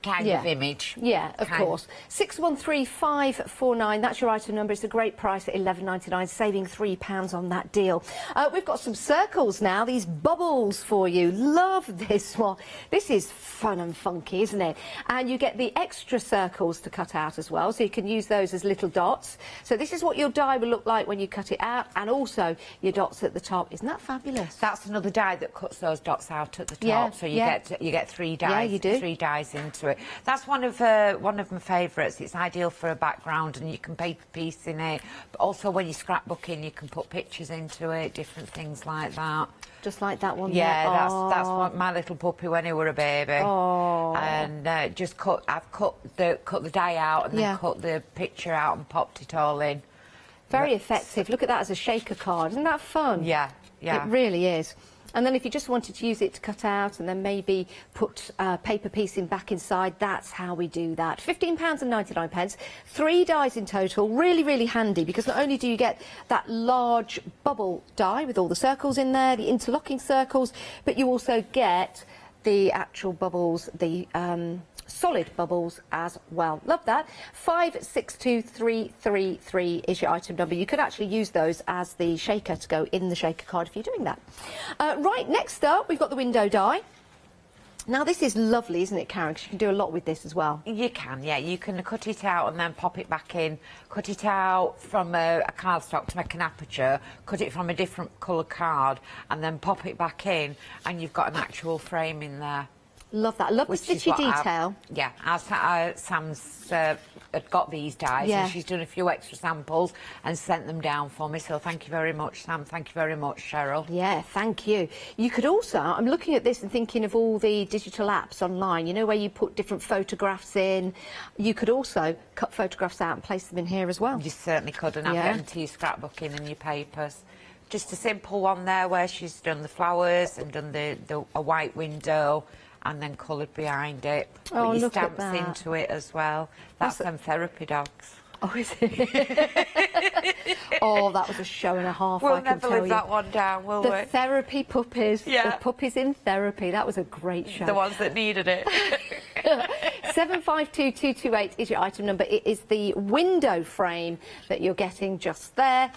image. Yeah, of course. 613549, that's your item number. It's a great price at £11.99, saving £3 on that deal. We've got some circles now, these bubbles for you. Love this one. This is fun and funky, isn't it? And you get the extra circles to cut out as well, so you can use those as little dots. So this is what your die will look like when you cut it out, and also your dots at the top. Isn't that fabulous? That's another die that cuts those dots out at the top. Yeah, so you get 3 dies. Yeah, you do. 3 dies into it. That's one of my favourites. It's ideal for a background, and you can paper piece in it. But also when you're scrapbooking, you can put pictures into it, different things like that. Just like that one. Yeah, there. that's what my little puppy when he were a baby. Oh. And I've cut the die out and then cut the picture out and popped it all in. Very effective. Look at that as a shaker card. Isn't that fun? Yeah. It really is. And then if you just wanted to use it to cut out and then maybe put paper piecing back inside, that's how we do that. £15.99. 3 dies in total. Really, really handy, because not only do you get that large bubble die with all the circles in there, the interlocking circles, but you also get the actual bubbles, the solid bubbles as well. Love that. 562333 is your item number. You could actually use those as the shaker to go in the shaker card if you're doing that. Right, next up we've got the window die. Now this is lovely, isn't it, Karen? Because you can do a lot with this as well. You can, yeah. You can cut it out and then pop it back in. Cut it out from a cardstock to make an aperture. Cut it from a different colour card and then pop it back in, and you've got an actual frame in there. Love that. Love the stitchy detail. Sam's had got these dies, and she's done a few extra samples and sent them down for me. So thank you very much, Sam. Thank you very much, Cheryl. Yeah, thank you. You could also, I'm looking at this and thinking of all the digital apps online, you know, where you put different photographs in. You could also cut photographs out and place them in here as well. You certainly could, and add them to your scrapbooking and your papers. Just a simple one there where she's done the flowers and done a white window, and then coloured behind it. Oh, put your look at stamps that. into it as well. That's them therapy dogs. Oh, is it? Oh, that was a show and a half, We'll I can never tell live you. that one down, will we? The therapy puppies. Yeah. The puppies in therapy. That was a great show. The ones that needed it. 752228 is your item number. It is the window frame that you're getting just there.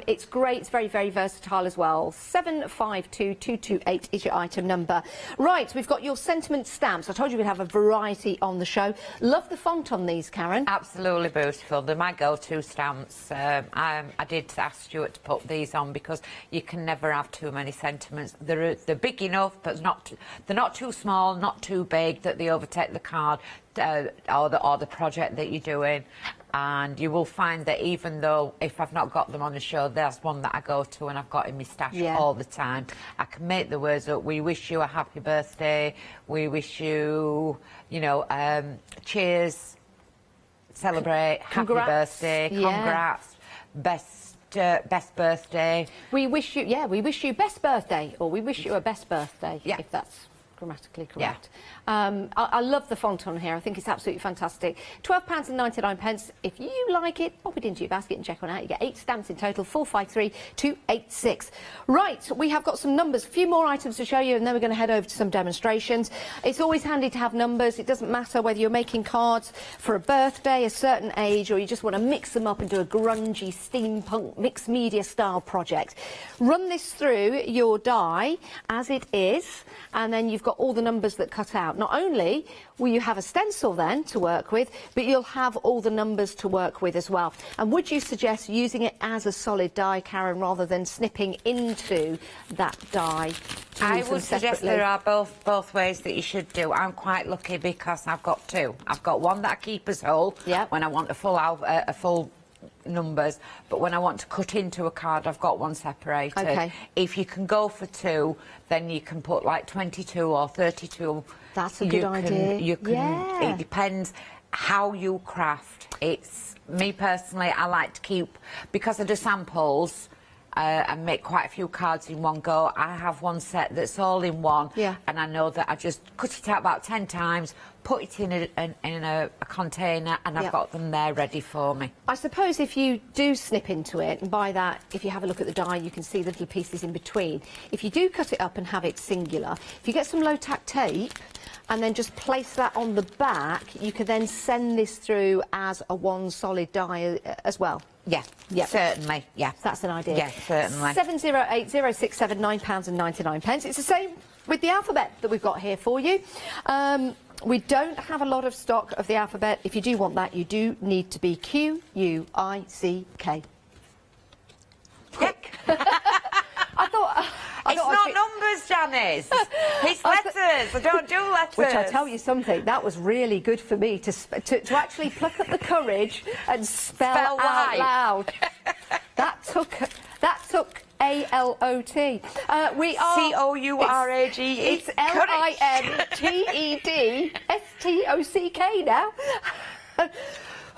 It's great. It's very, very versatile as well. 752228 is your item number. Right, we've got your sentiment stamps. I told you we'd have a variety on the show. Love the font on these, Karen. Absolutely beautiful. They're my go-to stamps. I did ask Stuart to put these on because you can never have too many sentiments. They're big enough, but they're not too small, not too big that they overtake the card or the project that you're doing. And you will find that even though if I've not got them on the show, there's one that I go to and I've got in my stash all the time. I can make the words up. We wish you a happy birthday. We wish you, cheers, celebrate, happy birthday, congrats, best birthday. We wish you best birthday, or we wish you a best birthday, if that's grammatically correct. I love the font on here. I think it's absolutely fantastic. £12.99. If you like it, pop it into your basket and check one out. You get 8 stamps in total, 453286. Right, we have got some numbers, a few more items to show you, and then we're going to head over to some demonstrations. It's always handy to have numbers. It doesn't matter whether you're making cards for a birthday, a certain age, or you just want to mix them up and do a grungy steampunk mixed media style project. Run this through your die as it is, and then you've got all the numbers that cut out. Not only will you have a stencil then to work with, but you'll have all the numbers to work with as well. And would you suggest using it as a solid die, Karen, rather than snipping into that die? I would suggest there are both ways that you should do. I'm quite lucky because I've got 2. I've got one that I keep as whole when I want a full numbers, but when I want to cut into a card, I've got one separated. Okay. If you can go for 2, then you can put like 22 or 32. That's a good idea. You can. It depends. how you craft. It's me personally, I like to keep, because I do samples and make quite a few cards in one go. I have one set that's all in one, and I know that I just cut it out about 10 times, put it in a container, and I've got them there ready for me. I suppose if you do snip into it, and by that, if you have a look at the die, you can see the little pieces in between. If you do cut it up and have it singular, if you get some low-tack tape and then just place that on the back, you can then send this through as a one solid die as well. Yeah, certainly, yeah. That's an idea. Yeah, certainly. 708-067, £9.99. It's the same with the alphabet that we've got here for you. We don't have a lot of stock of the alphabet. If you do want that, you do need to be Q-U-I-C-K. Quick. It's not numbers, Janice. It's letters. I don't do letters. Which I tell you something, that was really good for me to actually pluck up the courage and spell out loud. That took A-L-O-T. We are C-O-U-R-A-G-E. It's L-I-N-T-E-D-S-T-O-C-K now.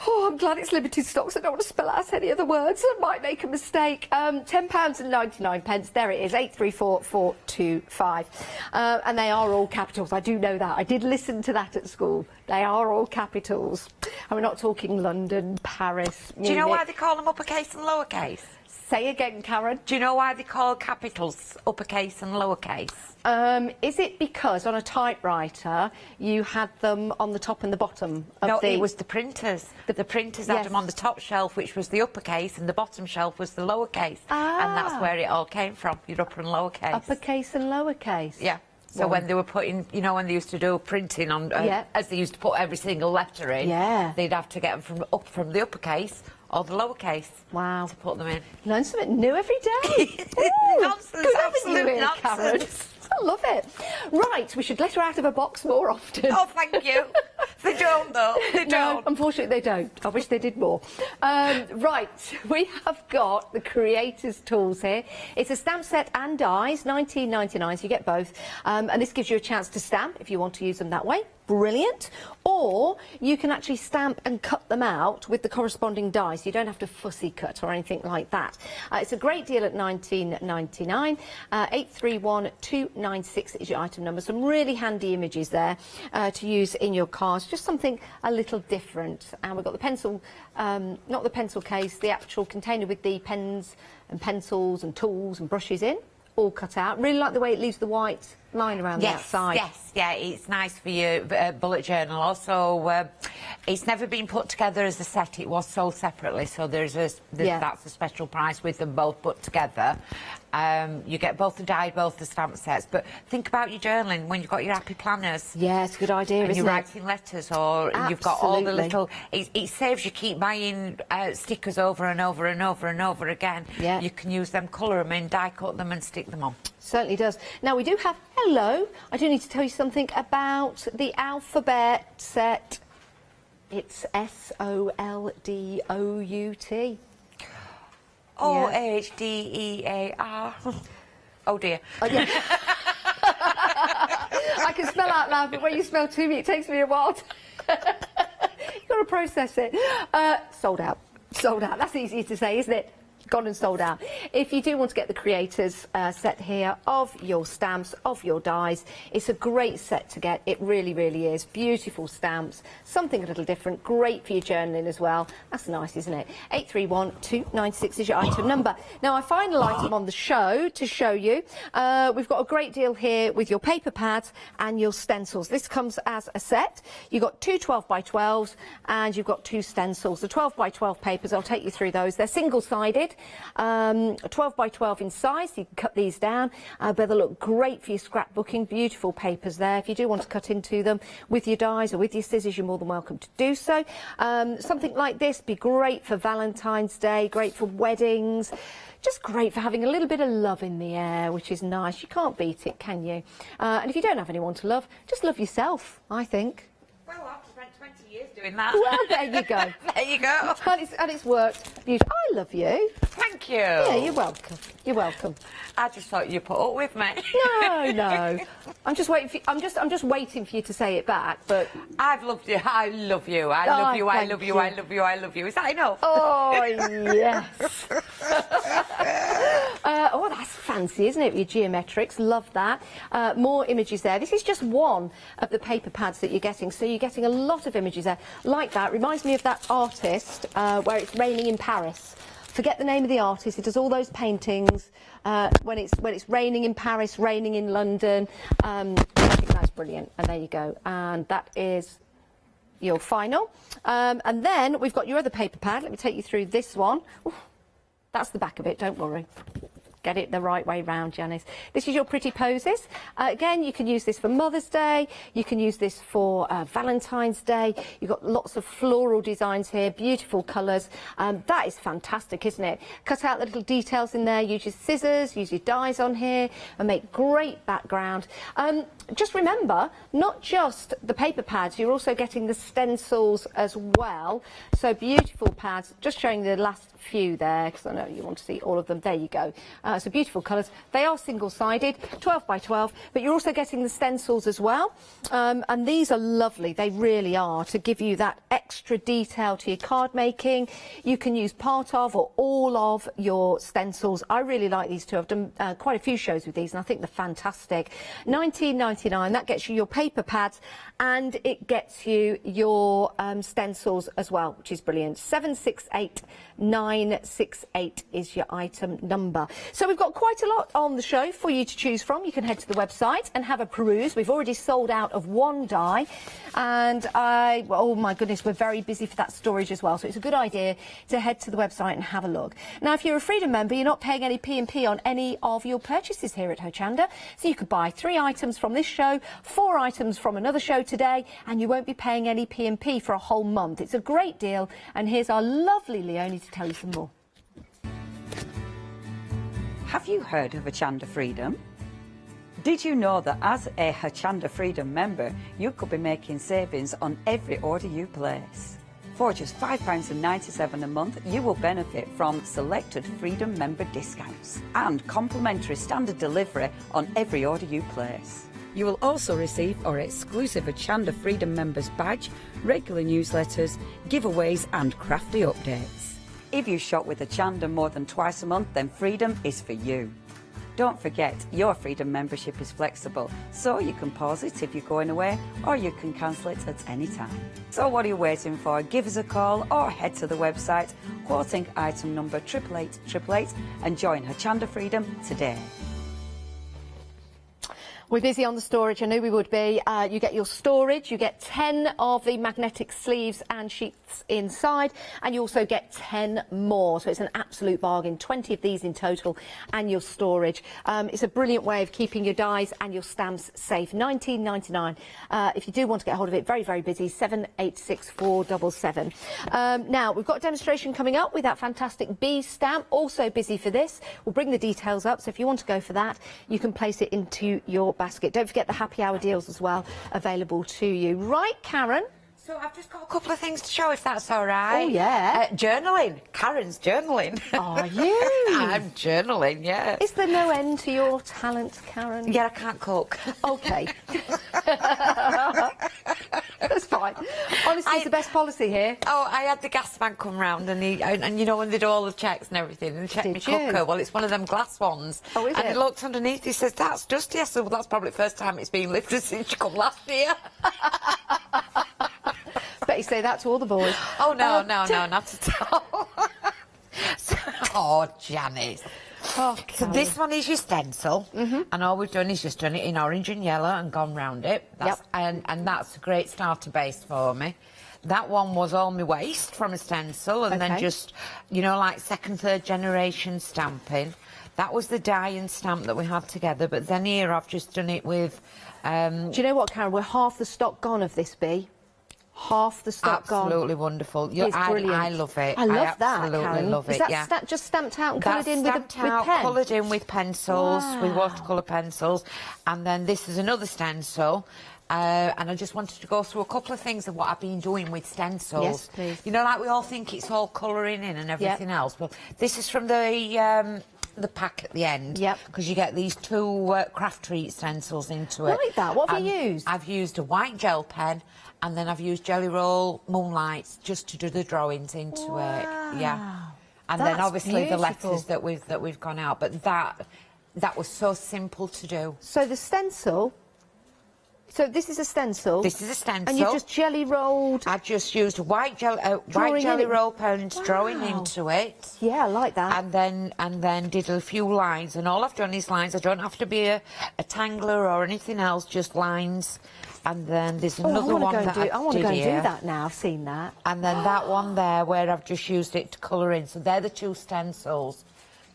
Oh, I'm glad it's limited stock, so I don't want to spell out any other words. I might make a mistake. £10.99. There it is, 834425. And they are all capitals. I do know that. I did listen to that at school. They are all capitals. And we're not talking London, Paris, Munich. Do you know why they call them uppercase and lowercase? Say again, Karen. Do you know why they call capitals uppercase and lowercase? Is it because on a typewriter you had them on the top and the bottom of No, it was the printers. The printers had them on the top shelf, which was the uppercase, and the bottom shelf was the lowercase. And that's where it all came from, your upper and lowercase. Uppercase and lowercase. Yeah. So when they were putting, you know, when they used to do printing on, as they used to put every single letter in, they'd have to get them from the uppercase or the lowercase. Wow. To put them in. Learn something new every day. Nonsense, absolute nonsense. I love it. Right, we should let her out of a box more often. Oh, thank you. They don't, though. They don't. No, unfortunately, they don't. I wish they did more. Right, we have got the Creators Tools here. It's a stamp set and dies, £19.99, so you get both. And this gives you a chance to stamp if you want to use them that way. Brilliant. Or you can actually stamp and cut them out with the corresponding die, so you don't have to fussy cut or anything like that. It's a great deal at £19.99. 831296 is your item number. Some really handy images there to use in your cards. Just something a little different. And we've got the pencil, not the pencil case, the actual container with the pens and pencils and tools and brushes in, all cut out. Really like the way it leaves the white line around the outside. Yes, yeah, it's nice for your bullet journal. Also, it's never been put together as a set. It was sold separately, so that's a special price with them both put together. You get both the die, both the stamp sets. But think about your journaling when you've got your happy planners. Yeah, it's a good idea, and isn't you're it? writing letters, or you've got all the little. It saves you keep buying stickers over and over and over and over again. Yeah. You can use them, colour them in, die cut them, and stick them on. Certainly does. Now we do have. Hello. I do need to tell you something about the alphabet set. It's SOLDOUT. O-H-D-E-A-R. Oh dear. Oh, yeah. I can spell out loud, but when you spell to me, it takes me a while. You've got to process it. Sold out. Sold out. That's easy to say, isn't it? Gone and sold out. If you do want to get the Creators set here of your stamps, of your dies, it's a great set to get. It really, really is. Beautiful stamps, something a little different, great for your journaling as well. That's nice, isn't it? 831296 is your item number. Now, our final item on the show to show you, we've got a great deal here with your paper pads and your stencils. This comes as a set. You've got two 12x12s and you've got two stencils. The 12x12 papers, I'll take you through those. They're single-sided. 12x12 in size, so you can cut these down, but they'll look great for your scrapbooking. Beautiful papers there. If you do want to cut into them with your dies or with your scissors, you're more than welcome to do so. Something like this be great for Valentine's Day, great for weddings, just great for having a little bit of love in the air, which is nice. You can't beat it, can you? And if you don't have anyone to love, just love yourself, I think. Well, I've spent 20 years doing that. Well, there you go. There you go. And it's worked. Beautiful. I love you. Thank you. Yeah, you're welcome. You're welcome. I just thought you put up with me. No. I'm just waiting for you, I'm just waiting for you to say it back, but I've loved you. I love you. I love you. I thank love you. I love you. I love you. Is that enough? Oh, yes. Oh, that's fancy, isn't it? Your geometrics, love that. More images there. This is just one of the paper pads that you're getting, so you're getting a lot of images there. Like that, reminds me of that artist where it's raining in Paris. Forget the name of the artist. He does all those paintings when it's raining in Paris, raining in London. I think that's brilliant. And there you go. And that is your final. And then we've got your other paper pad. Let me take you through this one. Ooh, that's the back of it. Don't worry. Get it the right way round, Janice. This is your pretty poses. Again, you can use this for Mother's Day. You can use this for Valentine's Day. You've got lots of floral designs here, beautiful colours. That is fantastic, isn't it? Cut out the little details in there. Use your scissors, use your dies on here, and make great background. Just remember, not just the paper pads, you're also getting the stencils as well. So beautiful pads. Just showing the last few there, because I know you want to see all of them. There you go. So beautiful colours. They are single-sided, 12 by 12, but you're also getting the stencils as well. And these are lovely. They really are, to give you that extra detail to your card making. You can use part of or all of your stencils. I really like these two. I've done quite a few shows with these, and I think they're fantastic. $19.99. That gets you your paper pads, and it gets you your stencils as well, which is brilliant. 768968 is your item number. So we've got quite a lot on the show for you to choose from. You can head to the website and have a peruse. We've already sold out of one die, and oh my goodness, we're very busy for that storage as well. So it's a good idea to head to the website and have a look. Now, if you're a Freedom member, you're not paying any P&P on any of your purchases here at Hochanda. So you could buy 3 items from this show, 4 items from another show today, and you won't be paying any P&P for a whole month. It's a great deal, and here's our lovely Leonie to tell you some more. Have you heard of Hochanda Freedom? Did you know that as a Hochanda Freedom member, you could be making savings on every order you place? For just £5.97 a month, you will benefit from selected Freedom member discounts and complimentary standard delivery on every order you place. You will also receive our exclusive Hochanda Freedom members badge, regular newsletters, giveaways and crafty updates. If you shop with Hochanda more than twice a month, then Freedom is for you. Don't forget, your Freedom membership is flexible, so you can pause it if you're going away, or you can cancel it at any time. So what are you waiting for? Give us a call or head to the website, quoting item number 88888, and join Hochanda Freedom today. We're busy on the storage. I knew we would be. You get your storage. You get 10 of the magnetic sleeves and sheets inside, and you also get 10 more. So it's an absolute bargain. 20 of these in total, and your storage. It's a brilliant way of keeping your dies and your stamps safe. $19.99. If you do want to get hold of it, very, very busy. 786477. Now we've got a demonstration coming up with that fantastic bee stamp. Also busy for this. We'll bring the details up. So if you want to go for that, you can place it into your basket. Don't forget the happy hour deals as well available to you. Right, Karen? So I've just got a couple of things to show, if that's all right. Oh, yeah. Journaling. Karen's journaling. Are you? I'm journaling, yeah. Is there no end to your talent, Karen? Yeah, I can't cook. Okay. That's fine. Honestly, it's the best policy here. Oh, I had the gas man come round, and you know, when they do all the checks and everything, and checked my cooker. Well, it's one of them glass ones. Oh, is and it? he looked underneath, he says, that's dusty. I said, well, that's probably the first time it's been lifted since you come last year. Bet you say that to all the boys. Oh, no, not at all. Oh, Janice. Oh, so this one is your stencil, and all we've done is just done it in orange and yellow and gone round it. And that's a great starter base for me. That one was all my waste from a stencil, and then just, you know, like second, third generation stamping. That was the die and stamp that we had together, but then here I've just done it with... Do you know what, Karen? We're half the stock gone of this bee. Half the stock gone. Absolutely wonderful. It's brilliant. I love it. I love that, absolutely Karen. love it, Is that just stamped out and coloured in with pen? Coloured in with pencils, with watercolour pencils. And then this is another stencil. and I just wanted to go through a couple of things of what I've been doing with stencils. Yes, please. You know, like we all think it's all colouring in and everything else. Well, this is from the pack at the end. Yep. Because you get these 2 craft treat stencils into it. Like that. What have you And used? I've used a white gel pen, and then I've used Jelly Roll Moonlights just to do the drawings into it. Yeah. And then That's obviously the beautiful. letters that we've gone out. But that was so simple to do. So the stencil. So this is a stencil. This is a stencil. And you've just jelly rolled. I just used a white jelly roll pen, drawing into it. Yeah, I like that. And then did a few lines. And all I've done is lines. I don't have to be a tangler or anything else. Just lines. And then there's another one that I want to go and do here. that now. I've seen that. And then that one there where I've just used it to colour in. So they're the 2 stencils.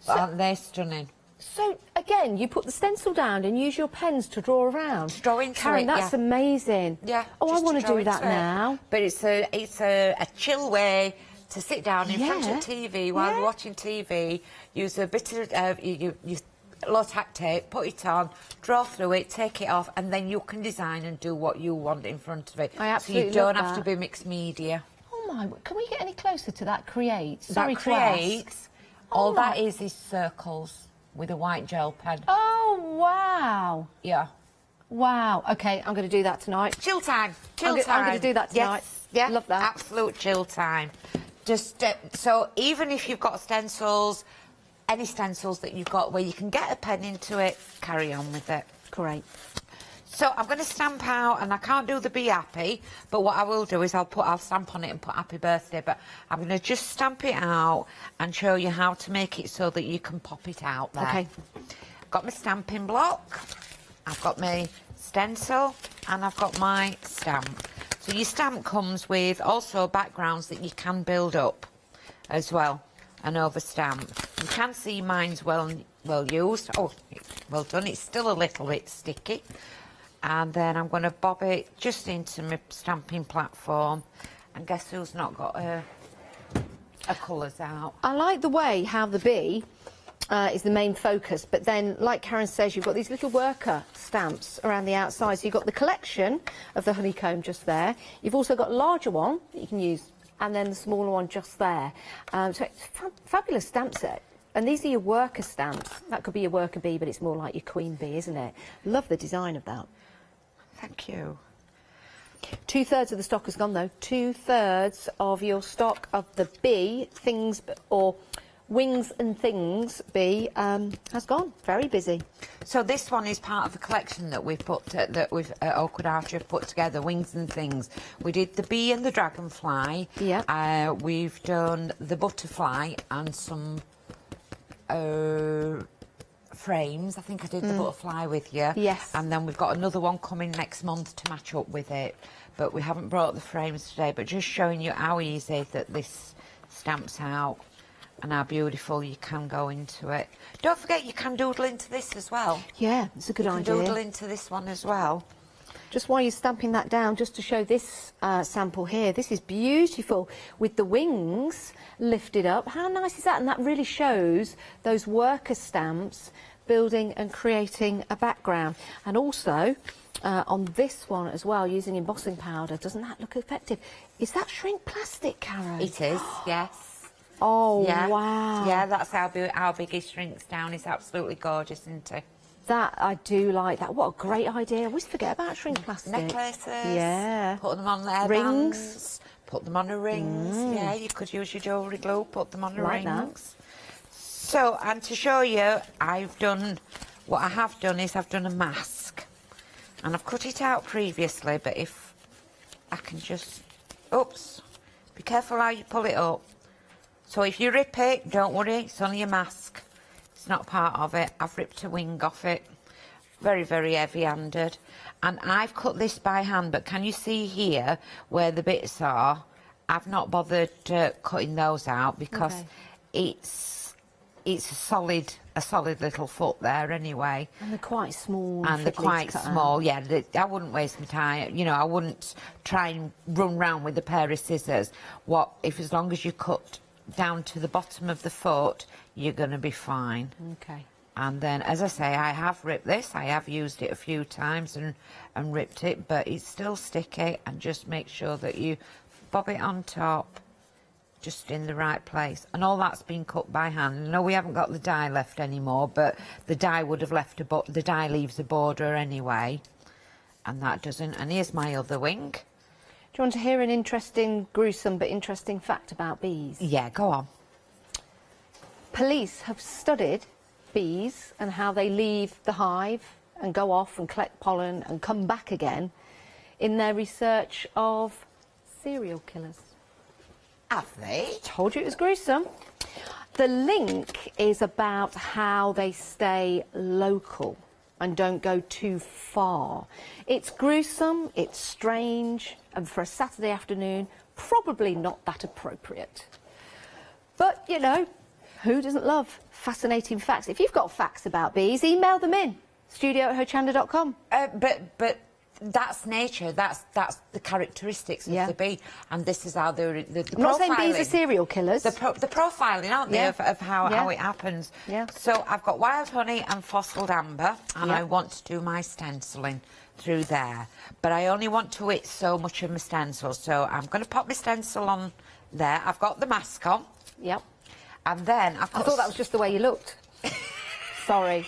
Aren't they stunning? So again, you put the stencil down and use your pens to draw around. Draw into Karen, it, that's amazing. Yeah. Oh, I just want to draw do that into it. now. But it's a chill way to sit down in front of Yeah. TV while you're watching TV. Use a bit of you low-tack tape, put it on, draw through it, take it off, and then you can design and do what you want in front of it. I absolutely So you don't love have to that. be mixed media. Oh my! Can we get any closer to that? Create. Sorry That to ask. creates. Oh All my- that is circles with a white gel pen. Oh wow! Yeah. Wow. Okay, I'm going to do that tonight. Chill time. Chill I'm time. going to do that tonight. Yes. Yeah. Love that. Absolute chill time. Just so even if you've got stencils, any stencils that you've got where you can get a pen into it, carry on with it. Great. So I'm going to stamp out, and I can't do the Be Happy, but what I will do is I'll stamp on it and put Happy Birthday, but I'm going to just stamp it out and show you how to make it so that you can pop it out there. Okay. Got my stamping block, I've got my stencil, and I've got my stamp. So your stamp comes with also backgrounds that you can build up as well, and overstamp. You can see mine's well used. Oh, well done. It's still a little bit sticky. And then I'm going to bob it just into my stamping platform. And guess who's not got her colours out? I like the way how the bee is the main focus, but then, like Karen says, you've got these little worker stamps around the outside. So you've got the collection of the honeycomb just there. You've also got a larger one that you can use, and then the smaller one just there. So it's a fabulous stamp set. And these are your worker stamps. That could be your worker bee, but it's more like your queen bee, isn't it? Love the design of that. Thank you. 2/3 of the stock has gone, though. 2/3 of your stock of the bee things, or wings and things bee, has gone. Very busy. So this one is part of a collection that we've put that we've Hochanda have put together. Wings and things. We did the bee and the dragonfly. Yeah. We've done the butterfly and some frames. I think I did the butterfly with you. Yes. And then we've got another one coming next month to match up with it. But we haven't brought the frames today. But just showing you how easy that this stamps out and how beautiful you can go into it. Don't forget you can doodle into this as well. Yeah, it's a good idea. You can doodle into this one as well. Just while you're stamping that down, just to show this sample here, this is beautiful with the wings lifted up. How nice is that? And that really shows those worker stamps building and creating a background. And also on this one as well, using embossing powder, doesn't that look effective? Is that shrink plastic, Karen? It is, yes. Oh, yeah. wow. Yeah, that's how big it shrinks down. It's absolutely gorgeous, isn't it? That, I do like that. What a great idea. I always forget about shrink plastic. Necklaces. Yeah. Put them on their Rings. bands. Put them on the rings. Yeah, you could use your jewellery glue, put them on the Like that. rings. So, and to show you, what I have done is I've done a mask. And I've cut it out previously, but if I can just, oops, be careful how you pull it up. So if you rip it, don't worry, it's only a mask. It's not part of it. I've ripped a wing off it. Very, very heavy-handed. And I've cut this by hand, but can you see here where the bits are? I've not bothered cutting those out because it's a solid little foot there anyway. And they're quite small. And they're fiddly to quite cut out. small, yeah. I wouldn't waste my time. You know, I wouldn't try and run round with a pair of scissors. As long as you cut down to the bottom of the foot, you're going to be fine. Okay. And then, as I say, I have ripped this. I have used it a few times and ripped it, but it's still sticky. And just make sure that you bob it on top, just in the right place. And all that's been cut by hand. No, we haven't got the die left anymore, but the die would have left the die leaves a border anyway, and that doesn't. And here's my other wing. Do you want to hear an interesting, gruesome but interesting fact about bees? Yeah, go on. Police have studied bees and how they leave the hive and go off and collect pollen and come back again in their research of serial killers. Have they? Told you it was gruesome. The link is about how they stay local and don't go too far. It's gruesome, it's strange, and for a Saturday afternoon, probably not that appropriate. But, you know, who doesn't love fascinating facts? If you've got facts about bees, email them in, studio@hochanda.com. But that's nature, that's the characteristics of the bee, and this is how the I'm not saying bees are serial killers. The profiling, aren't they, of how it happens. Yeah. So I've got wild honey and fossiled amber, and I want to do my stenciling through there. But I only want to hit so much of my stencil, so I'm going to pop my stencil on there. I've got the mask on. Yep. And then I thought that was just the way you looked. Sorry.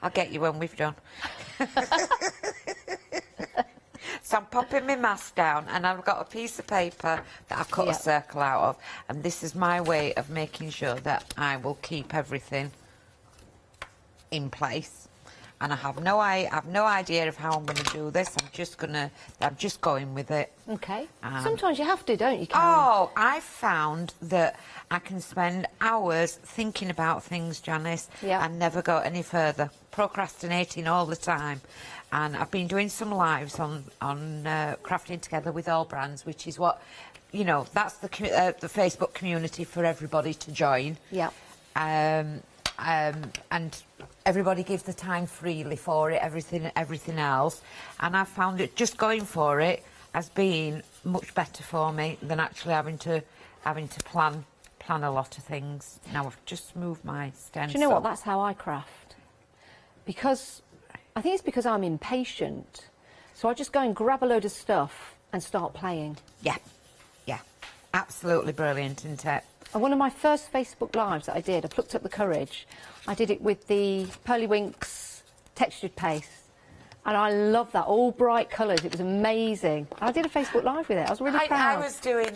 I'll get you when we've done. So I'm popping my mask down, and I've got a piece of paper that I've cut a circle out of, and this is my way of making sure that I will keep everything in place. And I have no idea of how I'm going to do this. I'm just going with it. Okay. Sometimes you have to, don't you, Karen? Oh, I've found that I can spend hours thinking about things, Janice, and never go any further, procrastinating all the time. And I've been doing some lives on crafting together with all brands, which is what, you know, that's the Facebook community for everybody to join. Yeah. And everybody gives the time freely for it, everything else, and I've found it just going for it as being much better for me than actually having to plan a lot of things. Now I've just moved my stencil. Do you know what? That's how I craft. Because I think it's because I'm impatient, so I just go and grab a load of stuff and start playing. Yeah, absolutely brilliant, isn't it? And one of my first Facebook Lives that I did, I plucked up the courage. I did it with the Pearly Winks textured paste. And I love that, all bright colours. It was amazing. I did a Facebook Live with it. I was really proud. I was doing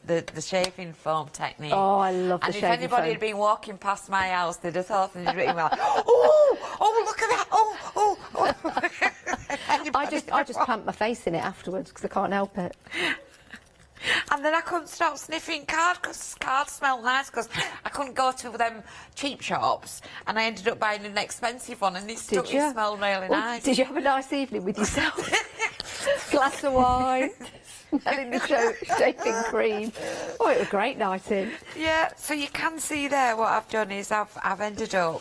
the shaving foam technique. Oh, I love the shaving foam. And if anybody had been walking past my house, they'd have thought they'd written like, oh, look at that, oh. I just plant my face in it afterwards because I can't help it. And then I couldn't stop sniffing card because cards smelled nice, because I couldn't go to them cheap shops, and I ended up buying an expensive one, and it smelled really nice. Did you have a nice evening with yourself? Glass of wine, smelling the shaving cream. Oh, it was a great night in. Yeah, so you can see there what I've done is I've ended up.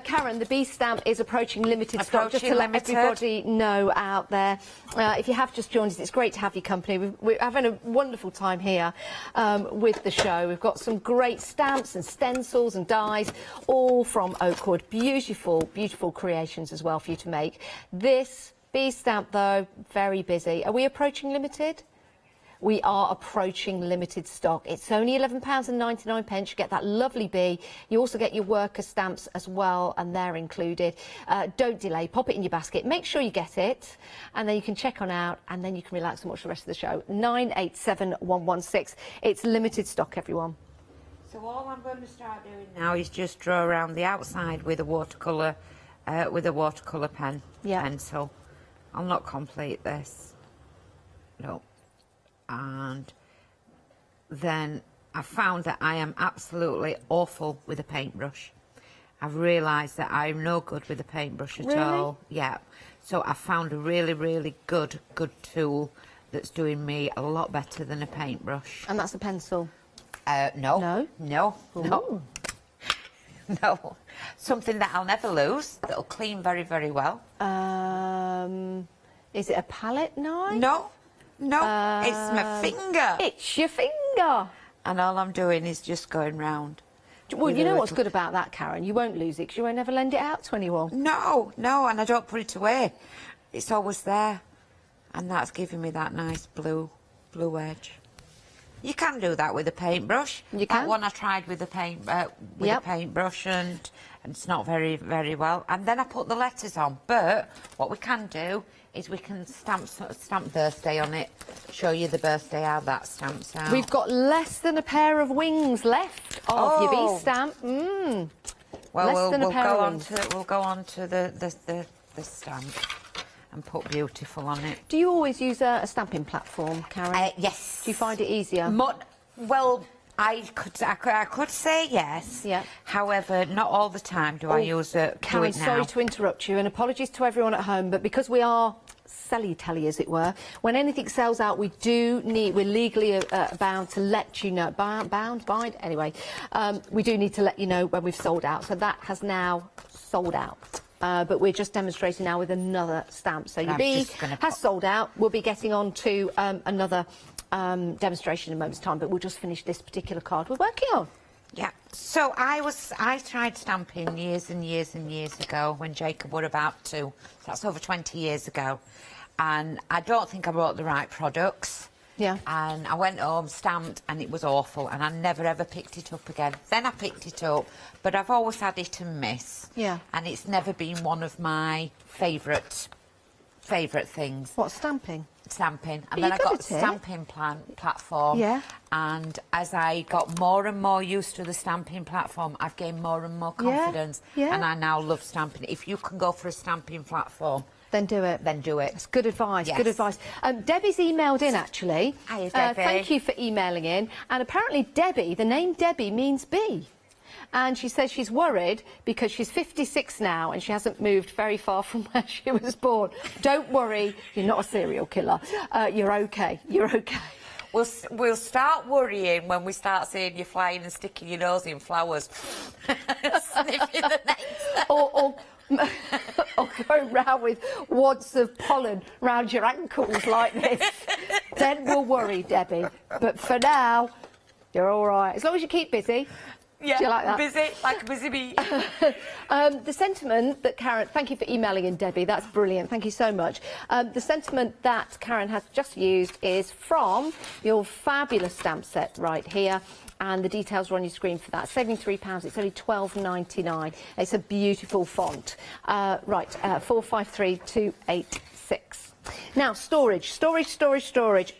Karen, the bee stamp is approaching limited stock, just to let everybody know out there. If you have just joined us, it's great to have your company. We're having a wonderful time here with the show. We've got some great stamps and stencils and dies, all from Oakwood. Beautiful, beautiful creations as well for you to make. This bee stamp, though, very busy. Are we approaching limited? We are approaching limited stock. It's only £11.99. You get that lovely bee. You also get your worker stamps as well, and they're included. Don't delay. Pop it in your basket. Make sure you get it, and then you can check on out, and then you can relax and watch the rest of the show. 987116. It's limited stock, everyone. So all I'm going to start doing now is just draw around the outside with a watercolour pen, pencil. I'll not complete this. No. And then I found that I am absolutely awful with a paintbrush. I've realised that I'm no good with a paintbrush at all. Yeah. So I found a really, really good tool that's doing me a lot better than a paintbrush. And that's a pencil? No. No. Something that I'll never lose, that'll clean very, very well. Is it a palette knife? No, it's my finger. It's your finger. And all I'm doing is just going round. Well, you know what's good about that, Karen? You won't lose it because you won't ever lend it out to anyone. No, and I don't put it away. It's always there. And that's giving me that nice blue edge. You can do that with a paintbrush. You can. That one I tried with a paintbrush and it's not very, very well. And then I put the letters on. But what we can do is we can stamp birthday on it. Show you the birthday, how that stamps out. We've got less than a pair of wings left of your bee stamp. Well, we'll go on to the stamp and put beautiful on it. Do you always use a stamping platform, Karen? Yes. Do you find it easier? Well, I could say yes. Yeah. However, not all the time do I use it. Karen, sorry to interrupt you, and apologies to everyone at home, but because we are selly-telly, as it were, when anything sells out, we're legally bound to let you know. Anyway, we do need to let you know when we've sold out. So that has now sold out. But we're just demonstrating now with another stamp. So your bee has sold out. We'll be getting on to another demonstration in a moment's time, but we'll just finish this particular card we're working on. Yeah. So I tried stamping years and years and years ago when Jacob were about 2. So that's over 20 years ago. And I don't think I brought the right products. Yeah. And I went home, stamped, and it was awful, and I never ever picked it up again. Then I picked it up, but I've always had it and miss. Yeah. And it's never been one of my favourite things. What, stamping? Stamping. And then I got a stamping platform. Yeah. And as I got more and more used to the stamping platform, I've gained more and more confidence. Yeah. And I now love stamping. If you can go for a stamping platform, then do it. Then do it. It's good advice. Yes. Good advice. Debbie's emailed in, actually. Hi, Debbie. Thank you for emailing in. And apparently Debbie, the name Debbie means bee. And she says she's worried because she's 56 now and she hasn't moved very far from where she was born. Don't worry, you're not a serial killer. You're okay. You're okay. We'll start worrying when we start seeing you flying and sticking your nose in flowers. Sniffing the next. Or go round with wads of pollen round your ankles like this. Then we'll worry, Debbie. But for now, you're all right. As long as you keep busy. Yeah, do you like that? Busy, like a busy bee. The sentiment that Karen... Thank you for emailing in, Debbie. That's brilliant. Thank you so much. The sentiment that Karen has just used is from your fabulous stamp set right here. And the details are on your screen for that. Saving £3, it's only £12.99. It's a beautiful font. 453286. Now, storage.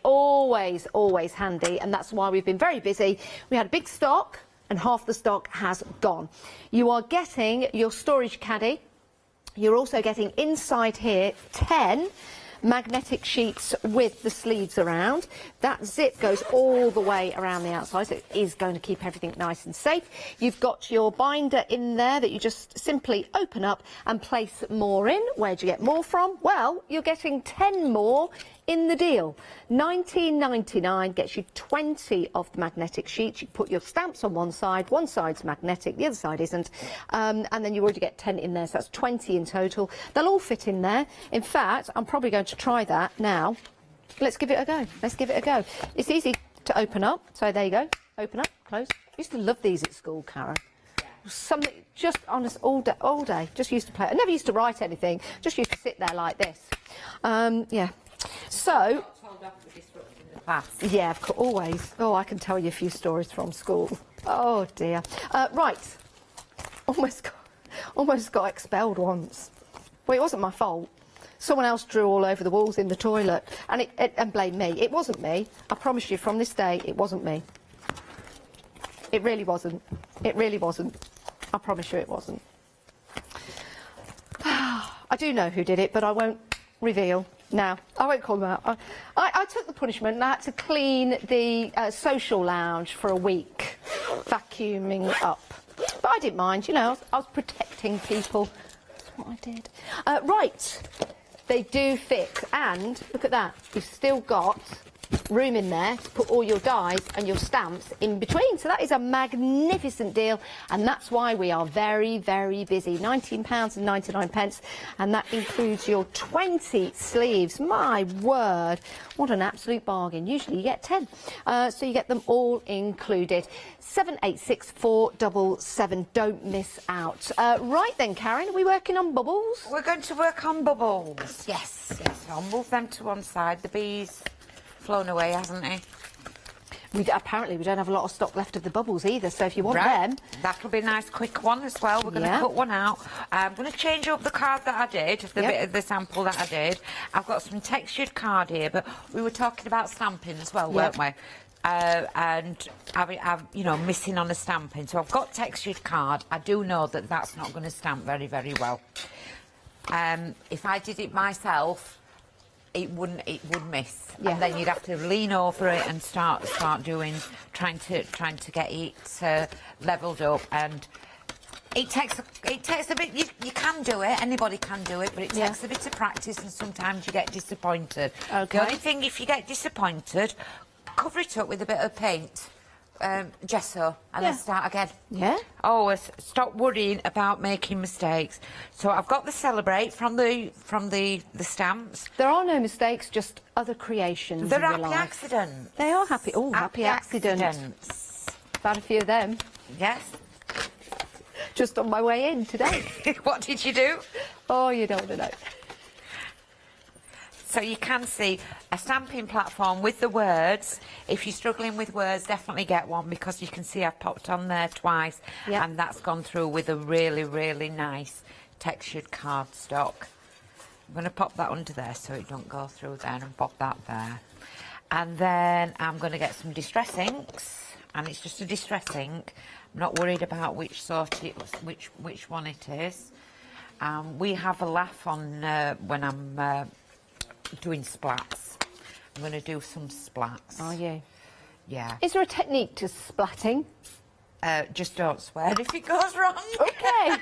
Always handy, and that's why we've been very busy. We had a big stock, and half the stock has gone. You are getting your storage caddy. You're also getting inside here 10 magnetic sheets with the sleeves around. That zip goes all the way around the outside, so it is going to keep everything nice and safe. You've got your binder in there that you just simply open up and place more in. Where do you get more from? Well, you're getting 10 more in the deal. £19.99 gets you 20 of the magnetic sheets. You put your stamps on one side's magnetic, the other side isn't, and then you already get 10 in there, so that's 20 in total. They'll all fit in there. In fact, I'm probably going to try that now. Let's give it a go. It's easy to open up, so there you go. Open up, close. I used to love these at school, Karen. Something just on us all day. Just used to play. I never used to write anything. Just used to sit there like this. Yeah. So, yeah, of course, always. Oh, I can tell you a few stories from school. Oh dear. Right, almost got expelled once. Well, it wasn't my fault. Someone else drew all over the walls in the toilet, and and blamed me. It wasn't me. I promise you, from this day, it wasn't me. It really wasn't. It really wasn't. I promise you, it wasn't. I do know who did it, but I won't reveal. Now, I won't call them out. I took the punishment and I had to clean the social lounge for a week, vacuuming up. But I didn't mind, you know, I was protecting people. That's what I did. Right, they do fit. And, look at that, you've still got room in there to put all your dies and your stamps in between. So that is a magnificent deal, and that's why we are very, very busy. £19.99, and that includes your 20 sleeves. My word, what an absolute bargain. Usually you get 10, so you get them all included. 786477, don't miss out. Right then, Karen, are we working on bubbles? We're going to work on bubbles, yes. I'll move them to one side. The bee's flown away, hasn't he? Apparently we don't have a lot of stock left of the bubbles either, so if you want them... That'll be a nice quick one as well. We're going to cut one out. I'm going to change up the card that I did, the bit of the sample that I did. I've got some textured card here, but we were talking about stamping as well, weren't we? And I've, you know, missing on the stamping. So I've got textured card. I do know that that's not going to stamp very, very well. If I did it myself, it would miss, and then you'd have to lean over it and start doing, trying to get it levelled up, and it takes a bit. You can do it, anybody can do it, but it takes a bit of practice, and sometimes you get disappointed. The only thing, if you get disappointed, cover it up with a bit of paint, gesso, and then start again. Always stop worrying about making mistakes. So I've got the Celebrate from the stamps. There are no mistakes, just other creations. They're in happy your life. accidents. They are happy. Oh, happy accidents. Had a few of them. Yes. Just on my way in today. What did you do? Oh, you don't want to know. So you can see a stamping platform with the words. If you're struggling with words, definitely get one, because you can see I've popped on there twice, and that's gone through with a really, really nice textured cardstock. I'm going to pop that under there so it don't go through there, and pop that there. And then I'm going to get some distress inks, and it's just a distress ink. I'm not worried about which sort which one it is. We have a laugh on when I'm doing splats. I'm going to do some splats. Are you? Yeah. Is there a technique to splatting? Just don't swear if it goes wrong. Okay.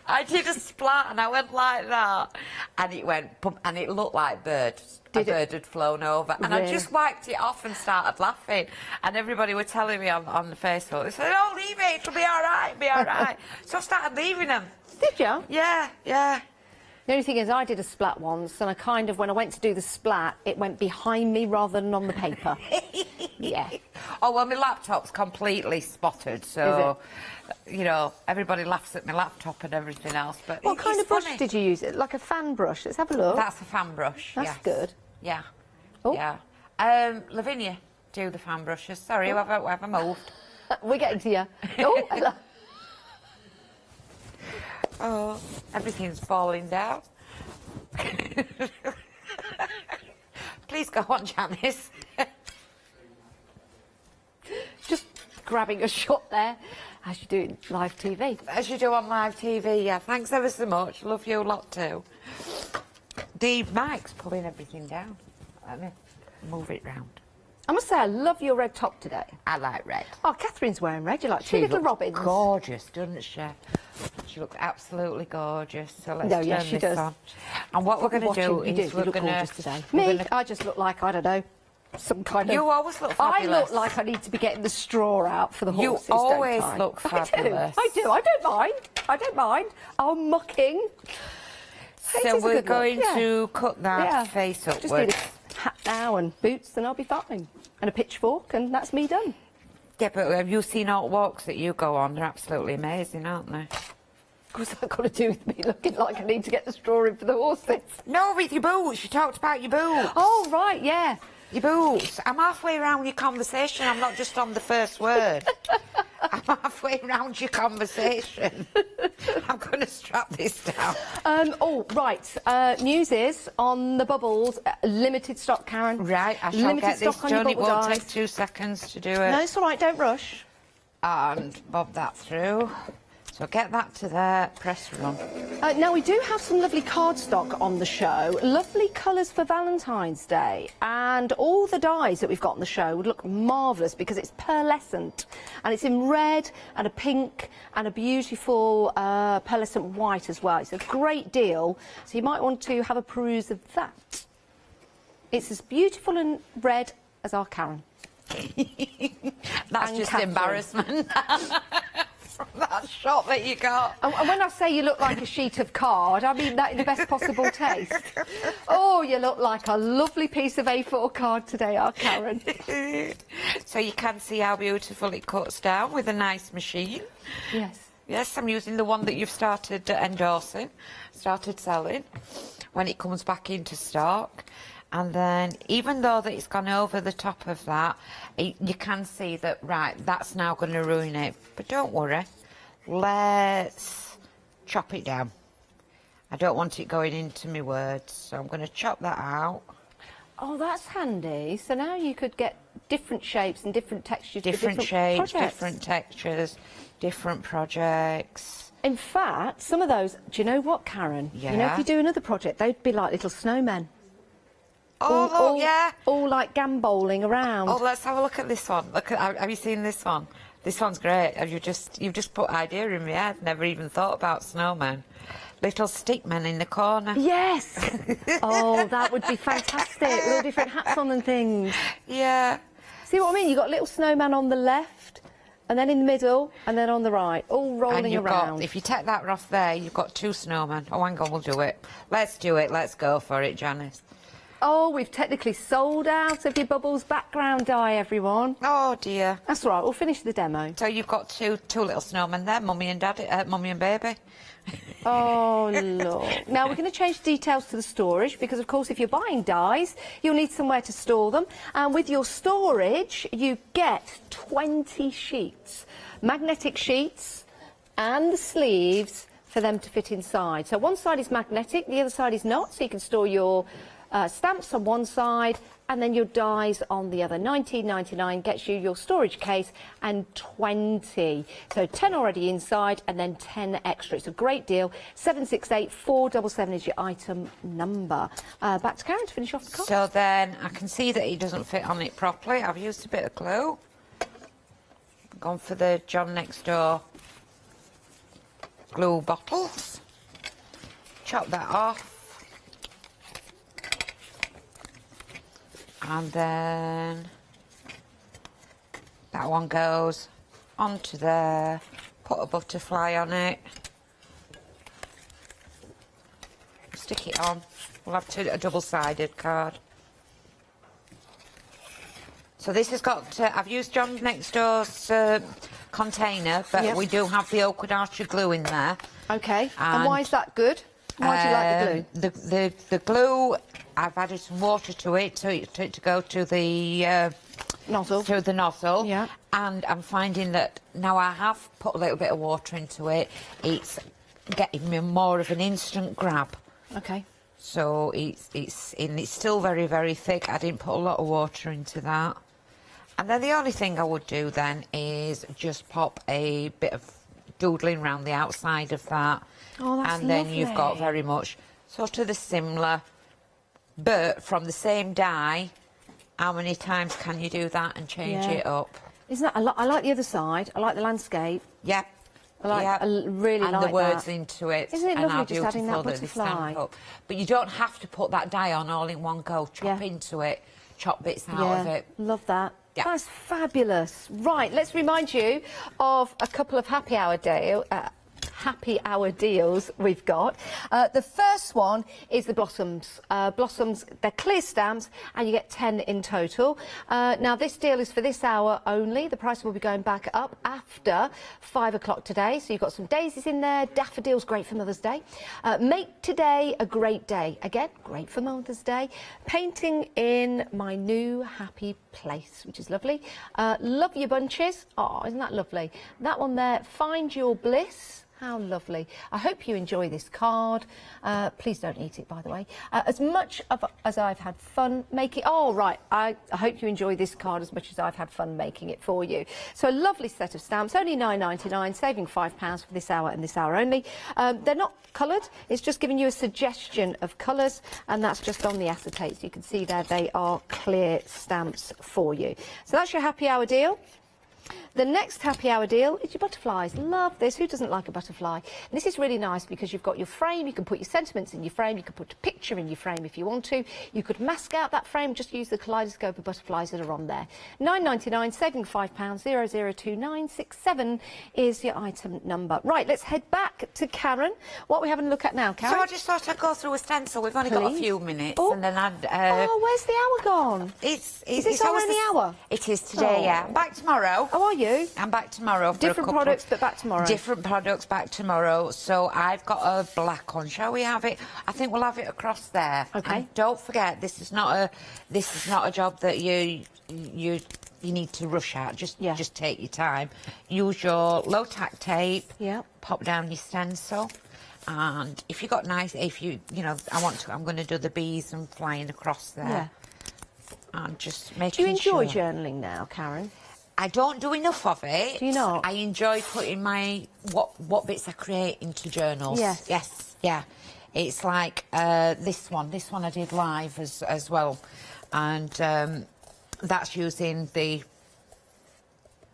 I did a splat and I went like that, and it went, and it looked like a bird had flown over, and I just wiped it off and started laughing, and everybody were telling me on the Facebook, they said, "Oh, leave it, it'll be all right, be all right." So I started leaving them. Did you? Yeah. The only thing is, I did a splat once, and when I went to do the splat, it went behind me rather than on the paper. Yeah. Oh, well, my laptop's completely spotted, so, you know, everybody laughs at my laptop and everything else, but what kind of brush did you use? Like a fan brush? Let's have a look. That's a fan brush, That's good. Yeah. Oh. Yeah. Lavinia, do the fan brushes. Sorry, have I moved? We're getting to you. Oh, hello. Oh, everything's falling down. Please go on, Janice. Just grabbing a shot there, as you do in live TV. As you do on live TV, yeah. Thanks ever so much. Love you a lot too. The mic's pulling everything down. Let me move it round. I must say, I love your red top today. I like red. Oh, Catherine's wearing red. You like two little robins. Gorgeous, doesn't she? She looks absolutely gorgeous. So let's turn she this does. on. And what we're going to do is we're going to... today. Me, I just look like, I don't know, some kind of... You always look fabulous. I look like I need to be getting the straw out for the horses, You always don't I? look fabulous. I do. I don't mind. I don't mind. I'm mucking. So we're going to cut that face upwards. Just need a hat now and boots, and I'll be fine. And a pitchfork, and that's me done. Yeah, but have you seen art walks that you go on? They're absolutely amazing, aren't they? What's that got to do with me looking like I need to get the straw in for the horses? No, with your boots. You talked about your boots. Oh, right, yeah. Your boots. I'm halfway around your conversation. I'm not just on the first word. I'm halfway around your conversation. I'm going to strap this down. Oh, right. News is, on the bubbles, limited stock, Karen. Right, I shall get this done. It won't dies. take 2 seconds to do it. No, it's all right. Don't rush. And bob that through. So get that to there, press run. Now, we do have some lovely cardstock on the show. Lovely colours for Valentine's Day. And all the dyes that we've got on the show would look marvellous because it's pearlescent. And it's in red and a pink and a beautiful pearlescent white as well. It's a great deal. So you might want to have a peruse of that. It's as beautiful and red as our Karen. That's And just Catherine. embarrassment. From that shot that you got. And when I say you look like a sheet of card, I mean that in the best possible taste. Oh, you look like a lovely piece of A4 card today, our Karen. So you can see how beautiful it cuts down with a nice machine. Yes. Yes, I'm using the one that you've started endorsing, started selling, when it comes back into stock. And then, even though that it's gone over the top of that, you can see that, right, that's now going to ruin it. But don't worry, let's chop it down. I don't want it going into my words, so I'm going to chop that out. Oh, that's handy. So now you could get different shapes and different textures for Different shapes, projects. different textures, different projects. In fact, some of those, do you know what, Karen? Yeah. You know, if you do another project, they'd be like little snowmen. Oh, yeah. All like gamboling around. Oh, let's have a look at this one. Look at, have you seen this one? This one's great. You've just put idea in my head. Never even thought about snowmen. Little stickmen in the corner. Yes. Oh, that would be fantastic. With all different hats on and things. Yeah. See what I mean? You've got little snowman on the left, and then in the middle, and then on the right, all rolling And you've around. got, if you take that off there, you've got 2 snowmen. Oh, hang on, we'll do it. Let's do it. Let's go for it, Janice. Oh, we've technically sold out of your Bubbles background dye, everyone. Oh, dear. That's all right, we'll finish the demo. So you've got two little snowmen there, Mummy and Daddy, Mummy and Baby. Oh, look. Now, we're going to change details to the storage because, of course, if you're buying dyes, you'll need somewhere to store them. And with your storage, you get 20 sheets, magnetic sheets and the sleeves for them to fit inside. So one side is magnetic, the other side is not, so you can store your stamps on one side and then your dies on the other. $19.99 gets you your storage case and 20. So 10 already inside and then 10 extra. It's a great deal. 768477 is your item number. Back to Karen to finish off the card. So then I can see that it doesn't fit on it properly. I've used a bit of glue. Gone for the John Next Door glue bottles. Chop that off. And then that one goes onto there. Put a butterfly on it. Stick it on. We'll have a double-sided card. So this has got, I've used John Next Door's container, but Yep. we do have the Hochanda glue in there. Okay, and why is that good? Why do you like the glue? The glue, I've added some water to it to go to the nozzle. Through the nozzle. Yeah. And I'm finding that now I have put a little bit of water into it, it's getting me more of an instant grab. Okay. So it's still very, very thick. I didn't put a lot of water into that. And then the only thing I would do then is just pop a bit of doodling around the outside of that. Oh, that's and then you've got lovely. very much sort of the similar, but from the same die. How many times can you do that and change Yeah. it up? Isn't that? I like the other side. I like the landscape. Yeah. I like. Yeah. I really and like the words that. into it. Isn't it and lovely how just adding that beautiful they butterfly? stand up. But you don't have to put that die on all in one go. Chop into it, chop bits out of it. Love that. Yeah. That's fabulous. Right, let's remind you of a couple of happy hour deals we've got. The first one is the Blossoms. Blossoms, they're clear stamps and you get 10 in total. Now this deal is for this hour only. The price will be going back up after 5 o'clock today. So you've got some daisies in there. Daffodils, great for Mother's Day. Make today a great day. Again, great for Mother's Day. Painting in my new happy place, which is lovely. Love your bunches. Oh, isn't that lovely? That one there, find your bliss. How lovely. I hope you enjoy this card. Please don't eat it, by the way. As much as I've had fun making... Oh, right. I hope you enjoy this card as much as I've had fun making it for you. So a lovely set of stamps, only $9.99, saving £5 for this hour and this hour only. They're not coloured. It's just giving you a suggestion of colours, and that's just on the acetate. So you can see there they are clear stamps for you. So that's your happy hour deal. The next happy hour deal is your butterflies. Love this. Who doesn't like a butterfly? And this is really nice because you've got your frame. You can put your sentiments in your frame. You can put a picture in your frame if you want to. You could mask out that frame. Just use the kaleidoscope of butterflies that are on there. £9.99, saving £5. 002967 is your item number. Right, let's head back to Karen. What are we having a look at now, Karen? So I just thought I'd go through a stencil. We've only got a few minutes, Oh. and then I'd. Oh, where's the hour gone? Is this our only hour? It is today. Oh. Yeah, I'm back tomorrow. How are you? I'm back tomorrow. For Different a couple products, but back tomorrow. Different products back tomorrow. So I've got a black on. Shall we have it? I think we'll have it across there. Okay. And don't forget, this is not a job that you need to rush out. Just take your time. Use your low tack tape. Yeah. Pop down your stencil. And if you got nice, I'm going to do the bees and flying across there. Yeah. And just making Do you enjoy sure. journaling now, Karen? I don't do enough of it. Do you not? I enjoy putting my what bits I create into journals. Yes. Yes. Yeah. It's like this one. This one I did live as well, and that's using the.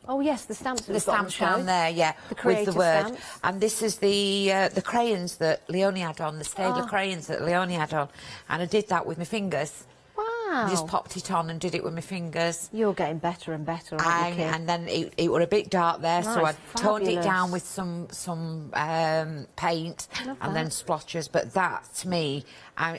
Oh yes, the stamps. The stamps down there, yeah, The with creative the word. stamps. And this is the crayons that Leonie had on, the Staedtler crayons that Leonie had on, and I did that with my fingers. Wow. I just popped it on and did it with my fingers. You're getting better and better, aren't you, Kit? And then it were a bit dark there, so I Nice, toned it fabulous. down with some paint Love and then that. splotches. But that, to me,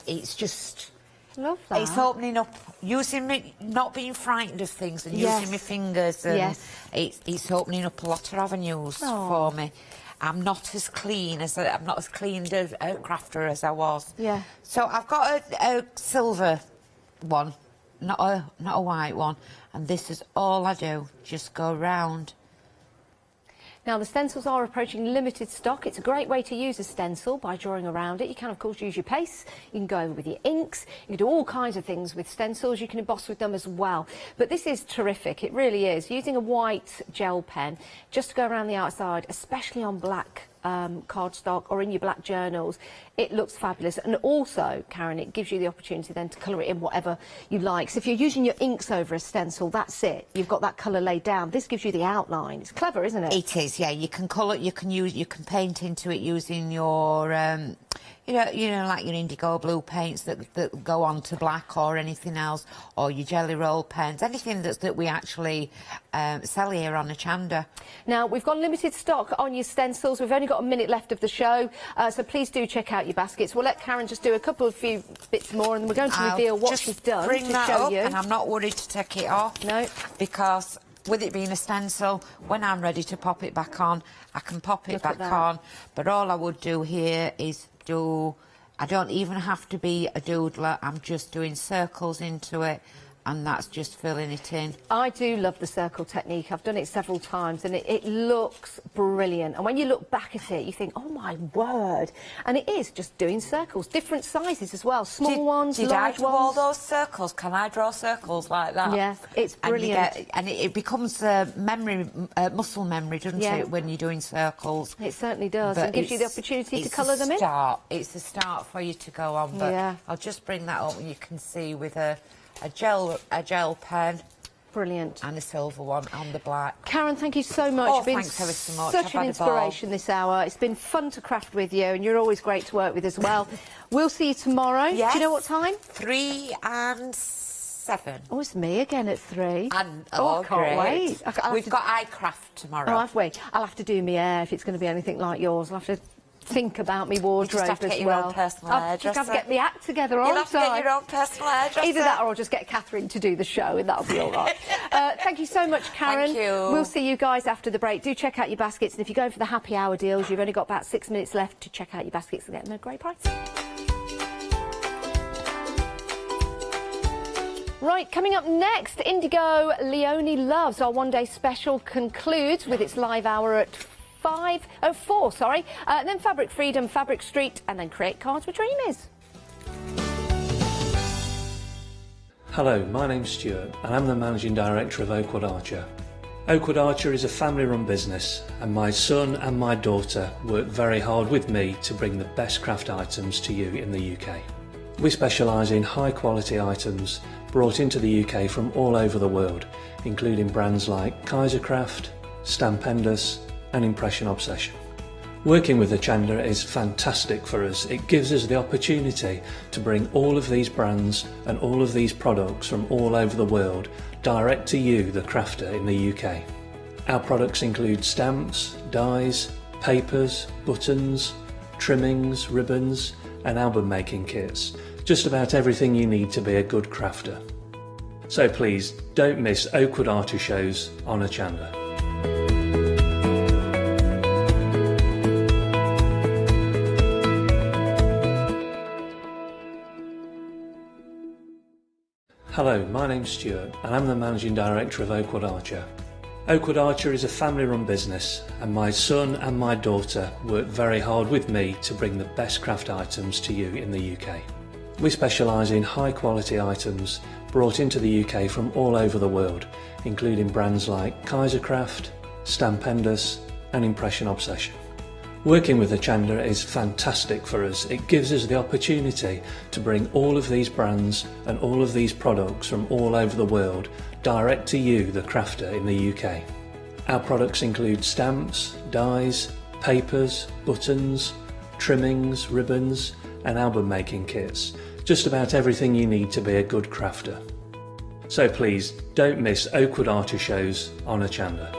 it's just... Love that. It's opening up, using me, not being frightened of things and Yes. using my fingers. And Yes. it's opening up a lot of avenues for me. I'm not as clean as a crafter as I was. Yeah. So I've got a silver one, not a white one, and this is all I do. Just go round. Now, the stencils are approaching limited stock. It's a great way to use a stencil by drawing around it. You can, of course, use your paste. You can go over with your inks. You can do all kinds of things with stencils. You can emboss with them as well. But this is terrific. It really is. Using a white gel pen just to go around the outside, especially on black cardstock or in your black journals, it looks fabulous. And also, Karen, it gives you the opportunity then to colour it in whatever you like. So if you're using your inks over a stencil, that's it. You've got that colour laid down. This gives you the outline. It's clever, isn't it? It is, yeah. You can colour, you can paint into it using your, like your indigo blue paints that go on to black or anything else, or your jelly roll pens, anything that we actually sell here on Hochanda. Now, we've got limited stock on your stencils. We've only got a minute left of the show, so please do check out your baskets. We'll let Karen just do a few bits more, and we're going to reveal what she's done Bring to that show up, you. and I'm not worried to take it off. No. Because with it being a stencil, when I'm ready to pop it back on, I can pop it Look at back that. on. But all I would do here is I don't even have to be a doodler. I'm just doing circles into it, and that's just filling it in. I do love the circle technique. I've done it several times, and it looks brilliant. And when you look back at it, you think, oh my word. And it is just doing circles, different sizes as well, small ones, Did I large do ones. all those circles? Can I draw circles like that? Yeah, it's brilliant. And it becomes muscle memory, doesn't Yeah. it, when you're doing circles? It certainly does. But And gives you the it's- opportunity to it's colour a them in. It's a start for you to go on. But Yeah. I'll just bring that up, and you can see with a gel pen. Brilliant. And a silver one on the black. Karen, thank you so much. Oh, You've been thanks ever so much. such I've an had a ball. inspiration this hour. It's been fun to craft with you, and you're always great to work with as well. We'll see you tomorrow. Yes. Do you know what time? 3 and 7. Oh, it's me again at 3. And, I can't great. wait. We've got eye craft tomorrow. Oh, have we? I'll have to do my hair if it's going to be anything like yours. I'll have to think about my wardrobe have to as get your well. own personal I'll just have to hairdresser. get my act together, You'll aren't have to get I? your own personal hairdresser. Either that or I'll just get Catherine to do the show, and that'll be all right. Thank you so much, Karen. Thank you. We'll see you guys after the break. Do check out your baskets, and if you're going for the happy hour deals, you've only got about 6 minutes left to check out your baskets and get them at a great price. Right, coming up next, Indigo Leonie Loves, our one-day special, concludes with its live hour at 4, sorry. Then Fabric Freedom, Fabric Street, and then Create Cards with Dreamers. Hello, my name's Stuart and I'm the Managing Director of Oakwood Archer. Oakwood Archer is a family-run business, and my son and my daughter work very hard with me to bring the best craft items to you in the UK. We specialise in high-quality items brought into the UK from all over the world, including brands like Kaisercraft, Stampendous and Impression Obsession. Working with Hochanda is fantastic for us. It gives us the opportunity to bring all of these brands and all of these products from all over the world direct to you, the crafter in the UK. Our products include stamps, dies, papers, buttons, trimmings, ribbons and album making kits. Just about everything you need to be a good crafter. So please don't miss Oakwood Archer shows on Hochanda. Hello, my name's Stuart and I'm the Managing Director of Oakwood Archer. Oakwood Archer is a family-run business and my son and my daughter work very hard with me to bring the best craft items to you in the UK. We specialise in high-quality items brought into the UK from all over the world, including brands like Kaisercraft, Stampendous and Impression Obsession. Working with Hochanda is fantastic for us. It gives us the opportunity to bring all of these brands and all of these products from all over the world direct to you, the crafter in the UK. Our products include stamps, dies, papers, buttons, trimmings, ribbons and album making kits. Just about everything you need to be a good crafter. So please don't miss Oakwood Archer shows on Hochanda.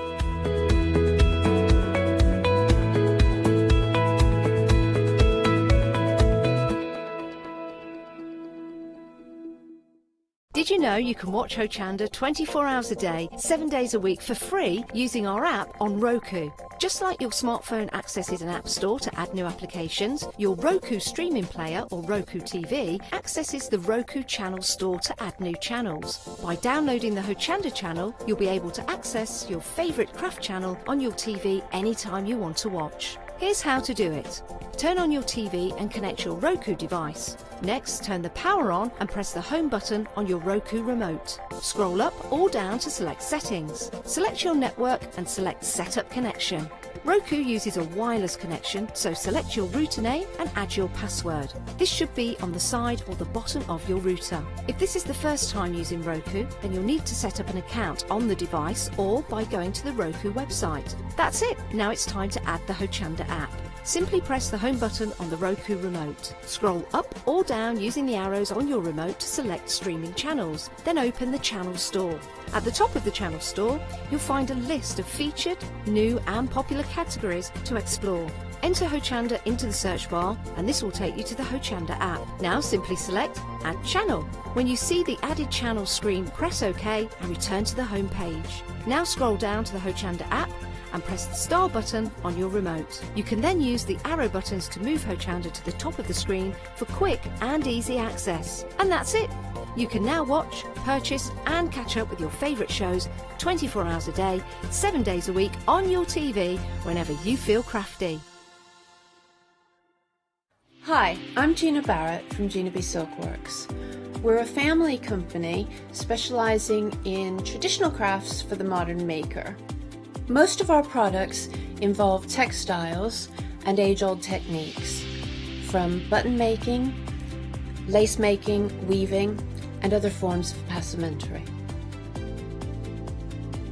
Did you know you can watch Hochanda 24 hours a day, 7 days a week for free using our app on Roku? Just like your smartphone accesses an app store to add new applications, your Roku streaming player or Roku TV accesses the Roku channel store to add new channels. By downloading the Hochanda channel, you'll be able to access your favourite craft channel on your TV anytime you want to watch. Here's how to do it. Turn on your TV and connect your Roku device. Next, turn the power on and press the home button on your Roku remote. Scroll up or down to select Settings. Select your network and select Setup Connection. Roku uses a wireless connection, so select your router name and add your password. This should be on the side or the bottom of your router. If this is the first time using Roku, then you'll need to set up an account on the device or by going to the Roku website. That's it. Now it's time to add the Hochanda app. Simply press the home button on the Roku remote. Scroll up or down using the arrows on your remote to select streaming channels. Then open the channel store. At the top of the channel store, you'll find a list of featured, new and popular categories to explore. Enter Hochanda into the search bar and this will take you to the Hochanda app. Now simply select Add Channel. When you see the added channel screen, press OK and return to the home page. Now scroll down to the Hochanda app and press the star button on your remote. You can then use the arrow buttons to move Hochanda to the top of the screen for quick and easy access. And that's it! You can now watch, purchase and catch up with your favourite shows 24 hours a day, 7 days a week on your TV whenever you feel crafty. Hi, I'm Gina Barrett from Gina B Silkworks. We're a family company specialising in traditional crafts for the modern maker. Most of our products involve textiles and age-old techniques, from button making, lace making, weaving, and other forms of passementerie.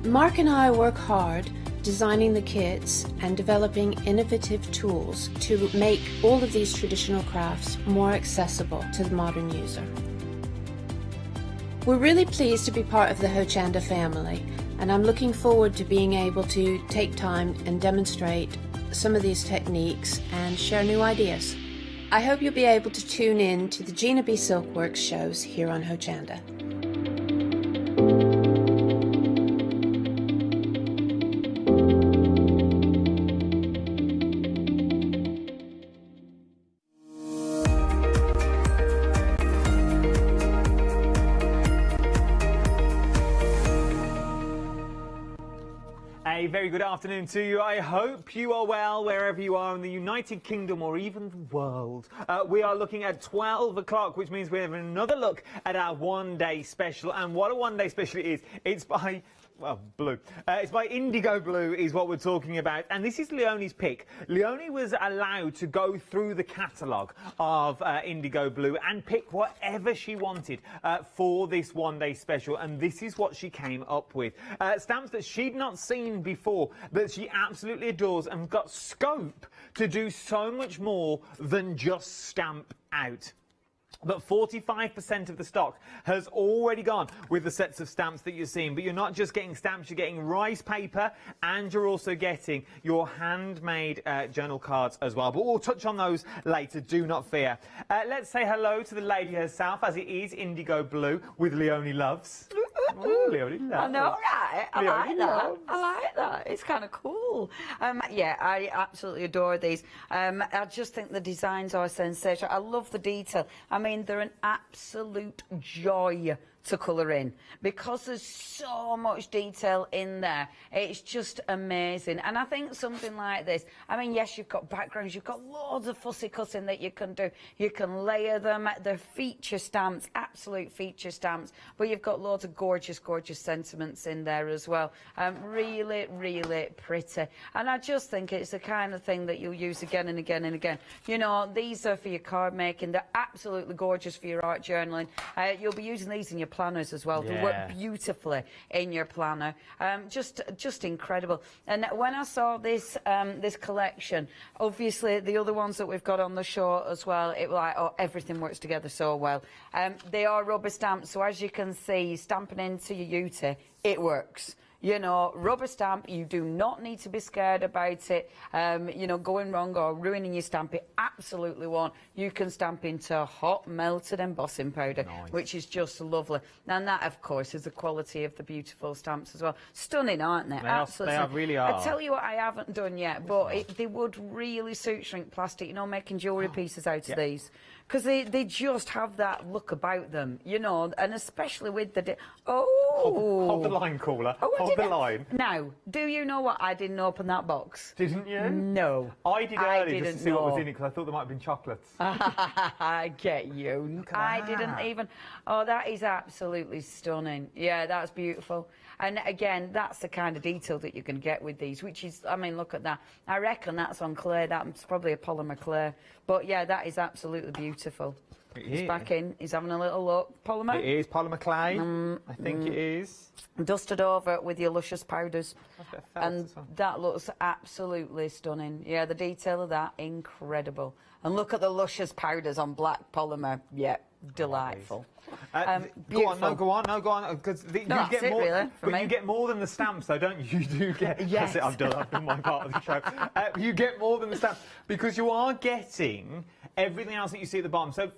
Mark and I work hard designing the kits and developing innovative tools to make all of these traditional crafts more accessible to the modern user. We're really pleased to be part of the Hochanda family, and I'm looking forward to being able to take time and demonstrate some of these techniques and share new ideas. I hope you'll be able to tune in to the Gina B Silkworks shows here on Hochanda. A very good afternoon to you. I hope you are well wherever you are in the United Kingdom or even the world. We are looking at 12 o'clock, which means we have another look at our one-day special. And what a one-day special it is. It's by well, blue. It's by Indigo Blue is what we're talking about. And this is Leonie's pick. Leonie was allowed to go through the catalogue of Indigo Blue and pick whatever she wanted for this one-day special. And this is what she came up with. Stamps that she'd not seen before, that she absolutely adores and got scope to do so much more than just stamp out. But 45% of the stock has already gone with the sets of stamps that you're seeing. But you're not just getting stamps, you're getting rice paper, and you're also getting your handmade journal cards as well. But we'll touch on those later, do not fear. Let's say hello to the lady herself, as it is Indigo Blue with Leonie Loves. Ooh, Leonie Loves. I know, right? I Leonie like that. loves. I like that. It's kind of cool. Yeah, I absolutely adore these. I just think the designs are sensational. I love the detail. I mean, they're an absolute joy to colour in because there's so much detail in there. It's just amazing. And I think something like this, I mean, yes, you've got backgrounds, you've got loads of fussy cutting that you can do. You can layer them. They're feature stamps, absolute feature stamps, but you've got loads of gorgeous, gorgeous sentiments in there as well. Really, really pretty. And I just think it's the kind of thing that you'll use again and again and again. You know, these are for your card making. They're absolutely gorgeous for your art journaling. You'll be using these in your planners as well. They work beautifully in your planner. Just incredible. And when I saw this this collection, obviously the other ones that we've got on the show as well, it was like, oh, everything works together so well. They are rubber stamps, so as you can see, stamping into your Uti, it works. You know, rubber stamp, you do not need to be scared about it, you know, going wrong or ruining your stamp. It absolutely won't. You can stamp into hot melted embossing powder, which is just lovely. And that, of course, is the quality of the beautiful stamps as well. Stunning, aren't they? They really are. I tell you what I haven't done yet, but they would really suit shrink plastic, you know, making jewellery pieces out of these. Because they just have that look about them, you know, and especially with the... Hold the line, caller. Hold the line. Now, do you know what? I didn't open that box. Didn't you? No. I did earlier just to see what was in it because I thought there might have been chocolates. I get you. I didn't even... Oh, that is absolutely stunning. Yeah, that's beautiful. And again, that's the kind of detail that you can get with these, which is, I mean, look at that. I reckon that's on clay. That's probably a polymer clay. But yeah, that is absolutely beautiful. He's back in. He's having a little look. Polymer? It is polymer clay. I think it is. Dusted over with your luscious powders. And that looks absolutely stunning. Yeah, the detail of that, incredible. And look at the luscious powders on black polymer. Yeah, delightful. Go on. Because you get more, really, but you get more than the stamps, though, don't you? You do get. Yes. That's it. I've done my part of the show. You get more than the stamps because you are getting everything else that you see at the bottom. So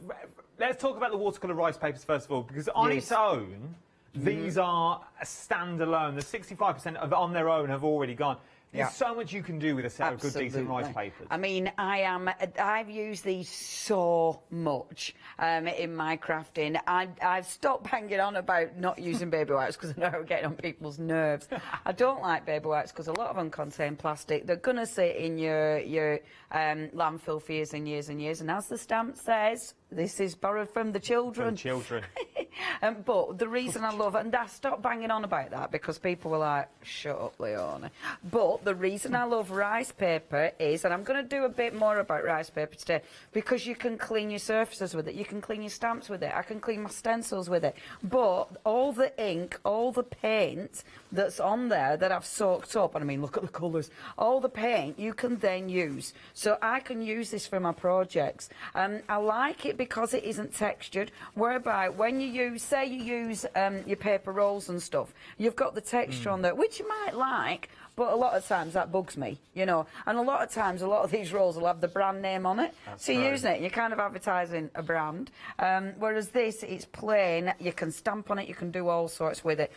let's talk about the watercolour rice papers first of all, because on its own, these are a standalone. The 65% of on their own have already gone. There's so much you can do with a set of good, decent rice papers. I mean, I've used these so much in my crafting. I've stopped banging on about not using baby wipes because I know I'm getting on people's nerves. I don't like baby wipes because a lot of them contain plastic. They're going to sit in your landfill for years and years and years. And as the stamp says, this is borrowed from the children. But the reason I love it, and I stopped banging on about that because people were like, shut up, Leonie. But the reason I love rice paper is, and I'm going to do a bit more about rice paper today, because you can clean your surfaces with it, you can clean your stamps with it, I can clean my stencils with it. But all the ink, all the paint that's on there that I've soaked up, and I mean, look at the colours, all the paint you can then use. So I can use this for my projects. I like it because it isn't textured, whereby when you use, say you use your paper rolls and stuff, you've got the texture on there, which you might like, but a lot of times that bugs me, you know. And a lot of times, a lot of these rolls will have the brand name on it. So you're using it, and you're kind of advertising a brand. Whereas this, it's plain, you can stamp on it, you can do all sorts with it.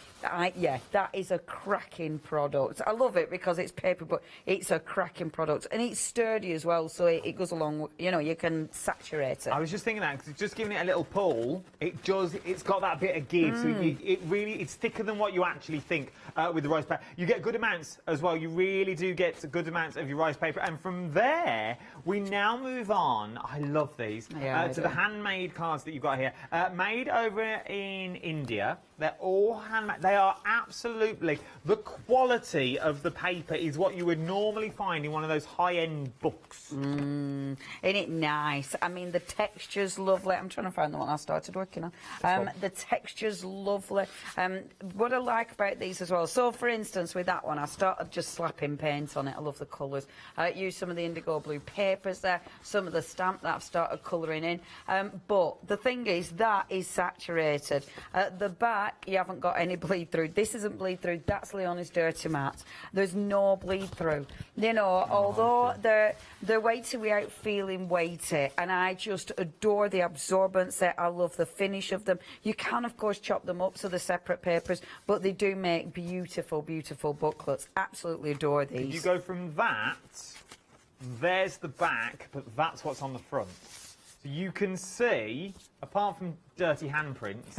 Yeah, that is a cracking product. I love it because it's paper, but it's a cracking product. And it's sturdy as well, so it goes along, you know, you can saturate it. I was just thinking that, because just giving it a little pull, it's got that bit of give. So it's thicker than what you actually think with the rice paper. You get good amounts as well. You really do get good amounts of your rice paper, and from there We now move on. I love these. Yeah, to the handmade cards that you've got here. Made over in India. They're all handmade. They are absolutely... The quality of the paper is what you would normally find in one of those high-end books. Isn't it nice? I mean, the texture's lovely. I'm trying to find the one I started working on. The texture's lovely. What I like about these as well, so for instance, with that one, I started just slapping paint on it. I love the colours. I used some of the indigo blue papers there, some of the stamp that I've started colouring in. But the thing is, that is saturated. At the back, you haven't got any bleed through. This isn't bleed through. That's Leonie's dirty mat. There's no bleed through. You know, although they're weighty without feeling weighty, and I just adore the absorbance. I love the finish of them. You can, of course, chop them up so they're separate papers, but they do make beautiful, beautiful booklets. Absolutely adore these. You go from that, there's the back, but that's what's on the front. So you can see, apart from dirty handprints,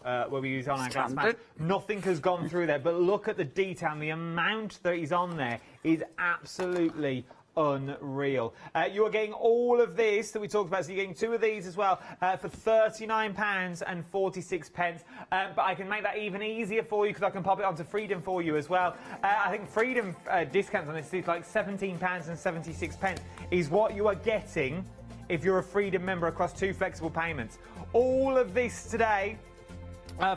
where we use on our glass mats, nothing has gone through there. But look at the detail, and the amount that is on there is absolutely unreal. You are getting all of this that we talked about, so you're getting 2 of these as well for £39.46. But I can make that even easier for you because I can pop it onto Freedom for you as well. I think Freedom discounts on this is like £17.76 is what you are getting if you're a Freedom member across 2 flexible payments. All of this today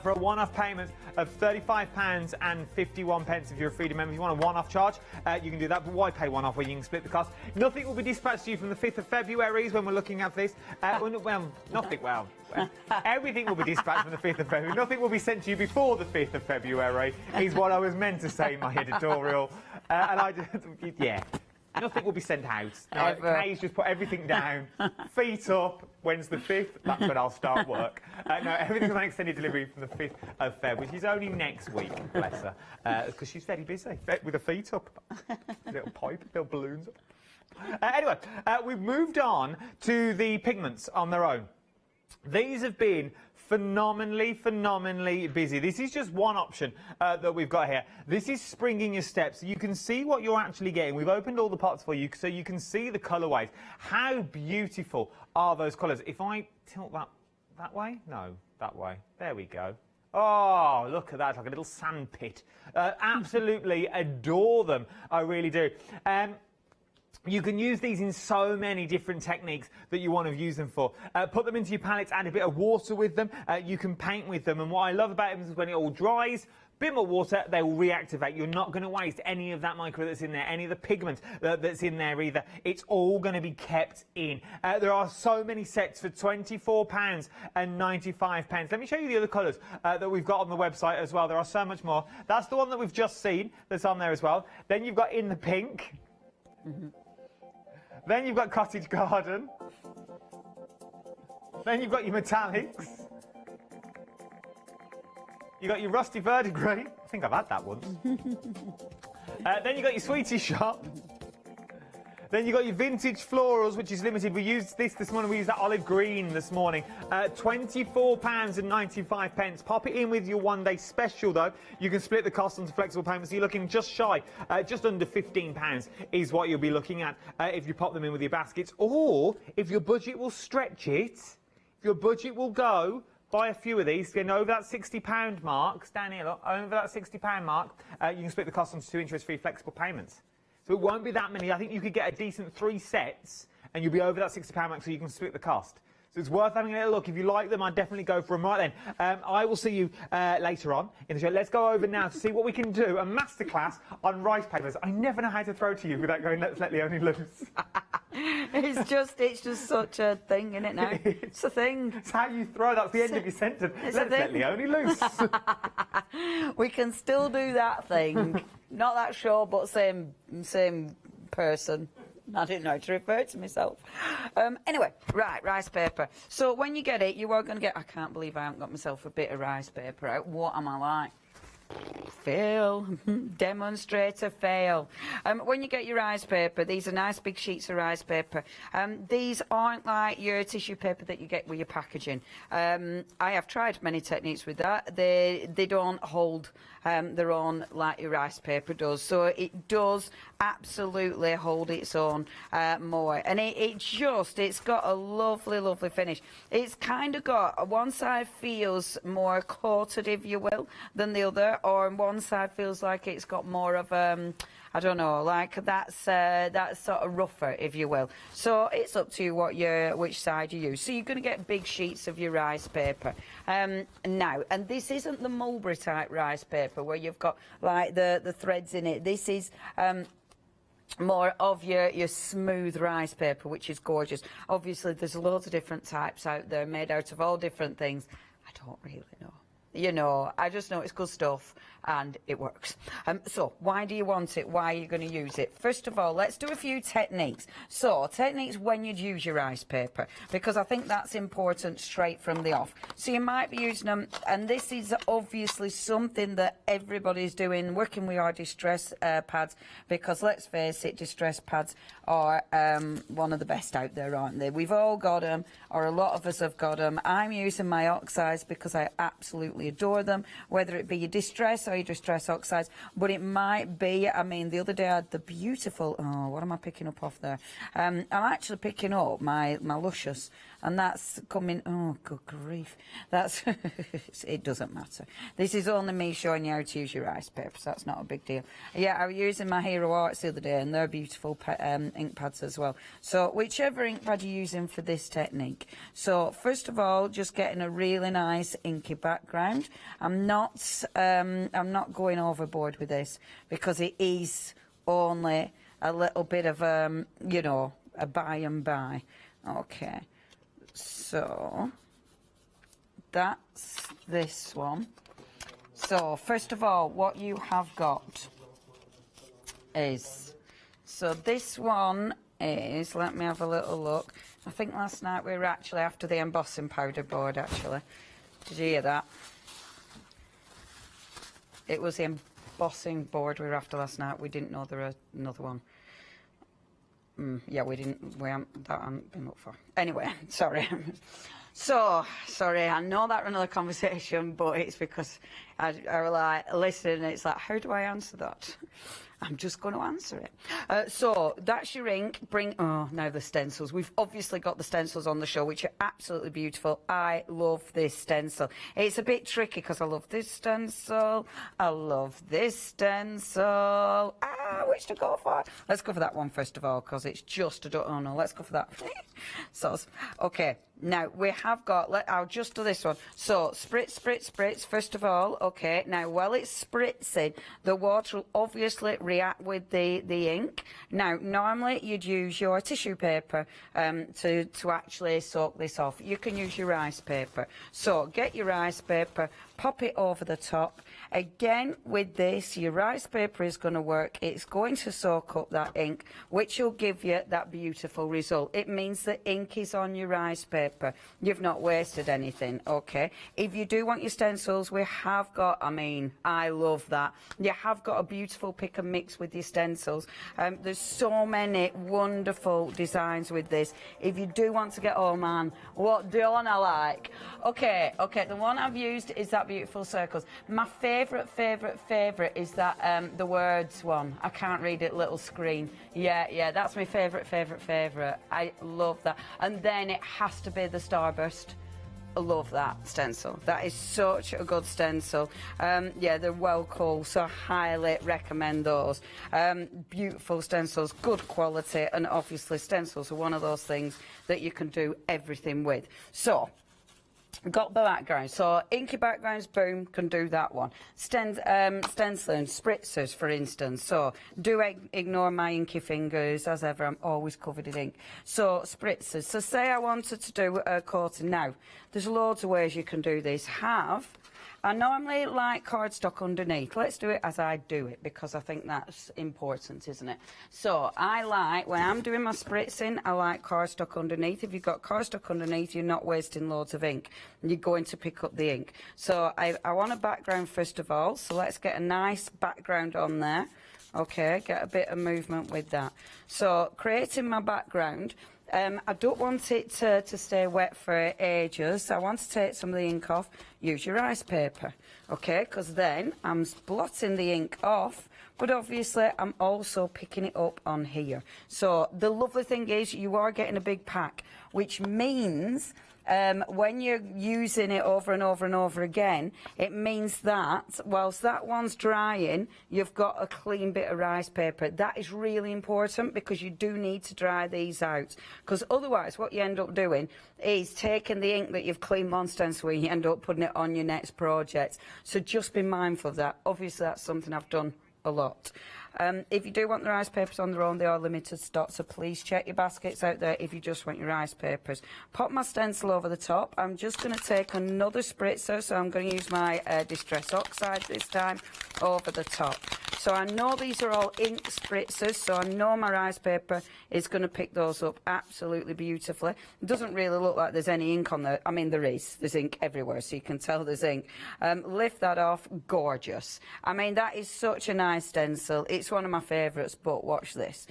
for a one-off payment of £35.51 if you're a Freedom member. If you want a one-off charge, you can do that, but why pay one-off where you can split the cost? Nothing will be dispatched to you from the 5th of February is when we're looking at this. Everything will be dispatched from the 5th of February. Nothing will be sent to you before the 5th of February is what I was meant to say in my editorial. And I just, yeah. Nothing will be sent out. No, Kay's just put everything down. Feet up. When's the 5th? That's when I'll start work. No, everything's on extended delivery from the 5th of Feb, which is only next week, bless her. Because she's very busy with her feet up. Little pipe, little balloons up. Anyway, we've moved on to the pigments on their own. These have been phenomenally busy. This is just one option that we've got here. This is Spring in Your Steps. You can see what you're actually getting. We've opened all the pots for you so you can see the colourways. How beautiful are those colours? If I tilt that way? No, that way. There we go. Oh, look at that. It's like a little sand pit. Absolutely adore them. I really do. You can use these in so many different techniques that you want to use them for. Put them into your palettes, add a bit of water with them. You can paint with them. And what I love about them is when it all dries, bit more water, they will reactivate. You're not going to waste any of that micro that's in there, any of the pigment that's in there either. It's all going to be kept in. There are so many sets for £24.95. Let me show you the other colours that we've got on the website as well. There are so much more. That's the one that we've just seen that's on there as well. Then you've got In the Pink. Then you've got Cottage Garden. Then you've got your metallics. You've got your Rusty Verdigris. I think I've had that once. Then you've got your Sweetie Shop. Then you've got your Vintage Florals, which is limited. We used this morning. We used that olive green this morning. £24.95. Pop it in with your one-day special, though. You can split the cost onto flexible payments. So you're looking just shy, just under £15 is what you'll be looking at if you pop them in with your baskets. Or, if your budget will stretch it, if your budget will go, buy a few of these, getting over that £60 mark. Stand here, look, over that £60 mark. You can split the cost onto 2 interest-free flexible payments. So it won't be that many. I think you could get a decent 3 sets and you'll be over that £60 mark so you can split the cost. So it's worth having a little look. If you like them, I'd definitely go for them right then. I will see you later on in the show. Let's go over now to see what we can do. A masterclass on rice papers. I never know how to throw to you without going, let's let Leonie loose. It's just such a thing, isn't it now? It's a thing. It's how you throw. That's the end of your sentence. Let's let Leonie loose. We can still do that thing. Not that sure, but same person. I didn't know how to refer to myself. Anyway, right, rice paper. So when you get it, you are going to get... I can't believe I haven't got myself a bit of rice paper out. What am I like? Fail. Demonstrator fail. When you get your rice paper, these are nice big sheets of rice paper. These aren't like your tissue paper that you get with your packaging. I have tried many techniques with that. They don't hold their own like your rice paper does. So it does absolutely hold its own more. And it's got a lovely, lovely finish. It's kind of got, one side feels more coated, if you will, than the other, or one side feels like it's got more of I don't know, like that's sort of rougher, if you will. So it's up to you which side you use. So you're going to get big sheets of your rice paper. Now, and this isn't the mulberry type rice paper where you've got like the threads in it. This is more of your smooth rice paper, which is gorgeous. Obviously, there's loads of different types out there made out of all different things. I don't really know. You know, I just know it's good stuff and it works. So why do you want it? Why are you going to use it? First of all, let's do a few techniques. So techniques when you'd use your rice paper, because I think that's important straight from the off. So you might be using them, and this is obviously something that everybody's doing, working with our distress pads, because let's face it, distress pads are one of the best out there, aren't they? We've all got them, or a lot of us have got them. I'm using my oxides because I absolutely adore them, whether it be your distress or your distress oxides, but it might be, I mean, the other day I had the beautiful, oh, what am I picking up off there? I'm actually picking up my luscious, and that's coming, oh, good grief, that's, it doesn't matter. This is only me showing you how to use your rice paper, so that's not a big deal. Yeah, I was using my Hero Arts the other day, and they're beautiful ink pads as well. So whichever ink pad you're using for this technique. So first of all, just getting a really nice inky background. I'm not going overboard with this because it is only a little bit of you know, a by and by. Okay, so that's this one. So first of all, what you have got is, so this one is, let me have a little look. I think last night we were actually after the embossing powder board, actually. Did you hear that? It was the embossing board we were after last night. We didn't know there was another one. Yeah, we haven't, that hadn't been looked for. Anyway, sorry. So, sorry, I know that another conversation, but it's because I was like, listening, it's like, how do I answer that? I'm just going to answer it. So that's your ink. Now the stencils. We've obviously got the stencils on the show, which are absolutely beautiful. I love this stencil. It's a bit tricky because I love this stencil. I love this stencil. Which to go for? Let's go for that one first of all, because it's just oh no, let's go for that. So, okay. Now we have got, I'll just do this one. So spritz, spritz, spritz, first of all. Okay, now while it's spritzing, the water will obviously react with the ink. Now, normally you'd use your tissue paper to actually soak this off. You can use your rice paper. So get your rice paper, pop it over the top. Again, with this, your rice paper is going to work. It's going to soak up that ink, which will give you that beautiful result. It means the ink is on your rice paper. You've not wasted anything, okay? If you do want your stencils, we have got, I mean, I love that. You have got a beautiful pick and mix with your stencils. There's so many wonderful designs with this. If you do want to get, oh man, what don't I like? Okay, the one I've used is that beautiful circles. My favourite is that the words one. I can't read it, little screen. Yeah, that's my favourite. I love that. And then it has to be the Starburst. I love that stencil. That is such a good stencil. Yeah, they're well cool, so I highly recommend those. Beautiful stencils, good quality, and obviously stencils are one of those things that you can do everything with. So, got the background. So inky backgrounds, boom, can do that one. Stenciling, spritzers, for instance. So do ignore my inky fingers, as ever, I'm always covered in ink. So spritzers. So say I wanted to do a coating. Now, there's loads of ways you can do this. I normally like cardstock underneath. Let's do it as I do it, because I think that's important, isn't it? So I like, when I'm doing my spritzing, I like cardstock underneath. If you've got cardstock underneath, you're not wasting loads of ink. you're going to pick up the ink. So I want a background first of all, so let's get a nice background on there. Okay, get a bit of movement with that. So creating my background, I don't want it to stay wet for ages. I want to take some of the ink off. Use your rice paper, okay, because then I'm blotting the ink off, but obviously I'm also picking it up on here. So the lovely thing is you are getting a big pack, which means when you're using it over and over and over again, it means that whilst that one's drying, you've got a clean bit of rice paper. That is really important because you do need to dry these out, because otherwise what you end up doing is taking the ink that you've cleaned on stencil and you end up putting it on your next project. So just be mindful of that. Obviously that's something I've done a lot. If you do want the rice papers on their own, they are limited stock, so please check your baskets out there if you just want your rice papers. Pop my stencil over the top. I'm just going to take another spritzer, so I'm going to use my Distress Oxide this time over the top. So I know these are all ink spritzers, so I know my rice paper is going to pick those up absolutely beautifully. It doesn't really look like there's any ink on there. I mean, there is. There's ink everywhere, so you can tell there's ink. Lift that off. Gorgeous. I mean, that is such a nice stencil. It's one of my favourites, but watch this.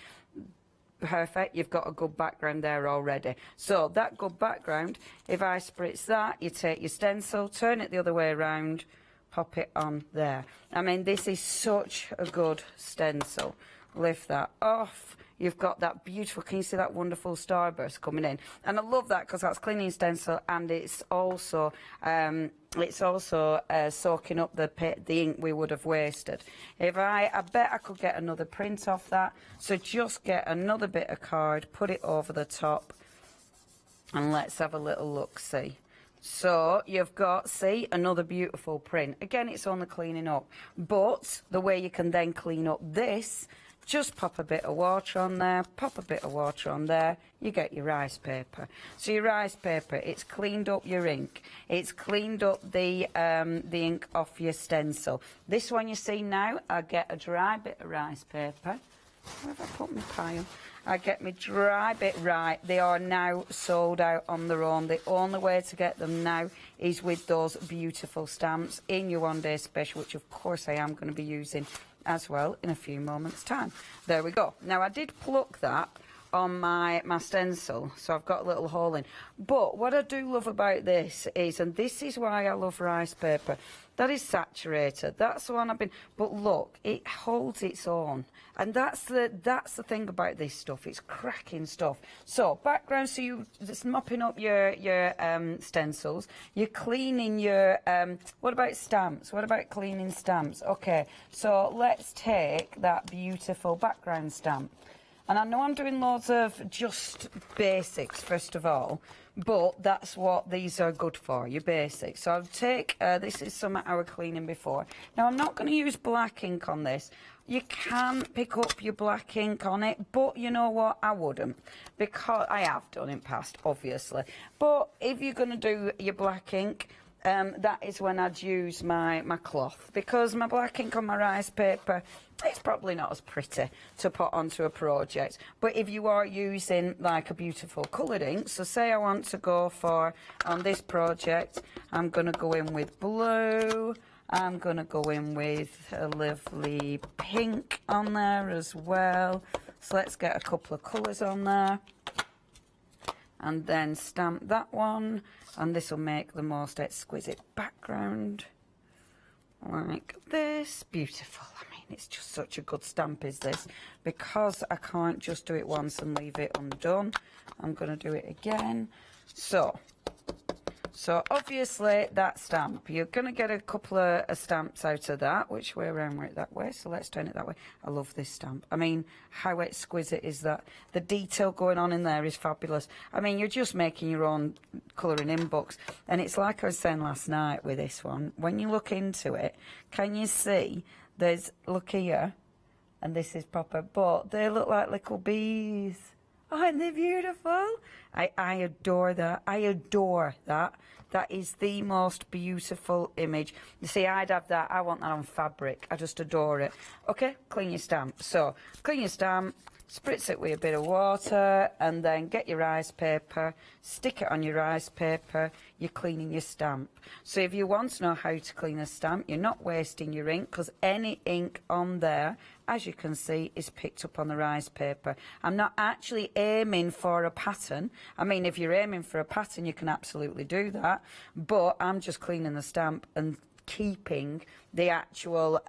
Perfect, you've got a good background there already. So that good background, if I spritz that, you take your stencil, turn it the other way around, pop it on there. I mean, this is such a good stencil. Lift that off. You've got that beautiful, can you see that wonderful starburst coming in? And I love that because that's cleaning stencil, and it's also soaking up the ink we would have wasted. I bet I could get another print off that. So just get another bit of card, put it over the top, and let's have a little look-see. So you've got, see, another beautiful print. Again, it's only cleaning up. But the way you can then clean up this, just pop a bit of water on there, pop a bit of water on there, you get your rice paper. So your rice paper, it's cleaned up your ink. It's cleaned up the ink off your stencil. This one you see now, I get a dry bit of rice paper. Where have I put my pile? I get my dry bit right. They are now sold out on their own. The only way to get them now is with those beautiful stamps in your one-day special, which of course I am going to be using as well in a few moments' time. There we go. Now I did pluck that on my stencil, so I've got a little hole in. But what I do love about this is, and this is why I love rice paper, that is saturated. That's the one I've been, but look, it holds its own. And that's the thing about this stuff. It's cracking stuff. So background, so you're just mopping up your stencils. You're cleaning your, what about stamps? What about cleaning stamps? Okay, so let's take that beautiful background stamp. And I know I'm doing loads of just basics, first of all, but that's what these are good for, your basics. So I'll take, this is some I was cleaning before. Now, I'm not going to use black ink on this. You can pick up your black ink on it, but you know what? I wouldn't, because I have done in past, obviously. But if you're going to do your black ink, that is when I'd use my cloth, because my black ink on my rice paper, it's probably not as pretty to put onto a project. But if you are using like a beautiful coloured ink, so say I want to go for, on this project, I'm going to go in with blue, I'm going to go in with a lovely pink on there as well. So let's get a couple of colours on there. And then stamp that one, and this will make the most exquisite background like this. Beautiful. I mean, it's just such a good stamp is this, because I can't just do it once and leave it undone. I'm going to do it again. So obviously that stamp, you're going to get a couple of stamps out of that. Which way around? We're that way, so let's turn it that way. I love this stamp. I mean, how exquisite is that? The detail going on in there is fabulous. I mean, you're just making your own colouring in books. And it's like I was saying last night with this one, when you look into it, can you see there's, look here, and this is proper, but they look like little bees. Aren't they beautiful? I adore that. I adore that. That is the most beautiful image. You see, I'd have that. I want that on fabric. I just adore it. Okay, clean your stamp. So, clean your stamp. spritz it with a bit of water, and then get your rice paper, stick it on your rice paper, you're cleaning your stamp. So if you want to know how to clean a stamp, you're not wasting your ink, because any ink on there, as you can see, is picked up on the rice paper. I'm not actually aiming for a pattern. I mean, if you're aiming for a pattern, you can absolutely do that, but I'm just cleaning the stamp and keeping the actual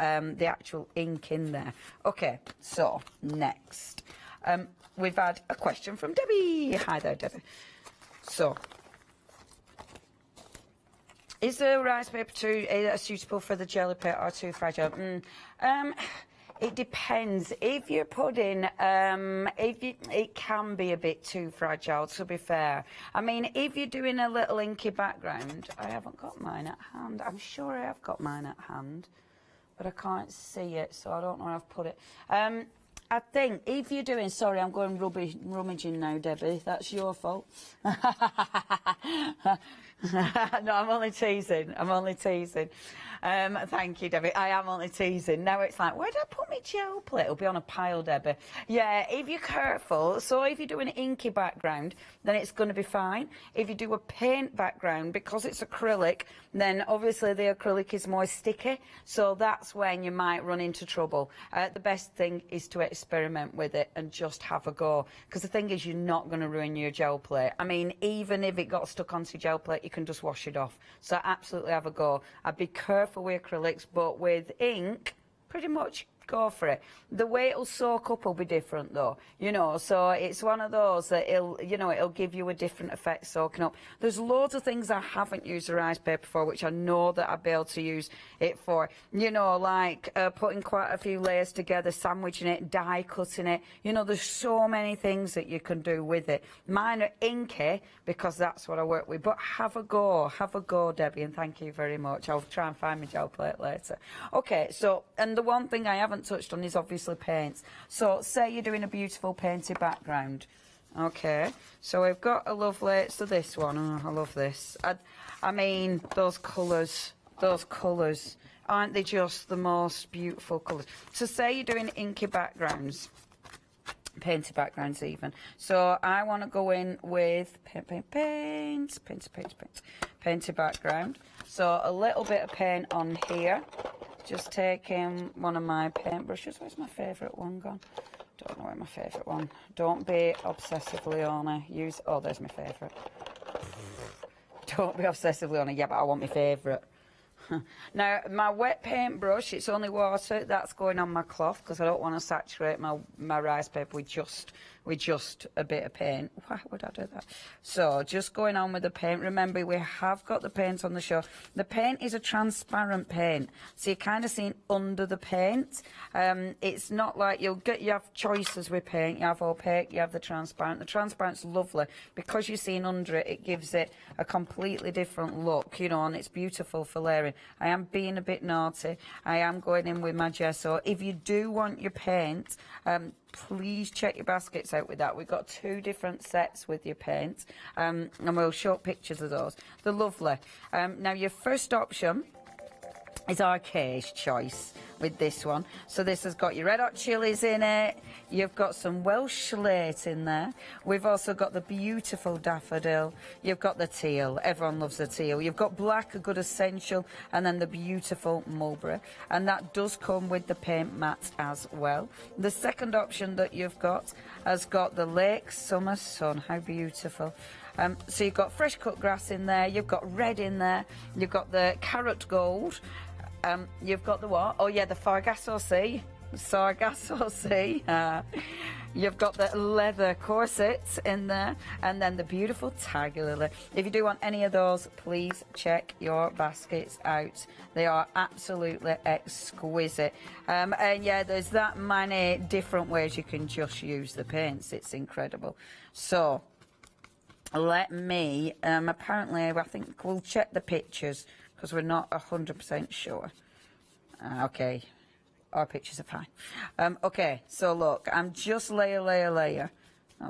ink in there. Okay, so next, we've had a question from Debbie. Hi there, Debbie. So, is the rice paper too suitable for the jelly plate or too fragile? It depends. If you're putting, it can be a bit too fragile, to be fair. I mean, if you're doing a little inky background, I haven't got mine at hand. I'm sure I have got mine at hand, but I can't see it, so I don't know where I've put it. I think if you're doing, sorry, I'm going rummaging now, Debbie. That's your fault. No, I'm only teasing. I'm only teasing. Thank you, Debbie. I am only teasing. Now it's like, where did I put my gel plate? It'll be on a pile, Debbie. Yeah, if you're careful. So if you do an inky background, then it's going to be fine. If you do a paint background, because it's acrylic, then obviously the acrylic is more sticky. So that's when you might run into trouble. The best thing is to experiment with it and just have a go. Because the thing is, you're not going to ruin your gel plate. I mean, even if it got stuck onto your gel plate, you can just wash it off. So absolutely have a go. I'd be careful with acrylics, but with ink, pretty much go for it. The way it'll soak up will be different though, you know, so it's one of those that it'll give you a different effect soaking up. There's loads of things I haven't used the rice paper for, which I know that I'll be able to use it for, you know, like putting quite a few layers together, sandwiching it, die cutting it, you know, there's so many things that you can do with it. Mine are inky because that's what I work with, but have a go, Debbie, and thank you very much. I'll try and find my gel plate later. Okay, so, and the one thing I haven't touched on is obviously paints. So say you're doing a beautiful painted background. Okay, so we've got a lovely, so this one, oh, I love this. I mean, those colours, aren't they just the most beautiful colours? So say you're doing inky backgrounds, painted backgrounds even. So I want to go in with painted background. So a little bit of paint on here. Just taking one of my paint brushes. Where's my favourite one gone? Don't know where my favourite one. Don't be obsessively on it. Oh, there's my favourite. Don't be obsessively on it. Yeah, but I want my favourite. Now, my wet paint brush, it's only water. That's going on my cloth because I don't want to saturate my rice paper with just a bit of paint. Why would I do that? So, just going on with the paint. Remember, we have got the paint on the show. The paint is a transparent paint, so you're kind of seeing under the paint. It's not like you have choices with paint. You have opaque, you have the transparent. The transparent's lovely because you're seeing under it. It gives it a completely different look, you know, and it's beautiful for layering. I am being a bit naughty. I am going in with my gesso. If you do want your paint, please check your baskets out with that. We've got 2 different sets with your paint, and we'll show pictures of those. They're lovely. Now, your first option is Arcade's choice with this one. So this has got your red hot chilies in it. You've got some Welsh slate in there. We've also got the beautiful daffodil. You've got the teal. Everyone loves the teal. You've got black, a good essential, and then the beautiful mulberry. And that does come with the paint mat as well. The second option that you've got has got the lake summer sun. How beautiful. So you've got fresh cut grass in there. You've got red in there. You've got the carrot gold. You've got the what? Oh yeah, the Sargasso Sea. You've got the leather corsets in there, and then the beautiful tiger lily. If you do want any of those, please check your baskets out. They are absolutely exquisite. And yeah, there's that many different ways you can just use the paints. It's incredible. So let me, apparently, I think we'll check the pictures because we're not 100% sure. Okay, our pictures are fine. Okay, so look, I'm just layer.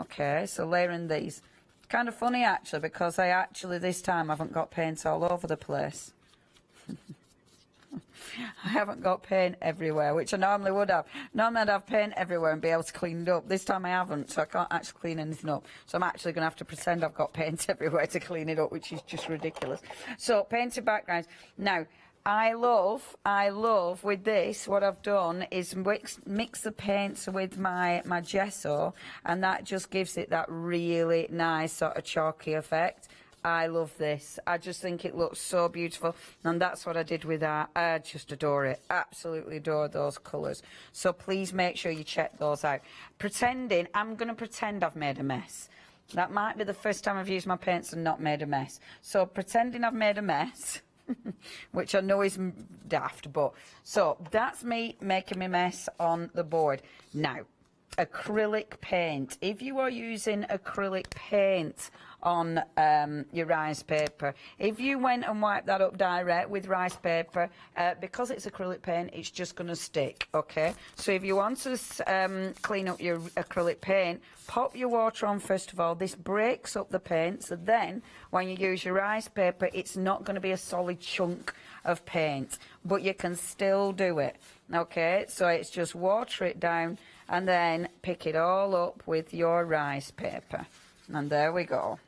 Okay, so layering these. Kind of funny actually, because I actually this time haven't got paint all over the place. I haven't got paint everywhere, which I normally would have. Normally I'd have paint everywhere and be able to clean it up. This time I haven't, so I can't actually clean anything up. So I'm actually going to have to pretend I've got paint everywhere to clean it up, which is just ridiculous. So painted backgrounds. Now, I love with this, what I've done is mix the paints with my gesso, and that just gives it that really nice sort of chalky effect. I love this. I just think it looks so beautiful, and that's what I did with that. I just adore it. Absolutely adore those colours. So please make sure you check those out. I'm going to pretend I've made a mess. That might be the first time I've used my paints and not made a mess. So pretending I've made a mess, which I know is daft, but so that's me making my mess on the board. Now, acrylic paint. If you are using acrylic paint on your rice paper, if you went and wiped that up direct with rice paper, because it's acrylic paint, it's just going to stick, okay? So if you want to clean up your acrylic paint, pop your water on first of all. This breaks up the paint, so then when you use your rice paper, it's not going to be a solid chunk of paint, but you can still do it, okay? So it's just water it down and then pick it all up with your rice paper. And there we go.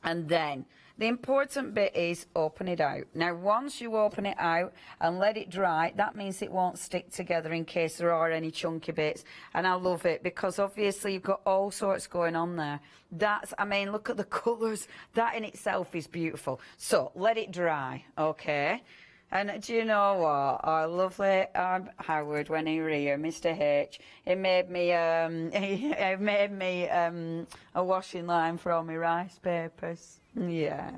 And then the important bit is open it out. Now, once you open it out and let it dry, that means it won't stick together in case there are any chunky bits. And I love it because obviously you've got all sorts going on there. I mean, look at the colours. That in itself is beautiful. So let it dry, okay? And do you know what? Our lovely Howard, when he were here, Mr. H, he made me a washing line for all my rice papers. Yeah.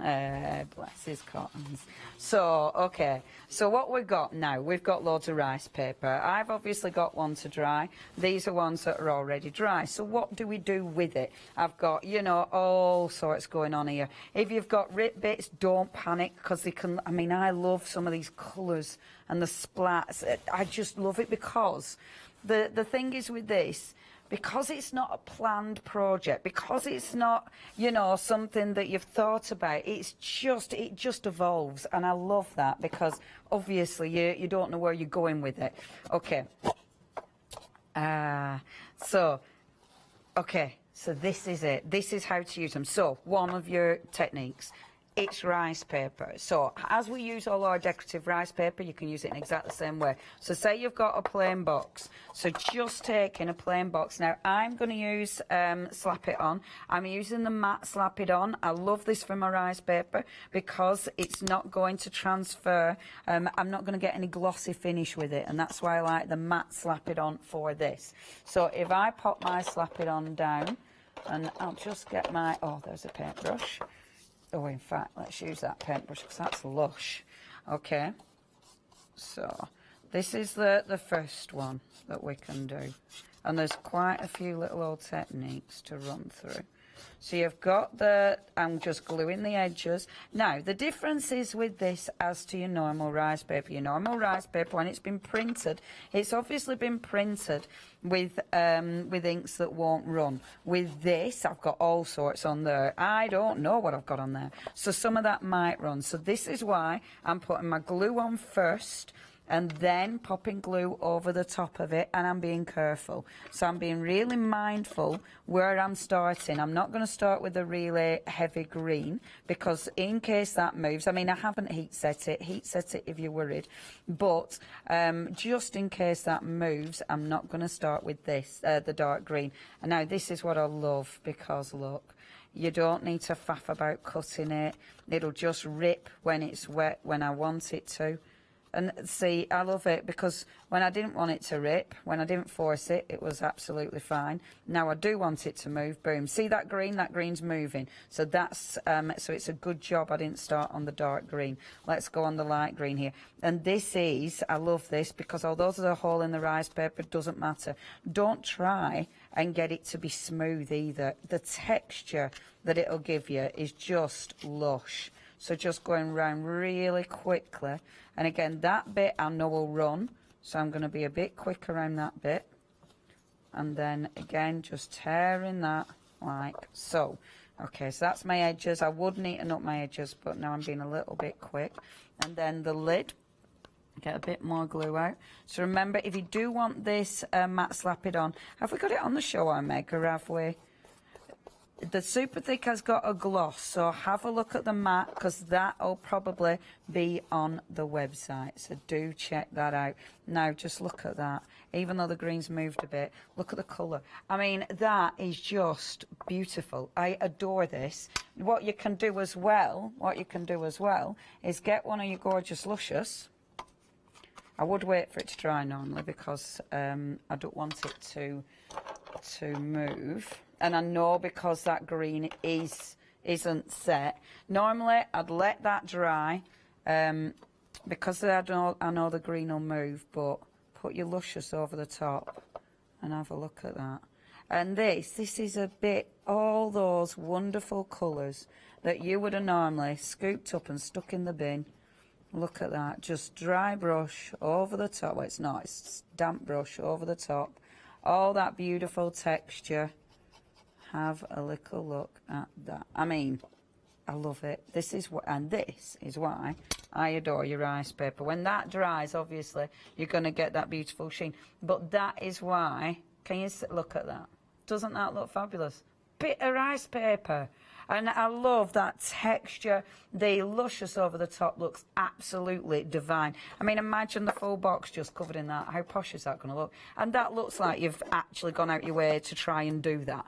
Bless his cottons. So, okay. So what we've got now, we've got loads of rice paper. I've obviously got one to dry. These are ones that are already dry. So what do we do with it? I've got, you know, all sorts going on here. If you've got rip bits, don't panic, because they can, I mean, I love some of these colours and the splats. I just love it because the thing is with this, because it's not a planned project, because it's not, you know, something that you've thought about, it just evolves, and I love that because obviously you don't know where you're going with it. Okay. So this is it. This is how to use them. So one of your techniques, it's rice paper. So as we use all our decorative rice paper, you can use it in exactly the same way. So say you've got a plain box. So just taking a plain box. Now I'm going to use Slap It On. I'm using the matte Slap It On. I love this for my rice paper because it's not going to transfer. I'm not going to get any glossy finish with it, and that's why I like the matte Slap It On for this. So if I pop my Slap It On down, and I'll just get my, oh, there's a paintbrush. Oh, in fact, let's use that paintbrush because that's lush. Okay, so this is the first one that we can do. And there's quite a few little old techniques to run through. So you've got I'm just gluing the edges. Now, the difference is with this as to your normal rice paper. Your normal rice paper, when it's been printed, it's obviously been printed with inks that won't run. With this, I've got all sorts on there. I don't know what I've got on there. So some of that might run. So this is why I'm putting my glue on first, and then popping glue over the top of it, and I'm being careful. So I'm being really mindful where I'm starting. I'm not going to start with a really heavy green, because in case that moves, I mean, I haven't heat set it if you're worried, but just in case that moves, I'm not going to start with this, the dark green. And now this is what I love, because look, you don't need to faff about cutting it. It'll just rip when it's wet, when I want it to. And see, I love it because when I didn't want it to rip, when I didn't force it, it was absolutely fine. Now I do want it to move, boom. See that green? That green's moving. So that's, so it's a good job I didn't start on the dark green. Let's go on the light green here. And this is, I love this because although there's a hole in the rice paper, it doesn't matter. Don't try and get it to be smooth either. The texture that it'll give you is just lush. So just going round really quickly. And again, that bit I know will run, so I'm going to be a bit quick around that bit. And then again, just tearing that like so. Okay, so that's my edges. I would neaten up my edges, but now I'm being a little bit quick. And then the lid. Get a bit more glue out. So remember, if you do want this matte slap it on, have we got it on the show, Meg, or have we? The Super Thick has got a gloss, so have a look at the matte, because that'll probably be on the website. So do check that out. Now, just look at that. Even though the green's moved a bit, look at the colour. I mean, that is just beautiful. I adore this. What you can do as well, is get one of your gorgeous luscious. I would wait for it to dry normally, because I don't want it to move. And I know because that green isn't set. Normally, I'd let that dry because I know the green will move, but put your luscious over the top and have a look at that. And this is a bit, all those wonderful colours that you would have normally scooped up and stuck in the bin. Look at that, just dry brush over the top. Well, it's not, it's damp brush over the top. All that beautiful texture. Have a little look at that. I mean, I love it. This is why I adore your rice paper. When that dries, obviously, you're going to get that beautiful sheen. But that is why, can you look at that? Doesn't that look fabulous? Bit of rice paper. And I love that texture. The luscious over the top looks absolutely divine. I mean, imagine the full box just covered in that. How posh is that going to look? And that looks like you've actually gone out your way to try and do that.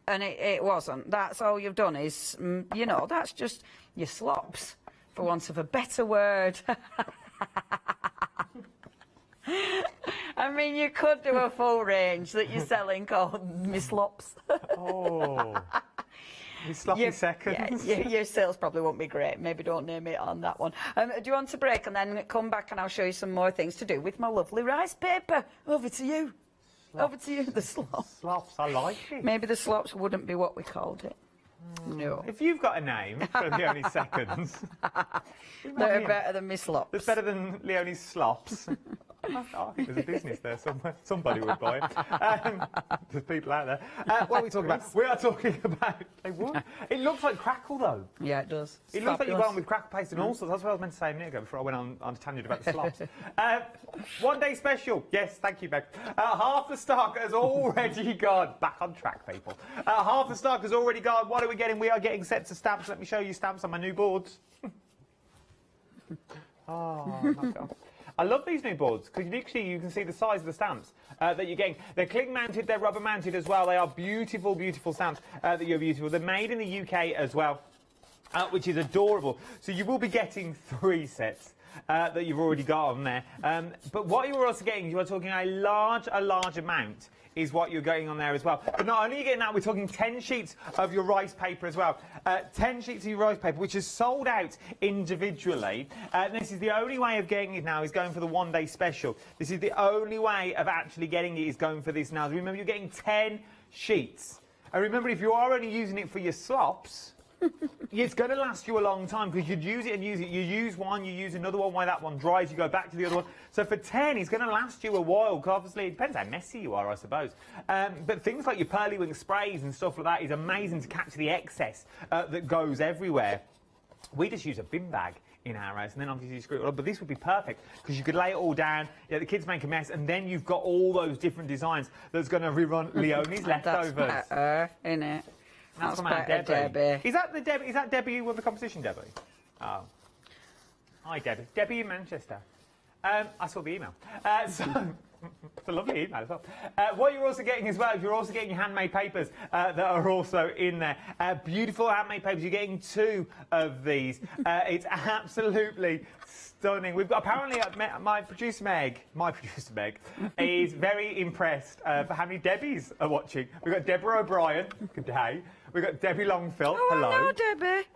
And it wasn't. That's all you've done is, you know, that's just your slops, for want of a better word. I mean, you could do a full range that you're selling called Miss Slops. Oh. Sloppy seconds. Yeah, your sales probably won't be great. Maybe don't name it on that one. Do you want to break and then come back and I'll show you some more things to do with my lovely rice paper? Over to you. Over to you, the slops. Slops, I like it. Maybe the slops wouldn't be what we called it. No. If you've got a name for Leonie Seconds... They're better than Miss Slops. It's better than Leonie's Slops. I think there's a business there somewhere. Somebody would buy it. There's people out there. What are we talking about? We are talking about... They would. It looks like crackle, though. Yeah, it does. It looks like you've gone with crackle paste and all sorts. That's what I was meant to say a minute ago before I went on a tangent about the slops. 1 day special. Yes, thank you, Meg. Half the stock has already gone. Back on track, people. Half the stock has already gone. What are we getting? We are getting sets of stamps. Let me show you stamps on my new boards. Oh, my God. I love these new boards because literally you can see the size of the stamps that you're getting. They're cling mounted, they're rubber mounted as well. They are beautiful, beautiful stamps that you're beautiful. They're made in the UK as well, which is adorable. So you will be getting 3 sets. That you've already got on there. But what you're also getting, you are talking a large amount is what you're getting on there as well. But not only are you getting that, we're talking 10 sheets of your rice paper as well. 10 sheets of your rice paper, which is sold out individually. This is the only way of getting it now, is going for the 1 day special. This is the only way of actually getting it, is going for this now. Remember, you're getting 10 sheets. And remember, if you are only using it for your slops, it's going to last you a long time, because you'd use it and use it. You use one, you use another one, while that one dries, you go back to the other one. So for 10, it's going to last you a while, because obviously it depends how messy you are, I suppose. But things like your pearly wing sprays and stuff like that is amazing to catch the excess that goes everywhere. We just use a bin bag in our house, and then obviously you screw it all up. But this would be perfect, because you could lay it all down, the kids make a mess, and then you've got all those different designs that's going to rerun Leonie's leftovers. That's better, innit? That's from Debbie. Debbie. Is that Debbie who won the competition, Debbie? Oh. Hi, Debbie. Debbie in Manchester. I saw the email. It's a lovely email as well. What you're also getting as well, you're also getting your handmade papers that are also in there. Beautiful handmade papers. You're getting 2 of these. It's absolutely stunning. We've got, apparently, my producer Meg is very impressed for how many Debbies are watching. We've got Deborah O'Brien. Good day. We've got Debbie Longfield. Oh, hello. hello, Debbie.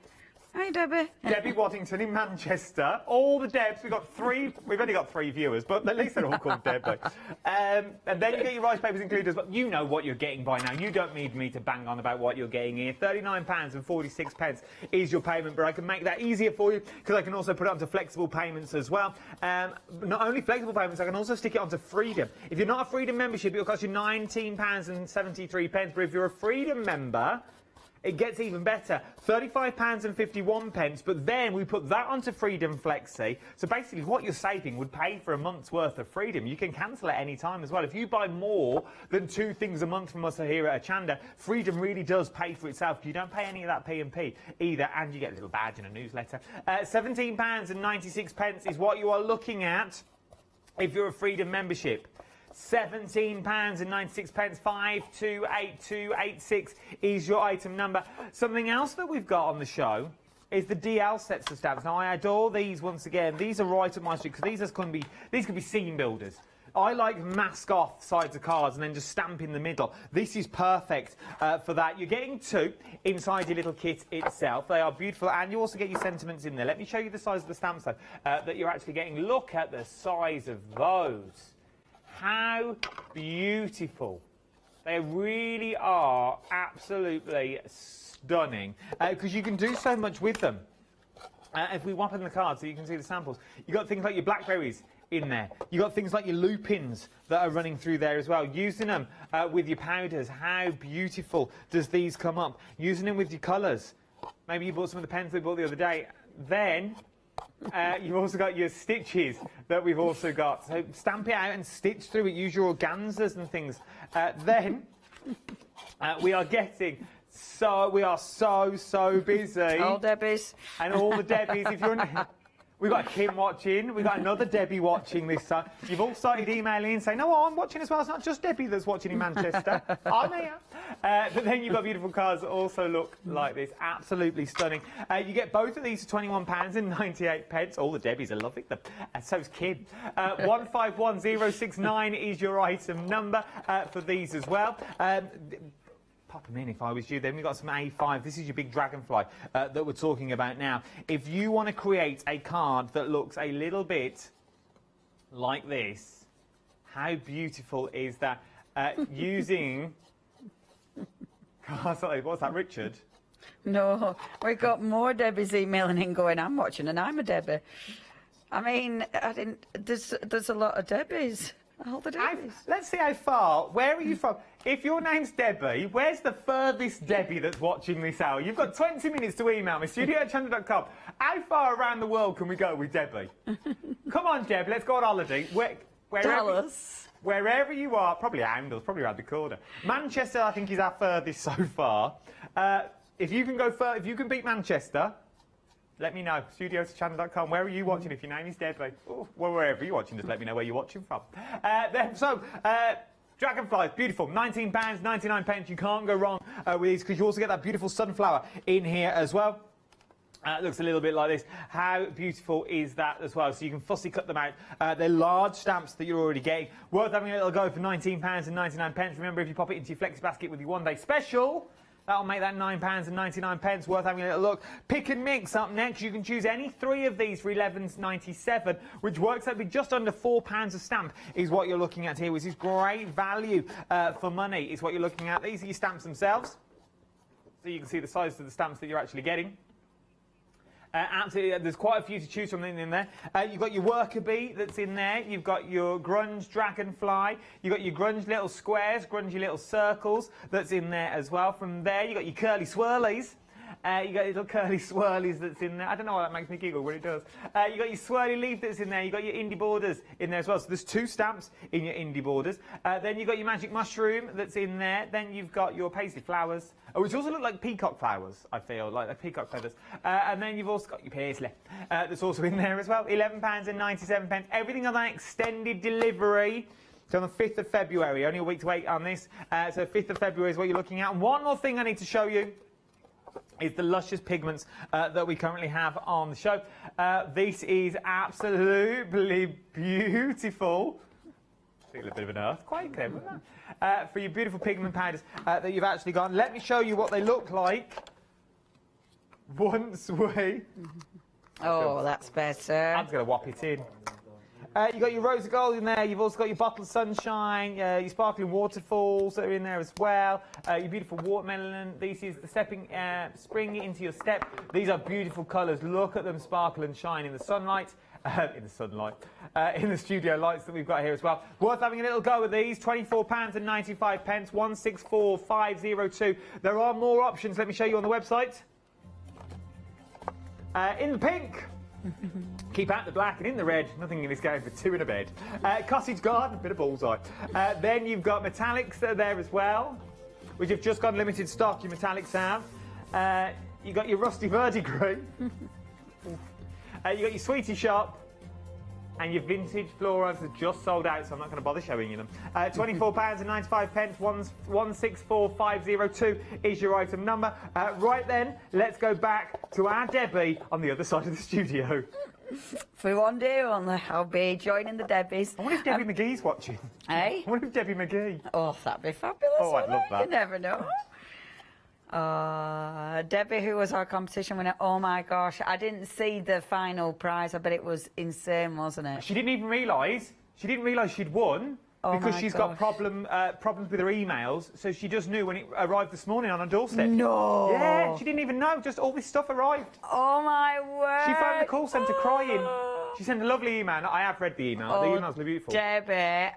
Hi, Debbie. Debbie Waddington in Manchester. All the Debs. We've got 3. We've only got 3 viewers, but at least they're all called Debbie. And then you get your rice papers included as well. You know what you're getting by now. You don't need me to bang on about what you're getting here. £39.46 is your payment, but I can make that easier for you, because I can also put it onto flexible payments as well. Not only flexible payments, I can also stick it onto Freedom. If you're not a Freedom membership, it'll cost you £19.73. But if you're a Freedom member, It gets even better, £35.51, but then we put that onto Freedom Flexi. So basically what you're saving would pay for a month's worth of Freedom. You can cancel at any time as well. If you buy more than 2 things a month from us here at Hochanda, Freedom really does pay for itself. You don't pay any of that P&P either, and you get a little badge and a newsletter. £17.96 is what you are looking at if you're a Freedom membership. £17.96, 528286 is your item number. Something else that we've got on the show is the DL sets of stamps. Now, I adore these once again. These are right up my street because these can be scene builders. I like mask off sides of cards and then just stamp in the middle. This is perfect for that. You're getting 2 inside your little kit itself. They are beautiful, and you also get your sentiments in there. Let me show you the size of the stamps, though, that you're actually getting. Look at the size of those. How beautiful. They really are absolutely stunning because you can do so much with them. If we whop in the cards so you can see the samples, you've got things like your blackberries in there. You've got things like your lupins that are running through there as well. Using them with your powders, how beautiful does these come up? Using them with your colours. Maybe you bought some of the pens we bought the other day. Then you've also got your stitches that we've also got. So stamp it out and stitch through it. Use your organzas and things. Then we are getting we are so busy. All Debbies. And all the Debbies. If you're we've got Kim watching. We've got another Debbie watching this time. You've all started emailing and saying, no, I'm watching as well. It's not just Debbie that's watching in Manchester. I'm here. But then you've got beautiful cards that also look like this. Absolutely stunning. You get both of these for £21.98. All the Debbies are loving them. And so's Kim. 151069 is your item number for these as well. Pop them in if I was you. Then we've got some A5. This is your big dragonfly that we're talking about now. If you want to create a card that looks a little bit like this, how beautiful is that? Using... Sorry, what's that, Richard? No, we've got more Debbies emailing in going, I'm watching and I'm a Debbie. I mean, there's a lot of Debbies. All the Debbies. Let's see how far. Where are you from? If your name's Debbie, where's the furthest Debbie that's watching this hour? You've got 20 minutes to email me, studio@hochanda.com. How far around the world can we go with Debbie? Come on, Deb, let's go on holiday. Wherever you are, probably Oundles, probably around the corner. Manchester, I think, is our furthest so far. If you can go if you can beat Manchester, let me know. studio@hochanda.com. Where are you watching if your name is Debbie? Well, wherever you're watching, just let me know where you're watching from. Dragonflies, beautiful. £19.99. You can't go wrong with these because you also get that beautiful sunflower in here as well. It looks a little bit like this. How beautiful is that as well? So you can fussy cut them out. They're large stamps that you're already getting. Worth having a little go for £19.99. Remember, if you pop it into your flexi basket with your one-day special, that'll make that £9.99. Worth having a little look. Pick and mix up next. You can choose any 3 of these for £11.97, which works out to be just under £4 a stamp is what you're looking at here, which is great value for money is what you're looking at. These are your stamps themselves. So you can see the size of the stamps that you're actually getting. Absolutely, there's quite a few to choose from in there. You've got your worker bee that's in there. You've got your grunge dragonfly. You've got your grunge little squares, grungy little circles that's in there as well. From there, you've got your curly swirlies. You got little curly swirlies that's in there. I don't know why that makes me giggle, but it does. You got your swirly leaf that's in there. You got your indie borders in there as well. So there's 2 stamps in your indie borders. Then you've got your magic mushroom that's in there. Then you've got your paisley flowers, which also look like peacock flowers, I feel, like peacock feathers. And then you've also got your paisley that's also in there as well. £11.97. Everything on that extended delivery. So on the 5th of February, only a week to wait on this. So 5th of February is what you're looking at. And one more thing I need to show you is the luscious pigments that we currently have on the show. This is absolutely beautiful. A little bit of an earthquake there, wasn't that? For your beautiful pigment powders that you've actually got. Let me show you what they look like once we... Oh, that's better. I'm just going to whop it in. You've got your rose of gold in there. You've also got your bottle of sunshine, your sparkling waterfalls that are in there as well. Your beautiful watermelon. This is the spring into your step. These are beautiful colours. Look at them sparkle and shine in the sunlight. in the sunlight, in the studio lights that we've got here as well. Worth having a little go at these. £24.95, 164,502. There are more options. Let me show you on the website. In the pink. Keep out the black, and in the red, nothing in this game for two in a bed. Cottage garden, bit of bullseye. Then you've got metallics that are there as well, which have just got limited stock, your metallics have. You've got your rusty verdigris. You got your sweetie shop. And your vintage fluoros are just sold out, so I'm not going to bother showing you them. £24.95, 164,502 is your item number. Right then, let's go back to our Debbie on the other side of the studio. For one day only, I'll be joining the Debbies. I wonder if Debbie McGee's watching. Hey? I wonder if Debbie McGee. Oh, that'd be fabulous. Oh, I'd love that. You never know. Debbie, who was our competition winner, oh my gosh, I didn't see the final prize. I bet it was insane, wasn't it? She didn't even realise. She didn't realise she'd won. Oh because my she's gosh. got problems with her emails, so she just knew when it arrived this morning on her doorstep. No! Yeah, she didn't even know, just all this stuff arrived. Oh my word! She phoned the call centre crying. She sent a lovely email. I have read the email. The email's beautiful. Debbie,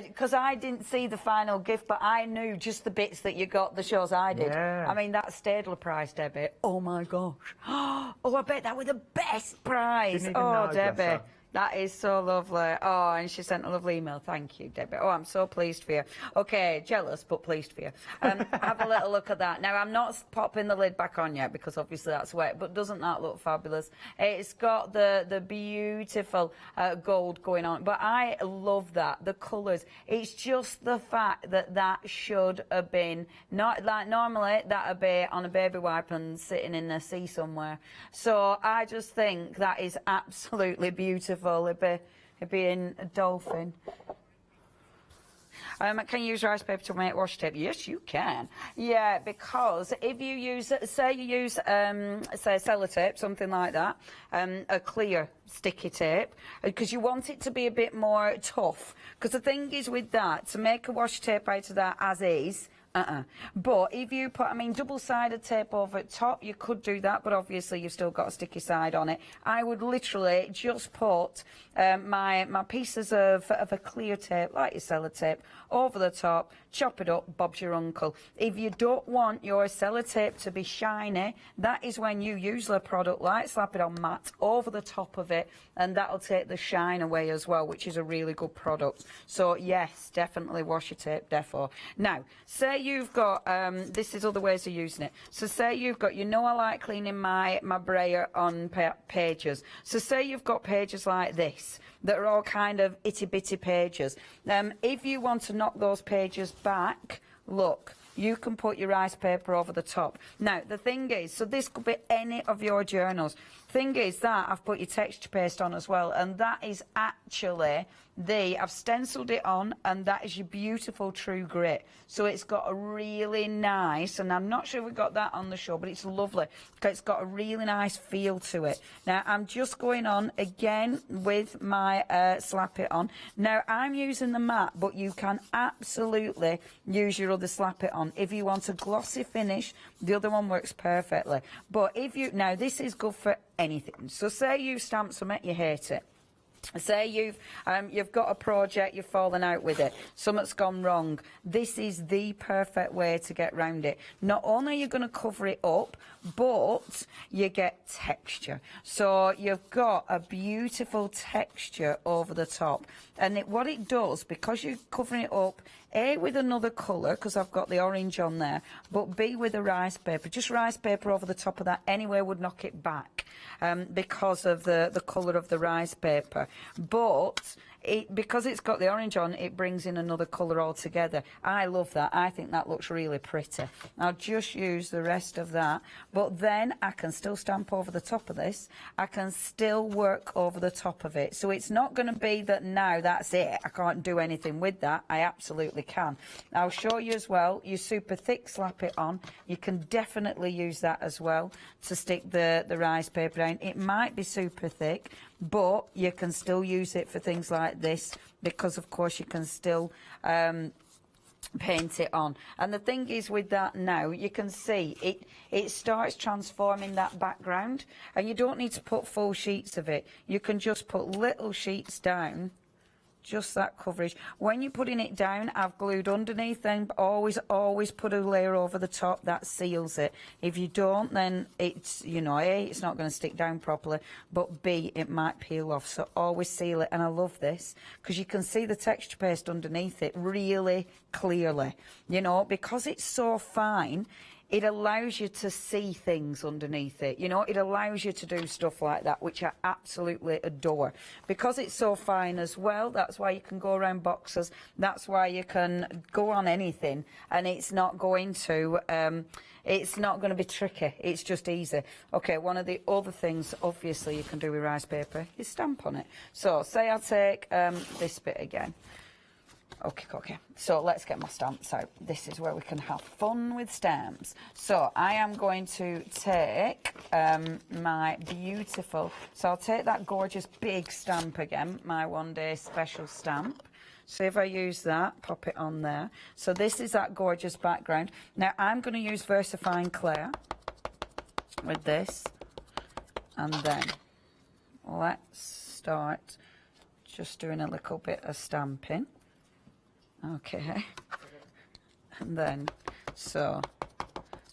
because I didn't see the final gift, but I knew just the bits that you got, the shows I did. Yeah. I mean, that Staedtler prize, Debbie. Oh my gosh. Oh, I bet that was the best prize. Didn't even know, bless Debbie. her. That is so lovely. Oh, and she sent a lovely email. Thank you, Debbie. Oh, I'm so pleased for you. Okay, jealous, but pleased for you. Have a little look at that. Now, I'm not popping the lid back on yet because obviously that's wet, but doesn't that look fabulous? It's got the beautiful gold going on, but I love that, the colours. It's just the fact that should have been, not like normally that would be on a baby wipe and sitting in the sea somewhere. So I just think that is absolutely beautiful. It'd be in a dolphin. Can you use rice paper to make washi tape? Yes, you can. Yeah, because if you use, say you use, say sellotape, something like that, a clear sticky tape, because you want it to be a bit more tough. Because the thing is with that, to make a washi tape out of that as is, But if you put, double-sided tape over top, you could do that, but obviously you've still got a sticky side on it. I would literally just put my pieces of a clear tape, like your sellotape, over the top, chop it up, Bob's your uncle. If you don't want your sellotape to be shiny, that is when you use the product like Slap It On Matte over the top of it, and that'll take the shine away as well, which is a really good product. So yes, definitely washi tape, defo. Now, say you've got, this is other ways of using it. So say you've got, I like cleaning my brayer on pages. So say you've got pages like this, that are all kind of itty-bitty pages. If you want to knock those pages back, look, you can put your rice paper over the top. Now, the thing is, so this could be any of your journals. Thing is that I've put your texture paste on as well, and that is actually I've stenciled it on, and that is your beautiful true grit. So it's got a really nice, and I'm not sure we got that on the show, but it's lovely because it's got a really nice feel to it. Now, I'm just going on again with my Slap It On. Now, I'm using the matte, but you can absolutely use your other Slap It On. If you want a glossy finish, the other one works perfectly. But if you, now this is good for anything. So say you stamp something, you hate it. Say you've got a project, you've fallen out with it, something's gone wrong. This is the perfect way to get round it. Not only are you going to cover it up, but you get texture. So you've got a beautiful texture over the top. And what it does, because you're covering it up, A, with another colour, because I've got the orange on there, but B, with a rice paper. Just rice paper over the top of that anyway would knock it back because of the colour of the rice paper. But because it's got the orange on, it brings in another colour altogether. I love that. I think that looks really pretty. I'll just use the rest of that. But then I can still stamp over the top of this. I can still work over the top of it. So it's not going to be that now that's it. I can't do anything with that. I absolutely can. I'll show you as well. Your super thick Slap It On. You can definitely use that as well to stick the rice paper down. It might be super thick, but you can still use it for things like this because, of course, you can still paint it on. And the thing is with that now, you can see it starts transforming that background, and you don't need to put full sheets of it. You can just put little sheets down, just that coverage. When you're putting it down, I've glued underneath, then always put a layer over the top. That seals it. If you don't, then it's, you know, A, it's not going to stick down properly, but B, it might peel off. So always seal it. And I love this because you can see the texture paste underneath it really clearly, you know, because it's so fine. It allows you to see things underneath it, you know, it allows you to do stuff like that, which I absolutely adore. Because it's so fine as well, that's why you can go around boxes, that's why you can go on anything, and it's not going to be tricky, it's just easy. Okay, one of the other things, obviously, you can do with rice paper is stamp on it. So, say I take this bit again. Okay, so let's get my stamps out. This is where we can have fun with stamps. So I am going to take my beautiful, so I'll take that gorgeous big stamp again, my one day special stamp. So if I use that, pop it on there. So this is that gorgeous background. Now I'm going to use VersaFine Clear with this, and then let's start just doing a little bit of stamping. Okay, and then, so,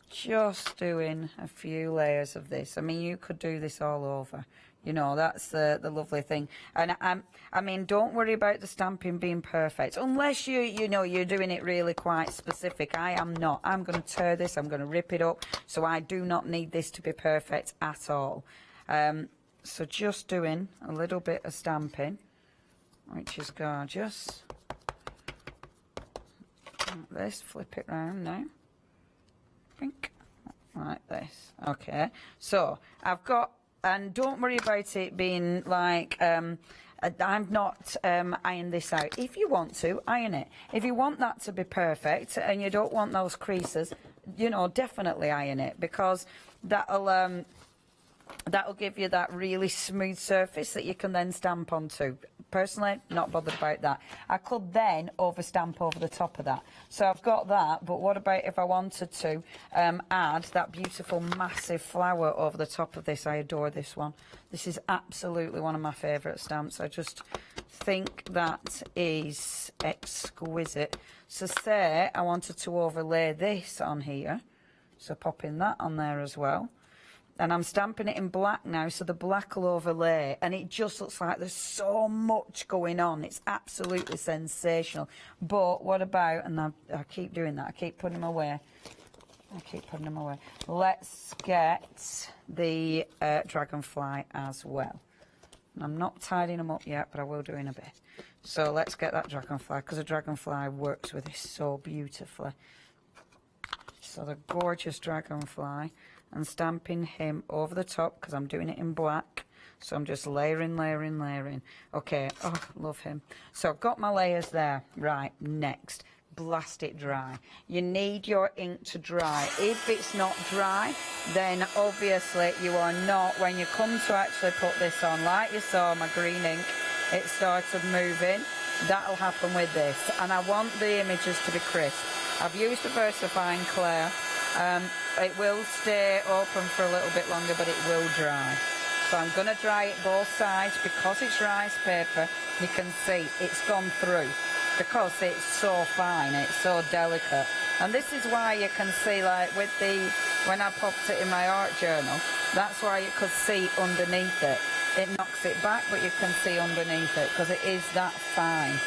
just doing a few layers of this. I mean, you could do this all over, you know, that's the lovely thing. And I mean, don't worry about the stamping being perfect, unless you know, you're doing it really quite specific. I am not. I'm going to tear this, I'm going to rip it up, so I do not need this to be perfect at all. So just doing a little bit of stamping, which is gorgeous. Like this, flip it round now, pink, like this. Okay, so I've got, and don't worry about it being like I'm not iron this out. If you want to, iron it. If you want that to be perfect and you don't want those creases, you know, definitely iron it, because that'll give you that really smooth surface that you can then stamp onto. Personally, not bothered about that. I could then overstamp over the top of that. So I've got that, but what about if I wanted to add that beautiful massive flower over the top of this? I adore this one. This is absolutely one of my favourite stamps. I just think that is exquisite. So say I wanted to overlay this on here, so popping that on there as well. And I'm stamping it in black now, so the black will overlay, and it just looks like there's so much going on. It's absolutely sensational. But what about, and I keep doing that, I keep putting them away. Let's get the dragonfly as well. And I'm not tidying them up yet, but I will do in a bit. So let's get that dragonfly, because the dragonfly works with this so beautifully. So the gorgeous dragonfly, and stamping him over the top because I'm doing it in black. So I'm just layering. Okay, oh, love him. So I've got my layers there. Right, next, blast it dry. You need your ink to dry. If it's not dry, then obviously you are not, when you come to actually put this on, like you saw my green ink, it started moving. That'll happen with this. And I want the images to be crisp. I've used the VersaFine Clear. It will stay open for a little bit longer, but it will dry. So I'm going to dry it both sides. Because it's rice paper, you can see it's gone through, because it's so fine, it's so delicate. And this is why you can see, like with the, when I popped it in my art journal, that's why you could see underneath it. It knocks it back, but you can see underneath it, because it is that fine.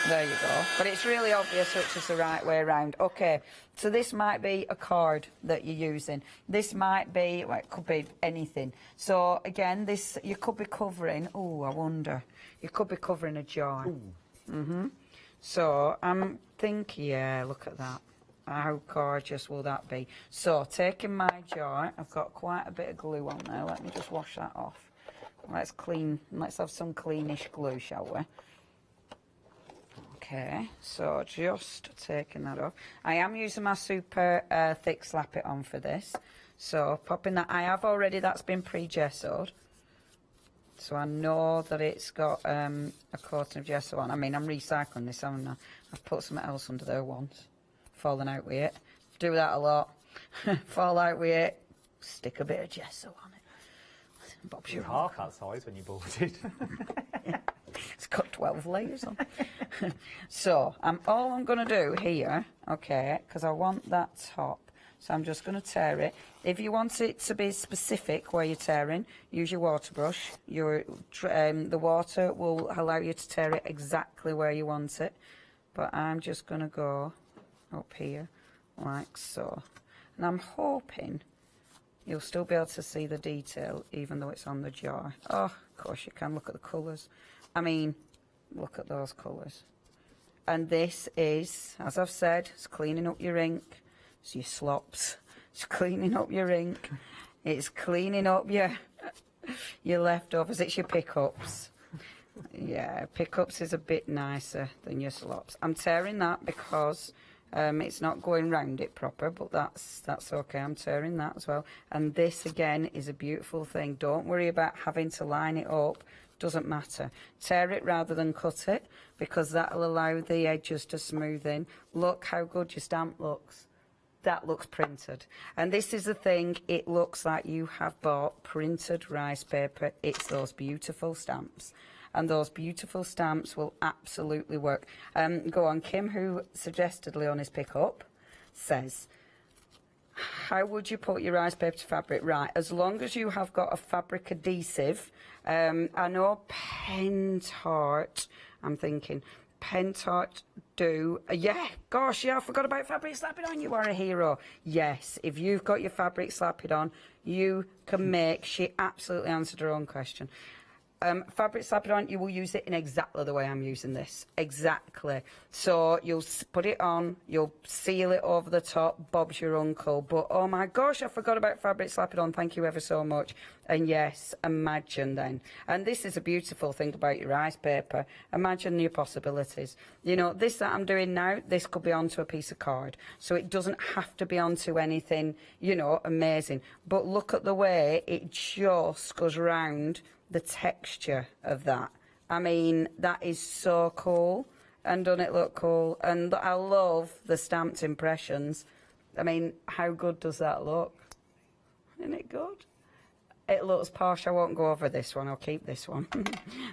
There you go. But it's really obvious which is the right way around. Okay, so this might be a card that you're using. This might be, well, it could be anything. So again, this, you could be covering, oh, I wonder, you could be covering a jar. So I'm thinking, yeah, look at that. How gorgeous will that be? So taking my jar, I've got quite a bit of glue on there. Let me just wash that off. Let's have some cleanish glue, shall we? Okay, so just taking that off. I am using my super thick slap it on for this. So popping that, I have already, that's been pre-gessoed. So I know that it's got a coating of gesso on. I mean, I'm recycling this, haven't I? I've put something else under there once. falling out with it. Do that a lot. Fall out with it. Stick a bit of gesso on it. Bob's your half that size when you bought it. Yeah. It's got 12 layers on. So, all I'm going to do here, okay, because I want that top, so I'm just going to tear it. If you want it to be specific where you're tearing, use your water brush. The water will allow you to tear it exactly where you want it. But I'm just going to go up here, like so. And I'm hoping you'll still be able to see the detail, even though it's on the jar. Oh, of course you can. Look at the colours. I mean, look at those colours. And this is, as I've said, it's cleaning up your ink. It's your slops. It's cleaning up your ink. It's cleaning up your leftovers. It's your pickups. Yeah, pickups is a bit nicer than your slops. I'm tearing that because it's not going round it proper, but that's okay. I'm tearing that as well. And this again is a beautiful thing. Don't worry about having to line it up. Doesn't matter. Tear it rather than cut it, because that'll allow the edges to smooth in. Look how good your stamp looks. That looks printed. And this is the thing, it looks like you have bought printed rice paper. It's those beautiful stamps. And those beautiful stamps will absolutely work. Go on, Kim, who suggested Leonie's pickup, says, how would you put your rice paper to fabric? Right, as long as you have got a fabric adhesive, I know Pentart, I'm thinking, Pentart do, yeah, gosh, yeah, I forgot about fabric slap-it on, you are a hero. Yes, if you've got your fabric slap-it on, you can make, she absolutely answered her own question. Fabric slap it on, you will use it in exactly the way I'm using this. Exactly. So you'll put it on, you'll seal it over the top, Bob's your uncle. But oh my gosh, I forgot about fabric slap it on, thank you ever so much. And yes, imagine then. And this is a beautiful thing about your rice paper. Imagine your possibilities. You know, this that I'm doing now, this could be onto a piece of card. So it doesn't have to be onto anything, you know, amazing. But look at the way it just goes round the texture of that. I mean, that is so cool, and doesn't it look cool? And I love the stamped impressions. I mean, how good does that look? Isn't it good? It looks posh. I won't go over this one. I'll keep this one.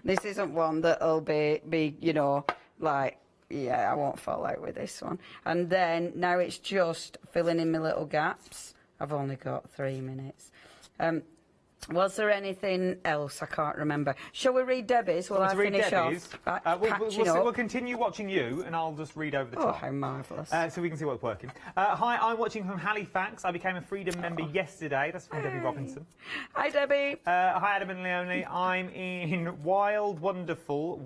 This isn't one that'll be, you know, like, yeah, I won't fall out with this one. And then now it's just filling in my little gaps. I've only got 3 minutes. Was there anything else? I can't remember. Shall we read Debbie's while I finish off? We'll continue watching you, and I'll just read over the top. Oh, how marvellous. So we can see what's working. Hi, I'm watching from Halifax. I became a Freedom member yesterday. That's from Debbie Robinson. Hi, Debbie. Hi, Adam and Leonie. I'm in wild, wonderful,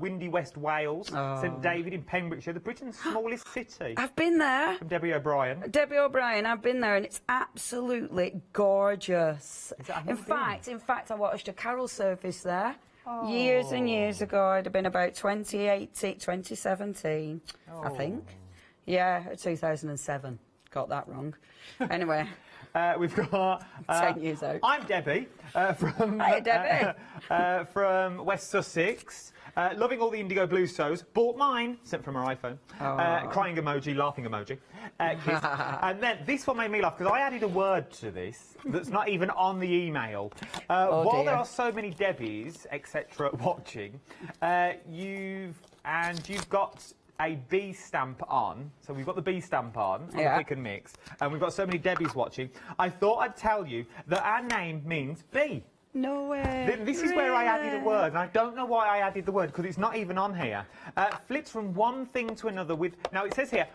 windy West Wales, St David in Pembrokeshire, the Britain's smallest city. I've been there. From Debbie O'Brien. Debbie O'Brien, I've been there, and it's absolutely gorgeous. In fact, I watched a carol service there years and years ago. It'd have been about 2017, I think. Yeah, 2007. Got that wrong. Anyway. We've got 10 years out. I'm Debbie from Hi, Debbie. From West Sussex. Loving all the indigo blue sews. Bought mine, sent from her iPhone. Crying emoji, laughing emoji. Kiss. And then this one made me laugh because I added a word to this that's not even on the email. While there are so many Debbies, etc., watching, you've got a B stamp on, so we've got the B stamp on the pick and mix, and we've got so many Debbies watching. I thought I'd tell you that our name means bee. No way. This is where I added a word, and I don't know why I added the word, because it's not even on here. Flips from one thing to another with, now it says here,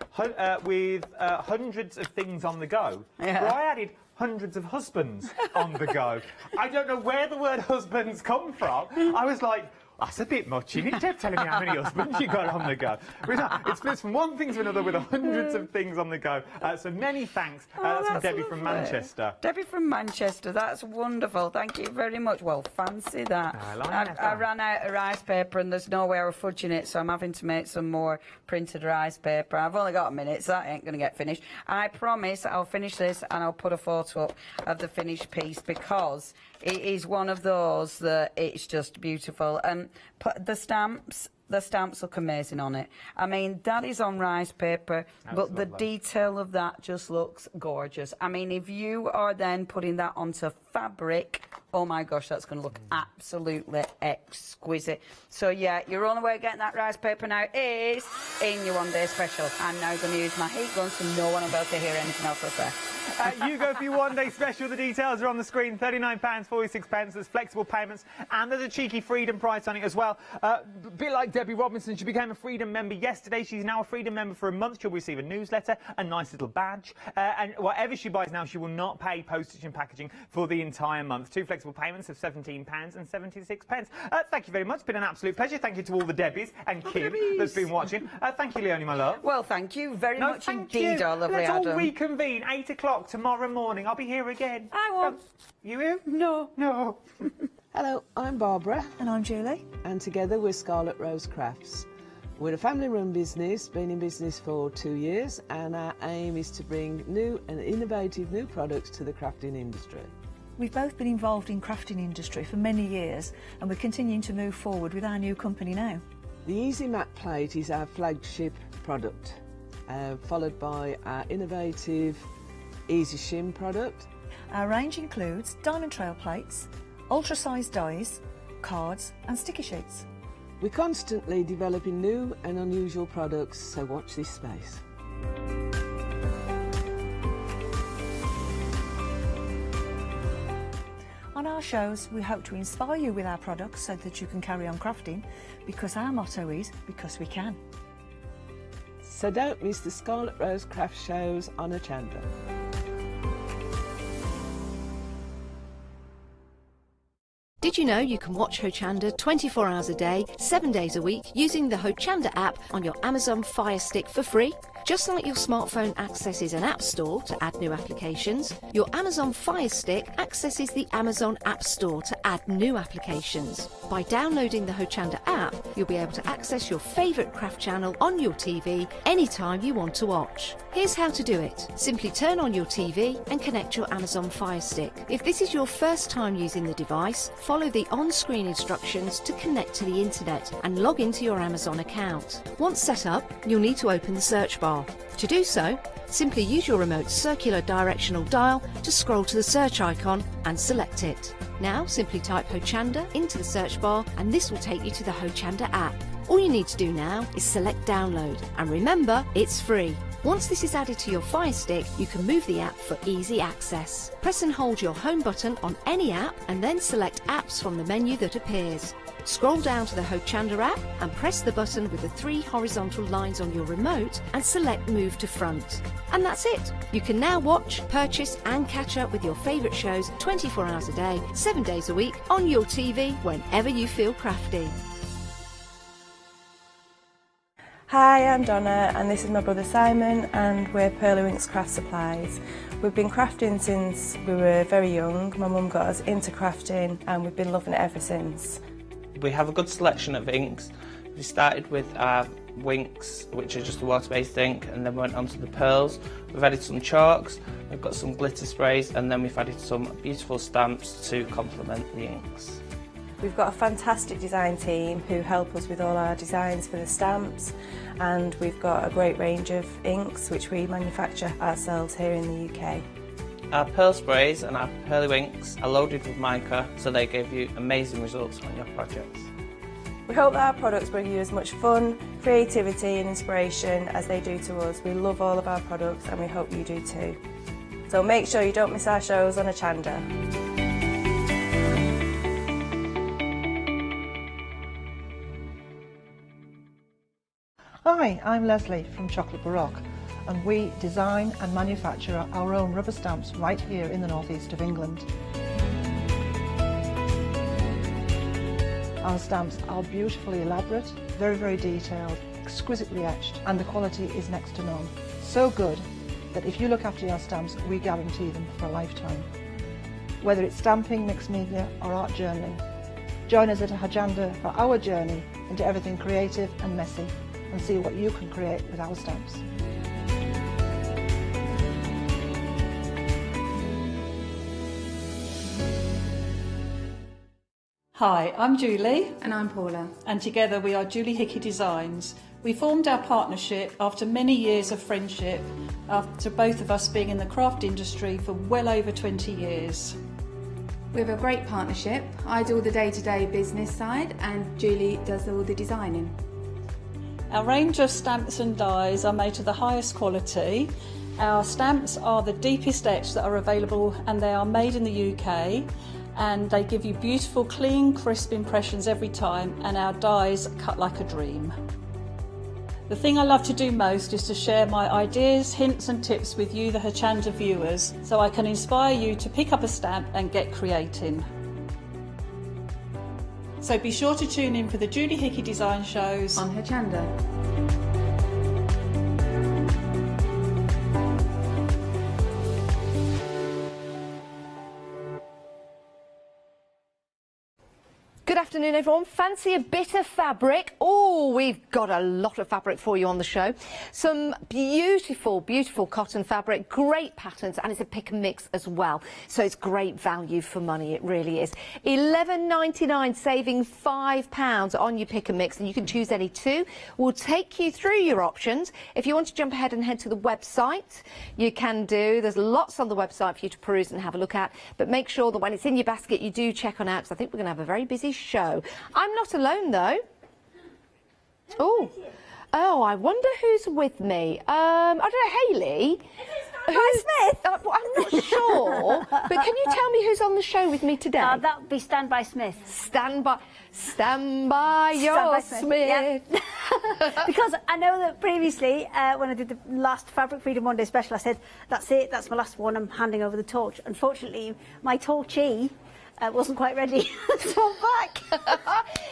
with hundreds of things on the go. Yeah. Well, I added hundreds of husbands on the go. I don't know where the word husbands come from. I was like, that's a bit much, isn't it, Deb, telling me how many husbands you got on the go? It splits from one thing to another with hundreds of things on the go. So many thanks. That's from Debbie from Manchester. Debbie from Manchester, that's wonderful. Thank you very much. Well, fancy that. I ran out of rice paper and there's no way of fudging it, so I'm having to make some more printed rice paper. I've only got a minute, so that ain't going to get finished. I promise I'll finish this and I'll put a photo up of the finished piece, because it is one of those that it's just beautiful. And the stamps, the stamps look amazing on it. I mean, that is on rice paper, but the detail of that just looks gorgeous. I mean, if you are then putting that onto fabric, oh my gosh, that's going to look absolutely exquisite. So yeah, your only way of getting that rice paper now is in your one-day special. I'm now going to use my heat gun so no one will be able to hear anything else I say. You go for your one-day special. The details are on the screen. £39.46. There's flexible payments, and there's a cheeky Freedom price on it as well. A bit like Debbie Robinson, she became a Freedom member yesterday. She's now a Freedom member for a month. She'll receive a newsletter, a nice little badge, and whatever she buys now, she will not pay postage and packaging for the entire month. 2 flexible payments of £17.76. Thank you very much. It's been an absolute pleasure. Thank you to all the Debbies and Kim that's been watching. Thank you, Leonie, my love. Well, thank you very much indeed, our lovely Let's all Adam. reconvene 8 o'clock tomorrow morning. I'll be here again. I won't. You will? No. No. Hello, I'm Barbara. And I'm Julie. And together we're Scarlet Rose Crafts. We're a family-run business, been in business for 2 years, and our aim is to bring new and innovative new products to the crafting industry. We've both been involved in crafting industry for many years, and we're continuing to move forward with our new company now. The Easy Matte Plate is our flagship product, followed by our innovative Easy Shim product. Our range includes diamond trail plates, ultra-sized dies, cards and sticky sheets. We're constantly developing new and unusual products, so watch this space. On our shows, we hope to inspire you with our products so that you can carry on crafting, because our motto is, because we can. So don't miss the Scarlet Rose Craft shows on Hochanda. Did you know you can watch Hochanda 24 hours a day, 7 days a week using the Hochanda app on your Amazon Fire Stick for free? Just like your smartphone accesses an app store to add new applications, your Amazon Fire Stick accesses the Amazon App Store to add new applications. By downloading the Hochanda app, you'll be able to access your favourite craft channel on your TV anytime you want to watch. Here's how to do it. Simply turn on your TV and connect your Amazon Fire Stick. If this is your first time using the device, follow the on-screen instructions to connect to the internet and log into your Amazon account. Once set up, you'll need to open the search bar. To do so, simply use your remote's circular directional dial to scroll to the search icon and select it. Now simply type Hochanda into the search bar and this will take you to the Hochanda app. All you need to do now is select download, and remember, it's free. Once this is added to your Fire Stick, you can move the app for easy access. Press and hold your home button on any app and then select apps from the menu that appears. Scroll down to the Hochanda app and press the button with the 3 horizontal lines on your remote and select Move to Front. And that's it! You can now watch, purchase and catch up with your favourite shows 24 hours a day, 7 days a week on your TV whenever you feel crafty. Hi, I'm Donna and this is my brother Simon and we're Pearly Winks Craft Supplies. We've been crafting since we were very young. My mum got us into crafting and we've been loving it ever since. We have a good selection of inks. We started with our Winks, which are just a water-based ink, and then went on to the pearls. We've added some chalks, we've got some glitter sprays, and then we've added some beautiful stamps to complement the inks. We've got a fantastic design team who help us with all our designs for the stamps, and we've got a great range of inks which we manufacture ourselves here in the UK. Our pearl sprays and our Pearly Winks are loaded with mica, so they give you amazing results on your projects. We hope that our products bring you as much fun, creativity and inspiration as they do to us. We love all of our products and we hope you do too. So make sure you don't miss our shows on Hochanda. Hi, I'm Leslie from Chocolate Baroque, and we design and manufacture our own rubber stamps right here in the northeast of England. Our stamps are beautifully elaborate, very, very detailed, exquisitely etched, and the quality is next to none. So good that if you look after your stamps, we guarantee them for a lifetime. Whether it's stamping, mixed media, or art journaling, join us at Hochanda for our journey into everything creative and messy, and see what you can create with our stamps. Hi, I'm Julie. And I'm Paula. And together we are Julie Hickey Designs. We formed our partnership after many years of friendship, after both of us being in the craft industry for well over 20 years. We have a great partnership. I do all the day-to-day business side and Julie does all the designing. Our range of stamps and dies are made to the highest quality. Our stamps are the deepest etch that are available and they are made in the UK. And they give you beautiful, clean, crisp impressions every time, and our dies cut like a dream. The thing I love to do most is to share my ideas, hints and tips with you, the Hochanda viewers, so I can inspire you to pick up a stamp and get creating. So be sure to tune in for the Julie Hickey Design shows on Hochanda. Good afternoon, everyone. Fancy a bit of fabric? Oh, we've got a lot of fabric for you on the show. Some beautiful, beautiful cotton fabric, great patterns, and it's a pick and mix as well. So it's great value for money, it really is. £11.99, saving £5 on your pick and mix, and you can choose any two. We'll take you through your options. If you want to jump ahead and head to the website, you can do. There's lots on the website for you to peruse and have a look at, but make sure that when it's in your basket, you do check on out, because I think we're going to have a very busy show. I'm not alone though. Oh, I wonder who's with me. I don't know, Hayley. Smith? I'm not sure, but can you tell me who's on the show with me today? That would be Stand by Smith. Stand by your Smith. Yep. Because I know that previously, when I did the last Fabric Freedom Monday special, I said, that's it, that's my last one, I'm handing over the torch. Unfortunately, my torchie wasn't quite ready to swap back.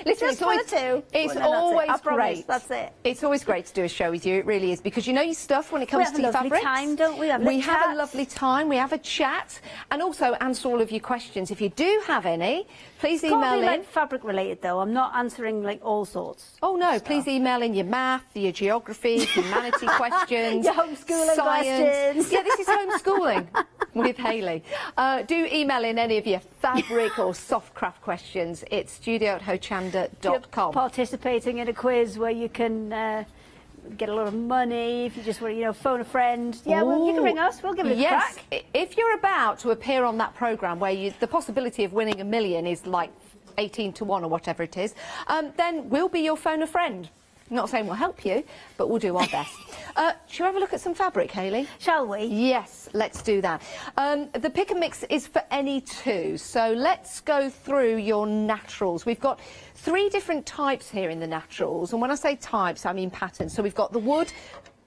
Listen, Just one or two. It's Well, no, always that's it. I promise, great. That's it. It's always great to do a show with you. It really is, because you know your stuff when it comes to your fabrics. We have a lovely time, don't we? We have a lovely time. We have a chat, and also answer all of your questions. If you do have any, please email Can't be in. like fabric related though. I'm not answering like all sorts. Oh no, please email in your math, your geography, humanity questions, Your homeschooling science. questions. Yeah, this is homeschooling with Hayley. Do email in any of your fabric or soft craft questions. It's studio@hochanda.com. Participating in a quiz where you can get a lot of money if you just want to, phone a friend. Yeah, well, you can ring us. We'll give it a crack. If you're about to appear on that programme where the possibility of winning $1 million is like 18 to 1 or whatever it is, then we'll be your phone a friend. Not saying we'll help you, but we'll do our best. Shall we have a look at some fabric, Hayley? Shall we? Yes, let's do that. The pick and mix is for any two, so let's go through your naturals. We've got 3 different types here in the naturals, and when I say types, I mean patterns. So we've got the wood,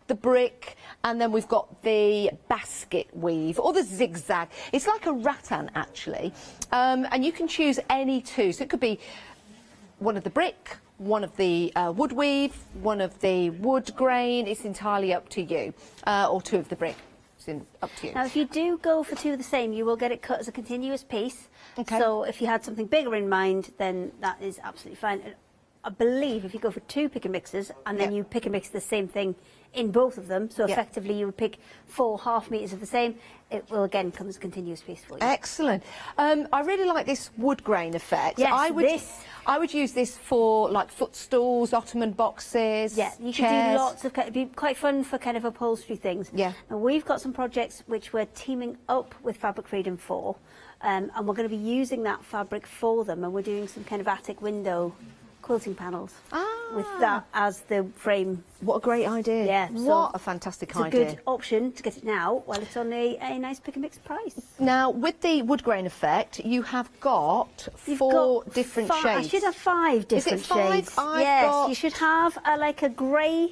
the brick, and then we've got the basket weave, or the zigzag. It's like a rattan, actually, and you can choose any two. So it could be one of the brick, one of the wood weave, one of the wood grain. It's entirely up to you, or 2 of the brick. It's up to you. Now, if you do go for 2 of the same, you will get it cut as a continuous piece. Okay. So if you had something bigger in mind, then that is absolutely fine. I believe if you go for 2 pick and mixes and then you pick and mix the same thing in both of them, so effectively you would pick 4 half meters of the same, it will again come as a continuous piece for you. Excellent. I really like this wood grain effect. Yes, I would use this for like footstools, ottoman boxes. Yeah, you chairs. can do lots of. It'd be quite fun for kind of upholstery things. Yeah. And we've got some projects which we're teaming up with Fabric Freedom for, and we're going to be using that fabric for them, and we're doing some kind of attic window quilting panels with that as the frame. What a great idea. Yeah. What a fantastic idea. It's a good option to get it now while it's on a nice pick and mix price. Now, with the wood grain effect, you have got 4 different shades. I should have 5 different Is it 5? shades. I've You should have like a grey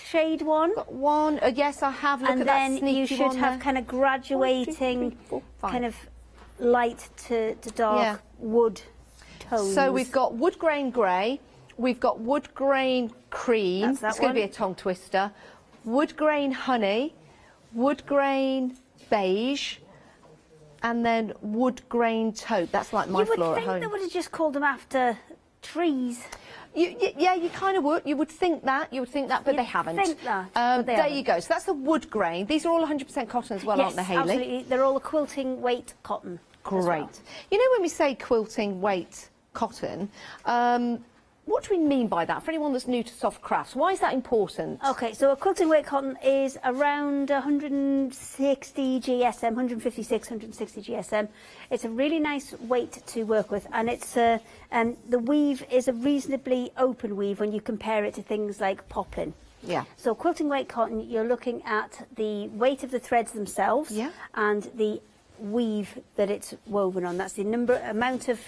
shade one. Got one. Yes, I have. Look and at then that sneaky you should one have there. kind of graduating, 1, 2, 3, 4, 5. kind of light to dark wood tones. So we've got wood grain grey, we've got wood grain cream. That's that it's going to be one. a tongue twister. Wood grain honey, wood grain beige, and then wood grain taupe. That's like my floor at home. You would think they would have just called them after trees. Yeah, you kind of would. You would think that. But they haven't. Think that, but they there haven't. you go. So that's the wood grain. These are all 100% cotton as well, aren't they, Hayley? Absolutely. They're all a quilting weight cotton. Great. You know when we say quilting weight cotton. What do we mean by that? For anyone that's new to soft crafts, why is that important? Okay, so a quilting weight cotton is around 160 GSM, 156, 160 GSM. It's a really nice weight to work with, and it's the weave is a reasonably open weave when you compare it to things like poplin. Yeah. So quilting weight cotton, you're looking at the weight of the threads themselves and the weave that it's woven on. That's the amount of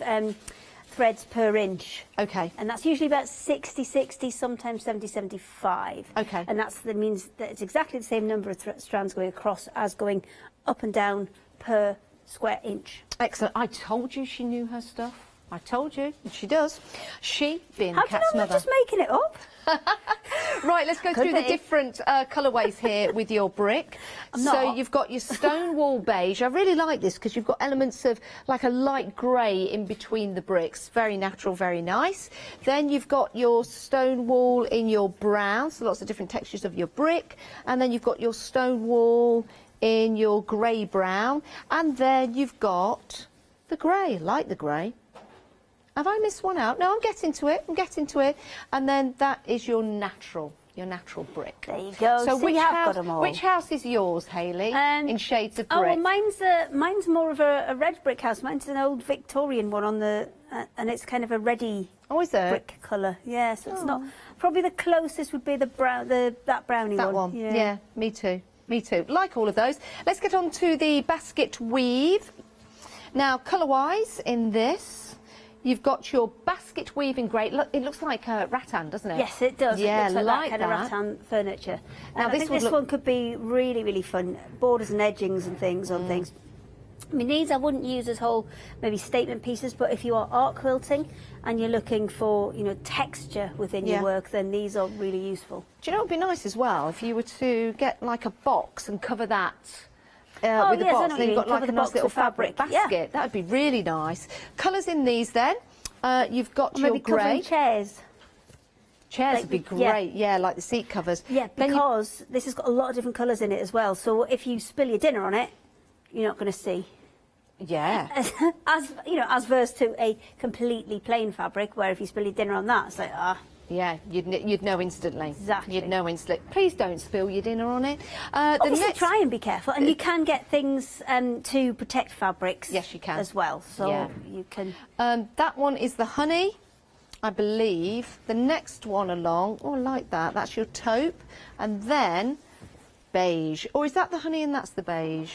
threads per inch. Okay. And that's usually about 60, sometimes 70-75. Okay. And that means that it's exactly the same number of strands going across as going up and down per square inch. Excellent. I told you she knew her stuff. I told you. She does. She, being How the do you cat's know mother. I'm just making it up? Right, let's go through the different colourways here with your brick. I'm So not. you've got your Stonewall beige. I really like this because you've got elements of like a light grey in between the bricks. Very natural, very nice. Then you've got your Stonewall in your brown, so lots of different textures of your brick. And then you've got your Stonewall in your grey brown. And then you've got the grey. I like the grey. Have I missed one out? No, I'm getting to it. I'm getting to it. And then that is your natural brick. There you go. So See, got them all. which house is yours, Hayley? In shades of brick. Oh, well, mine's more of a red brick house. Mine's an old Victorian one on the, and it's kind of a reddy brick colour. Yeah, so it's not. Probably the closest would be the brown, that brownie one. That one. Yeah, me too. Me too. Like all of those. Let's get on to the basket weave. Now, colour-wise, in this. You've got your basket weave in grey. Look, it looks like a rattan, doesn't it? Yes, it does. Yeah, it looks like that kind that. of rattan furniture. Now, And I think this one could be really, really fun. Borders and edgings and things on things. I mean, these I wouldn't use as whole, maybe statement pieces, but if you are art quilting and you're looking for, you know, texture within your work, then these are really useful. Do you know what would be nice as well? If you were to get like a box and cover that with the yes, I know box, what then you you've got mean. like Cover a the nice box little with fabric fabric. basket. That would be really nice. Colours in these then. You've got Or your maybe covering grey. chairs. Chairs Like would be the- yeah. great, yeah, like the seat covers. Yeah, Then because this has got a lot of different colours in it as well. So if you spill your dinner on it, you're not going to see. Yeah. As you know, as versus to a completely plain fabric, where if you spill your dinner on that, it's like Yeah, you'd know instantly. Exactly. You'd know instantly. Please don't spill your dinner on it. Obviously, try and be careful, and you can get things to protect fabrics. Yes, you can as well. So Yeah. you can. That one is the honey, I believe. The next one along, oh, I like that. That's your taupe, and then beige. Or is that the honey and that's the beige?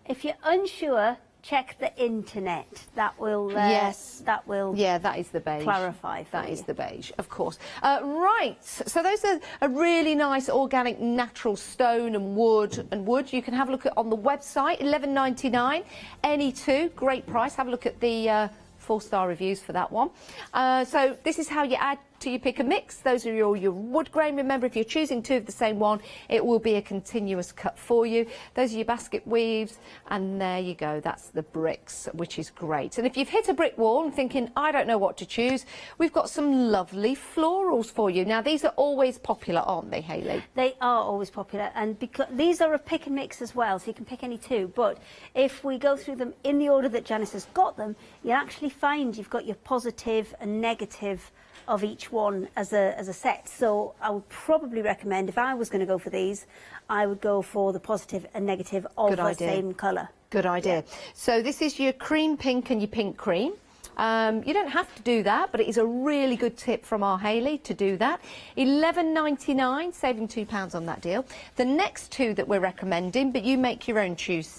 If you're unsure, check the internet. That will. Yes. That will. Yeah, that is the beige. Clarify. That is the beige, of course. Right. So those are a really nice organic, natural stone and wood. You can have a look at on the website. $11.99. Any two, great price. Have a look at the 4-star reviews for that one. So this is how you add to your pick and mix. Those are your wood grain. Remember, if you're choosing two of the same one, it will be a continuous cut for you. Those are your basket weaves, and there you go. That's the bricks, which is great. And if you've hit a brick wall and thinking, I don't know what to choose, we've got some lovely florals for you. Now, these are always popular, aren't they, Hayley? They are always popular, and because these are a pick and mix as well, so you can pick any two. But if we go through them in the order that Janice has got them, you actually find you've got your positive and negative of each one as a set. So I would probably recommend, if I was going to go for these, I would go for the positive and negative of the same colour. Good idea. Yeah. So this is your cream pink and your pink cream. You don't have to do that, but it is a really good tip from our Hayley to do that. $11.99, saving £2 on that deal. The next two that we're recommending, but you make your own choices.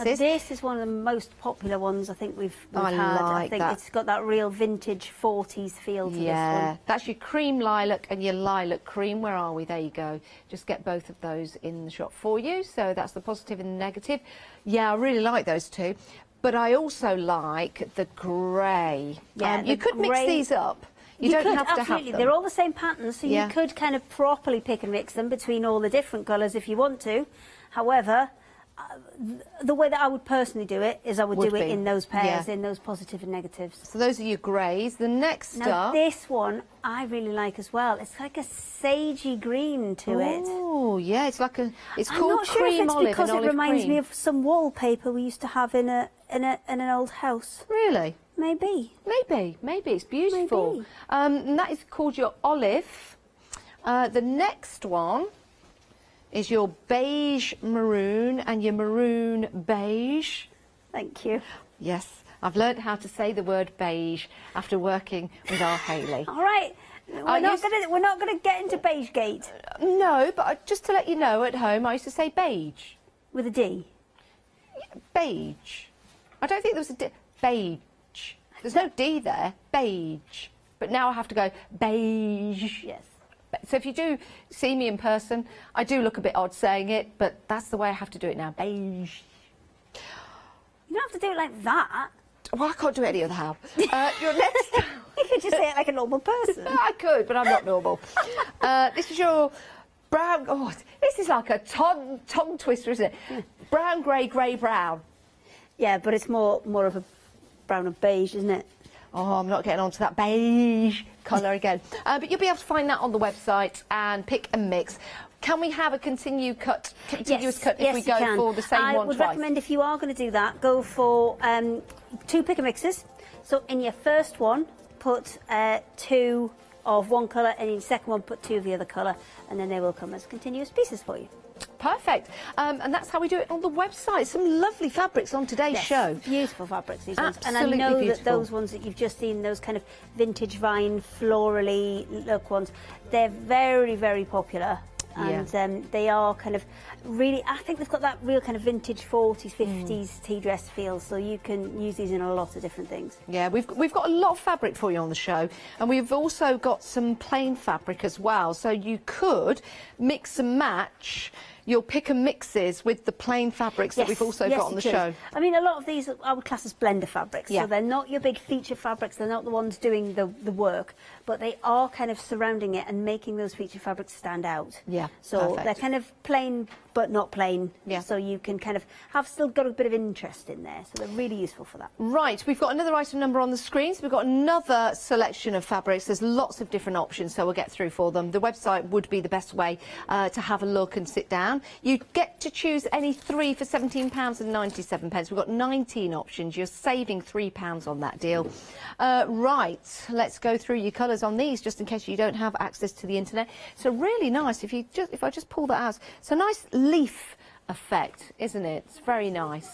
Now, this is one of the most popular ones I think we've had. I think that. It's got that real vintage 40s feel to this one. That's your cream lilac and your lilac cream. Where are we? There you go. Just get both of those in the shop for you. So that's the positive and the negative. Yeah, I really like those two. But I also like the grey. Yeah, you could mix these up. You don't could, have to absolutely. have them. They're all the same pattern, so you could kind of properly pick and mix them between all the different colours if you want to. However, the way that I would personally do it is I would do it in those pairs, in those positive and negatives. So those are your greys. The next up... this one I really like as well. It's like a sagey green to it. Oh, yeah, it's like a... It's I'm called not sure cream if it's olive because and it olive reminds cream. me of some wallpaper we used to have in an old house. Really? Maybe. Maybe. It's beautiful. Maybe. And that is called your olive. The next one is your beige maroon and your maroon beige. Thank you. Yes, I've learned how to say the word beige after working with our Hayley. All right. We're not going to get into beige gate. No, but just to let you know, at home I used to say beige. With a D? Yeah, beige. I don't think there was a D. Beige. There's no D there. Beige. But now I have to go beige. Yes. So if you do see me in person, I do look a bit odd saying it, but that's the way I have to do it now. Beige. You don't have to do it like that. Well, I can't do it any other how. Your next... You could just say it like a normal person. I could, but I'm not normal. This is your brown... Oh, this is like a tongue twister, isn't it? Brown, grey, grey, brown. Yeah, but it's more of a brown and beige, isn't it? Oh, I'm not getting onto that beige colour again. But you'll be able to find that on the website and pick and mix. Can we have a continuous cut if we go for the same one twice? I would recommend, if you are going to do that, go for 2 pick and mixes. So in your first one, put 2 of one colour, and in your second one, put 2 of the other colour, and then they will come as continuous pieces for you. Perfect. And that's how we do it on the website. Some lovely fabrics on today's show. Beautiful fabrics, these ones. Absolutely And I know beautiful. that those ones that you've just seen, those kind of vintage vine, florally look ones, they're very, very popular. And they are kind of really, I think they've got that real kind of vintage 40s, 50s tea dress feel, so you can use these in a lot of different things. Yeah, we've got a lot of fabric for you on the show, and we've also got some plain fabric as well, so you could mix and match your pick and mixes with the plain fabrics that we've also got on the show. I mean, a lot of these I would class as blender fabrics, so they're not your big feature fabrics, they're not the ones doing the work, but they are kind of surrounding it and making those feature fabrics stand out. Yeah, so they're kind of plain but not plain, so you can kind of have still got a bit of interest in there, so they're really useful for that. Right, we've got another item number on the screen, so we've got another selection of fabrics. There's lots of different options, so we'll get through for them. The website would be the best way to have a look and sit down. You get to choose any 3 for £17.97. We've got 19 options. You're saving £3 on that deal. Right, let's go through your colours on these, just in case you don't have access to the internet. So really nice. If I just pull that out, it's a nice leaf effect, isn't it? It's very nice.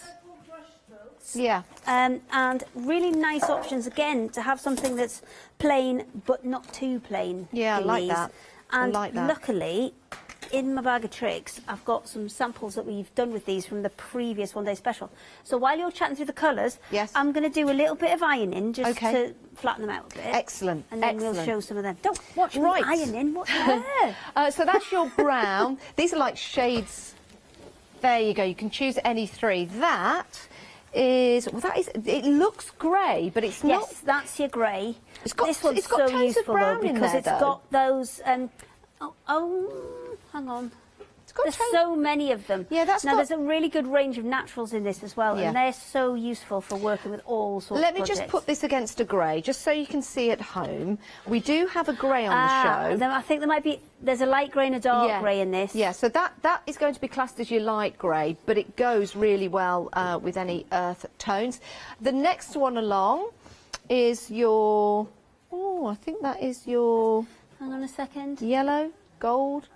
Yeah. And really nice options again to have something that's plain but not too plain. Yeah, I like that. And I like that. luckily, in my bag of tricks, I've got some samples that we've done with these from the previous one day special. So while you're chatting through the colours, I'm going to do a little bit of ironing just to flatten them out a bit. Excellent. And then we'll show some of them. Don't watch me ironing. What's there? So that's your brown. These are like shades. There you go. You can choose any 3. That is, it looks grey, but it's not. Yes, that's your grey. It's got this one's tones so useful of brown though, because in there, it's got those. Hang on. There's so many of them. Yeah, there's a really good range of naturals in this as well, and they're so useful for working with all sorts of Let me projects. just put this against a grey, just so you can see at home. We do have a grey on the show. Then I think there's a light grey and a dark grey in this. Yeah, so that is going to be classed as your light grey, but it goes really well with any earth tones. The next one along is your, I think that is your... Hang on a second. Yellow, gold.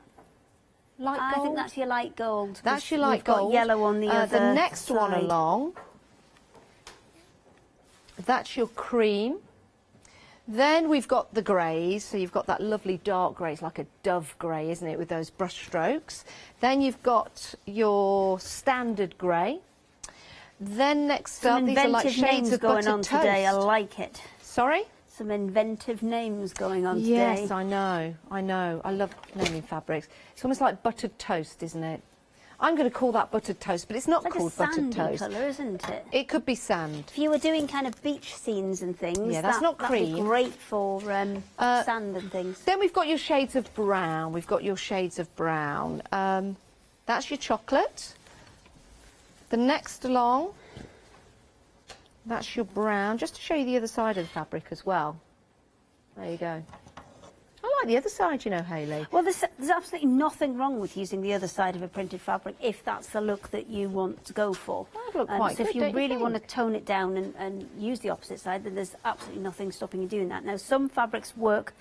Light gold? I think that's your light gold. That's your light we've got gold. Yellow on the other The next one side. along, that's your cream. Then we've got the greys, so you've got that lovely dark grey, it's like a dove grey, isn't it, with those brush strokes. Then you've got your standard grey. Then next up, these are like shades of going buttered on toast. today. I like it. Sorry? Some inventive names going on today. Yes, I know. I love naming fabrics. It's almost like buttered toast, isn't it? I'm going to call that buttered toast, but it's not like called a buttered sandy toast. colour, isn't it? It could be sand. If you were doing kind of beach scenes and things, Yeah, that's not that'd cream. be great for sand and things. Then we've got your shades of brown. That's your chocolate. The next along, that's your brown. Just to show you the other side of the fabric as well. There you go. I like the other side, you know, Hayley. Well, there's absolutely nothing wrong with using the other side of a printed fabric if that's the look that you want to go for. That'd look quite so good, if you don't you really want to think? tone it down and use the opposite side, then there's absolutely nothing stopping you doing that. Now, some fabrics work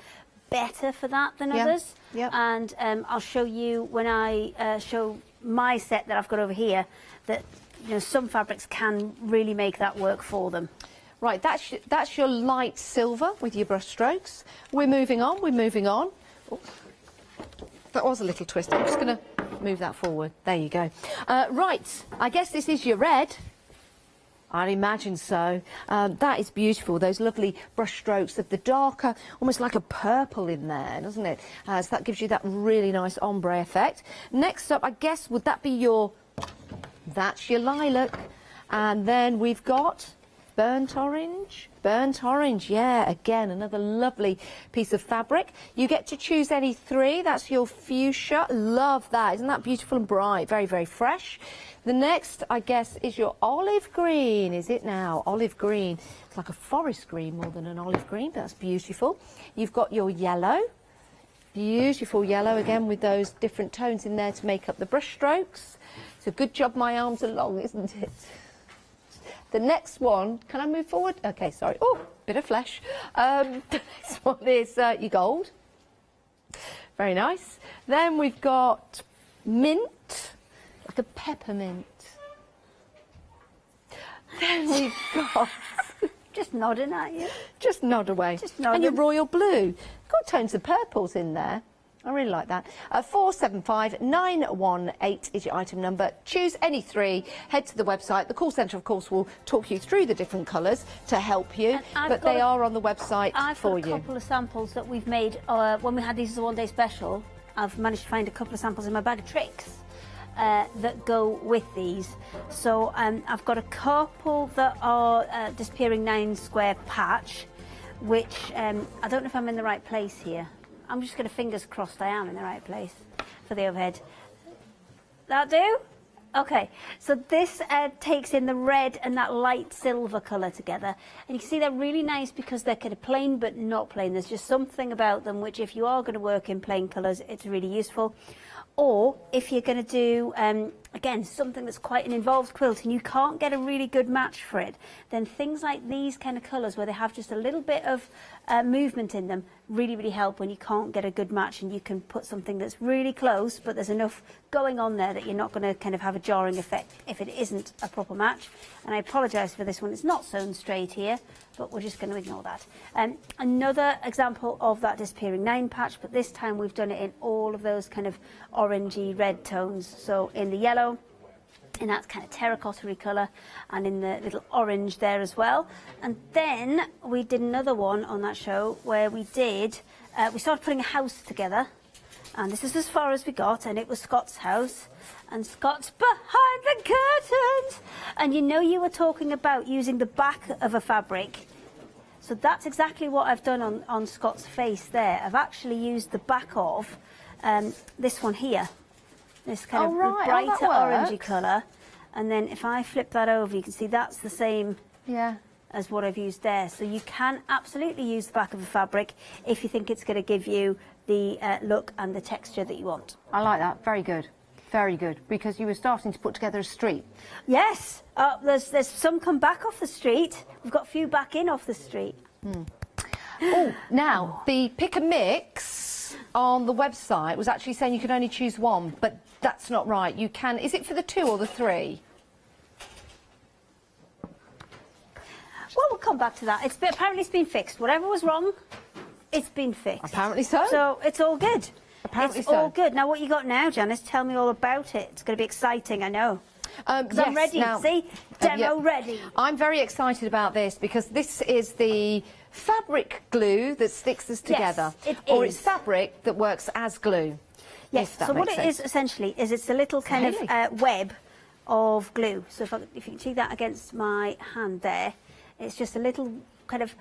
better for that than others. And I'll show you when I show my set that I've got over here that, you know, some fabrics can really make that work for them. Right, that's your light silver with your brush strokes. We're moving on, Oh, that was a little twist. I'm just going to move that forward. There you go. Right, I guess this is your red. I'd imagine so. That is beautiful, those lovely brush strokes of the darker, almost like a purple in there, doesn't it? So that gives you that really nice ombre effect. Next up, I guess, would that be your... That's your lilac. And then we've got... Burnt orange, yeah, again, another lovely piece of fabric. You get to choose any three. That's your fuchsia. Love that. Isn't that beautiful and bright? Very, very fresh. The next, I guess, is your olive green. Is it now? Olive green. It's like a forest green more than an olive green, but that's beautiful. You've got your yellow. Beautiful yellow, again, with those different tones in there to make up the brush strokes. It's a good job my arms are long, isn't it? The next one, can I move forward? Okay, sorry. Oh, bit of flesh. The next one is your gold. Very nice. Then we've got mint, like a peppermint. Then we've got... Just nodding at you. Just nod away. Just nodding. And your royal blue. Got tones of purples in there. I really like that. 475918 is your item number. Choose any three. Head to the website. The call centre, of course, will talk you through the different colours to help you. But they are on the website for you. I've got a couple of samples that we've made when we had these as a one-day special. I've managed to find a couple of samples in my bag of tricks that go with these. So I've got a couple that are disappearing 9 square patch, which I don't know if I'm in the right place here. I'm just going to fingers crossed I am in the right place for the overhead. That do? Okay, so this takes in the red and that light silver colour together. And you can see they're really nice because they're kind of plain but not plain. There's just something about them which, if you are going to work in plain colours, it's really useful. Or if you're going to do, again, something that's quite an involved quilt and you can't get a really good match for it, then things like these kind of colours where they have just a little bit of movement in them really, really help when you can't get a good match, and you can put something that's really close but there's enough going on there that you're not going to kind of have a jarring effect if it isn't a proper match. And I apologise for this one, it's not sewn straight here, but we're just going to ignore that. Another example of that disappearing 9 patch, but this time we've done it in all of those kind of orangey red tones. So in the yellow, in that kind of terracotta-y colour, and in the little orange there as well. And then we did another one on that show where we started putting a house together, and this is as far as we got, and it was Scott's house, and Scott's behind the curtains. And you know, you were talking about using the back of a fabric. So that's exactly what I've done on Scott's face there. I've actually used the back of this one here. This kind of brighter orangey colour. And then if I flip that over, you can see that's the same as what I've used there. So you can absolutely use the back of the fabric if you think it's going to give you the look and the texture that you want. I like that. Very good. Very good. Because you were starting to put together a street. Yes. There's some come back off the street. We've got a few back in off the street. Oh, now, the pick and mix on the website was actually saying you could only choose one, but that's not right. You can... Is it for the 2 or the 3? Well, we'll come back to that. Apparently it's been fixed. Whatever was wrong, it's been fixed. Apparently so. So it's all good. Apparently it's so. all good. Now, what you got now, Janice? Tell me all about it. It's going to be exciting, I know. Yes, I'm ready. now, See? Demo ready. I'm very excited about this because this is the fabric glue that sticks us together. Yes, it or is. it's fabric that works as glue. Yes, so what it is essentially is it's a little kind of web of glue. So if you can see that against my hand there, it's just a little kind of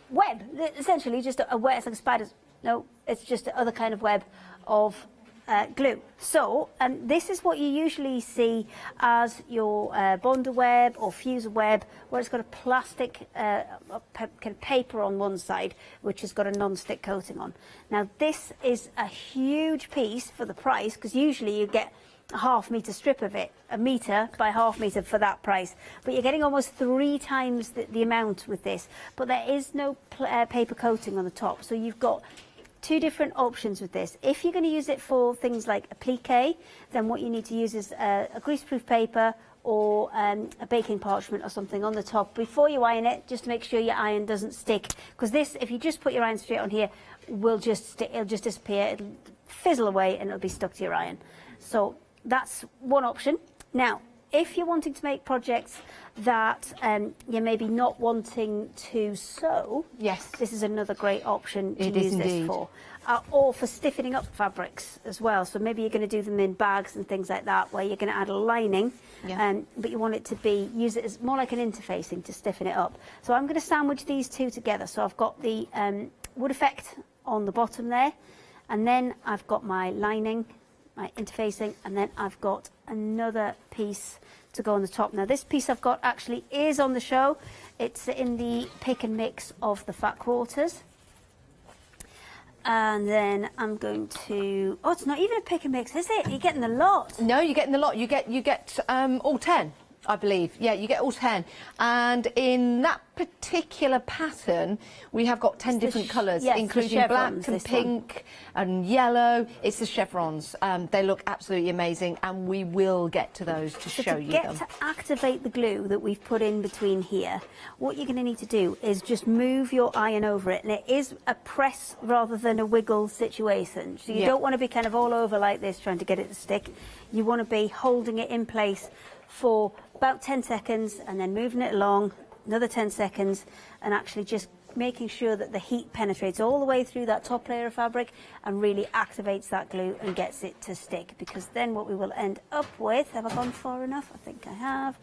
web, essentially just a web. It's like a spider's. No, it's just another kind of web of glue. So this is what you usually see as your bonder web or fuser web, where it's got a plastic kind of paper on one side, which has got a non-stick coating on. Now this is a huge piece for the price, because usually you get a half-metre strip of it, a metre by half-metre for that price. But you're getting almost 3 times the amount with this. But there is no paper coating on the top, so you've got 2 different options with this. If you're going to use it for things like applique, then what you need to use is a greaseproof paper or a baking parchment or something on the top before you iron it, just to make sure your iron doesn't stick. Because this, if you just put your iron straight on here, will just stick, it'll just disappear, it'll fizzle away and it'll be stuck to your iron. So that's one option. Now, if you're wanting to make projects that you're maybe not wanting to sew, yes, this is another great option to use this for. Or for stiffening up fabrics as well. So maybe you're going to do them in bags and things like that, where you're going to add a lining, but you want it to be, use it as more like an interfacing to stiffen it up. So I'm going to sandwich these 2 together. So I've got the wood effect on the bottom there, and then I've got my lining, my interfacing, and then I've got another piece to go on the top. Now this piece I've got actually is on the show. It's in the pick and mix of the fat quarters. And then I'm going to, oh, it's not even a pick and mix, is it? You're getting a lot. No, you're getting a lot. You get all 10. I believe. Yeah, you get all 10. And in that particular pattern, we have got 10 different colours, including black and pink and yellow. It's the chevrons. They look absolutely amazing, and we will get to those to show you them. To activate the glue that we've put in between here, what you're going to need to do is just move your iron over it, and it is a press rather than a wiggle situation. So you don't want to be kind of all over like this trying to get it to stick. You want to be holding it in place for about 10 seconds and then moving it along another 10 seconds and actually just making sure that the heat penetrates all the way through that top layer of fabric and really activates that glue and gets it to stick. Because then what we will end up with, have I gone far enough? I think I have.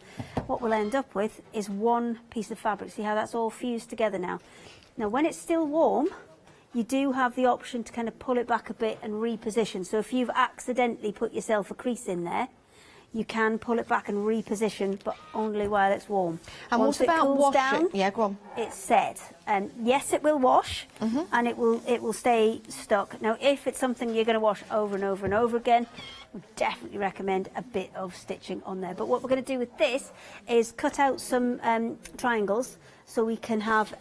What we'll end up with is one piece of fabric. See how that's all fused together now? Now when it's still warm, you do have the option to kind of pull it back a bit and reposition. So if you've accidentally put yourself a crease in there, you can pull it back and reposition, but only while it's warm. And once what about cools down, yeah, go on. It's set. And yes, it will wash, and it will stay stuck. Now, if it's something you're going to wash over and over and over again, we definitely recommend a bit of stitching on there. But what we're going to do with this is cut out some triangles, so we can have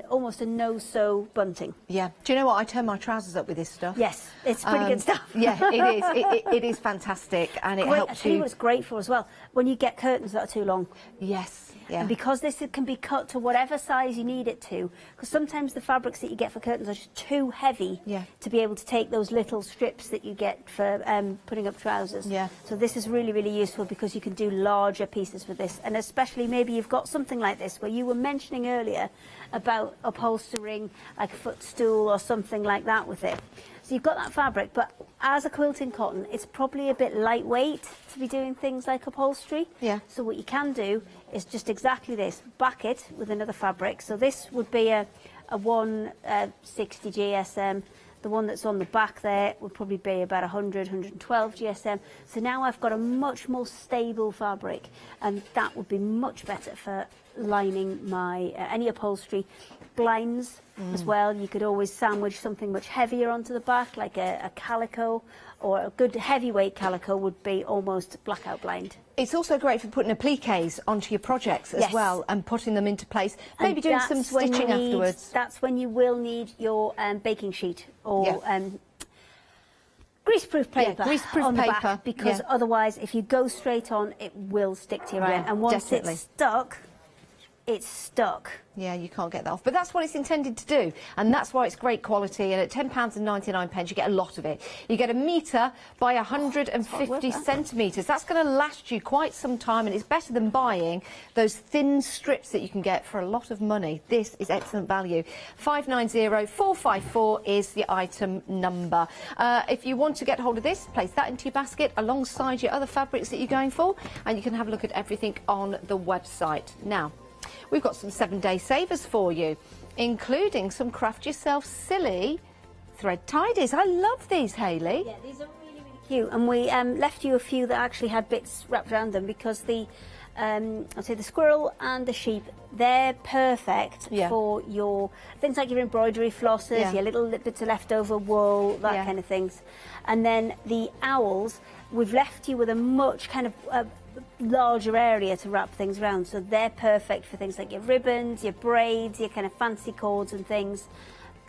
almost a no-sew bunting. Yeah. Do you know what? I turn my trousers up with this stuff. Yes, it's pretty good stuff. Yeah, it is. It is fantastic, and it helps you. I tell you what it's great for as well, when you get curtains that are too long. Yes. Yeah. And because this can be cut to whatever size you need it to, because sometimes the fabrics that you get for curtains are just too heavy to be able to take those little strips that you get for putting up trousers. Yeah. So this is really, really useful because you can do larger pieces with this, and especially maybe you've got something like this where you were mentioning earlier about upholstering like a footstool or something like that with it. So you've got that fabric, but as a quilting cotton, it's probably a bit lightweight to be doing things like upholstery. Yeah. So what you can do is just exactly this, back it with another fabric. So this would be a 160 GSM. The one that's on the back there would probably be about 100, 112 GSM. So now I've got a much more stable fabric, and that would be much better for lining my any upholstery. Blinds as well. You could always sandwich something much heavier onto the back, like a calico, or a good heavyweight calico would be almost blackout blind. It's also great for putting appliques onto your projects as well and putting them into place. Maybe doing some stitching afterwards. That's when you will need your baking sheet or greaseproof paper, on the back, because otherwise if you go straight on, it will stick to your iron. And once it's stuck, it's stuck. Yeah, you can't get that off. But that's what it's intended to do, and that's why it's great quality. And at £10.99, you get a lot of it. You get a metre by 150 centimetres. That's going to last you quite some time, and it's better than buying those thin strips that you can get for a lot of money. This is excellent value. 590454 is the item number. If you want to get hold of this, place that into your basket alongside your other fabrics that you're going for, and you can have a look at everything on the website. Now, we've got some 7-day savers for you, including some Craft Yourself Silly thread tidies. I love these, Hayley. Yeah, these are really, you. And we left you a few that actually had bits wrapped around them because the I'd say the squirrel and the sheep, they're perfect for your things like your embroidery flosses, your little bits of leftover wool, that kind of things. And then the owls, we've left you with a much kind of larger area to wrap things around, so they're perfect for things like your ribbons, your braids, your kind of fancy cords and things.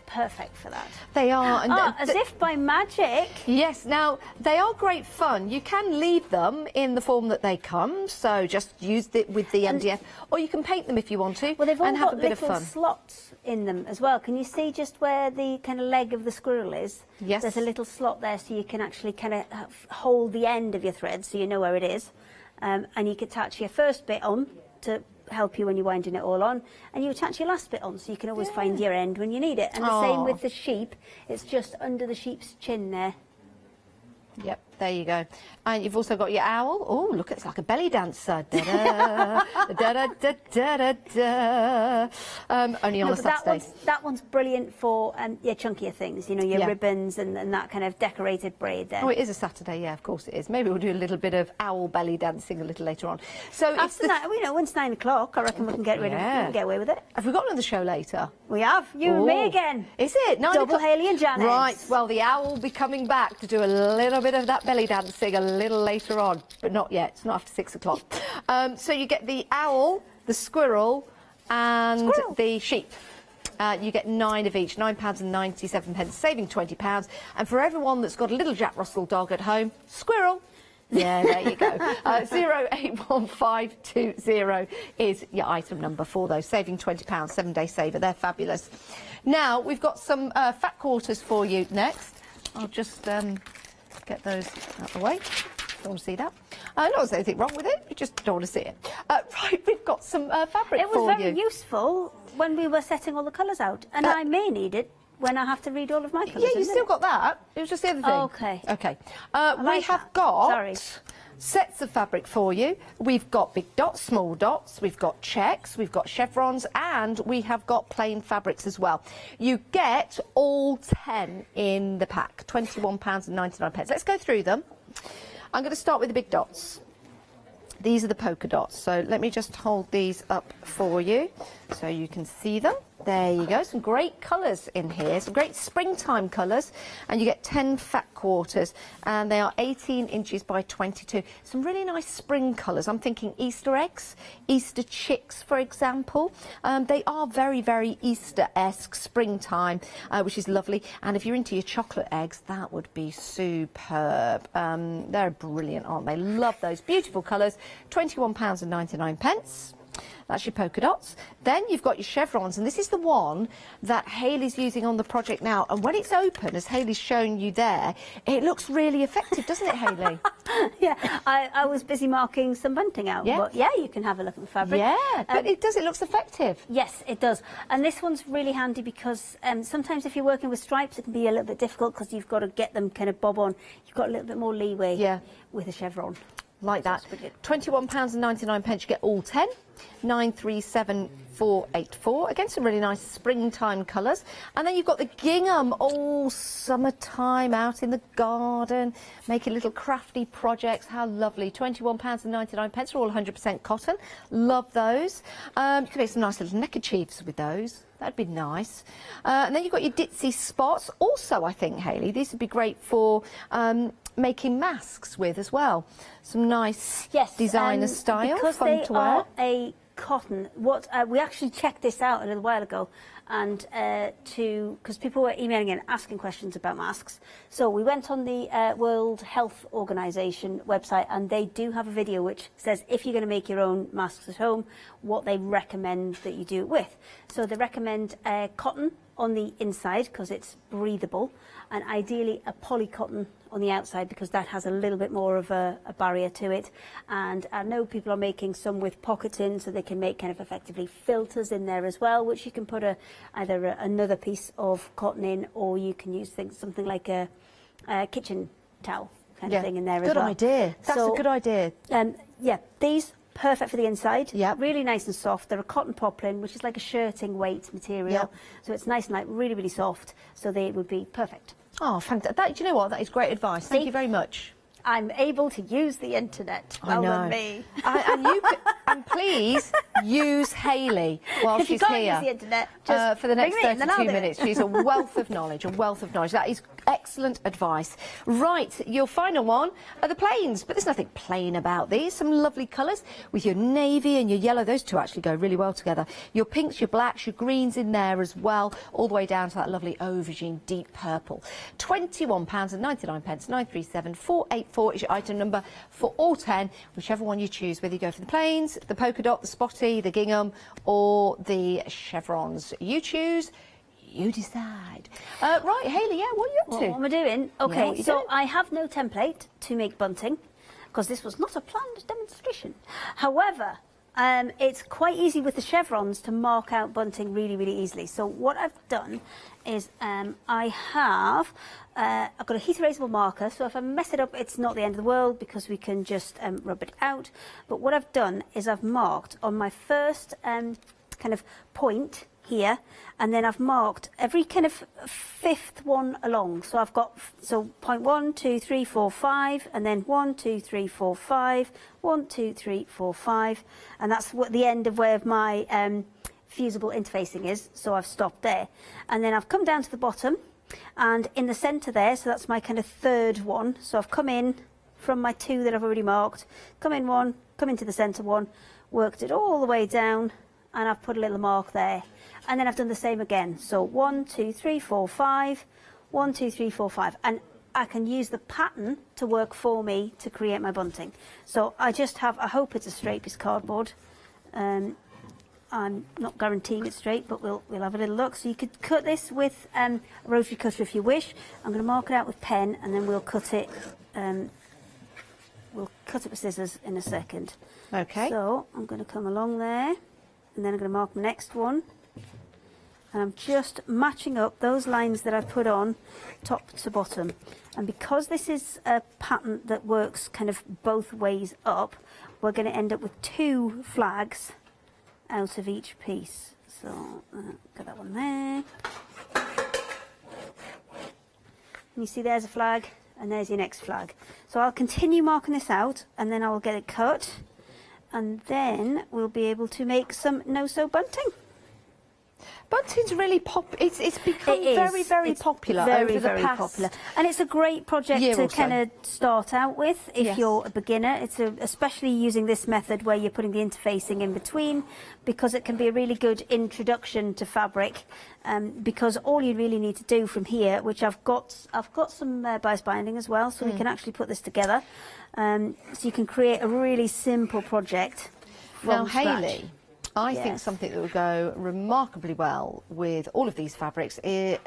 Perfect for that. They are. And as if by magic. Yes, now they are great fun. You can leave them in the form that they come, so just use it with the MDF, or you can paint them if you want to, well, they've all and have got a bit of little fun. slots in them as well. Can you see just where the kind of leg of the squirrel is? Yes. There's a little slot there, so you can actually kind of hold the end of your thread so you know where it is. And you can attach your first bit on to help you when you're winding it all on, and you attach your last bit on so you can always find your end when you need it. And the same with the sheep, it's just under the sheep's chin there. Yep, there you go. And you've also got your owl. Oh, look, it's like a belly dancer. Da-da, da-da-da-da-da-da. Only on a Saturday. That one's brilliant for your chunkier things, you know, your ribbons and that kind of decorated braid there. Oh, it is a Saturday, yeah, of course it is. Maybe we'll do a little bit of owl belly dancing a little later on. So after that, you know, once 9 o'clock, I reckon we can get rid of it. We can get away with it. Have we got another show later? We have. You and me again. Is it? 9 Double o'clock? Hayley and Janet. Right, well, the owl will be coming back to do a little bit of that belly dancing a little later on, but not yet. It's not after 6 o'clock. So you get the owl, the squirrel, and the sheep. You get 9 of each, £9.97, saving £20. And for everyone that's got a little Jack Russell dog at home, squirrel. Yeah, there you go. 081520 is your item number for those, saving £20, 7-day saver. They're fabulous. Now, we've got some fat quarters for you next. I'll just get those out of the way. Don't want to see that. No, there's anything wrong with it. You just don't want to see it. Right, we've got some fabric for you. It was very useful when we were setting all the colours out, and I may need it when I have to read all of my colours. Yeah, you still got that. It was just the other thing. Okay. Okay. We have got sets of fabric for you. We've got big dots, small dots, we've got checks, we've got chevrons, and we have got plain fabrics as well. You get all 10 in the pack, £21.99. Let's go through them. I'm going to start with the big dots. These are the polka dots, so let me just hold these up for you so you can see them. There you go, some great colours in here, some great springtime colours, and you get 10 fat quarters, and they are 18 inches by 22. Some really nice spring colours. I'm thinking Easter eggs, Easter chicks, for example. They are very, very Easter-esque, springtime, which is lovely. And if you're into your chocolate eggs, that would be superb. They're brilliant, aren't they? Love those beautiful colours. £21.99. That's your polka dots. Then you've got your chevrons, and this is the one that Hayley's using on the project now. And when it's open, as Hayley's shown you there, it looks really effective, doesn't it, Hayley? Yeah, I was busy marking some bunting out, but yeah, you can have a look at the fabric. Yeah, but it looks effective. Yes, it does. And this one's really handy because sometimes if you're working with stripes, it can be a little bit difficult because you've got to get them kind of bob on. You've got a little bit more leeway with a chevron. Like that. £21.99, you get all 10. 937484. Again, some really nice springtime colours. And then you've got the gingham, all summertime, out in the garden, making little crafty projects. How lovely. £21.99, all 100% cotton. Love those. You can make some nice little neckerchiefs with those. That'd be nice. And then you've got your ditzy spots. Also, I think, Hayley, these would be great for making masks with as well. Some nice designer style, because fun to wear. Are a cotton. What we actually checked this out a little while ago, and because people were emailing in asking questions about masks, so we went on the World Health Organization website, and they do have a video which says if you're going to make your own masks at home, what they recommend that you do it with. So they recommend cotton on the inside because it's breathable, and ideally a polycotton on the outside because that has a little bit more of a barrier to it. And I know people are making some with pockets in, so they can make kind of effectively filters in there as well, which you can put either another piece of cotton in, or you can use something like a kitchen towel kind of thing in there as well. Good idea. That's a good idea. Yeah, these perfect for the inside. Yeah, really nice and soft. They're a cotton poplin, which is like a shirting weight material. So it's nice and light, really, really soft. So they would be perfect. Oh, fantastic. Do you know what? That is great advice. Thank you very much. I'm able to use the internet. Well done me. And please use Hayley while If you she's can't here use the internet, just for the next ring me and then I'll 32 do it. minutes. She's a wealth of knowledge, That is excellent advice. Right, your final one are the plains, but there's nothing plain about these. Some lovely colours with your navy and your yellow. Those two actually go really well together. Your pinks, your blacks, your greens in there as well, all the way down to that lovely aubergine deep purple. £21.99, 937 484 is your item number for all 10, whichever one you choose, whether you go for the plains, the polka dot, the spotty, the gingham, or the chevrons. You choose. You decide. Right, Hayley, yeah, what are you up to? What am I doing? Yeah, Okay, what you so doing? I have no template to make bunting because this was not a planned demonstration. However, it's quite easy with the chevrons to mark out bunting really, really easily. So what I've done is I've got a heat erasable marker, so if I mess it up, it's not the end of the world because we can just rub it out. But what I've done is I've marked on my first kind of point here, and then I've marked every kind of fifth one along. So I've got, point 1, 2, 3, 4, 5, and then 1, 2, 3, 4, 5, 1, 2, 3, 4, 5, and that's what the end of where my fusible interfacing is, so I've stopped there. And then I've come down to the bottom, and in the centre there, so that's my kind of third one, so I've come in from my 2 that I've already marked, come in one, come into the centre one, worked it all the way down, and I've put a little mark there. And then I've done the same again. So 1, 2, 3, 4, 5, 1, 2, 3, 4, 5. And I can use the pattern to work for me to create my bunting. So I just have, I hope it's a straight piece of cardboard. I'm not guaranteeing it's straight, but we'll have a little look. So you could cut this with a rotary cutter if you wish. I'm going to mark it out with pen, and then we'll cut it. We'll cut it with scissors in a second. Okay. So I'm going to come along there, and then I'm going to mark the next one. And I'm just matching up those lines that I put on top to bottom. And because this is a pattern that works kind of both ways up, we're going to end up with 2 flags out of each piece. So got that one there. And you see there's a flag, and there's your next flag. So I'll continue marking this out, and then I'll get it cut, and then we'll be able to make some no-sew bunting. Bunting's really it's become very, very popular over the very past popular. And it's a great project to kind of start out with if you're a beginner. It's especially using this method where you're putting the interfacing in between, because it can be a really good introduction to fabric. Because all you really need to do from here, which I've got some bias binding as well, so we can actually put this together. So you can create a really simple project from scratch. Hayley, I think something that would go remarkably well with all of these fabrics is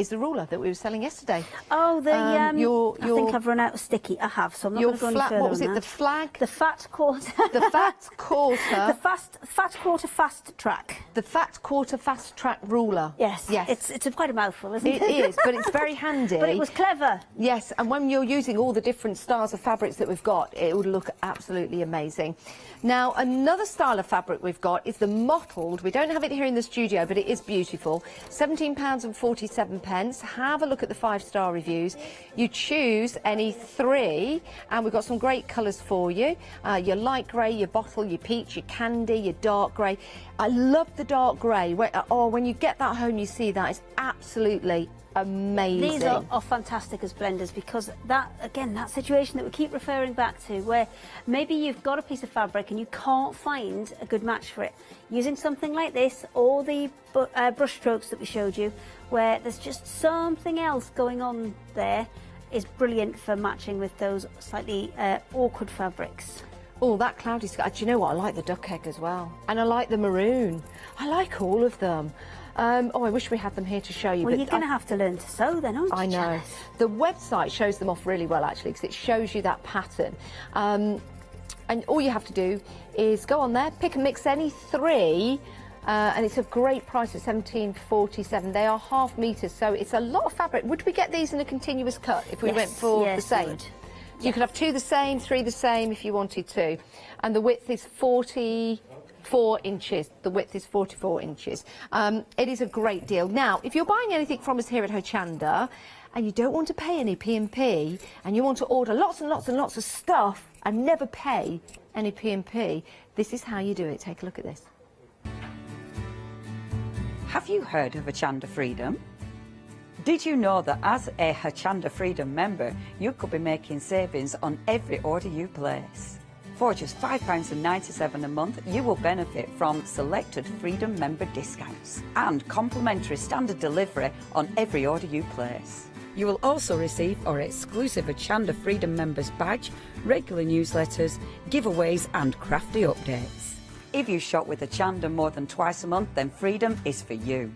the ruler that we were selling yesterday. Oh, I think I've run out of sticky. I have, so I'm not going to go any further. What was on it? that. The flag? The fat quarter. The fat quarter. The fat quarter fast track. The fat quarter fast track ruler. Yes. Yes. It's quite a mouthful, isn't it? It is, but it's very handy. But it was clever. Yes, and when you're using all the different styles of fabrics that we've got, it would look absolutely amazing. Now, another style of fabric we've got is the mottled. We don't have it here in the studio, but it is beautiful. £17.47. Have a look at the 5-star reviews. You choose any 3, and we've got some great colours for you. Your light grey, your bottle, your peach, your candy, your dark grey. I love the dark grey. When you get that home, you see that. It's absolutely amazing. These are fantastic as blenders, because that situation that we keep referring back to, where maybe you've got a piece of fabric and you can't find a good match for it. Using something like this, or the brush strokes that we showed you, where there's just something else going on there, is brilliant for matching with those slightly awkward fabrics. Oh, that cloudy sky. Do you know what? I like the duck egg as well. And I like the maroon. I like all of them. I wish we had them here to show you. Well, you're going to have to learn to sew then, aren't you? I know. Janice? The website shows them off really well, actually, because it shows you that pattern. And all you have to do is go on there, pick and mix any 3, and it's a great price at £17.47. They are ½ meters, so it's a lot of fabric. Would we get these in a continuous cut if we went for the same? So you could have 2 the same, 3 the same if you wanted to. And the width is 44 inches. The width is 44 inches. It is a great deal. Now, if you're buying anything from us here at Hochanda, and you don't want to pay any P&P, and you want to order lots and lots and lots of stuff and never pay any P&P, this is how you do it. Take a look at this. Have you heard of Hochanda Freedom? Did you know that as a Hochanda Freedom member, you could be making savings on every order you place? For just £5.97 a month, you will benefit from selected Freedom member discounts and complimentary standard delivery on every order you place. You will also receive our exclusive Hochanda Freedom members badge, regular newsletters, giveaways and crafty updates. If you shop with Hochanda more than twice a month, then Freedom is for you.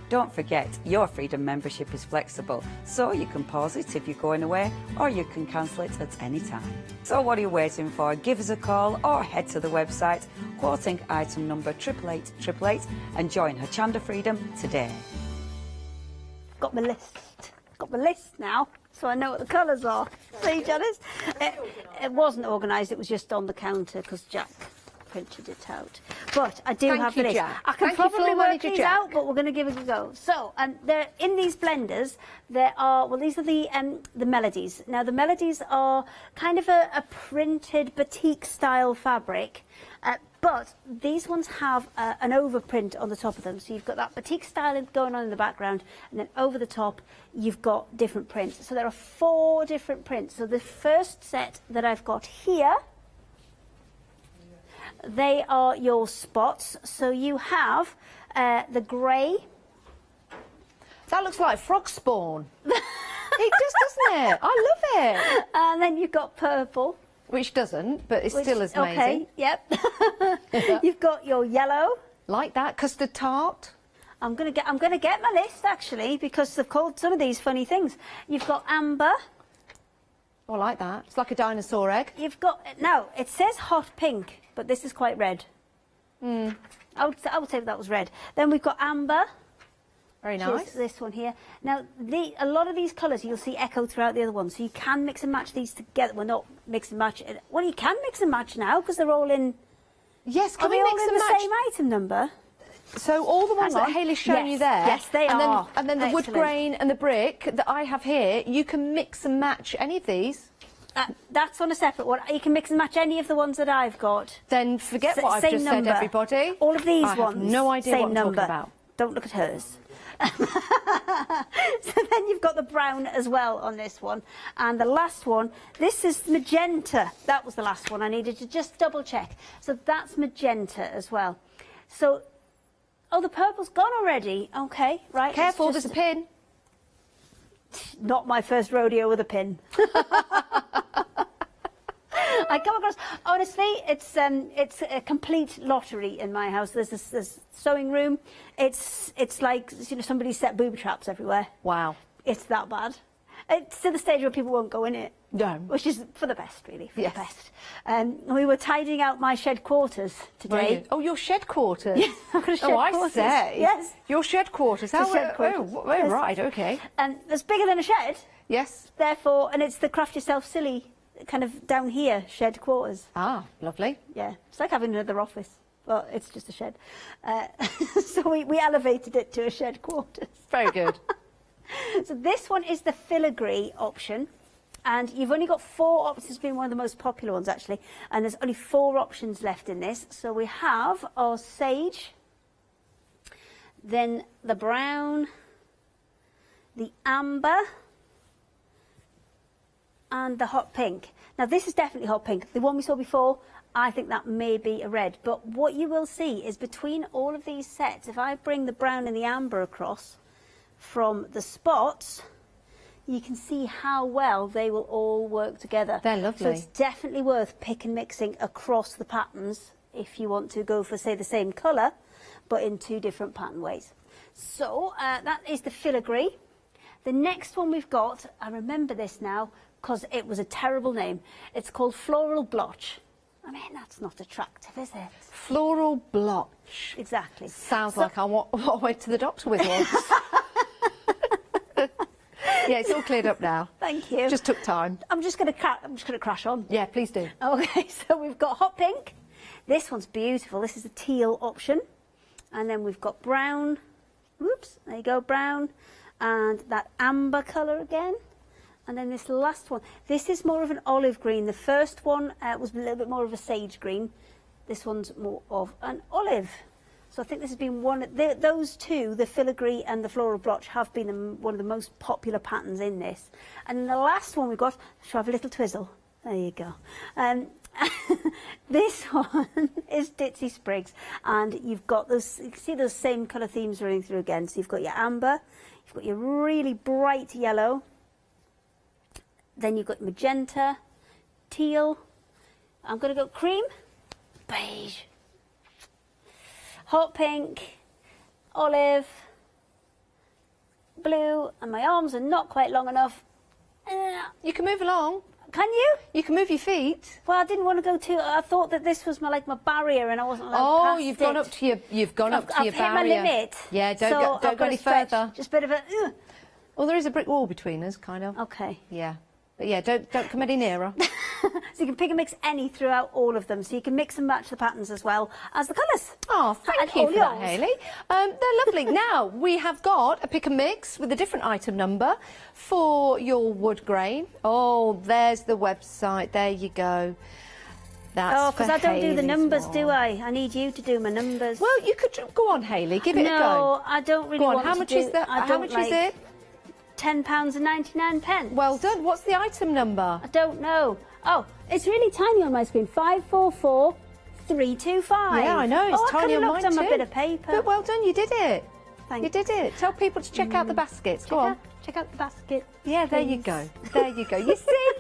Don't forget, your Freedom membership is flexible, so you can pause it if you're going away, or you can cancel it at any time. So what are you waiting for? Give us a call or head to the website, quoting item number 88888 and join Hochanda Freedom today. Got my list now, so I know what the colours are. See, Janice? It wasn't organised, it was just on the counter because Jack printed it out. But I do have the list. Jack. I can Thank you, probably Floor work Manager these Jack. out, but we're going to give it a go. So, there in these blenders, there are, well, these are the melodies. Now, the melodies are kind of a printed batik-style fabric, but these ones have an overprint on the top of them. So you've got that batik style going on in the background, and then over the top, you've got different prints. So there are 4 different prints. So the first set that I've got here, they are your spots. So you have the grey. That looks like frog spawn. It does, doesn't it? I love it. And then you've got purple. Which doesn't, but it's still as amazing. Okay, yep. You've got your yellow. Like that, custard tart. I'm gonna get my list actually, because they've called some of these funny things. You've got amber. Oh, I like that. It's like a dinosaur egg. You've got, no, it says hot pink, but this is quite red. I would say that was red. Then we've got amber. Very nice. This one here. Now, a lot of these colours you'll see echoed throughout the other ones, so you can mix and match these together. Well, not mix and match. Well, you can mix and match now because they're all in. Yes, can we mix and match? The same item number. So all the ones that Hayley's shown you there, yes, they are. And then the wood grain and the brick that I have here, you can mix and match any of these. That's on a separate one. You can mix and match any of the ones that I've got. Then forget what I've just said, everybody. All of these I ones. have no idea same what I'm number. talking about. Don't look at hers. So then you've got the brown as well on this one. And the last one, this is magenta. That was the last one I needed to just double check. So that's magenta as well. So, oh, the purple's gone already. Okay, right. Careful, there's a pin. Not my first rodeo with a pin. I come across, honestly, it's a complete lottery in my house. There's this sewing room. It's like, you know, somebody set booby traps everywhere. Wow. It's that bad. It's to the stage where people won't go in it. No. Which is for the best, really, for the best. We were tidying out my shed quarters today. Oh, your shed quarters? Yeah, I've got a shed quarters. I say. Yes. Your shed quarters. How? Shed quarters. Oh, right, okay. And it's bigger than a shed. Yes. Therefore, and it's the Craft Yourself Silly kind of down here, shed quarters. Ah, lovely. Yeah, it's like having another office, but it's just a shed. So we elevated it to a shed quarters. Very good. So this one is the filigree option, and you've only got 4 options. It's been one of the most popular ones actually, and there's only 4 options left in this. So we have our sage, then the brown, the amber, and the hot pink. Now this is definitely hot pink. The one we saw before, I think that may be a red. But what you will see is between all of these sets, if I bring the brown and the amber across from the spots, you can see how well they will all work together. They're lovely. So it's definitely worth pick and mixing across the patterns if you want to go for, say, the same colour, but in 2 different pattern ways. So that is the filigree. The next one we've got, I remember this now, because it was a terrible name. It's called Floral Blotch. I mean, that's not attractive, is it? Floral Blotch. Exactly. Sounds like I went to the doctor with once. Yeah, it's all cleared up now. Thank you. Just took time. I'm just going to crash on. Yeah, please do. Okay, so we've got hot pink. This one's beautiful. This is a teal option. And then we've got brown. Whoops, there you go, brown. and that amber colour again. And then this last one, this is more of an olive green. The first one was a little bit more of a sage green. This one's more of an olive. So I think this has been those two, the filigree and the floral blotch, have been one of the most popular patterns in this. And then the last one we've got, shall I have a little twizzle? There you go. This one is Ditzy Sprigs, and you've got those, you can see those same colour themes running through again. So you've got your amber, you've got your really bright yellow, then you've got magenta, teal, I'm going to go cream, beige, hot pink, olive, blue, and my arms are not quite long enough. You can move along. Can you? You can move your feet. Well, I didn't want to go too. I thought that this was my barrier, and I wasn't allowed past you've gone up to your I've barrier. hit my limit. Yeah, So don't go any further. Just a bit of a. Well, there is a brick wall between us, kind of. Okay. Yeah, but yeah, don't come any nearer. So you can pick and mix any throughout all of them. So you can mix and match the patterns as well as the colours. Oh, thank you for that, Hayley. They're lovely. Now, we have got a pick and mix with a different item number for your wood grain. Oh, there's the website. There you go. That's because I don't do the Hayley's numbers, one. do I? I need you to do my numbers. Well, you could go on, Hayley. Give it a go. No, I don't really Go on, want how to much do, is that? I How don't much like is it? £10.99. Well done. What's the item number? I don't know. Oh, it's really tiny on my screen. 544325. Yeah, I know. It's tiny on mine on too. my bit of paper. But well done. You did it. Thanks. You did it. Tell people to check out the baskets. Go on. Check out the basket. Yeah, there you go. There you go. You see,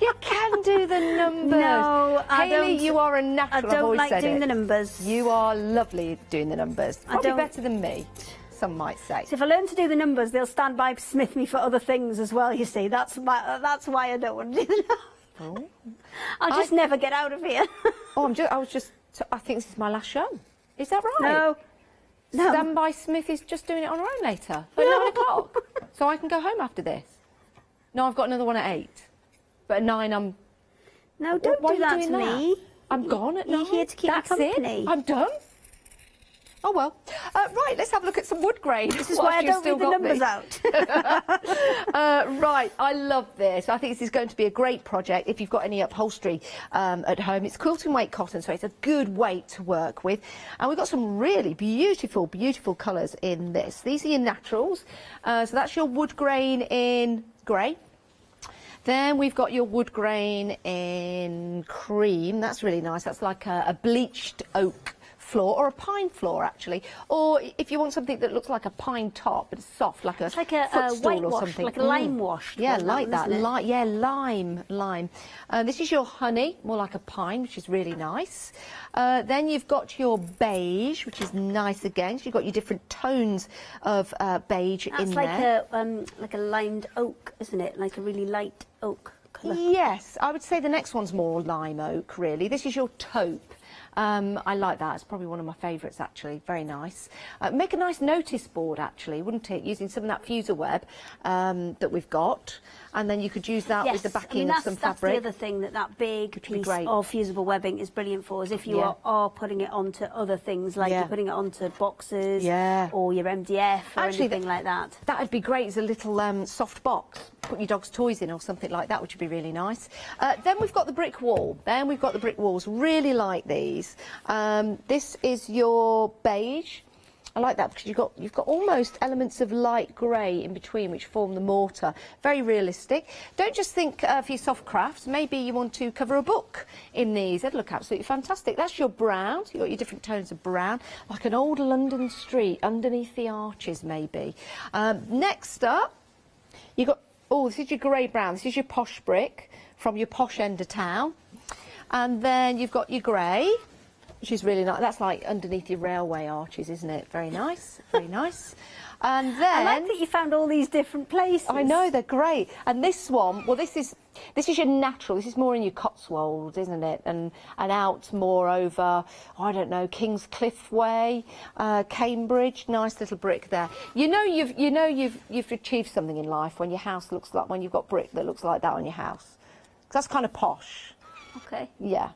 you can do the numbers. No, I Hayley, don't. you are a natural. I don't I've always like said doing it. the numbers. You are lovely at doing the numbers. Probably don't- better than me, some might say. So if I learn to do the numbers, they'll stand by Smith me for other things as well. You see, that's why I don't want to do the numbers. Oh. I'll just never get out of here. I think this is my last show. Is that right? No. Stand by Smith is just doing it on her own later at 9 o'clock. So I can go home after this. No, I've got another one at 8. But at 9 I'm... No, don't Why do are you that doing to me. I'm gone at 9. You're here to keep me That's company. it. I'm done. Oh, well. Right, let's have a look at some wood grain. This is why I don't read the numbers out. Right, I love this. I think this is going to be a great project if you've got any upholstery at home. It's quilting weight cotton, so it's a good weight to work with. And we've got some really beautiful, beautiful colours in this. These are your naturals. So that's your wood grain in grey. Then we've got your wood grain in cream. That's really nice. That's like a bleached oak floor, or a pine floor actually, or if you want something that looks like a pine top but it's soft, like a footstool whitewash, or something, like a lime wash. yeah, like that. Isn't it? Yeah, lime. This is your honey, more like a pine, which is really nice. Then you've got your beige, which is nice again. So you've got your different tones of beige That's in like there. like a limed oak, isn't it? Like a really light oak colour. Yes, I would say the next one's more lime oak, really. This is your taupe. I like that. It's probably one of my favourites, actually. Very nice. Make a nice notice board, actually, wouldn't it? Using some of that fuser web that we've got. And then you could use that with the backing of some fabric. That's the other thing that big piece of fusible webbing is brilliant for, is if you are putting it onto other things, like you're putting it onto boxes or your MDF or anything like that. That would be great as a little soft box. Put your dog's toys in or something like that, which would be really nice. Then we've got the brick wall. Brick walls. Really like these. This is your beige. I like that because you've got almost elements of light grey in between, which form the mortar. Very realistic. Don't just think for your soft crafts. Maybe you want to cover a book in these. They'd look absolutely fantastic. That's your brown. So you've got your different tones of brown, like an old London street underneath the arches, maybe. Next up, you've got, this is your grey brown. This is your posh brick from your posh end of town. And then you've got your grey, which is really nice. That's like underneath your railway arches, isn't it? Very nice, very nice. And then I like that you found all these different places. I know, they're great. And this one, well, this is your natural. This is more in your Cotswolds, isn't it? And out more over, I don't know, King's Cliff Way, Cambridge. Nice little brick there. You know you've achieved something in life when your house looks like, when you've got brick that looks like that on your house. 'Cause that's kind of posh. Okay. Yeah.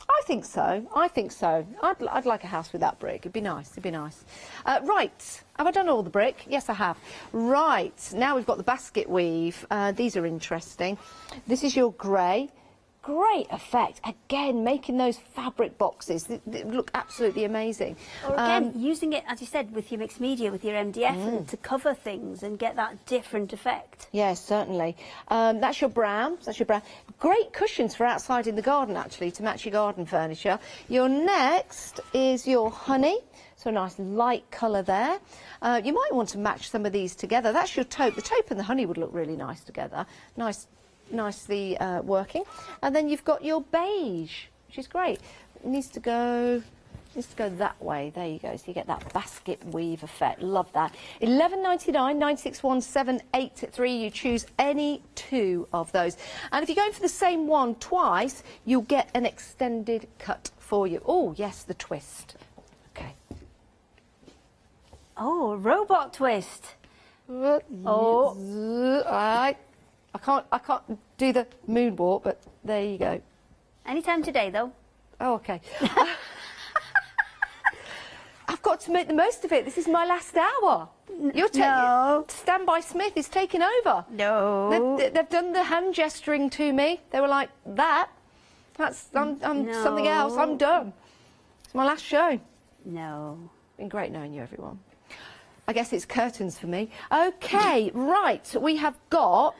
I think so. I think so. I'd like a house with that brick. It'd be nice. It'd be nice. Right. Have I done all the brick? Yes, I have. Right. Now we've got the basket weave. These are interesting. This is your grey. Great effect. Again, making those fabric boxes. They look absolutely amazing. Or again, using it, as you said, with your mixed media, with your MDF, and to cover things and get that different effect. Yes, certainly. That's your brown. That's your brown. Great cushions for outside in the garden, actually, to match your garden furniture. Your next is your honey. So a nice light colour there. You might want to match some of these together. That's your taupe. The taupe and the honey would look really nice together. Nicely working. And then you've got your beige, which is great. It needs to go that way. There you go. So you get that basket weave effect. Love that. $11.99, 961783. You choose any two of those. And if you're going for the same one twice, you'll get an extended cut for you. Oh, yes, the twist. Okay. Oh, robot twist. Oh, I can't do the moonwalk, but there you go. Anytime today, though. Oh, okay. I've got to make the most of it. This is my last hour. No. Standby Smith is taking over. No. They've done the hand gesturing to me. They were like, I'm something else. I'm done. It's my last show. No. Been great knowing you, everyone. I guess it's curtains for me. Okay, right, we have got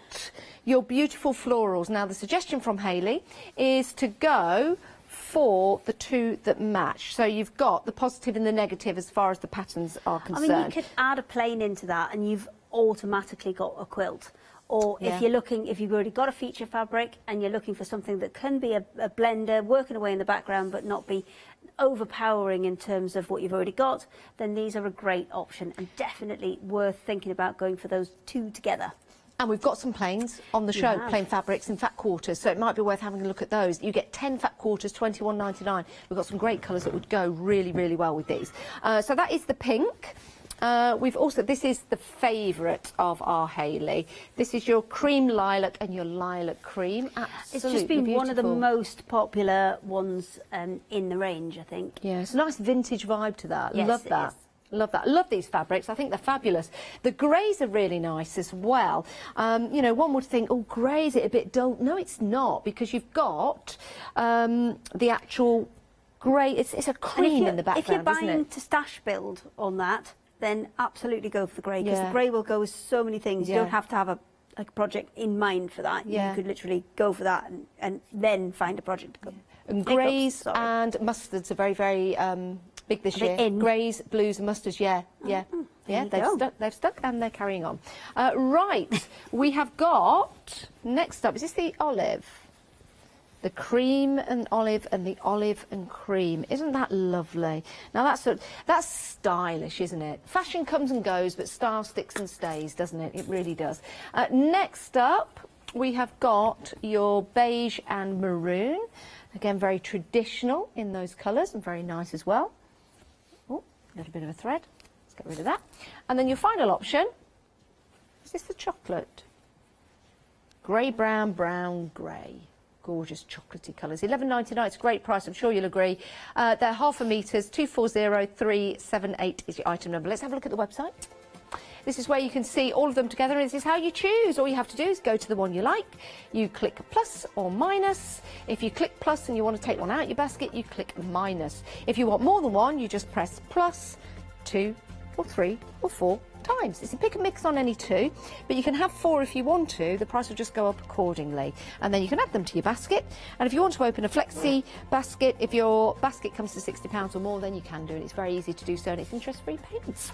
your beautiful florals. Now, the suggestion from Hayley is to go for the two that match. So you've got the positive and the negative as far as the patterns are concerned. I mean, you could add a plain into that and you've automatically got a quilt. Or if you've already got a feature fabric and you're looking for something that can be a blender, working away in the background, but not be overpowering in terms of what you've already got, then these are a great option and definitely worth thinking about going for those two together. And we've got some plains on the show, plain fabrics in fat quarters, so it might be worth having a look at those. You get 10 fat quarters, $21.99. We've got some great colours that would go really, really well with these. So that is the pink. We've also, this is the favourite of our Hayley. This is your cream lilac and your lilac cream. Absolutely It's just been beautiful. one of the most popular ones in the range, I think. Yeah, it's a nice vintage vibe to that. Yes, Love that. Love that. Love these fabrics. I think they're fabulous. The greys are really nice as well. You know, one would think, oh, grey, is it a bit dull? No, it's not, because you've got the actual grey. It's a cream in the background, if you're buying isn't it? to stash build on that, then absolutely go for the grey, because the grey will go with so many things. You don't have to have a project in mind for that. You could literally go for that and then find a project to go. And greys and mustards are very, very big this year. Greys, blues and mustards, they've stuck and they're carrying on. Right, we have got, next up, is this the olive? The cream and olive and the olive and cream. Isn't that lovely? Now that's stylish, isn't it? Fashion comes and goes, but style sticks and stays, doesn't it? It really does. Next up, we have got your beige and maroon. Again, very traditional in those colours and very nice as well. Oh, a little bit of a thread. Let's get rid of that. And then your final option, is this the chocolate? Grey, brown, brown, grey. Gorgeous chocolatey colours. $11.99, it's a great price, I'm sure you'll agree. They're 0.5 metres, 240378 is your item number. Let's have a look at the website. This is where you can see all of them together, and this is how you choose. All you have to do is go to the one you like, you click plus or minus. If you click plus and you want to take one out your basket, you click minus. If you want more than one, you just press plus, 2 or 3 or 4 times. It's a pick and mix on any two, but you can have 4 if you want to. The price will just go up accordingly, and then you can add them to your basket. And if you want to open a flexi basket, if your basket comes to £60 or more, then you can do it. It's very easy to do so, and it's interest-free payments.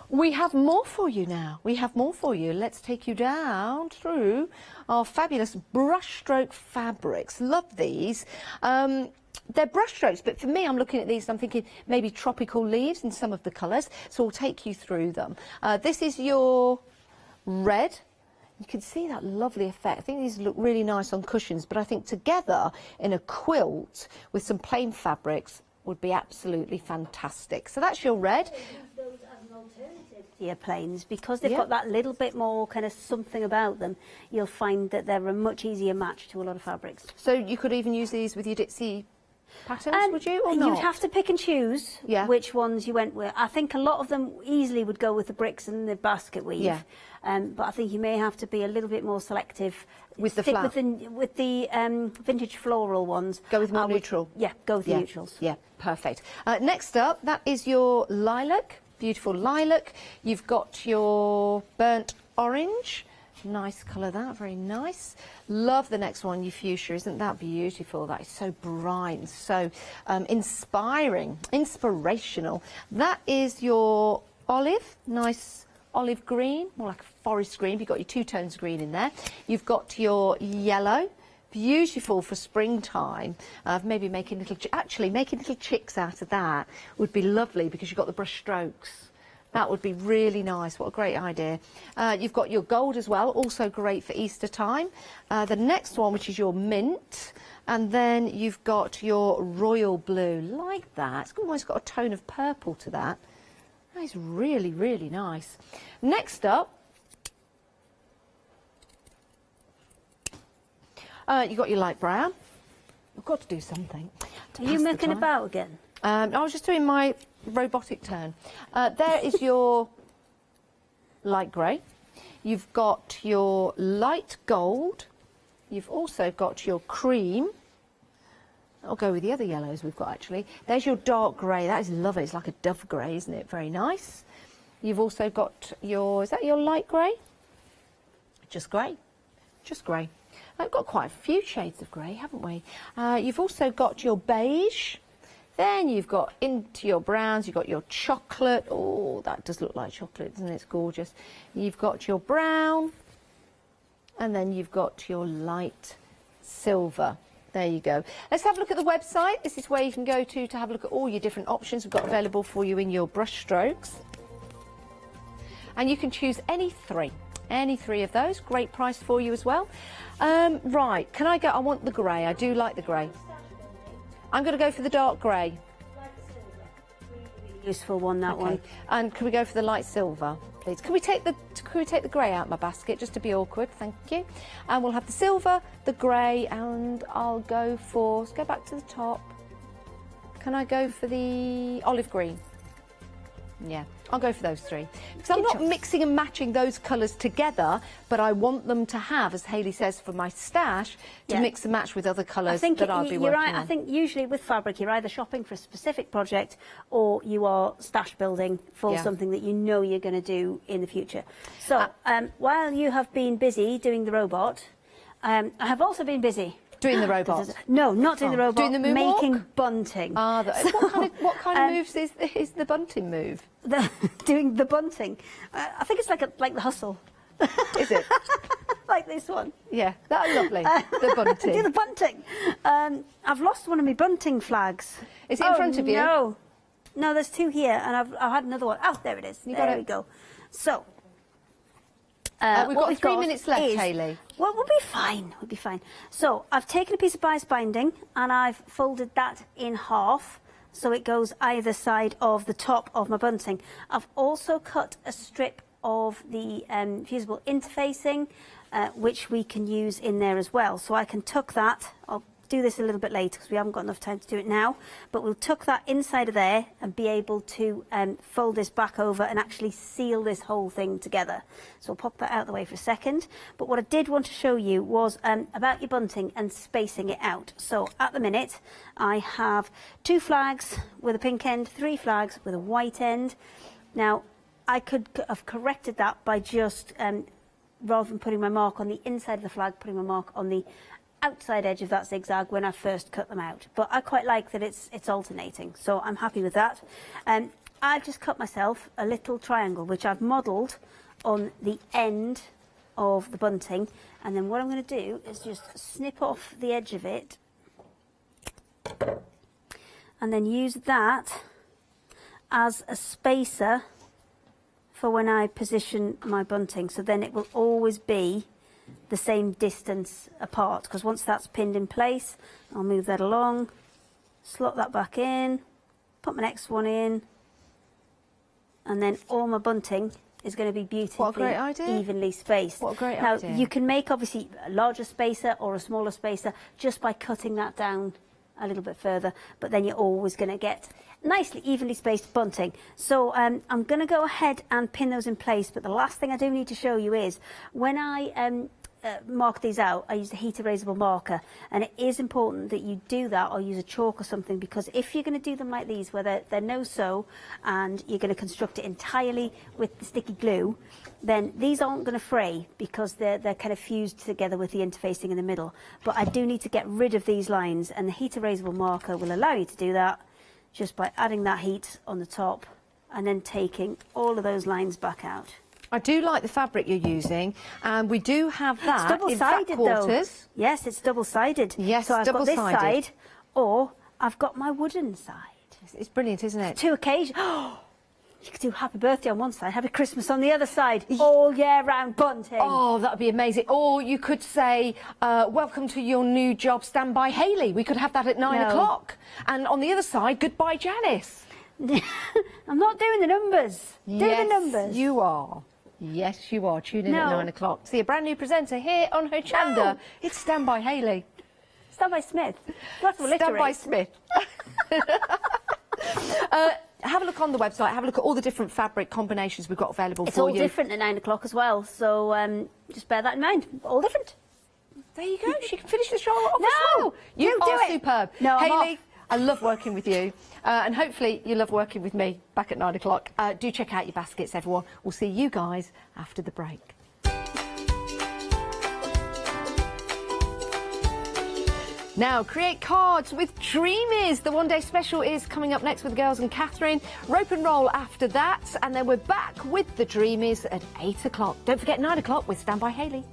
We have more for you now. We have more for you. Let's take you down through our fabulous brushstroke fabrics. Love these. They're brushstrokes, but for me, I'm looking at these and I'm thinking maybe tropical leaves in some of the colours, so we'll take you through them. This is your red. You can see that lovely effect. I think these look really nice on cushions, but I think together in a quilt with some plain fabrics would be absolutely fantastic. So that's your red. Those as an alternative easier planes, because they've Yeah. got that little bit more kind of something about them. You'll find that they're a much easier match to a lot of fabrics. So you could even use these with your Ditsy patterns, would you, or not? You'd have to pick and choose which ones you went with. I think a lot of them easily would go with the bricks and the basket weave. Yeah. But I think you may have to be a little bit more selective. With the Stick flat. with the vintage floral ones. Go with more neutral. Yeah, go with the neutrals. Yeah, perfect. Next up, that is your lilac, beautiful lilac. You've got your burnt orange. Nice colour that, very nice. Love the next one, your fuchsia. Isn't that beautiful? That is so bright and so inspirational. That is your olive, nice olive green, more like a forest green. You've got your two tones of green in there. You've got your yellow, beautiful for springtime. Maybe making little chicks out of that would be lovely, because you've got the brush strokes. That would be really nice. What a great idea. You've got your gold as well, also great for Easter time. The next one, which is your mint, and then you've got your royal blue, like that. It's almost got a tone of purple to that. That is really, really nice. Next up, you've got your light brown. I've got to do something. Are you making about again? I was just doing my robotic turn. There is your light grey. You've got your light gold. You've also got your cream. I'll go with the other yellows we've got, actually. There's your dark grey. That is lovely. It's like a dove grey, isn't it? Very nice. You've also got your... Is that your light grey? Just grey. Just grey. I've got quite a few shades of grey, haven't we? You've also got your beige. Then you've got into your browns, you've got your chocolate. Oh, that does look like chocolate, doesn't it? It's gorgeous. You've got your brown. And then you've got your light silver. There you go. Let's have a look at the website. This is where you can go to have a look at all your different options we've got available for you in your brush strokes. And you can choose any three of those. Great price for you as well. Right, can I go? I want the grey. I do like the grey. I'm going to go for the dark grey. Useful one, that one. And can we go for the light silver, please? Can we take the grey out of my basket, just to be awkward? Thank you. And we'll have the silver, the grey, and I'll go for... Let's go back to the top. Can I go for the olive green? Yeah, I'll go for those three. Because I'm not mixing and matching those colours together, but I want them to have, as Hayley says, for my stash, to mix and match with other colours that I'll be working on. I think usually with fabric, you're either shopping for a specific project or you are stash building for something that you know you're going to do in the future. So while you have been busy doing the robot, I have also been busy. Doing the robot? No, not doing the robot. Doing the moonwalk? Making bunting. What kind of moves is the bunting move? Doing the bunting. I think it's like the hustle. Is it? Like this one. Yeah, that's lovely. The bunting. Do the bunting. I've lost one of my bunting flags. Is it in front of you? No. No, there's two here, and I've had another one. Oh, there it is. There we go. So... we've got 3 minutes left, Hayley. Well, we'll be fine. We'll be fine. So I've taken a piece of bias binding and I've folded that in half so it goes either side of the top of my bunting. I've also cut a strip of the fusible interfacing, which we can use in there as well. So I can tuck that. I'll do this a little bit later because we haven't got enough time to do it now, but we'll tuck that inside of there and be able to fold this back over and actually seal this whole thing together. So I'll pop that out of the way for a second. But what I did want to show you was about your bunting and spacing it out. So at the minute I have 2 flags with a pink end, 3 flags with a white end. Now I could have corrected that by just rather than putting my mark on the inside of the flag, putting my mark on the outside edge of that zigzag when I first cut them out, but I quite like that it's alternating, so I'm happy with that. I've just cut myself a little triangle which I've modelled on the end of the bunting, and then what I'm going to do is just snip off the edge of it and then use that as a spacer for when I position my bunting, so then it will always be the same distance apart, because once that's pinned in place, I'll move that along, slot that back in, put my next one in, and then all my bunting is going to be beautifully What a great idea. evenly spaced. What a great now, idea. you can make obviously a larger spacer or a smaller spacer just by cutting that down a little bit further, but then you're always going to get nicely evenly spaced bunting. So I'm going to go ahead and pin those in place, but the last thing I do need to show you is when I mark these out, I use a heat erasable marker, and it is important that you do that or use a chalk or something, because if you're going to do them like these where they're no-sew and you're going to construct it entirely with the sticky glue, then these aren't going to fray because they're kind of fused together with the interfacing in the middle. But I do need to get rid of these lines, and the heat erasable marker will allow you to do that just by adding that heat on the top and then taking all of those lines back out. I do like the fabric you're using, and we do have that It's double-sided, in fat quarters. though. Yes, it's double-sided. Yes, so I've got this double-sided. side, or I've got my wooden side. It's brilliant, isn't it? Two occasions. You could do happy birthday on one side, happy Christmas on the other side, all year round bunting. Oh, that would be amazing. Or you could say, welcome to your new job, stand by Hayley. We could have that at 9 o'clock. And on the other side, goodbye Janice. I'm not doing the numbers. Do the numbers. You are. Yes, you are. Tune in at 9 o'clock. See a brand new presenter here on Hochanda. No. It's Stand by Hayley. Stand by Smith. Stand by Smith. Have a look on the website. Have a look at all the different fabric combinations we've got available It's for all you. different at 9 o'clock as well, so just bear that in mind. All different. There you go. She can finish the show off No, as well. You do are it. superb. No, I'm Hayley, off. I love working with you. And hopefully you love working with me back at 9 o'clock. Do check out your baskets, everyone. We'll see you guys after the break. Now, create cards with Dreamies. The one-day special is coming up next with the girls and Catherine. Rope and roll after that. And then we're back with the Dreamies at 8 o'clock. Don't forget 9 o'clock with Stand by Hayley.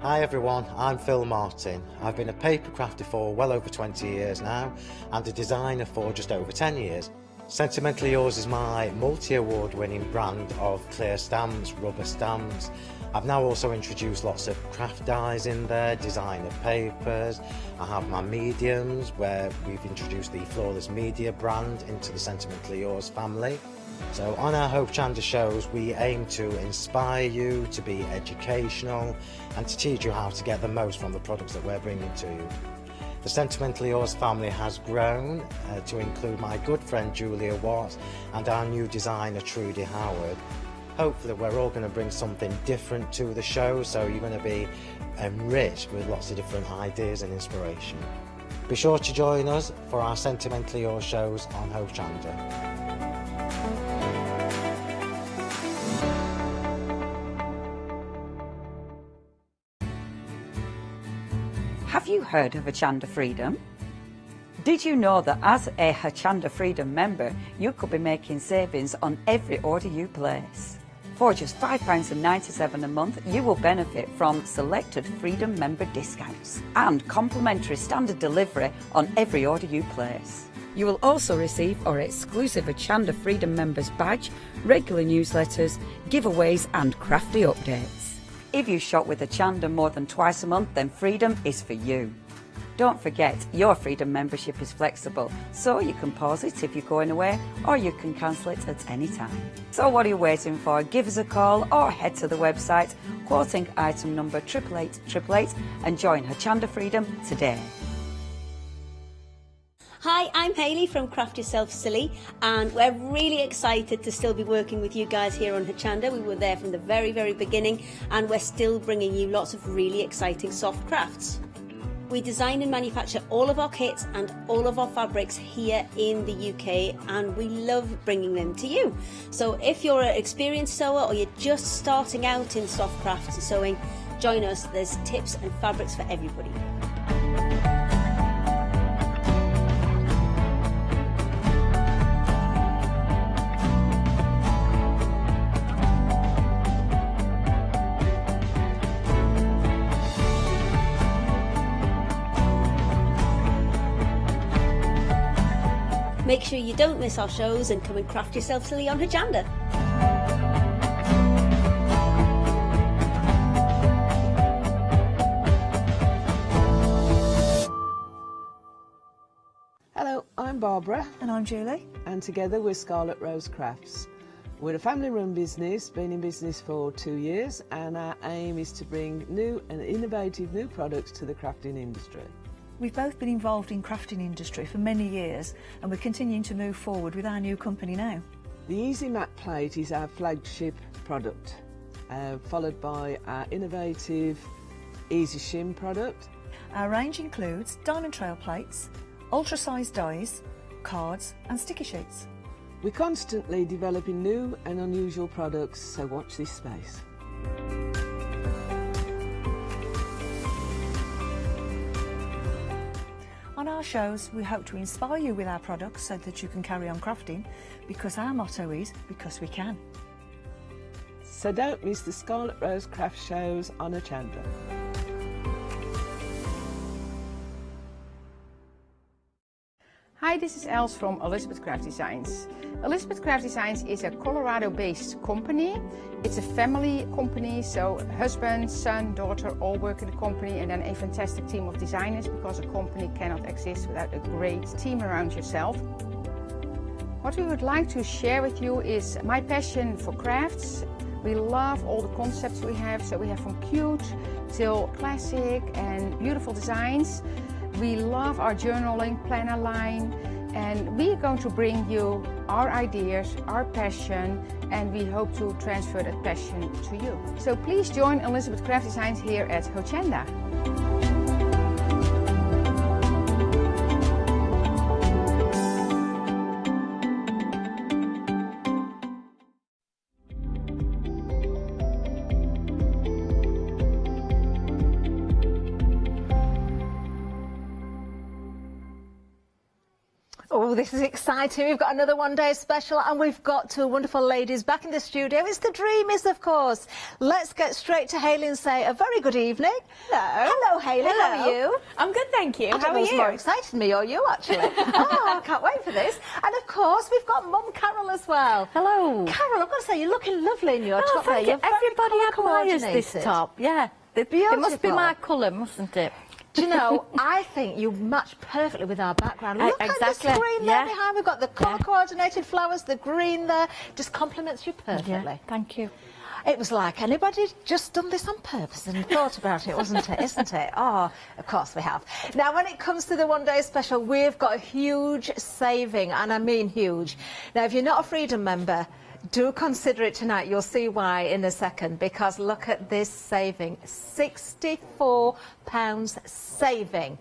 Hi everyone, I'm Phil Martin. I've been a paper crafter for well over 20 years now and a designer for just over 10 years. Sentimentally Yours is my multi-award winning brand of clear stamps, rubber stamps. I've now also introduced lots of craft dyes in there, designer papers. I have my mediums where we've introduced the Flawless Media brand into the Sentimentally Yours family. So on our Hochanda shows we aim to inspire you, to be educational and to teach you how to get the most from the products that we're bringing to you. The Sentimentally Yours family has grown to include my good friend Julia Watt and our new designer Trudy Howard. Hopefully we're all going to bring something different to the show, so you're going to be enriched with lots of different ideas and inspiration. Be sure to join us for our Sentimentally Yours shows on Hochanda. Have you heard of Hochanda Freedom? Did you know that as a Hochanda Freedom member, you could be making savings on every order you place? For just £5.97 a month, you will benefit from selected Freedom member discounts and complimentary standard delivery on every order you place. You will also receive our exclusive Hochanda Freedom members badge, regular newsletters, giveaways and crafty updates. If you shop with Hochanda more than twice a month, then Freedom is for you. Don't forget, your Freedom membership is flexible, so you can pause it if you're going away, or you can cancel it at any time. So what are you waiting for? Give us a call or head to the website, quoting item number 88888 and join Hochanda Freedom today. Hi, I'm Hayley from Craft Yourself Silly, and we're really excited to still be working with you guys here on Hochanda. We were there from the very, very beginning, and we're still bringing you lots of really exciting soft crafts. We design and manufacture all of our kits and all of our fabrics here in the UK, and we love bringing them to you. So if you're an experienced sewer or you're just starting out in soft crafts and sewing, join us. There's tips and fabrics for everybody. Make sure you don't miss our shows and come and craft yourself silly on Hochanda. Hello, I'm Barbara. And I'm Julie. And together we're Scarlet Rose Crafts. We're a family-run business, been in business for 2 years, and our aim is to bring new and innovative new products to the crafting industry. We've both been involved in crafting industry for many years, and we're continuing to move forward with our new company now. The Easy Matte Plate is our flagship product, followed by our innovative Easy Shim product. Our range includes diamond trail plates, ultra-sized dies, cards and sticky sheets. We're constantly developing new and unusual products, so watch this space. On our shows, we hope to inspire you with our products so that you can carry on crafting, because our motto is, because we can. So don't miss the Scarlet Rose Craft shows on Hochanda. Hi, this is Els from Elizabeth Craft Designs. Elizabeth Craft Designs is a Colorado-based company. It's a family company, so husband, son, daughter all work in the company, and then a fantastic team of designers, because a company cannot exist without a great team around yourself. What we would like to share with you is my passion for crafts. We love all the concepts we have, so we have from cute till classic and beautiful designs. We love our journaling planner line, and we are going to bring you our ideas, our passion, and we hope to transfer that passion to you. So please join Elizabeth Craft Designs here at Hochanda. Oh, this is exciting. We've got another one-day special, and we've got two wonderful ladies back in the studio. It's the Dreamies, of course. Let's get straight to Hayley and say a very good evening. Hello. Hello, Hayley. Hello. How are you? I'm good, thank you. I don't How know are who's you? more excited, me or you, actually. Oh, I can't wait for this. And, of course, we've got Mum Carol as well. Hello. Carol, I've got to say, you're looking lovely in your Oh, top there. thank you. You're very Everybody admires this colour-coordinated. top. Yeah. It must be Beautiful. my colour, mustn't it? Do you know, I think you match perfectly with our background. Look Exactly. at the screen Yeah. there behind. We've got the colour-coordinated flowers, the green there. Just complements you perfectly. Yeah, thank you. It was like anybody just done this on purpose and thought about it, wasn't it? Isn't it? Oh, of course we have. Now, when it comes to the one-day special, we've got a huge saving, and I mean huge. Now, if you're not a Freedom member, do consider it tonight. You'll see why in a second, because look at this saving. £64 saving.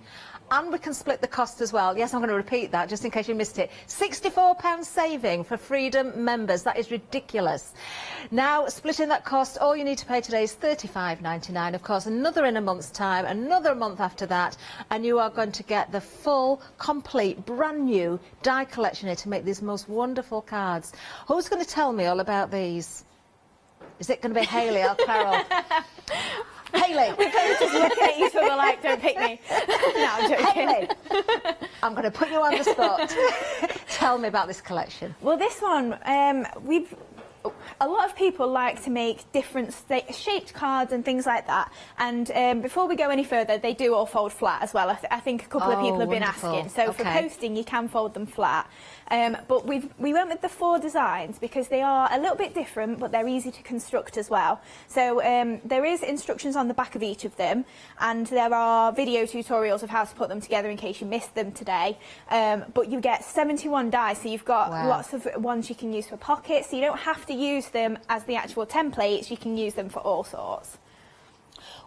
And we can split the cost as well. Yes, I'm going to repeat that just in case you missed it. £64 saving for Freedom members. That is ridiculous. Now, splitting that cost, all you need to pay today is $35.99. Of course, another in a month's time, another month after that, and you are going to get the full, complete, brand new die collection here to make these most wonderful cards. Who's going to tell me all about these? Is it going to be Hayley or Carol? Hayley. We're both just looking at each other like, don't pick me. No, I'm joking. Hayley, I'm going to put you on the spot. Tell me about this collection. Well, this one, a lot of people like to make different shaped cards and things like that. And before we go any further, they do all fold flat as well. I think a couple of people have been wonderful. asking. So for posting, you can fold them flat. But we went with the 4 designs because they are a little bit different, but they're easy to construct as well. So there is instructions on the back of each of them, and there are video tutorials of how to put them together in case you missed them today. But you get 71 dies, so you've got lots of ones you can use for pockets, so you don't have to use them as the actual templates, you can use them for all sorts.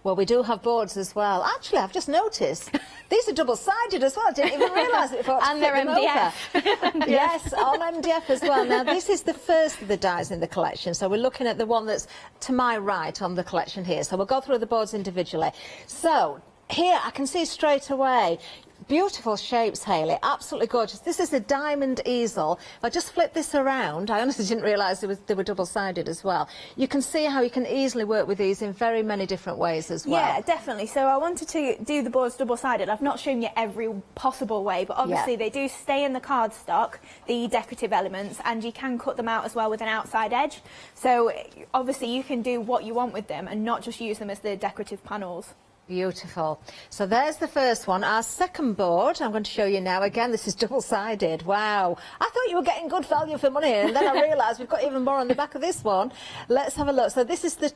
Well, we do have boards as well. Actually, I've just noticed these are double-sided as well. I didn't even realise it before. And they're MDF. Yes, on MDF as well. Now, this is the first of the dies in the collection, so we're looking at the one that's to my right on the collection here. So we'll go through the boards individually. So here, I can see straight away. Beautiful shapes, Hayley, absolutely gorgeous. This is a diamond easel. If I just flip this around, I honestly didn't realise they were double-sided as well. You can see how you can easily work with these in very many different ways as well. Yeah, definitely. So I wanted to do the boards double-sided. I've not shown you every possible way, but obviously they do stay in the cardstock, the decorative elements, and you can cut them out as well with an outside edge. So obviously you can do what you want with them and not just use them as the decorative panels. Beautiful. So there's the first one. Our second board, I'm going to show you now. Again, this is double-sided. Wow. I thought you were getting good value for money, and then I realised we've got even more on the back of this one. Let's have a look. So this is the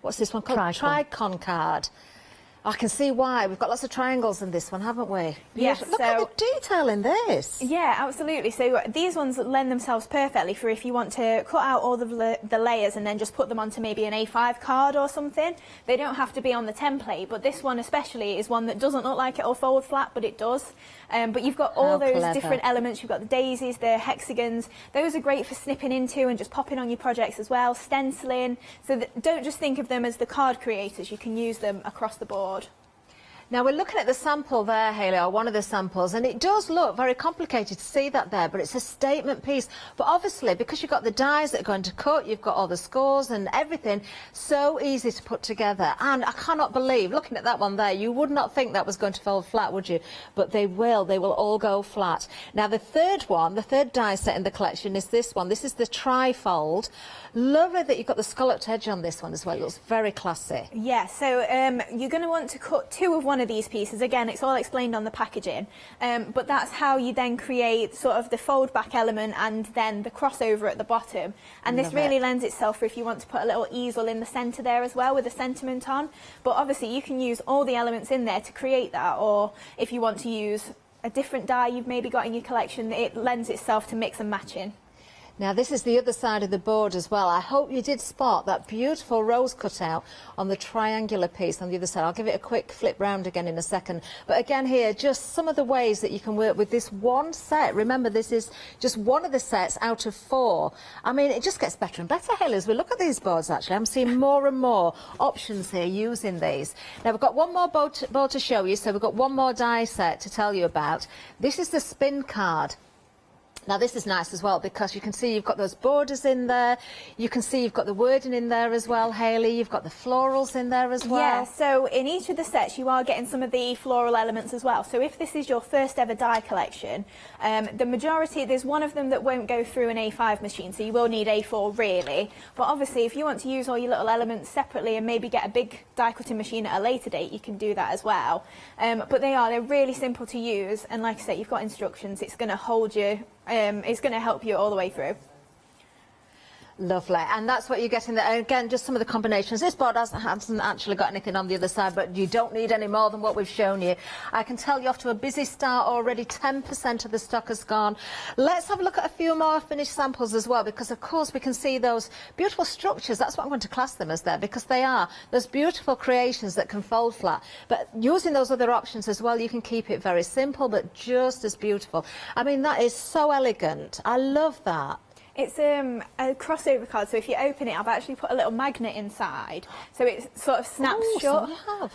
what's this one called? Tricon card. I can see why. We've got lots of triangles in this one, haven't we? Yes. Look at the detail in this. Yeah, absolutely. So these ones lend themselves perfectly for if you want to cut out all the layers and then just put them onto maybe an A5 card or something. They don't have to be on the template, but this one especially is one that doesn't look like it'll fold flat, but it does. But you've got all those different elements. You've got the daisies, the hexagons. Those are great for snipping into and just popping on your projects as well, stenciling. So don't just think of them as the card creators. You can use them across the board. Now we're looking at the sample there, Hayley, or one of the samples, and it does look very complicated to see that there, but it's a statement piece. But obviously, because you've got the dies that are going to cut, you've got all the scores and everything, so easy to put together. And I cannot believe, looking at that one there, you would not think that was going to fold flat, would you? But they will all go flat. Now the third one, the third die set in the collection is this one. This is the tri-fold. Lovely that you've got the scalloped edge on this one as well. It looks very classy. Yeah, so you're going to want to cut two of one of these pieces. Again, it's all explained on the packaging, but that's how you then create sort of the fold back element and then the crossover at the bottom. And this really lends itself for if you want to put a little easel in the centre there as well with a sentiment on. But obviously you can use all the elements in there to create that, or if you want to use a different die you've maybe got in your collection, it lends itself to mix and matching. Now this is the other side of the board as well. I hope you did spot that beautiful rose cutout on the triangular piece on the other side. I'll give it a quick flip round again in a second. But again here, just some of the ways that you can work with this one set. Remember, this is just one of the sets out of 4. I mean, it just gets better and better, Hayley, as we look at these boards actually. I'm seeing more and more options here using these. Now we've got one more board to show you, so we've got one more die set to tell you about. This is the spin card. Now this is nice as well because you can see you've got those borders in there. You can see you've got the wording in there as well, Hayley. You've got the florals in there as well. Yeah, so in each of the sets you are getting some of the floral elements as well. So if this is your first ever die collection, the majority, there's one of them that won't go through an A5 machine, so you will need A4 really. But obviously if you want to use all your little elements separately and maybe get a big die cutting machine at a later date, you can do that as well. But they're really simple to use, and like I say, you've got instructions. It's going to hold you. It's going to help you all the way through. Lovely, and that's what you get in there. Again, just some of the combinations. This board hasn't actually got anything on the other side, but you don't need any more than what we've shown you. I can tell you off to a busy start already. 10% of the stock has gone. Let's have a look at a few more finished samples as well, because of course we can see those beautiful structures. That's what I'm going to class them as there, because they are those beautiful creations that can fold flat. But using those other options as well, you can keep it very simple, but just as beautiful. I mean, that is so elegant. I love that. It's a crossover card, so if you open it, I've actually put a little magnet inside, so it sort of snaps shut. So you have.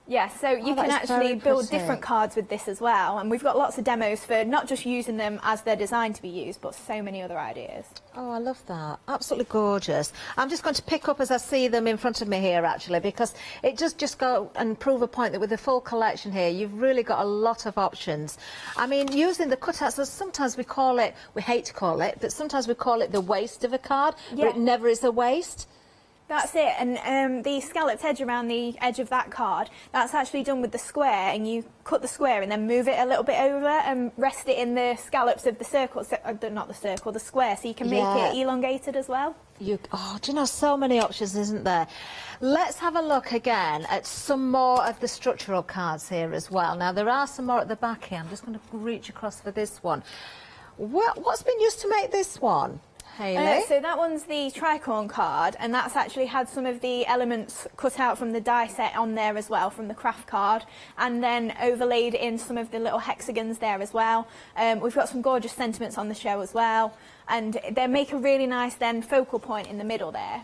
Yeah, so you can actually build different cards with this as well, and we've got lots of demos for not just using them as they're designed to be used, but so many other ideas. Oh, I love that. Absolutely gorgeous. I'm just going to pick up as I see them in front of me here, actually, because it does just go and prove a point that with the full collection here, you've really got a lot of options. I mean, using the cutouts, as sometimes we call it, we hate to call it, but sometimes we call it the waist of a card, but it never is a waist. That's it, and the scalloped edge around the edge of that card, that's actually done with the square, and you cut the square and then move it a little bit over and rest it in the scallops of the circle, not the circle, the square, so you can make it elongated as well. Do you know, so many options, isn't there? Let's have a look again at some more of the structural cards here as well. Now, there are some more at the back here. I'm just going to reach across for this one. What's been used to make this one? So that one's the tricorn card, and that's actually had some of the elements cut out from the die set on there as well, from the craft card, and then overlaid in some of the little hexagons there as well. We've got some gorgeous sentiments on the show as well, and they make a really nice then focal point in the middle there.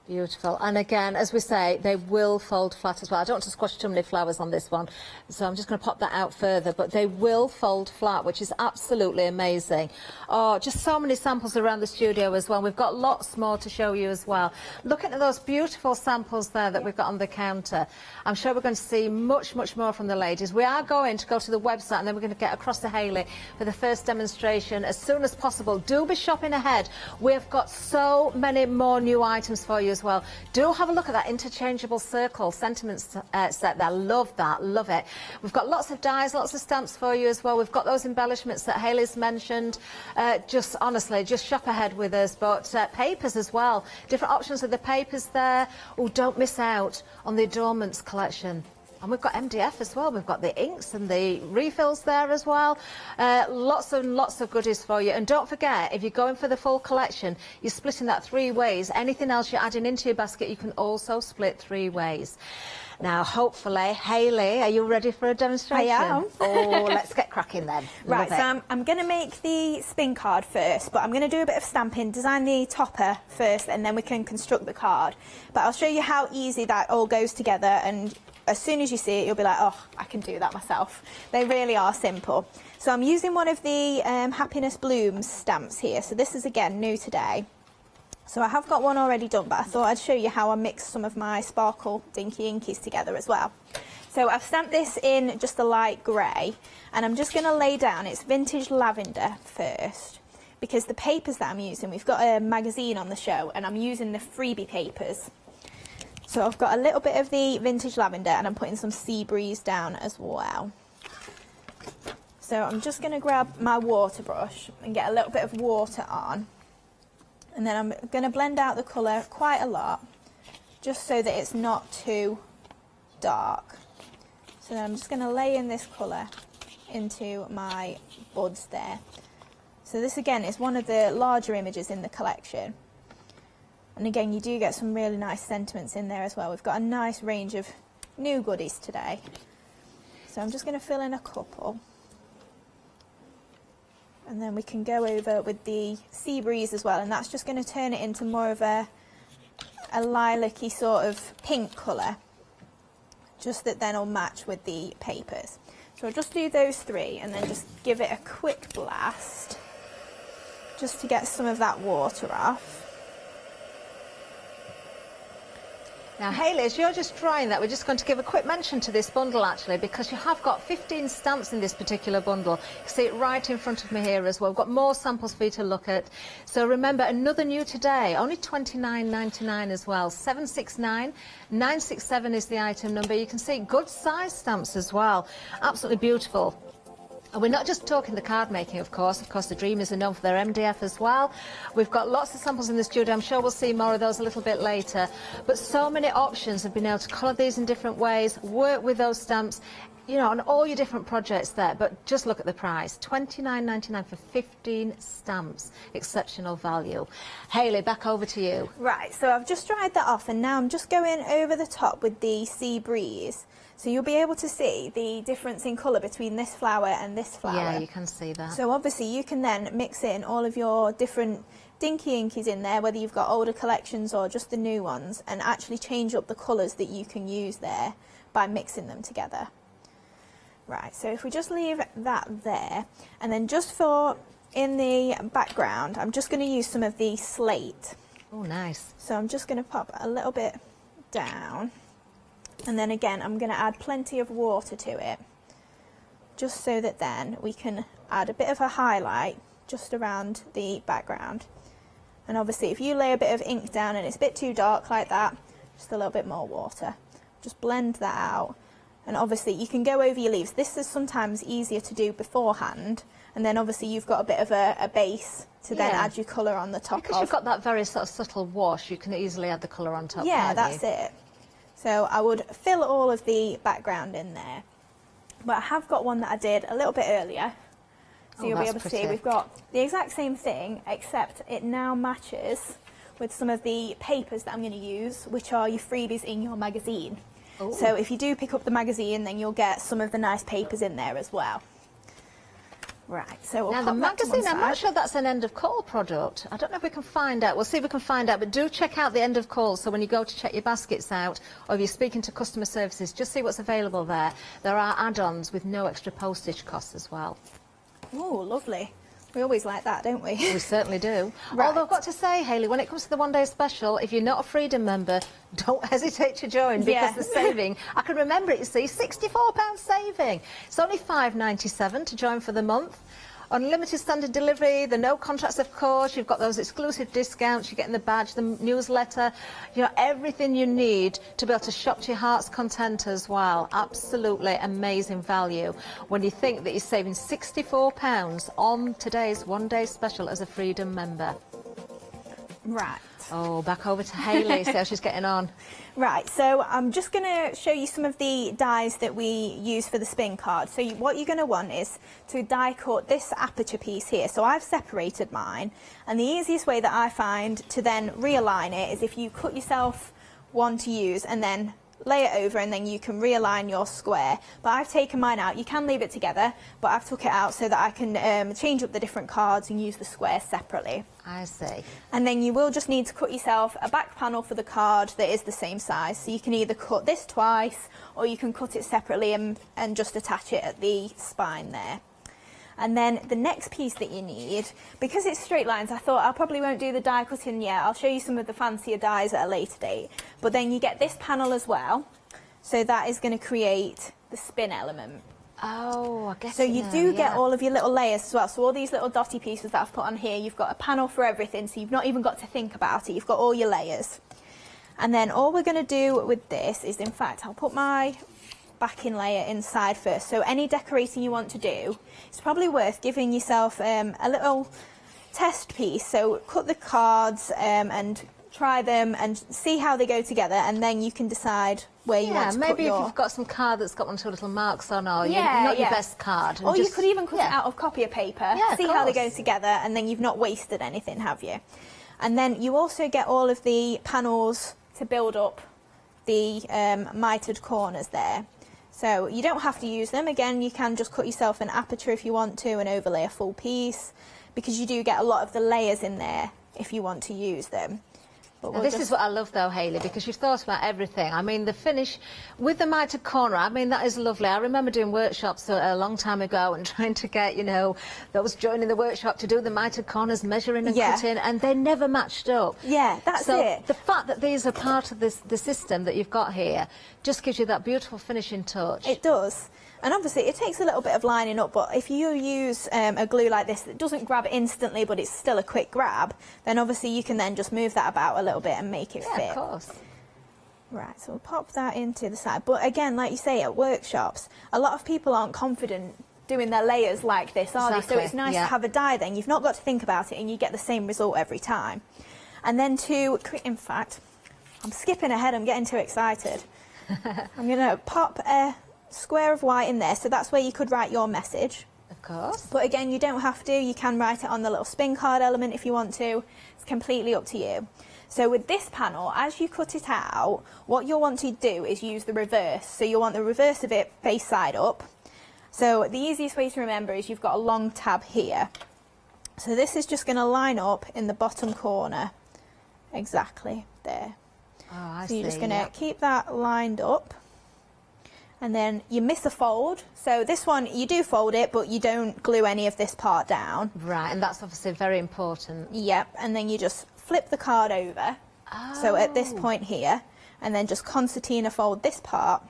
Beautiful. And again, as we say, they will fold flat as well. I don't want to squash too many flowers on this one, so I'm just going to pop that out further, but they will fold flat, which is absolutely amazing. Oh, just so many samples around the studio as well. We've got lots more to show you as well. Looking at those beautiful samples there that we've got on the counter, I'm sure we're going to see much, much more from the ladies. We are going to go to the website, and then we're going to get across to Hayley for the first demonstration as soon as possible. Do be shopping ahead. We've got so many more new items for you as as well. Do have a look at that interchangeable circle sentiment set there. Love that, love it. We've got lots of dies, lots of stamps for you as well. We've got those embellishments that Hayley's mentioned. Just honestly, just shop ahead with us. But papers as well. Different options of the papers there. Oh, don't miss out on the adornments collection. And we've got MDF as well. We've got the inks and the refills there as well. Lots and lots of goodies for you. And don't forget, if you're going for the full collection, you're splitting that 3 ways. Anything else you're adding into your basket, you can also split 3 ways. Now, hopefully, Hayley, are you ready for a demonstration? I am. Oh, let's get cracking then. Right, Love so I'm going to make the spin card first, but I'm going to do a bit of stamping, design the topper first, and then we can construct the card. But I'll show you how easy that all goes together, and as soon as you see it, you'll be like, oh, I can do that myself. They really are simple. So I'm using one of the Happiness Blooms stamps here. So this is, again, new today. So I have got one already done, but I thought I'd show you how I mix some of my sparkle dinky inkies together as well. So I've stamped this in just a light grey, and I'm just going to lay down, it's vintage lavender first, because the papers that I'm using, we've got a magazine on the show, and I'm using the freebie papers. So I've got a little bit of the vintage lavender, and I'm putting some sea breeze down as well. So I'm just going to grab my water brush and get a little bit of water on. And then I'm going to blend out the colour quite a lot, just so that it's not too dark. So then I'm just going to lay in this colour into my buds there. So this again is one of the larger images in the collection. And again, you do get some really nice sentiments in there as well. We've got a nice range of new goodies today. So I'm just going to fill in a couple. And then we can go over with the sea breeze as well, and that's just going to turn it into more of a lilac-y sort of pink colour, just that then will match with the papers. So I'll just do those 3 and then just give it a quick blast, just to get some of that water off. Now, Hayley, as you're just drying that, we're just going to give a quick mention to this bundle, actually, because you have got 15 stamps in this particular bundle. You see it right in front of me here as well. We've got more samples for you to look at. So remember, another new today, only $29.99 as well. 769-967 is the item number. You can see good size stamps as well. Absolutely beautiful. And we're not just talking the card making, of course. Of course, the Dreamers are known for their MDF as well. We've got lots of samples in the studio. I'm sure we'll see more of those a little bit later. But so many options of being able to colour these in different ways, work with those stamps, you know, on all your different projects there. But just look at the price, $29.99 for 15 stamps. Exceptional value. Hayley, back over to you. Right, so I've just dried that off, and now I'm just going over the top with the Sea Breeze. So you'll be able to see the difference in colour between this flower and this flower. Yeah, you can see that. So obviously you can then mix in all of your different dinky inkies in there, whether you've got older collections or just the new ones, and actually change up the colours that you can use there by mixing them together. Right, so if we just leave that there, and then just for in the background, I'm just going to use some of the slate. Oh, nice. So I'm just going to pop a little bit down. And then again, I'm going to add plenty of water to it, just so that then we can add a bit of a highlight just around the background. And obviously, if you lay a bit of ink down and it's a bit too dark like that, just a little bit more water. Just blend that out. And obviously, you can go over your leaves. This is sometimes easier to do beforehand. And then obviously, you've got a bit of a base to then add your colour on the top. Because you've got that very sort of subtle wash, you can easily add the colour on top. Yeah, that's it. So I would fill all of the background in there. But I have got one that I did a little bit earlier. So you'll be able to see we've got the exact same thing, except it now matches with some of the papers that I'm going to use, which are your freebies in your magazine. Ooh. So if you do pick up the magazine, then you'll get some of the nice papers in there as well. Right, so we'll now the magazine, I'm not sure that's an end of call product. I don't know if we can find out. We'll see if we can find out, but do check out the end of call. So when you go to check your baskets out, or if you're speaking to customer services, just see what's available there. There are add-ons with no extra postage costs as well. Oh, lovely. We always like that, don't we? We certainly do. Right. Although I've got to say, Hayley, when it comes to the one-day special, if you're not a Freedom member, don't hesitate to join, because the saving, I can remember it, you see, £64 saving. It's only £5.97 to join for the month. unlimited standard delivery, the no contracts, of course. You've got those exclusive discounts. You're getting the badge, the newsletter. You know, everything you need to be able to shop to your heart's content as well. Absolutely amazing value when you think that you're saving £64 on today's one-day special as a Freedom member. Right. Oh, back over to Hayley, see how she's getting on. Right, so I'm just going to show you some of the dies that we use for the spin card. So what you're going to want is to die cut this aperture piece here. So I've separated mine, and the easiest way that I find to then realign it is if you cut yourself one to use and then lay it over, and then you can realign your square. But I've taken mine out. You can leave it together, but I've took it out so that I can change up the different cards and use the squares separately. I see. And then you will just need to cut yourself a back panel for the card that is the same size. So you can either cut this twice, or you can cut it separately and just attach it at the spine there. And then the next piece that you need, because it's straight lines, I thought I probably won't do the die cutting yet. I'll show you some of the fancier dies at a later date. But then you get this panel as well. So that is going to create the spin element. Oh, I guess so you do get all of your little layers as well. So all these little dotty pieces that I've put on here, you've got a panel for everything. So you've not even got to think about it. You've got all your layers. And then all we're going to do with this is, in fact, I'll put my backing layer inside first. So any decorating you want to do, it's probably worth giving yourself a little test piece. So cut the cards and try them and see how they go together, and then you can decide where you want to maybe put your... if you've got some card that's got one or two little marks on, or not your best card. Or you could even cut it out of copier paper, see how they go together, and then you've not wasted anything, have you? And then you also get all of the panels to build up the mitered corners there. So you don't have to use them. Again, you can just cut yourself an aperture if you want to and overlay a full piece, because you do get a lot of the layers in there if you want to use them. Now, this is what I love though, Hayley, because you've thought about everything. I mean, the finish with the mitered corner, I mean, that is lovely. I remember doing workshops a long time ago and trying to get, you know, those joining the workshop to do the mitered corners, measuring and cutting, and they never matched up. Yeah, that's it. The fact that these are part of the system that you've got here just gives you that beautiful finishing touch. It does. And obviously it takes a little bit of lining up, but if you use a glue like this that doesn't grab instantly but it's still a quick grab, then obviously you can then just move that about a little bit and make it fit. Of course. Right, so we'll pop that into the side. But again, like you say, at workshops, a lot of people aren't confident doing their layers like this, are they? So it's nice to have a die then. You've not got to think about it and you get the same result every time. And then in fact, I'm skipping ahead, I'm getting too excited. I'm going to pop a square of white in there, so that's where you could write your message. Of course. But again, you don't have to. You can write it on the little spin card element if you want to. It's completely up to you. So with this panel, as you cut it out, what you'll want to do is use the reverse. So you'll want the reverse of it face side up. So the easiest way to remember is you've got a long tab here. So this is just going to line up in the bottom corner, exactly there. Oh, I so you're see, just going to keep that lined up. And then you miss a fold. So this one, you do fold it, but you don't glue any of this part down. Right, and that's obviously very important. Yep, and then you just flip the card over. Oh. So at this point here, and then just concertina fold this part,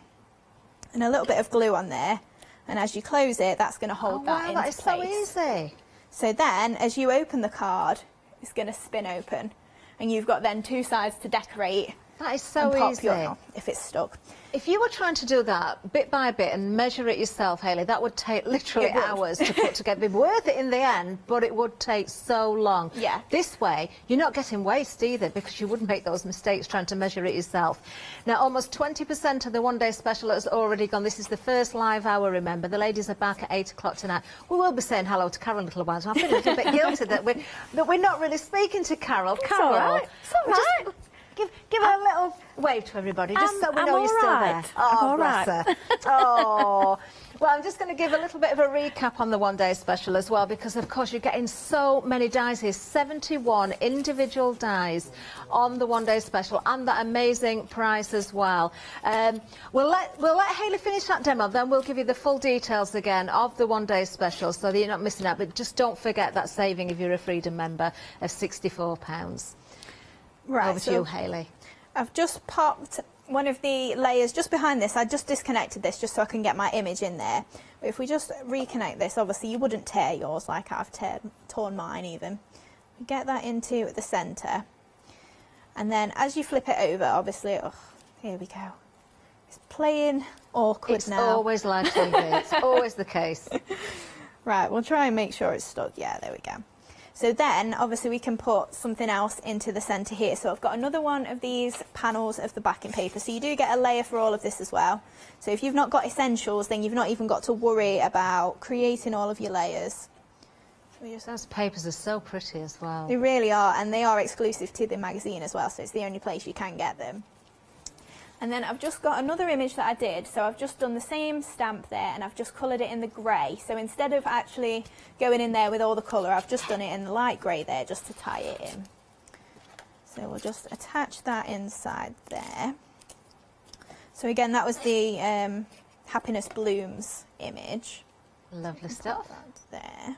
and a little bit of glue on there. And as you close it, that's going to hold that into place. That is so easy. So then, as you open the card, it's going to spin open. And you've got then two sides to decorate. That is so easy. If it's stuck. If you were trying to do that bit by bit and measure it yourself, Hayley, that would take literally hours to put together. It'd be worth it in the end, but it would take so long. Yeah. This way, you're not getting waste either, because you wouldn't make those mistakes trying to measure it yourself. Now, almost 20% of the one-day special has already gone. This is the first live hour, remember. The ladies are back at 8 o'clock tonight. We will be saying hello to Carol in a little while, so I feel a little bit guilty that we're not really speaking to Carol. Carol, all right. It's all right. Give her a little wave to everybody, just so we know you're still there. Oh, bless her. Oh. Well, I'm just going to give a little bit of a recap on the one-day special as well, because, of course, you're getting so many dies here. 71 individual dies on the one-day special, and that amazing price as well. We'll let Hayley finish that demo, then we'll give you the full details again of the one-day special, so that you're not missing out. But just don't forget that saving if you're a Freedom member of £64. Right, Over to you, Hayley. I've just popped one of the layers just behind this. I just disconnected this just so I can get my image in there. But if we just reconnect this, obviously you wouldn't tear yours like I've torn mine even. We get that into the centre. And then as you flip it over, obviously, oh, here we go. It's playing awkward now. It's always like that. It's always the case. Right, we'll try and make sure it's stuck. Yeah, there we go. So then, obviously, we can put something else into the centre here. So I've got another one of these panels of the backing paper. So you do get a layer for all of this as well. So if you've not got essentials, then you've not even got to worry about creating all of your layers. Those papers are so pretty as well. They really are, and they are exclusive to the magazine as well. So it's the only place you can get them. And then I've just got another image that I did. So I've just done the same stamp there and I've just coloured it in the grey. So instead of actually going in there with all the colour, I've just done it in the light grey there just to tie it in. So we'll just attach that inside there. So again, that was the Happiness Blooms image. Lovely stuff. There.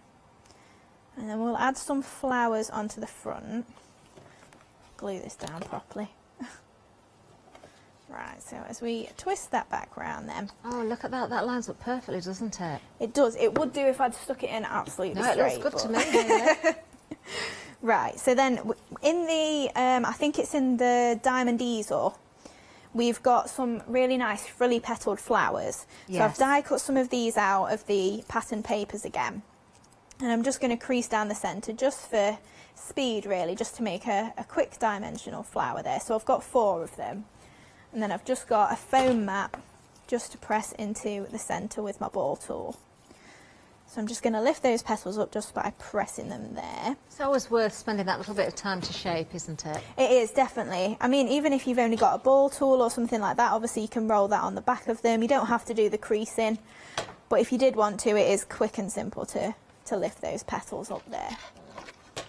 And then we'll add some flowers onto the front. Glue this down properly. Right, so as we twist that back round then. Oh, look at that. That lines up perfectly, doesn't it? It does. It would do if I'd stuck it in absolutely straight. No, it looks good to me. Right, so then in the, I think it's in the Diamond Easel, we've got some really nice frilly petalled flowers. Yes. So I've die cut some of these out of the pattern papers again. And I'm just going to crease down the centre just for speed really, just to make a quick dimensional flower there. So I've got 4 of them. And then I've just got a foam mat just to press into the centre with my ball tool. So I'm just going to lift those petals up just by pressing them there. It's always worth spending that little bit of time to shape, isn't it? It is, definitely. I mean, even if you've only got a ball tool or something like that, obviously you can roll that on the back of them. You don't have to do the creasing. But if you did want to, it is quick and simple to lift those petals up there. So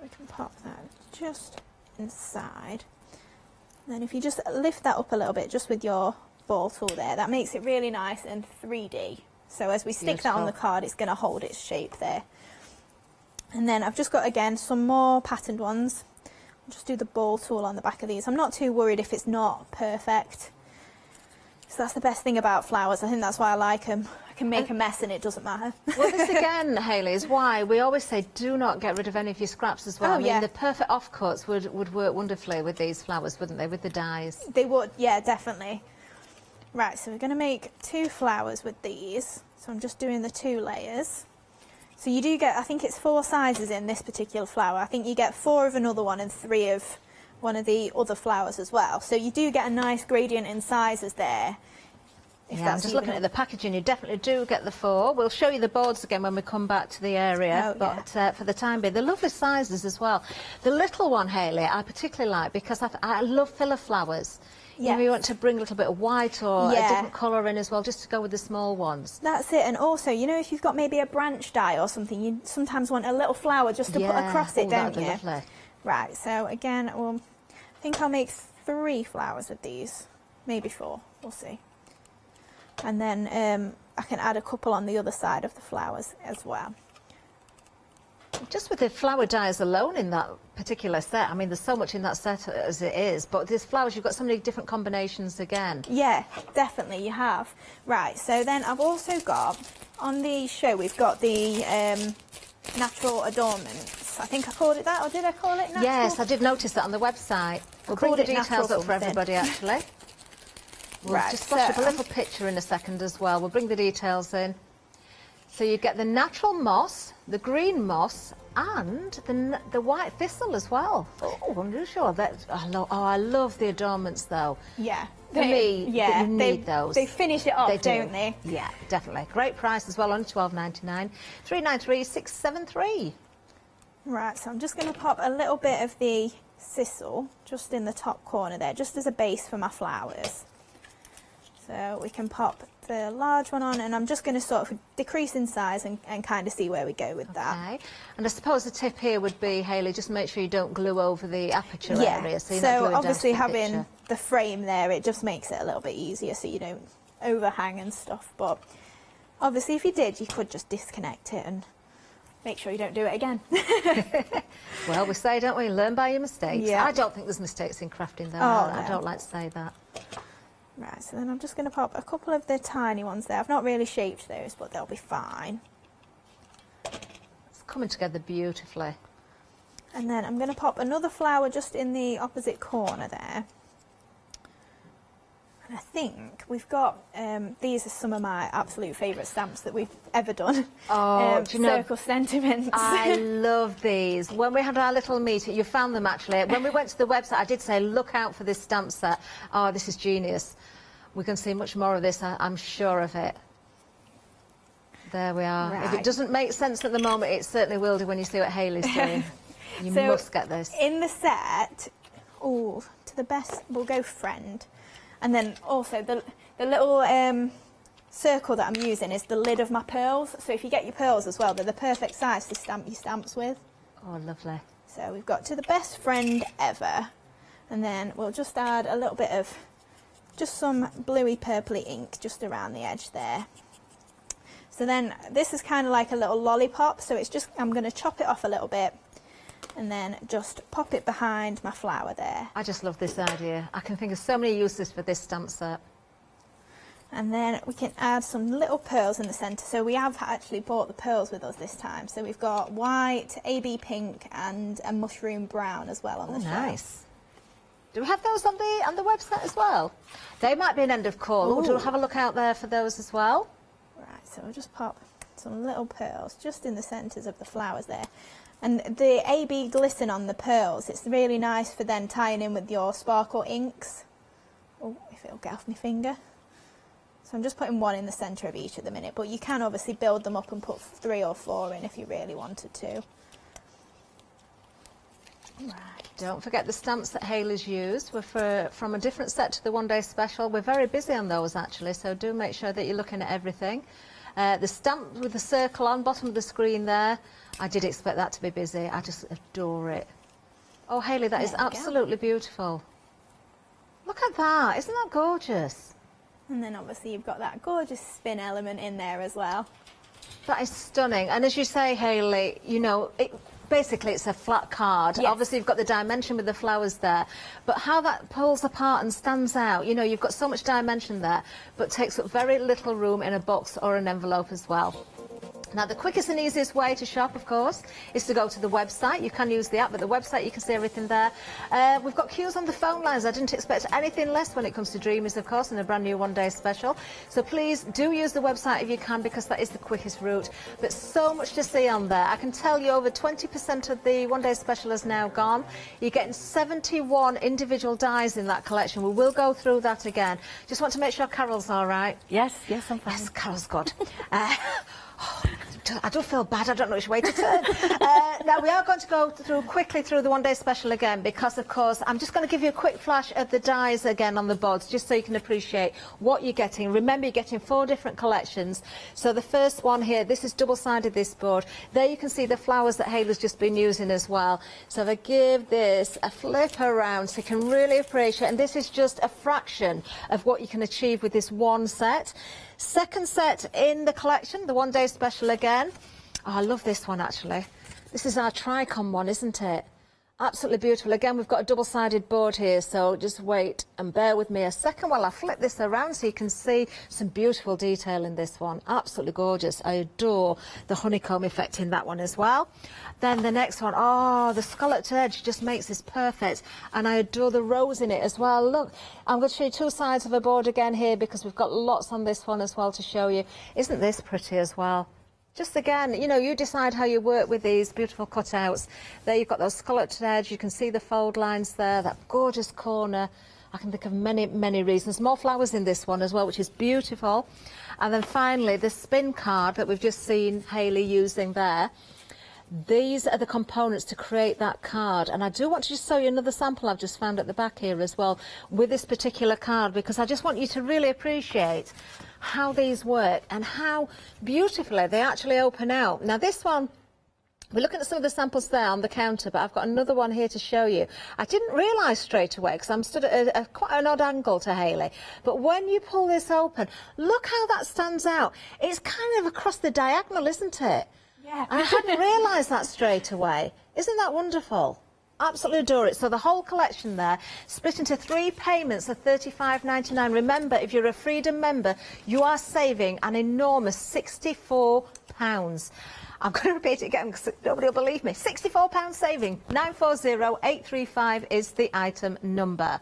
we can pop that just inside. Then if you just lift that up a little bit just with your ball tool there, that makes it really nice and 3D. So as we stick that on the card, it's going to hold its shape there. And then I've just got, again, some more patterned ones. I'll just do the ball tool on the back of these. I'm not too worried if it's not perfect. So that's the best thing about flowers. I think that's why I like them. I can make a mess and it doesn't matter. Well, this again, Hayley, is why we always say do not get rid of any of your scraps as well. Oh, I mean, yeah. the perfect offcuts would work wonderfully with these flowers, wouldn't they, with the dies? They would, yeah, definitely. Right, so we're going to make 2 flowers with these. So I'm just doing the 2 layers. So you do get, I think it's 4 sizes in this particular flower. I think you get 4 of another one and 3 of one of the other flowers as well. So you do get a nice gradient in sizes there. Yeah, I'm just looking at the packaging. You definitely do get the 4. We'll show you the boards again when we come back to the area. Oh, but for the time being, they're lovely sizes as well. The little one, Hayley, I particularly like because I love filler flowers. You know, you want to bring a little bit of white or a different colour in as well, just to go with the small ones. That's it. And also, you know, if you've got maybe a branch die or something, you sometimes want a little flower just to put across it, don't you? Lovely. Right, so again, I think I'll make 3 flowers with these, maybe 4, we'll see. And then I can add a couple on the other side of the flowers as well. Just with the flower dies alone in that particular set, I mean, there's so much in that set as it is, but these flowers, you've got so many different combinations again. Yeah, definitely, you have. Right, so then I've also got, on the show, we've got the natural adornments. I think I called it that, or did I call it natural? Yes, I did notice that on the website. We'll bring the details up for everybody, actually. We'll just flash up a little picture in a second as well. We'll bring the details in. So you get the natural moss, the green moss, and the white thistle as well. Oh, unusual. I love the adornments though. Yeah. For me, you need those. They finish it off, don't they? Yeah, definitely. Great price as well, only $12.99. 393-673. Right, so I'm just going to pop a little bit of the sisal just in the top corner there, just as a base for my flowers. So we can pop the large one on, and I'm just going to sort of decrease in size and kind of see where we go with that. Okay. And I suppose the tip here would be, Hayley, just make sure you don't glue over the aperture area. So, you're not gluing obviously down to the having picture. the frame there, it just makes it a little bit easier so you don't overhang and stuff. But obviously if you did, you could just disconnect it and make sure you don't do it again. Well, we say, don't we, learn by your mistakes. Yeah. I don't think there's mistakes in crafting, though. Oh, I no. don't like to say that. Right, so then I'm just going to pop a couple of the tiny ones there. I've not really shaped those, but they'll be fine. It's coming together beautifully. And then I'm going to pop another flower just in the opposite corner there. And I think we've got, these are some of my absolute favourite stamps that we've ever done. Oh, do you know, circle sentiments. I love these. When we had our little meeting, you found them actually. When we went to the website, I did say, look out for this stamp set. Oh, this is genius. We can see much more of this, I'm sure of it. There we are. Right. If it doesn't make sense at the moment, it certainly will do when you see what Hayley's doing. You So, must get this. In the set, oh, to the best, we'll go friend. And then also the little circle that I'm using is the lid of my pearls. So if you get your pearls as well, they're the perfect size to stamp your stamps with. Oh, lovely. So we've got to the best friend ever. And then we'll just add a little bit of just some bluey purpley ink just around the edge there. So then this is kind of like a little lollipop. So it's just, I'm going to chop it off a little bit and then just pop it behind my flower there. I just love this idea. I can think of so many uses for this stamp set. And then we can add some little pearls in the centre. So we have actually brought the pearls with us this time. So we've got white, AB pink and a mushroom brown as well on the shelf. Nice. Do we have those on the website as well? They might be an end of call. We'll have a look out there for those as well. Right, so we'll just pop some little pearls just in the centres of the flowers there. And the AB glisten on the pearls, it's really nice for then tying in with your sparkle inks. Oh, if it'll get off my finger. So I'm just putting one in the centre of each at the minute, but you can obviously build them up and put 3 or 4 in if you really wanted to. Right. Don't forget the stamps that Hayley's used were from a different set to the one-day special. We're very busy on those actually, so do make sure that you're looking at everything. The stamp with the circle on bottom of the screen there, I did expect that to be busy. I just adore it. Oh, Hayley, that is absolutely beautiful. Look at that. Isn't that gorgeous? And then obviously you've got that gorgeous spin element in there as well. That is stunning. And as you say, Hayley, you know, basically it's a flat card. Yes. Obviously you've got the dimension with the flowers there, but how that pulls apart and stands out, you know, you've got so much dimension there, but takes up very little room in a box or an envelope as well. Now, the quickest and easiest way to shop, of course, is to go to the website. You can use the app, but the website, you can see everything there. We've got queues on the phone lines. I didn't expect anything less when it comes to Dreamers, of course, and a brand new one-day special. So please do use the website if you can, because that is the quickest route. But so much to see on there. I can tell you over 20% of the one-day special is now gone. You're getting 71 individual dies in that collection. We will go through that again. Just want to make sure Carol's all right. Yes, I'm fine. Yes, Carol's good. I don't feel bad, I don't know which way to turn. Now, we are going to go quickly through the one-day special again because, of course, I'm just going to give you a quick flash of the dies again on the boards, just so you can appreciate what you're getting. Remember, you're getting 4 different collections. So the first one here, this is double-sided, this board. There you can see the flowers that Hayley's just been using as well. So if I give this a flip around so you can really appreciate, and this is just a fraction of what you can achieve with this one set. Second set in the collection, the one-day special again. Oh, I love this one, actually. This is our Tricon one, isn't it? Absolutely beautiful. Again, we've got a double-sided board here, so just wait and bear with me a second while I flip this around so you can see some beautiful detail in this one. Absolutely gorgeous. I adore the honeycomb effect in that one as well. Then the next one, oh, the scalloped edge just makes this perfect, and I adore the rose in it as well. Look, I'm going to show you 2 sides of a board again here because we've got lots on this one as well to show you. Isn't this pretty as well? Just again, you know, you decide how you work with these beautiful cutouts. There you've got those scalloped edge, you can see the fold lines there, that gorgeous corner. I can think of many, many reasons. More flowers in this one as well, which is beautiful. And then finally, the spin card that we've just seen Hayley using there. These are the components to create that card, and I do want to just show you another sample I've just found at the back here as well with this particular card, because I just want you to really appreciate how these work and how beautifully they actually open out. Now this one, we're looking at some of the samples there on the counter, but I've got another one here to show you. I didn't realise straight away because I'm stood at quite an odd angle to Hayley, but when you pull this open, look how that stands out. It's kind of across the diagonal, isn't it? Yeah. I hadn't realised that straight away. Isn't that wonderful? Absolutely adore it. So the whole collection there, split into 3 payments of £35.99. Remember, if you're a Freedom member, you are saving an enormous £64. I'm going to repeat it again because nobody will believe me. £64 saving. 940835 is the item number.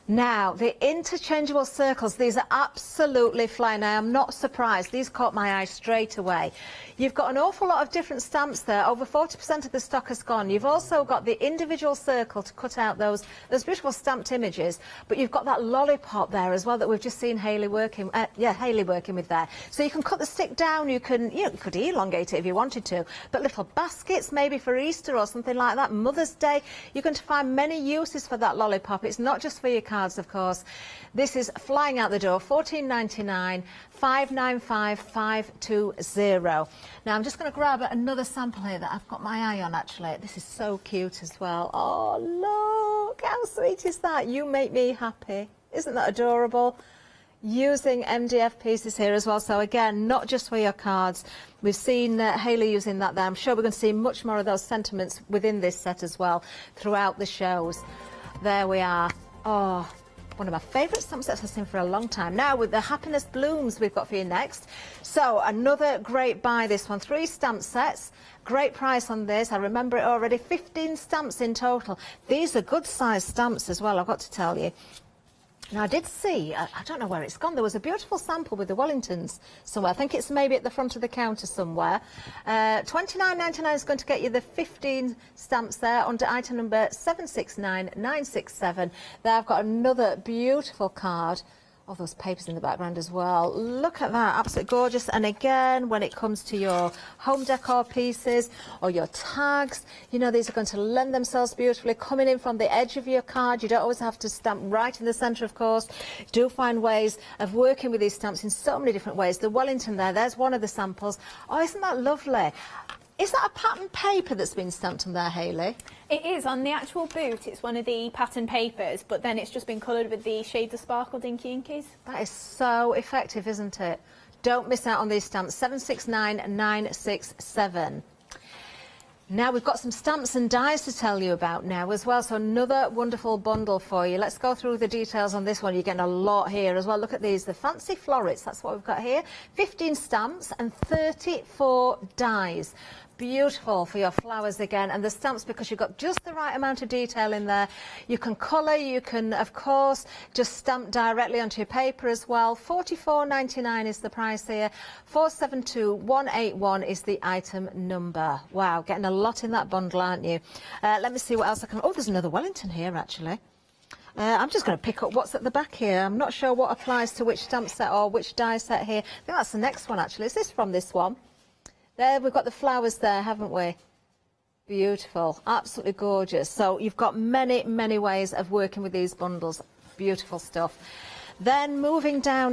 Now, the interchangeable circles, these are absolutely flying. I am not surprised. These caught my eye straight away. You've got an awful lot of different stamps there. Over 40% of the stock has gone. You've also got the individual circle to cut out those beautiful stamped images, but you've got that lollipop there as well that we've just seen Hayley working, Hayley working with there. So you can cut the stick down, you could elongate it if you wanted to, but little baskets maybe for Easter or something like that, Mother's Day, you're going to find many uses for that lollipop. It's not just for your cards, of course. This is flying out the door, $14.99, $595,520. Now I'm just going to grab another sample here that I've got my eye on actually. This is so cute as well. Oh look, how sweet is that? You make me happy. Isn't that adorable? Using MDF pieces here as well. So again, not just for your cards. We've seen Hayley using that there. I'm sure we're going to see much more of those sentiments within this set as well throughout the shows. There we are. Oh, one of my favourite stamp sets I've seen for a long time. Now with the Happiness Blooms we've got for you next. So another great buy, this one. 3 stamp sets. Great price on this. I remember it already. 15 stamps in total. These are good sized stamps as well, I've got to tell you. Now I did see, I don't know where it's gone, there was a beautiful sample with the Wellingtons somewhere. I think it's maybe at the front of the counter somewhere. $29.99 is going to get you the 15 stamps there under item number 769967. There I've got another beautiful card. Oh, those papers in the background as well. Look at that, absolutely gorgeous. And again, when it comes to your home decor pieces or your tags, you know, these are going to lend themselves beautifully, coming in from the edge of your card. You don't always have to stamp right in the centre, of course. Do find ways of working with these stamps in so many different ways. The Wellington there's one of the samples. Oh, isn't that lovely? Is that a pattern paper that's been stamped on there, Hayley? It is. On the actual boot, it's one of the pattern papers, but then it's just been coloured with the shades of sparkle dinky inkies. That is so effective, isn't it? Don't miss out on these stamps. 769967. Now we've got some stamps and dies to tell you about now as well, so another wonderful bundle for you. Let's go through the details on this one. You're getting a lot here as well. Look at these, the fancy florets, that's what we've got here. 15 stamps and 34 dies. Beautiful for your flowers again, and the stamps, because you've got just the right amount of detail in there. You can colour, you can of course just stamp directly onto your paper as well. $44.99 is the price here. 472181 is the item number. Wow, getting a lot in that bundle, aren't you? Let me see what else I can. Oh, there's another Wellington here actually. I'm just going to pick up what's at the back here. I'm not sure what applies to which stamp set or which die set here. I think that's the next one actually. Is this from this one? There, we've got the flowers there, haven't we? Beautiful, absolutely gorgeous. So you've got many, many ways of working with these bundles. Beautiful stuff. Then moving down